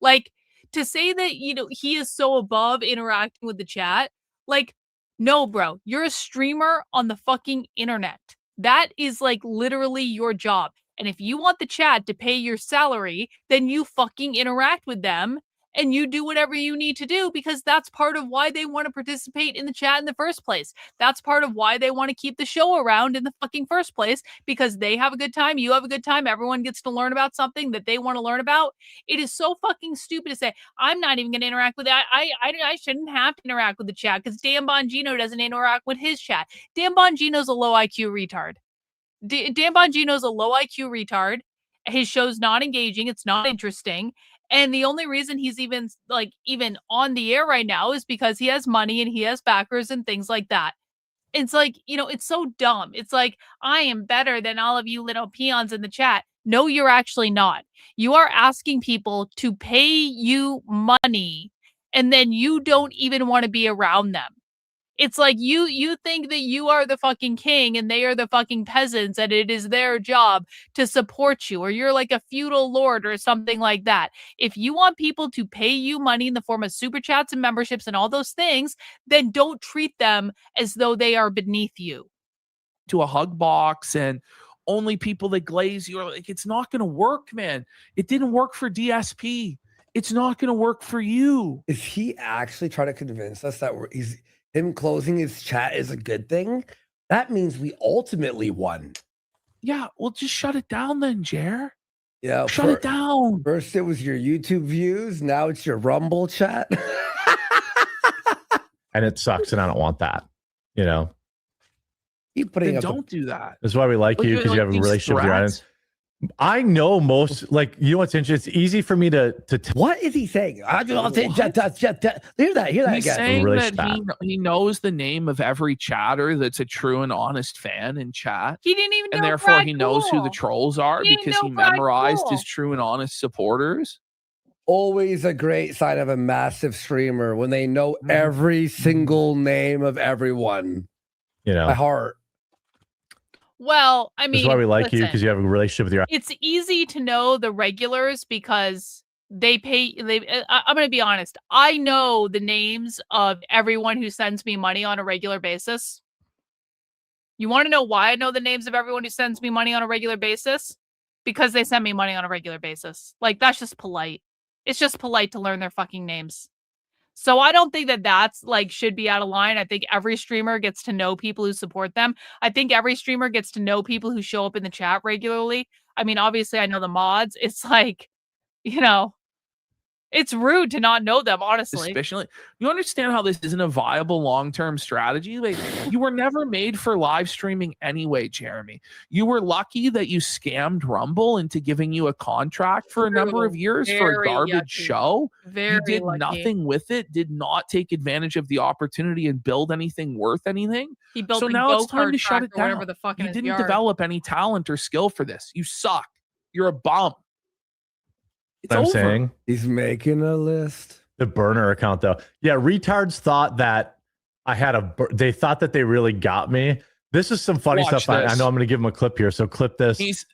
like to say that, you know, he is so above interacting with the chat, like, no, bro, you're a streamer on the fucking internet. That is like literally your job. And if you want the chat to pay your salary, then you fucking interact with them and you do whatever you need to do, because that's part of why they want to participate in the chat in the first place. That's part of why they want to keep the show around in the fucking first place, because they have a good time, you have a good time, everyone gets to learn about something that they want to learn about. It is so fucking stupid to say, I'm not even going to interact with that. I shouldn't have to interact with the chat because Dan Bongino doesn't interact with his chat. Dan Bongino's a low IQ retard. Dan Bongino's a low IQ retard. His show's not engaging. It's not interesting. And the only reason he's even on the air right now is because he has money and he has backers and things like that. It's like, it's so dumb. It's like, I am better than all of you little peons in the chat. No, you're actually not. You are asking people to pay you money and then you don't even want to be around them. It's like you think that you are the fucking king and they are the fucking peasants and it is their job to support you, or you're like a feudal lord or something like that. If you want people to pay you money in the form of super chats and memberships and all those things, then don't treat them as though they are beneath you. To a hug box and only people that glaze you are like, it's not going to work, man. It didn't work for DSP. It's not going to work for you. Is he actually trying to convince us that him closing his chat is a good thing? That means we ultimately won. Yeah, well, just shut it down then, Jer. Yeah, shut it down. First it was your YouTube views, now it's your Rumble chat. And it sucks, and I don't want that. Keep putting then don't do that. That's why we like you, because you have a relationship with your audience. I know most, what's interesting? It's easy for me to what is he saying? I do not think hear that He's again. saying that he knows the name of every chatter that's a true and honest fan in chat. He didn't even know, and therefore he knows who the trolls are because he memorized his true and honest supporters. Always a great sign of a massive streamer when they know every single name of everyone. By heart. Well, I mean, that's why we like you, because you have a relationship with your. It's easy to know the regulars because they pay. I'm going to be honest. I know the names of everyone who sends me money on a regular basis. You want to know why I know the names of everyone who sends me money on a regular basis? Because they send me money on a regular basis. Like, that's just polite. It's just polite to learn their fucking names. So I don't think that that's should be out of line. I think every streamer gets to know people who support them. I think every streamer gets to know people who show up in the chat regularly. I mean, obviously I know the mods. It's it's rude to not know them, honestly. Especially, you understand how this isn't a viable long-term strategy? You were never made for live streaming anyway, Jeremy. You were lucky that you scammed Rumble into giving you a contract for a number of years for a garbage show. You did nothing with it, did not take advantage of the opportunity and build anything worth anything. He built so a now it's go-kart time to shut it track or down. whatever the fuck in You his didn't yard. develop any talent or skill for this. You suck. You're a bum. It's I'm over. saying he's making a list. The burner account, though. Yeah, retards thought that I had they thought that they really got me. This is some funny stuff. I know I'm going to give him a clip here. So clip this. He's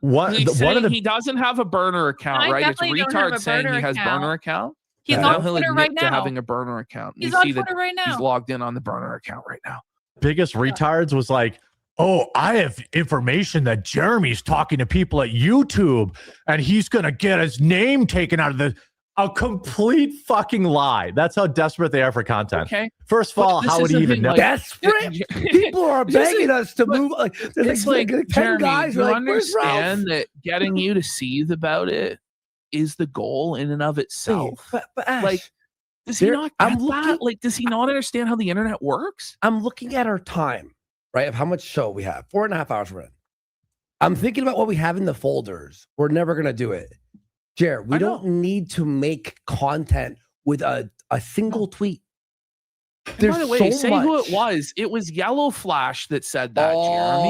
one of the he doesn't have a burner account, right? It's retard saying he has burner account. He's on Twitter right now. Having a burner account. He's on Twitter right now. He's logged in on the burner account right now. Biggest retards was like, oh, I have information that Jeremy's talking to people at YouTube and he's going to get his name taken out of a complete fucking lie. That's how desperate they are for content. Okay. First of all, how would he even know? Desperate? People are begging us to move. It's like 10 Jeremy, guys you understand that getting you to seethe about it is the goal in and of itself. But Ash, does he not get that? Does he not understand how the internet works? I'm looking at our time. Right, of how much show we have. 4.5 hours we're in. I'm thinking about what we have in the folders. We're never gonna do it. Jared, we don't need to make content with a single tweet. By the way, say who it was. It was Yellow Flash that said that, Jeremy.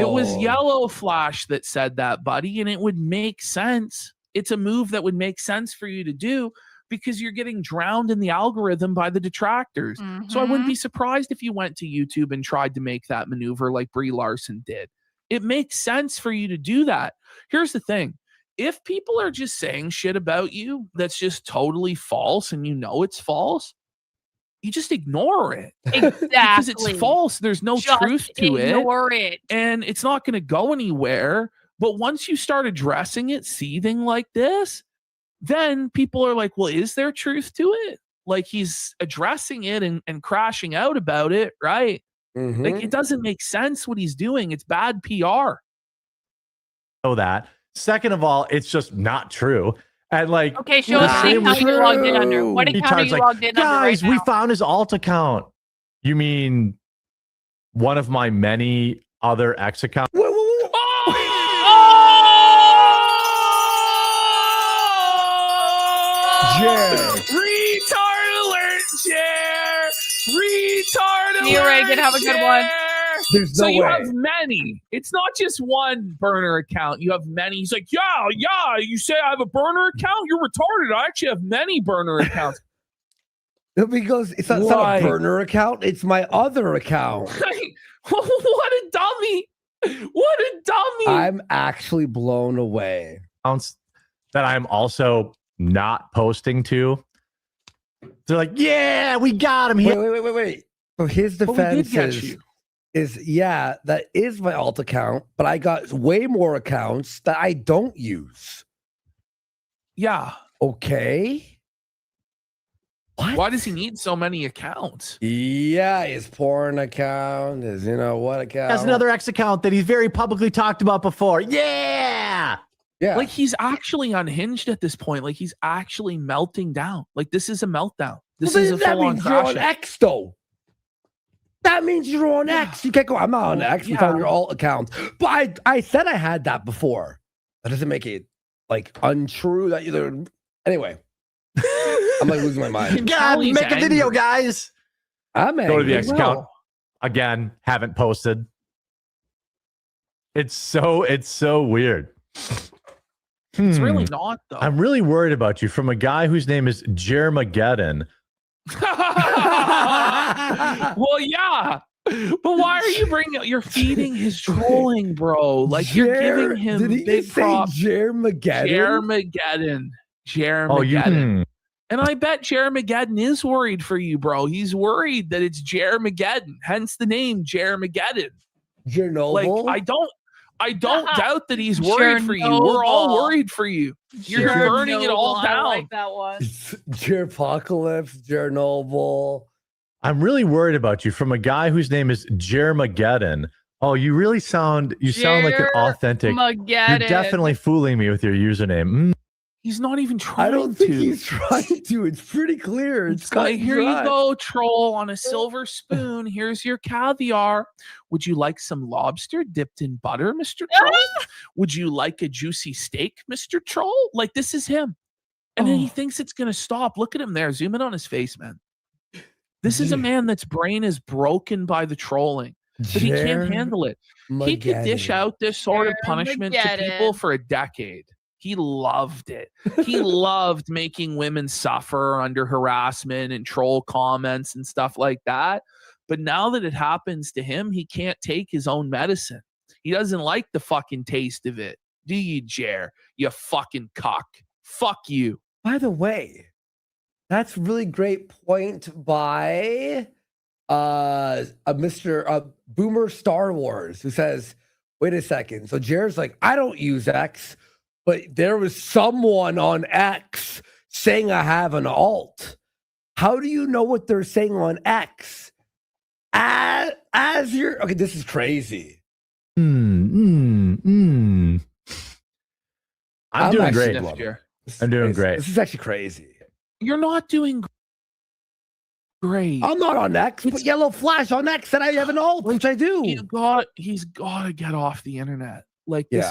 It was Yellow Flash that said that, buddy, and it would make sense. It's a move that would make sense for you to do, because you're getting drowned in the algorithm by the detractors. So I wouldn't be surprised if you went to YouTube and tried to make that maneuver like Brie Larson did. It makes sense for you to do that. Here's the thing. If people are just saying shit about you that's just totally false and you know it's false, you just ignore it. Exactly. Because it's false. There's no just truth to it. Ignore it. And it's not going to go anywhere. But once you start addressing it, seething like this, then people are like, well, is there truth to it? Like he's addressing it and crashing out about it, right? Like it doesn't make sense what he's doing. It's bad PR. Know that. Second of all, it's just not true. And like, okay, show us the account you logged in under. What account are you logged in under right guys, now? we found his alt account. You mean one of my many other X accounts? Retard alert, Jer! Retard alert! You Reagan, have a good one. There's no so you way. have many. It's not just one burner account. You have many. He's like, yeah. You say I have a burner account? You're retarded. I actually have many burner accounts. Because it's not a burner account. It's my other account. What a dummy. What a dummy. I'm actually blown away. Accounts that I'm also not posting to. They're like, yeah, we got him here. Wait. So his defense is that is my alt account, but I got way more accounts that I don't use. Yeah. Okay. What? Why does he need so many accounts? Yeah, his porn account, his what account? Has another X account that he's very publicly talked about before. Yeah. Like he's actually unhinged at this point. Like he's actually melting down. Like this is a meltdown. This is a full-on you're on crash. X though. That means you're on X. You can't go, I'm not on X. We found your alt account. But I said I had that before. That doesn't make it like untrue that you're anyway. I'm like losing my mind. God, make a video, guys. I'm Go to the X account. Again, haven't posted. It's so weird. It's really not, though. I'm really worried about you from a guy whose name is Jermageddon. Well, yeah. But why are you bringing up? You're feeding his trolling, bro. Like you're giving him did he big just say props. Jermageddon? Jermageddon. And I bet Jermageddon is worried for you, bro. He's worried that it's Jermageddon, hence the name Jermageddon. Chernobyl? Like I don't doubt that he's worried for you. We're all worried for you. You're burning it all down. I like that one. Jerpocalypse, Chernobyl. I'm really worried about you from a guy whose name is Jermageddon. Oh, you really sound like an authentic. You're definitely fooling me with your username. He's not even trying to. I don't think he's trying to. It's pretty clear. It's like, here you go, troll, on a silver spoon. Here's your caviar. Would you like some lobster dipped in butter, Mr. Troll? Would you like a juicy steak, Mr. Troll? Like, this is him. And then he thinks it's going to stop. Look at him there. Zoom in on his face, man. This is a man that's brain is broken by the trolling, but he can't handle it. He could dish out this sort of punishment to people for a decade. He loved it. He loved making women suffer under harassment and troll comments and stuff like that. But now that it happens to him, he can't take his own medicine. He doesn't like the fucking taste of it. Do you, Jer? You fucking cock. Fuck you. By the way, that's really great point by a Mr. Boomer Star Wars, who says, wait a second. So Jer's like, I don't use X. But there was someone on X saying I have an alt. How do you know what they're saying on X? As you're okay, this is crazy. I'm doing great. I'm doing great. This is actually crazy. You're not doing great. I'm not on X, but yellow flash on X that I have an alt, which I do. He's got to get off the internet. Like this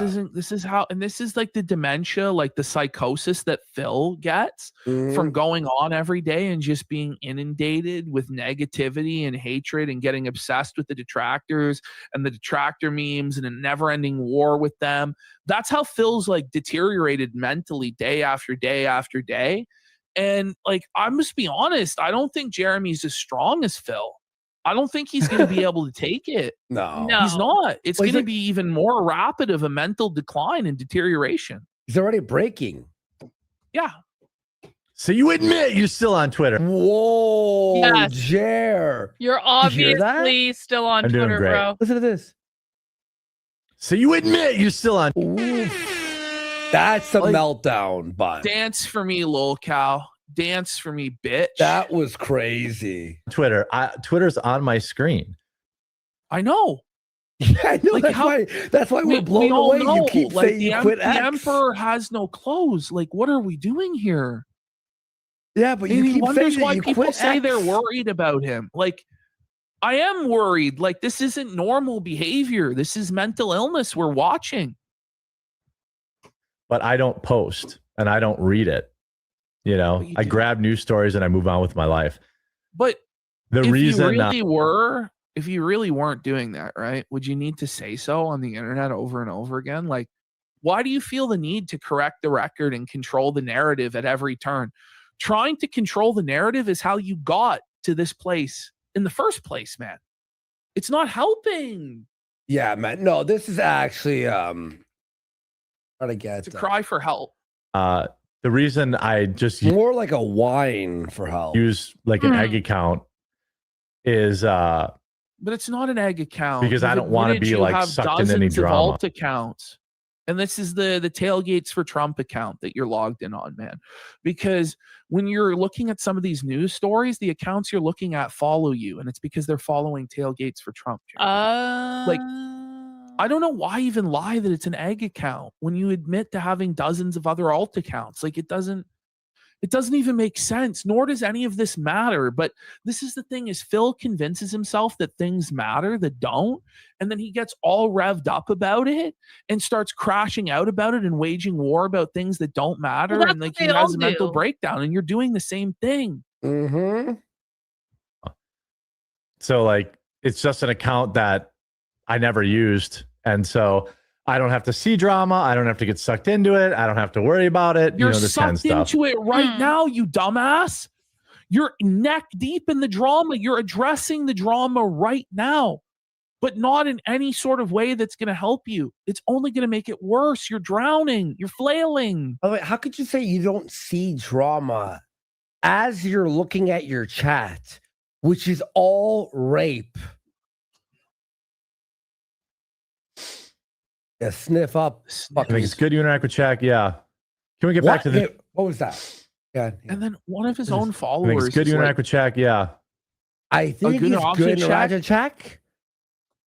is how, and this is like the dementia, like the psychosis that Phil gets from going on every day and just being inundated with negativity and hatred and getting obsessed with the detractors and the detractor memes and a never-ending war with them. That's how Phil's like deteriorated mentally day after day after day. And like, I must be honest, I don't think Jeremy's as strong as Phil. I don't think he's going to be able to take it. No, he's not. It's going to be even more rapid of a mental decline and deterioration. He's already breaking. Yeah. So you admit you're still on Twitter. Whoa, Yes. Jer. You're obviously still on I'm doing Twitter, great. bro. Listen to this. So you admit you're still on. That's a meltdown, but Dance for me, lol cow. Dance for me, bitch. that was crazy. Twitter. Twitter's on my screen. I know. Yeah, I know. Like, that's why we're blown all away. know, You keep like, saying you quit the X. emperor has no clothes. Like, what are we doing here? Yeah, but you He keep wonders saying why you people quit say X. they're worried about him. Like, I am worried. Like, this isn't normal behavior. This is mental illness we're watching. But I don't post and I don't read it. You know, I grab news stories and I move on with my life. But the reason if you really weren't doing that, right, would you need to say so on the internet over and over again? Like, why do you feel the need to correct the record and control the narrative at every turn? Trying to control the narrative is how you got to this place in the first place, man. It's not helping. Yeah, man. No, this is actually trying to get It's a cry for help. The reason I just more like a whine for help. Use like an egg account is but it's not an egg account because I don't want to be like sucked in any drama. Alt accounts. And this is the tailgates for Trump account that you're logged in on, man. Because when you're looking at some of these news stories, the accounts you're looking at follow you, and it's because they're following tailgates for Trump. Like, I don't know why even lie that it's an egg account when you admit to having dozens of other alt accounts. Like, it doesn't even make sense, nor does any of this matter. But this is the thing, is Phil convinces himself that things matter that don't, and then he gets all revved up about it and starts crashing out about it and waging war about things that don't matter. Well, and like he has a mental breakdown, and you're doing the same thing. Mm-hmm. So like, it's just an account that I never used. And so I don't have to see drama. I don't have to get sucked into it. I don't have to worry about it. You're this kind of sucked stuff. into it right now, you dumbass. You're neck deep in the drama. You're addressing the drama right now, but not in any sort of way that's going to help you. It's only going to make it worse. You're drowning. You're flailing. By the way, how could you say you don't see drama as you're looking at your chat, which is all rape? Yeah, sniff up. I think it's good you interact with Czech. Yeah. Can we get back to the... What was that? Yeah. And then one of his own I think followers. it's good you interact with Czech. Yeah. I think it's good interact with Czech.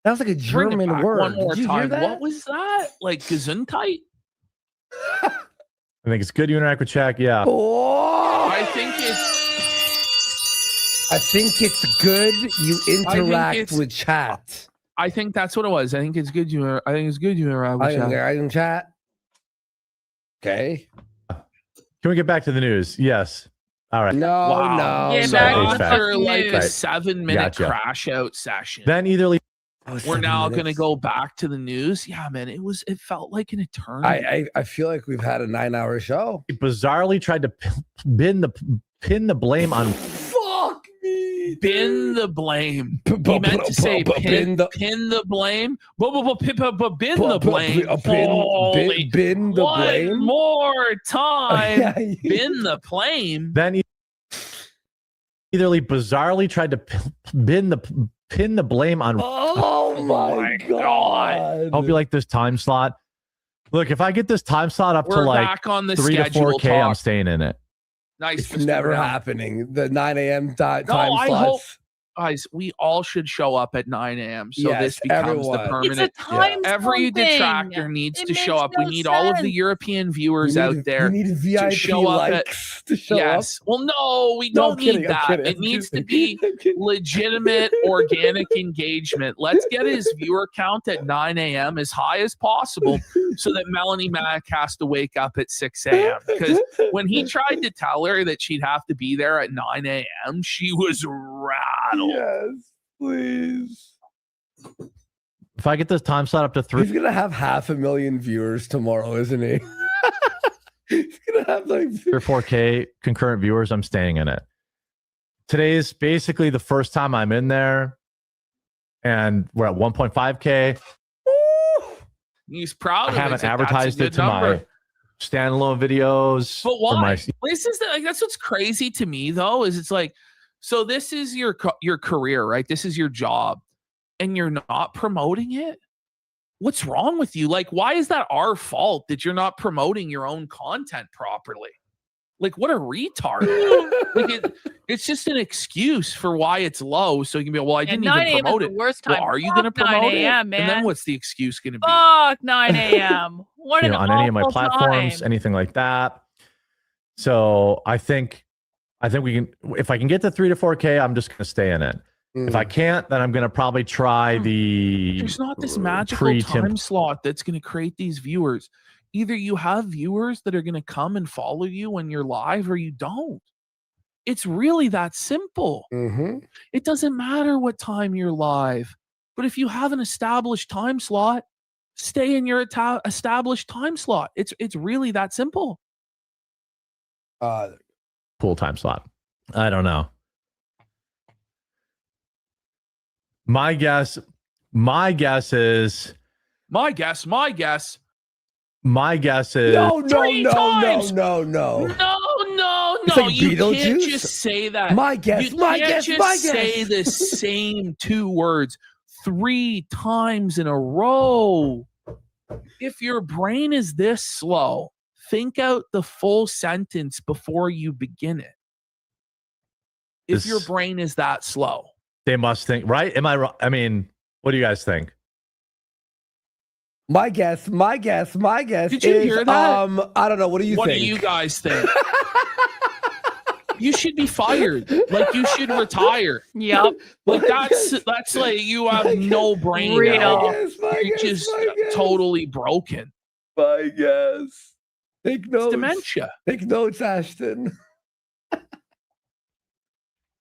That was like a German word. One more Did you time. hear that? What was that? Like Gesundheit? I think it's good you interact with Czech. Yeah. Oh, I think it's good you interact with chat. I think that's what it was. I think it's good you interact with chat. I can chat. Okay. Can we get back to the news? Yes. All right. No. Yeah, So after like a 7-minute Gotcha. crash out session, Then either we're now going to go back to the news. Yeah, man, it felt like an eternity. I feel like we've had a 9-hour show. he bizarrely tried to pin the blame on Fuck me. Bin the blame. He meant to say pin the blame. Bin the blame. Holy, bin the one blame. more time. Yeah. Bin the blame. Then either bizarrely tried to pin the blame on. Oh my god! I hope you like this time slot. Look, if I get this time slot up to We're like back on the 3 to schedule 4K, I'm talk. staying in it. Nice. It's Mr. never Brown. happening. The 9 a.m. time I slots. hope, guys, we all should show up at 9 a.m. So Yes, this becomes the everyone. permanent. It's a time Every zone thing. detractor needs It to show makes up. We no need all of the sense. European viewers We out need- there we need VIP to show up likes to show yes. up. Well, no, we No, don't I'm kidding, need I'm that. kidding, It I'm needs to kidding. be I'm kidding. legitimate, organic engagement. Let's get his viewer count at 9 a.m. as high as possible so that Melanie Mack has to wake up at 6 a.m. Because when he tried to tell her that she'd have to be there at 9 a.m., she was rattled. Yes, please. If I get this time slot up to 3, He's gonna have 500,000 viewers tomorrow, isn't he? He's gonna have like or 4K concurrent viewers, I'm staying in it. Today is basically the first time I'm in there, and we're at 1.5K. He's proud I of it. haven't It's like, advertised that's it a good to number. my standalone videos. But for why? my- This is that's what's crazy to me though. Is it's like, so this is your career, right? This is your job, and you're not promoting it. What's wrong with you? Like, why is that our fault that you're not promoting your own content properly? Like, what a retard. Like it's just an excuse for why it's low. So you can be, well, I didn't even promote it. Worst time. Well, are you going to promote 9 a.m., it? man. And then what's the excuse going to be? Fuck 9 a.m. What an on any of my awful platforms, time. anything like that. So I think we can, if I can get to 3 to 4K, I'm just going to stay in it. If I can't, then I'm going to probably try There's not this magical time slot that's going to create these viewers. Either you have viewers that are going to come and follow you when you're live, or you don't. It's really that simple. It doesn't matter what time you're live, but if you have an established time slot, stay in your established time slot. It's really that simple. Cool time slot. I don't know. My guess is No. Like you can't Beetlejuice? just say that. My guess. You My can't guess. just My say guess. the same 2 words 3 times in a row. If your brain is this slow, think out the full sentence before you begin it. If your brain is that slow. They must think, right? Am I wrong? I mean, what do you guys think? My guess. Did you hear that? I don't know. What do you think? What do you guys think? You should be fired. Like, you should retire. Yep. Like, that's like you have no brain. Real. You're just totally broken. My guess. Take notes. It's dementia. Take notes, Ashton. What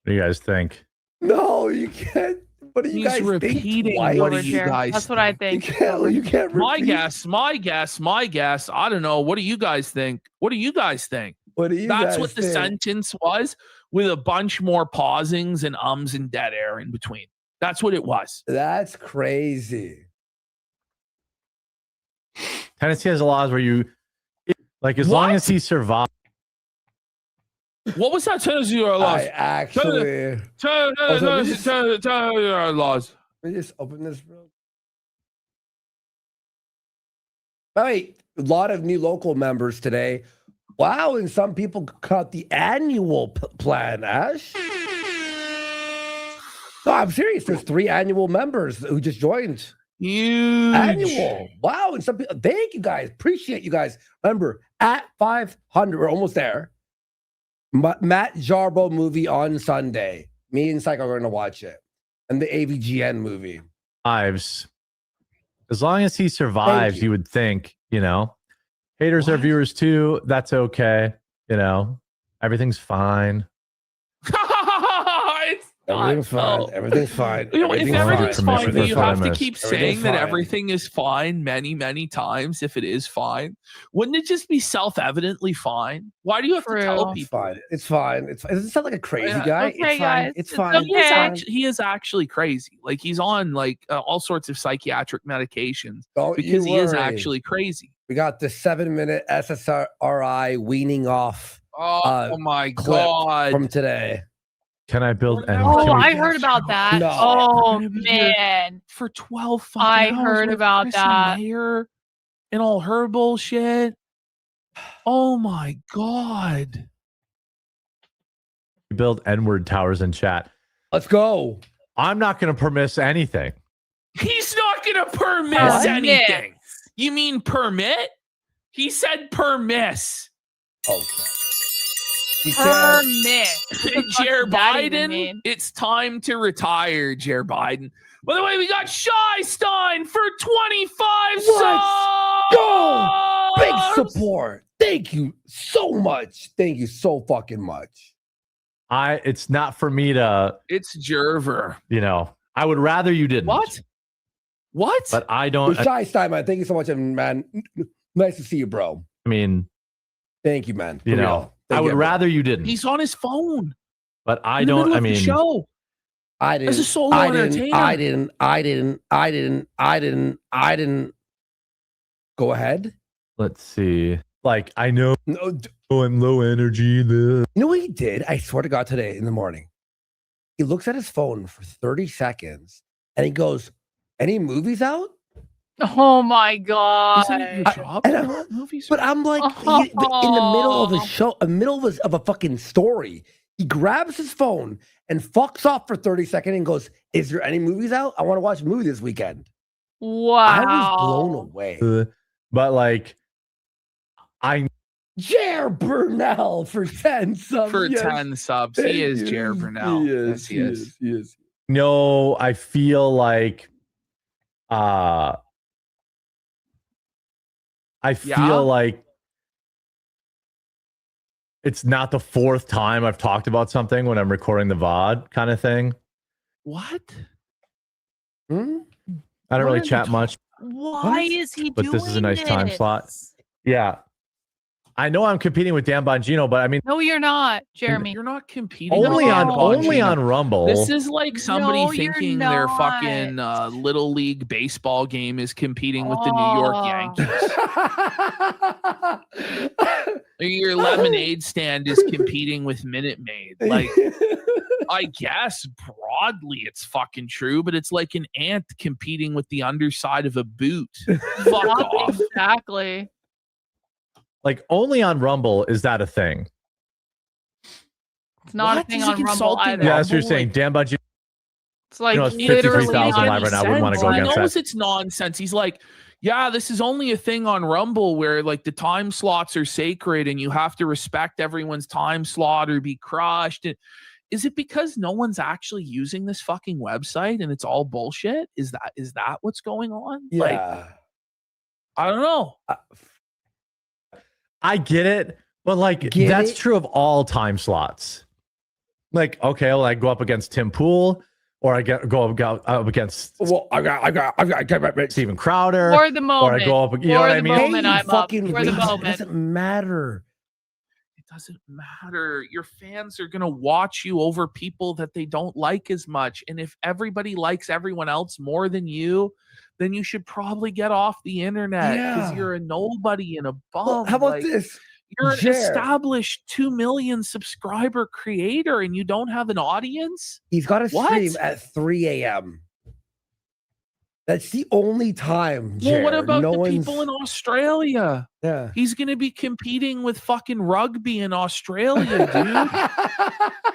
do you guys think? No, you can't. What do you guys repeating think? Why? What do you guys That's what I think. You can't My repeat. guess. I don't know. What do you guys think? What do you That's guys what the think? sentence was, with a bunch more pausings and ums and dead air in between. That's what it was. That's crazy. Tennessee has laws where you, like, as long as he survives. What was that Tennessee laws? I actually. Tennessee laws. Let me just open this real. Wait, a lot of new local members today. Wow, and some people got the annual plan, Ash. No, I'm serious. There's 3 annual members who just joined. Huge. Annual. Wow, and some people. Thank you guys. Appreciate you guys. Remember, at 500, we're almost there. Matt Jarbo movie on Sunday. Me and Psycho are going to watch it. And the AVGN movie. As long as he survives, you would think, haters are viewers too. That's okay. Everything's fine. Everything's fine. Everything's fine. If everything's fine, do you have to keep saying that fine. everything is fine many, many times if it is fine? Wouldn't it just be self-evidently fine? Why do you have to tell people? It's fine. It doesn't sound like a crazy guy. Okay, it's fine. guys. It's fine. He is actually crazy. Like, he's on all sorts of psychiatric medications because he is actually crazy. We got the 7-minute SSRI weaning off. Oh my God! From today. Can I build? I heard about that. No. Oh man, for 12 I hours heard with about Chris that. And Mayr and all her bullshit. Oh my God! Build N-word towers in chat. Let's go. I'm not going to permit anything. He's not going to permit anything. You mean permit? He said permiss. Okay. Permit. Jer Biden, it's time to retire, Jer Biden. By the way, we got Shy Stein for 25 subs. Go. Big support. Thank you so much. Thank you so fucking much. It's not for me to. It's Jerver. I would rather you didn't. What? But I don't. Shy Stein, man. Thank you so much, man. Nice to see you, bro. I mean, thank you, man. I would rather you didn't. He's on his phone. But I don't. I mean, show. I didn't. As a solo entertainer. I didn't. Go ahead. Let's see. Like, I know. No, I'm low energy. You know what he did? I swear to God, today in the morning, he looks at his phone for 30 seconds and he goes, "Any movies out?" Oh my god! Isn't it your job to promote movies? But I'm like, in the middle of a show, in the middle of a fucking story, he grabs his phone and fucks off for 30 seconds and goes, "Is there any movies out? I want to watch a movie this weekend." Wow! I was blown away. But like, Jer Burnell for 10 subs. For 10 subs. He is Jer Burnell. Yes, he is. No, I feel like like it's not the fourth time I've talked about something when I'm recording the VOD kind of thing. What? I don't really chat much. Why is he but doing this is a nice time slot. Yeah. I know I'm competing with Dan Bongino, but I mean, no, you're not, Jeremy. You're not competing only on Rumble. This is like somebody No, you're thinking their not. fucking little league baseball game is competing with the New York Yankees. Your lemonade stand is competing with Minute Maid. Like, I guess broadly it's fucking true, but it's like an ant competing with the underside of a boot. Fuck off. Exactly. Like, only on Rumble is that a thing? It's not a thing on Rumble either. Yeah, that's what you're saying. Dan Bongino. It's like it's 53,000 live right now. I wouldn't want to go He against knows that. it's nonsense. He's like, yeah, this is only a thing on Rumble where like the time slots are sacred and you have to respect everyone's time slot or be crushed. Is it because no one's actually using this fucking website and it's all bullshit? Is that what's going on? Yeah. Like, I don't know. I get it, but like that's true of all time slots. Like, okay, well, I go up against Tim Pool, or I go up against I got Steven Crowder, For the moment, or I go up. You know what I mean? Moment I'm up. For the It moment. doesn't matter. It doesn't matter. Your fans are gonna watch you over people that they don't like as much, and if everybody likes everyone else more than you, then you should probably get off the internet because you're a nobody and a bum. Well, how about this? You're an established 2 million subscriber creator and you don't have an audience? He's got to stream at 3 a.m. That's the only time. Well, what about the people in Australia? Yeah. He's going to be competing with fucking rugby in Australia, dude.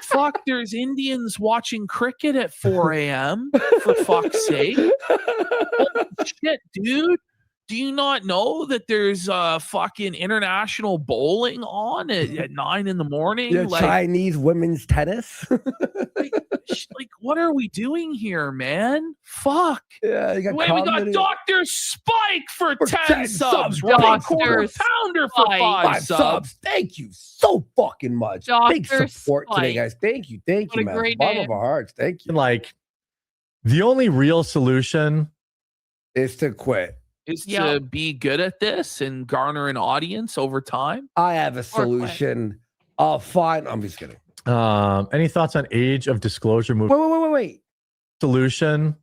Fuck, there's Indians watching cricket at 4 a.m. for fuck's sake. Holy shit, dude. Do you not know that there's fucking international bowling on at 9 in the morning? Yeah, like, Chinese women's tennis. like, what are we doing here, man? Fuck. Yeah, you got Wait, we got Dr. Spike for 10 subs. Right? Quarter pounder for 5 subs. Thank you so fucking much. Big support today, guys. Thank you. Thank you, man. great Bottom name. of our hearts. Thank you. Like, the only real solution is to quit. Is to be good at this and garner an audience over time. I have a solution. Fine. I'm just kidding. Any thoughts on Age of Disclosure movie? Wait. Solution.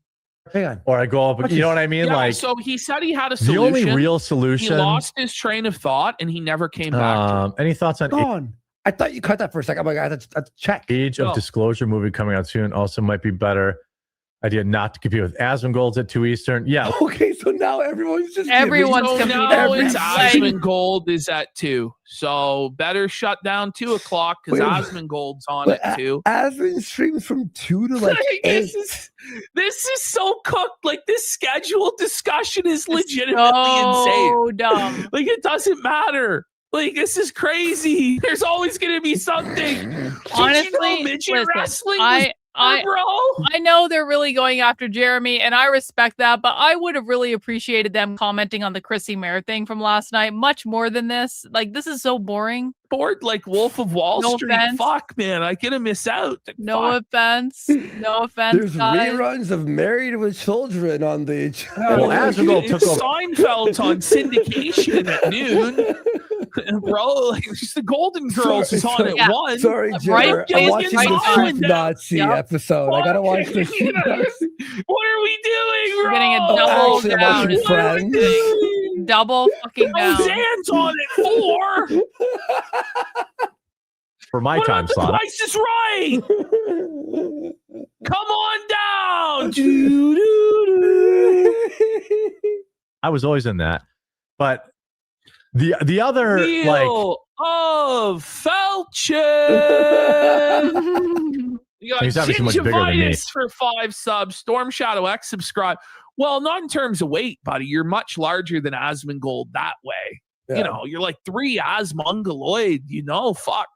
Hang on. Or I go up. You know what I mean? Yeah, like, so he said he had a solution. the only real solution. He lost his train of thought and he never came back to it. Any thoughts on Gone. I thought you cut that for a second. I'm like, that's check. Age of Disclosure movie coming out soon? Also might be better idea not to compete with Asmongold at 2 Eastern. Yeah. Okay, so now everyone's just Everyone's so competing. now it's Asmongold is at 2. So better shut down 2 o'clock because Asmongold's on at 2. Asmon streams from 2 to like 8. This is so cooked. Like, this scheduled discussion is legitimately so insane. dumb. Like, it doesn't matter. Like, this is crazy. There's always going to be something. Honestly, midget wrestling I know they're really going after Jeremy, and I respect that, but I would have really appreciated them commenting on the Chrissie Mayr thing from last night much more than this. Like, this is so boring. Bored like Wolf of Wall Street. Offense. Fuck, man. I could have missed out. No offense. No offense. There's guys. reruns of Married with Children on the Well, Asmongold took over. Seinfeld's on syndication at noon. Bro, like, just the Golden Girls is on at 1. Sorry, Jer. I'm watching the Soup Nazi episode. I gotta watch the Soup Nazi. What are we doing, bro? We're getting a double Actually, I'm down. watching Friends. Double fucking down. Roseanne's on at 4. For my What time about the slot. Price is Right? Come on down. I was always in that. But the other Wheel of Felchin. You got He's obviously much bigger than me. Gingivitis for 5 subs. Storm Shadow X subscribe. Well, not in terms of weight, buddy. You're much larger than Asmongold that way. Yeah. You know, you're like 3 Asmongoid, fuck.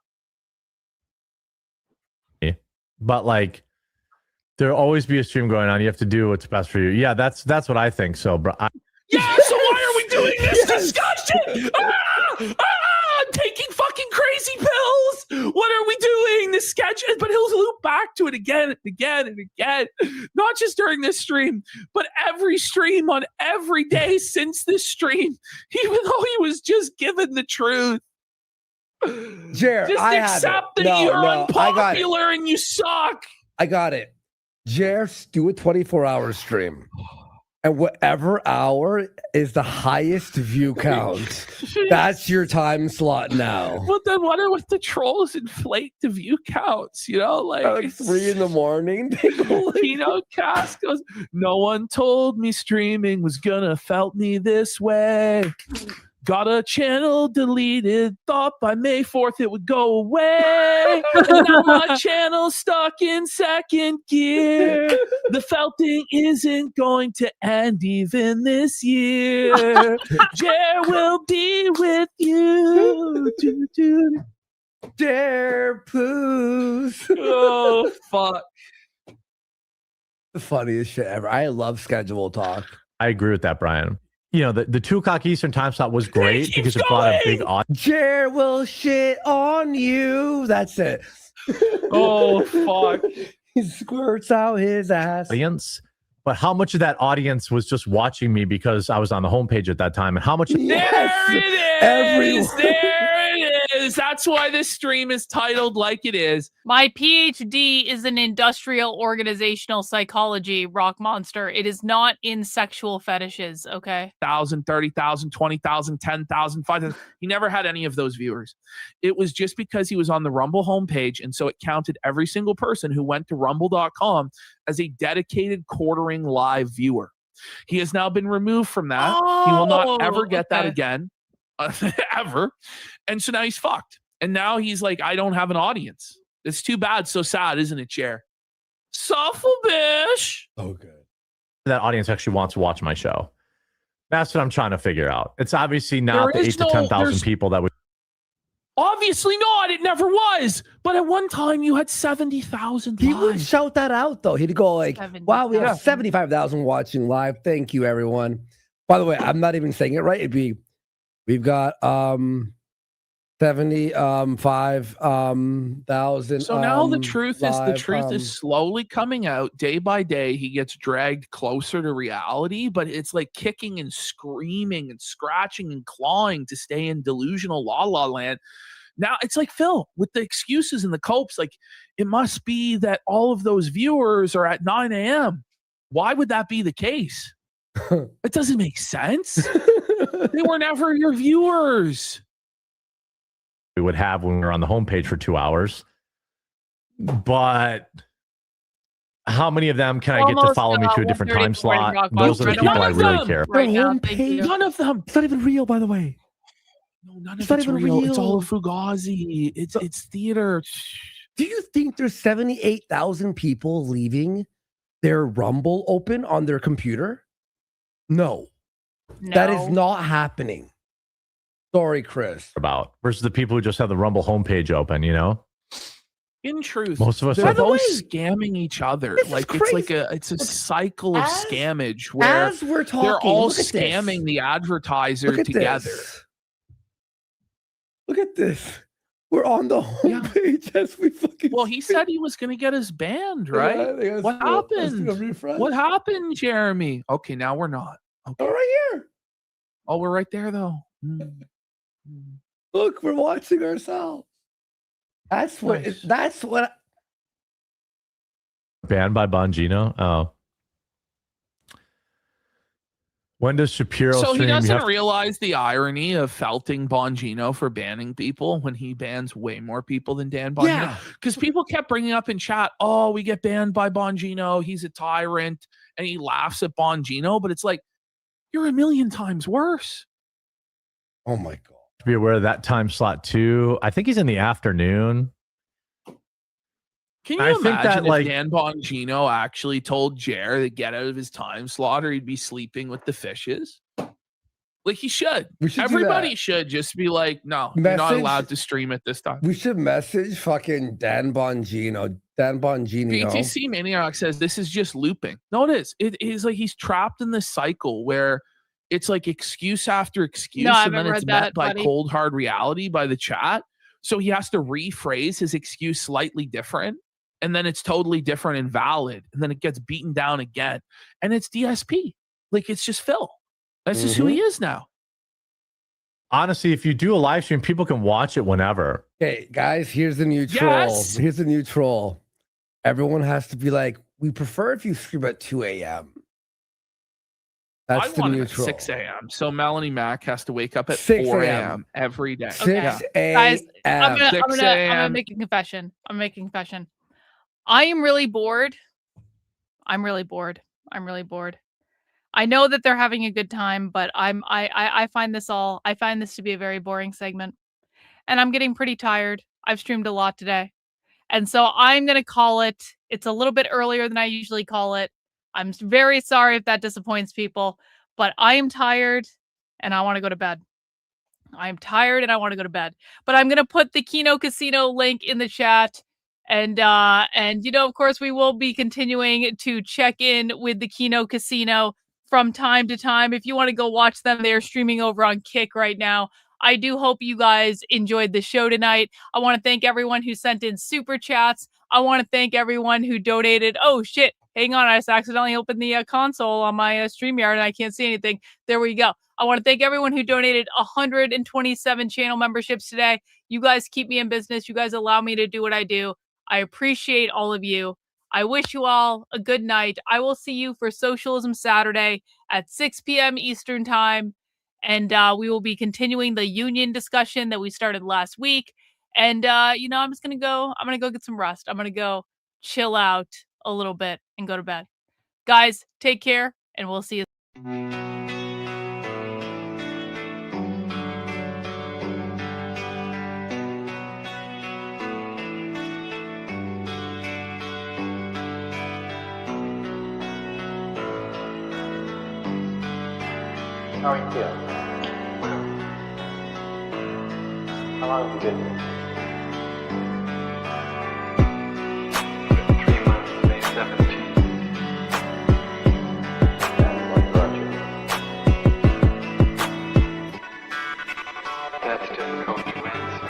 But like, there'll always be a stream going on. You have to do what's best for you. Yeah, that's what I think. So, bro. Yeah, so why are we doing this discussion? I'm taking fucking crazy pills. What are we doing? This sketch, but he'll loop back to it again and again and again. Not just during this stream, but every stream on every day since this stream, even though he was just given the truth. Jared, Just accept that you're unpopular and you suck. I got it. Jared, do a 24-hour stream. And whatever hour is the highest view count, that's your time slot now. But then what are with the trolls inflate the view counts? Like 3 in the morning. Kino cast goes, no one told me streaming was gonna felt me this way. Got a channel deleted, thought by May 4th it would go away. And now my channel's stuck in second gear. The felting isn't going to end even this year. Jer will be with you. Jer poos. Oh, fuck. The funniest shit ever. I love schedule talk. I agree with that, Brian. You know, the 2 o'clock Eastern time slot was great because it brought a big audience. Jer will shit on you. That's it. Oh, fuck. He squirts out his ass. But how much of that audience was just watching me because I was on the homepage at that time? And how much? There it is. Everyone. There it is. That's why this stream is titled like it is. My PhD is in industrial organizational psychology, Rock Monster. It is not in sexual fetishes, okay? 1,000, 30,000, 20,000, 10,000, 5,000. He never had any of those viewers. It was just because he was on the Rumble homepage, and so it counted every single person who went to rumble.com as a dedicated quartering live viewer. He has now been removed from that. He will not ever get that again. Ever. And so now he's fucked. And now he's like, I don't have an audience. It's too bad. So sad, isn't it, Chair? Suffah, bish. Oh, good. That audience actually wants to watch my show. That's what I'm trying to figure out. It's obviously not the 8 to 10,000 people that would. Obviously not. It never was. But at one time, you had 70,000 He would shout that out, though. He'd go like, wow, we have 70,000. 75,000 watching live. Thank you, everyone. By the way, I'm not even saying it right. It'd be, we've got 75,000. So now the truth is slowly coming out day by day. He gets dragged closer to reality, but it's like kicking and screaming and scratching and clawing to stay in delusional la la land. Now it's like Phil with the excuses and the copes. Like, it must be that all of those viewers are at 9 a.m. Why would that be the case? It doesn't make sense. They were never your viewers. We would have when we were on the homepage for 2 hours. But how many of them can I get to follow me to a different time slot? Those are the people I really care. Right now, None of them. It's not even real, by the way. No, none of it's real. It's all a Fugazi. It's theater. Do you think there's 78,000 people leaving their Rumble open on their computer? No. That is not happening. Sorry, Chris. About versus the people who just have the Rumble homepage open, you know? In truth, most of us they're are both scamming each other. It's a cycle of scammage where as we're talking, they're all scamming the advertiser together. Look at this. We're on the homepage as we fucking. Well, he said he was going to get us banned, right? Yeah, what happened? What happened, Jeremy? Okay, now we're not. Okay. Oh, right here. Oh, we're right there, though. Look, we're watching ourselves. That's what. Nice. That's what. Banned by Bongino. Oh. When does Shapiro So stream? he doesn't realize the irony of felting Bongino for banning people when he bans way more people than Dan Bongino. Yeah. Because people kept bringing up in chat, oh, we get banned by Bongino. He's a tyrant. And he laughs at Bongino. But it's like, you're a million times worse. Oh my God. To be aware of that time slot too. I think he's in the afternoon. Can you imagine if Dan Bongino actually told Jer to get out of his time slot or he'd be sleeping with the fishes? Like he should. Everybody should just be like, no, you're not allowed to stream at this time. We should message fucking Dan Bongino. BTC Maniac says this is just looping. No, it is. It is like he's trapped in this cycle where it's like excuse after excuse, and then it's met by cold hard reality by the chat. So he has to rephrase his excuse slightly different, and then it's totally different and valid, and then it gets beaten down again, and it's DSP. Like it's just Phil. That's just who he is now. Honestly, if you do a live stream, people can watch it whenever. Okay, guys, here's the new troll. Here's the new troll. Everyone has to be like, we prefer if you stream at 2 a.m. That's the new troll. 6 a.m. So Melanie Mack has to wake up at 4 a.m. every day. 6 a.m. Guys, I'm gonna make a confession. I am really bored. I'm really bored. I know that they're having a good time, but I find this to be a very boring segment. And I'm getting pretty tired. I've streamed a lot today. And so I'm going to call it. It's a little bit earlier than I usually call it. I'm very sorry if that disappoints people, but I am tired and I want to go to bed. I'm tired and I want to go to bed. But I'm going to put the Kino Casino link in the chat. And of course, we will be continuing to check in with the Kino Casino from time to time. If you want to go watch them, they are streaming over on Kick right now. I do hope you guys enjoyed the show tonight. I want to thank everyone who sent in super chats. I want to thank everyone who donated. Oh, shit. Hang on. I just accidentally opened the console on my StreamYard and I can't see anything. There we go. I want to thank everyone who donated 127 channel memberships today. You guys keep me in business. You guys allow me to do what I do. I appreciate all of you. I wish you all a good night. I will see you for Socialism Saturday at 6 p.m. Eastern Time. And we will be continuing the union discussion that we started last week. And, I'm just going to go. I'm going to go get some rest. I'm going to go chill out a little bit and go to bed. Guys, take care, and we'll see you. How are you feeling? How long have you been here? 3 months, May 17th. And what brought you? That's difficult to answer.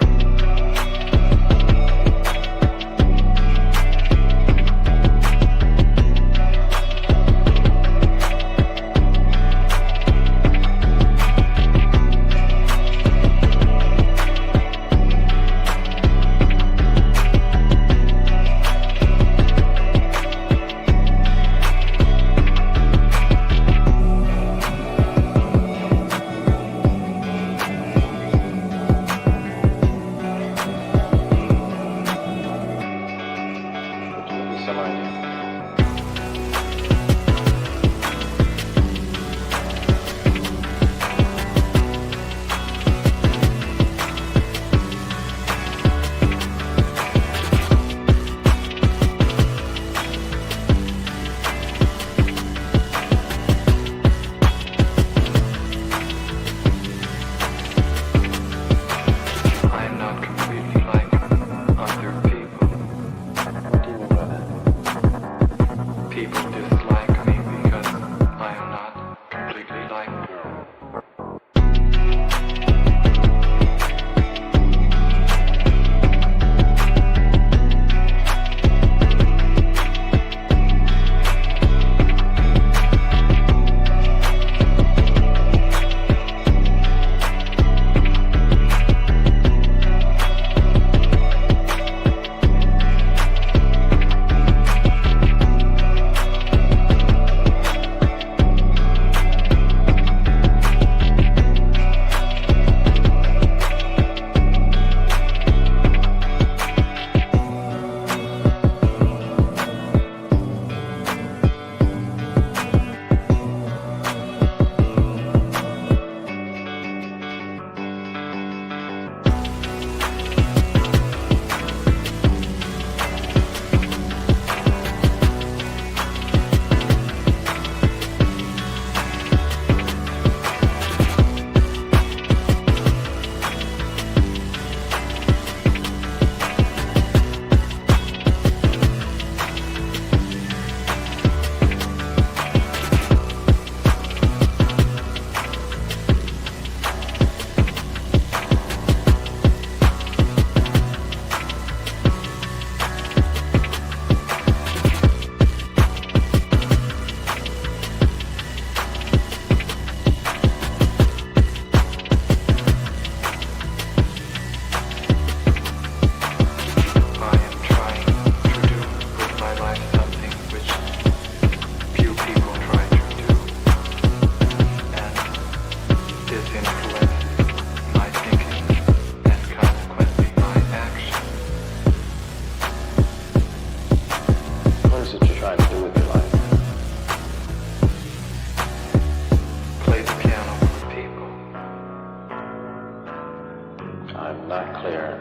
clear.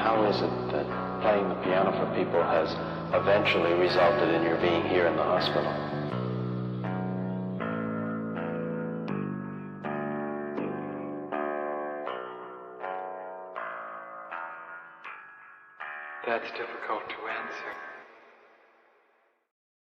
How is it that playing the piano for people has eventually resulted in your being here in the hospital? That's difficult to answer.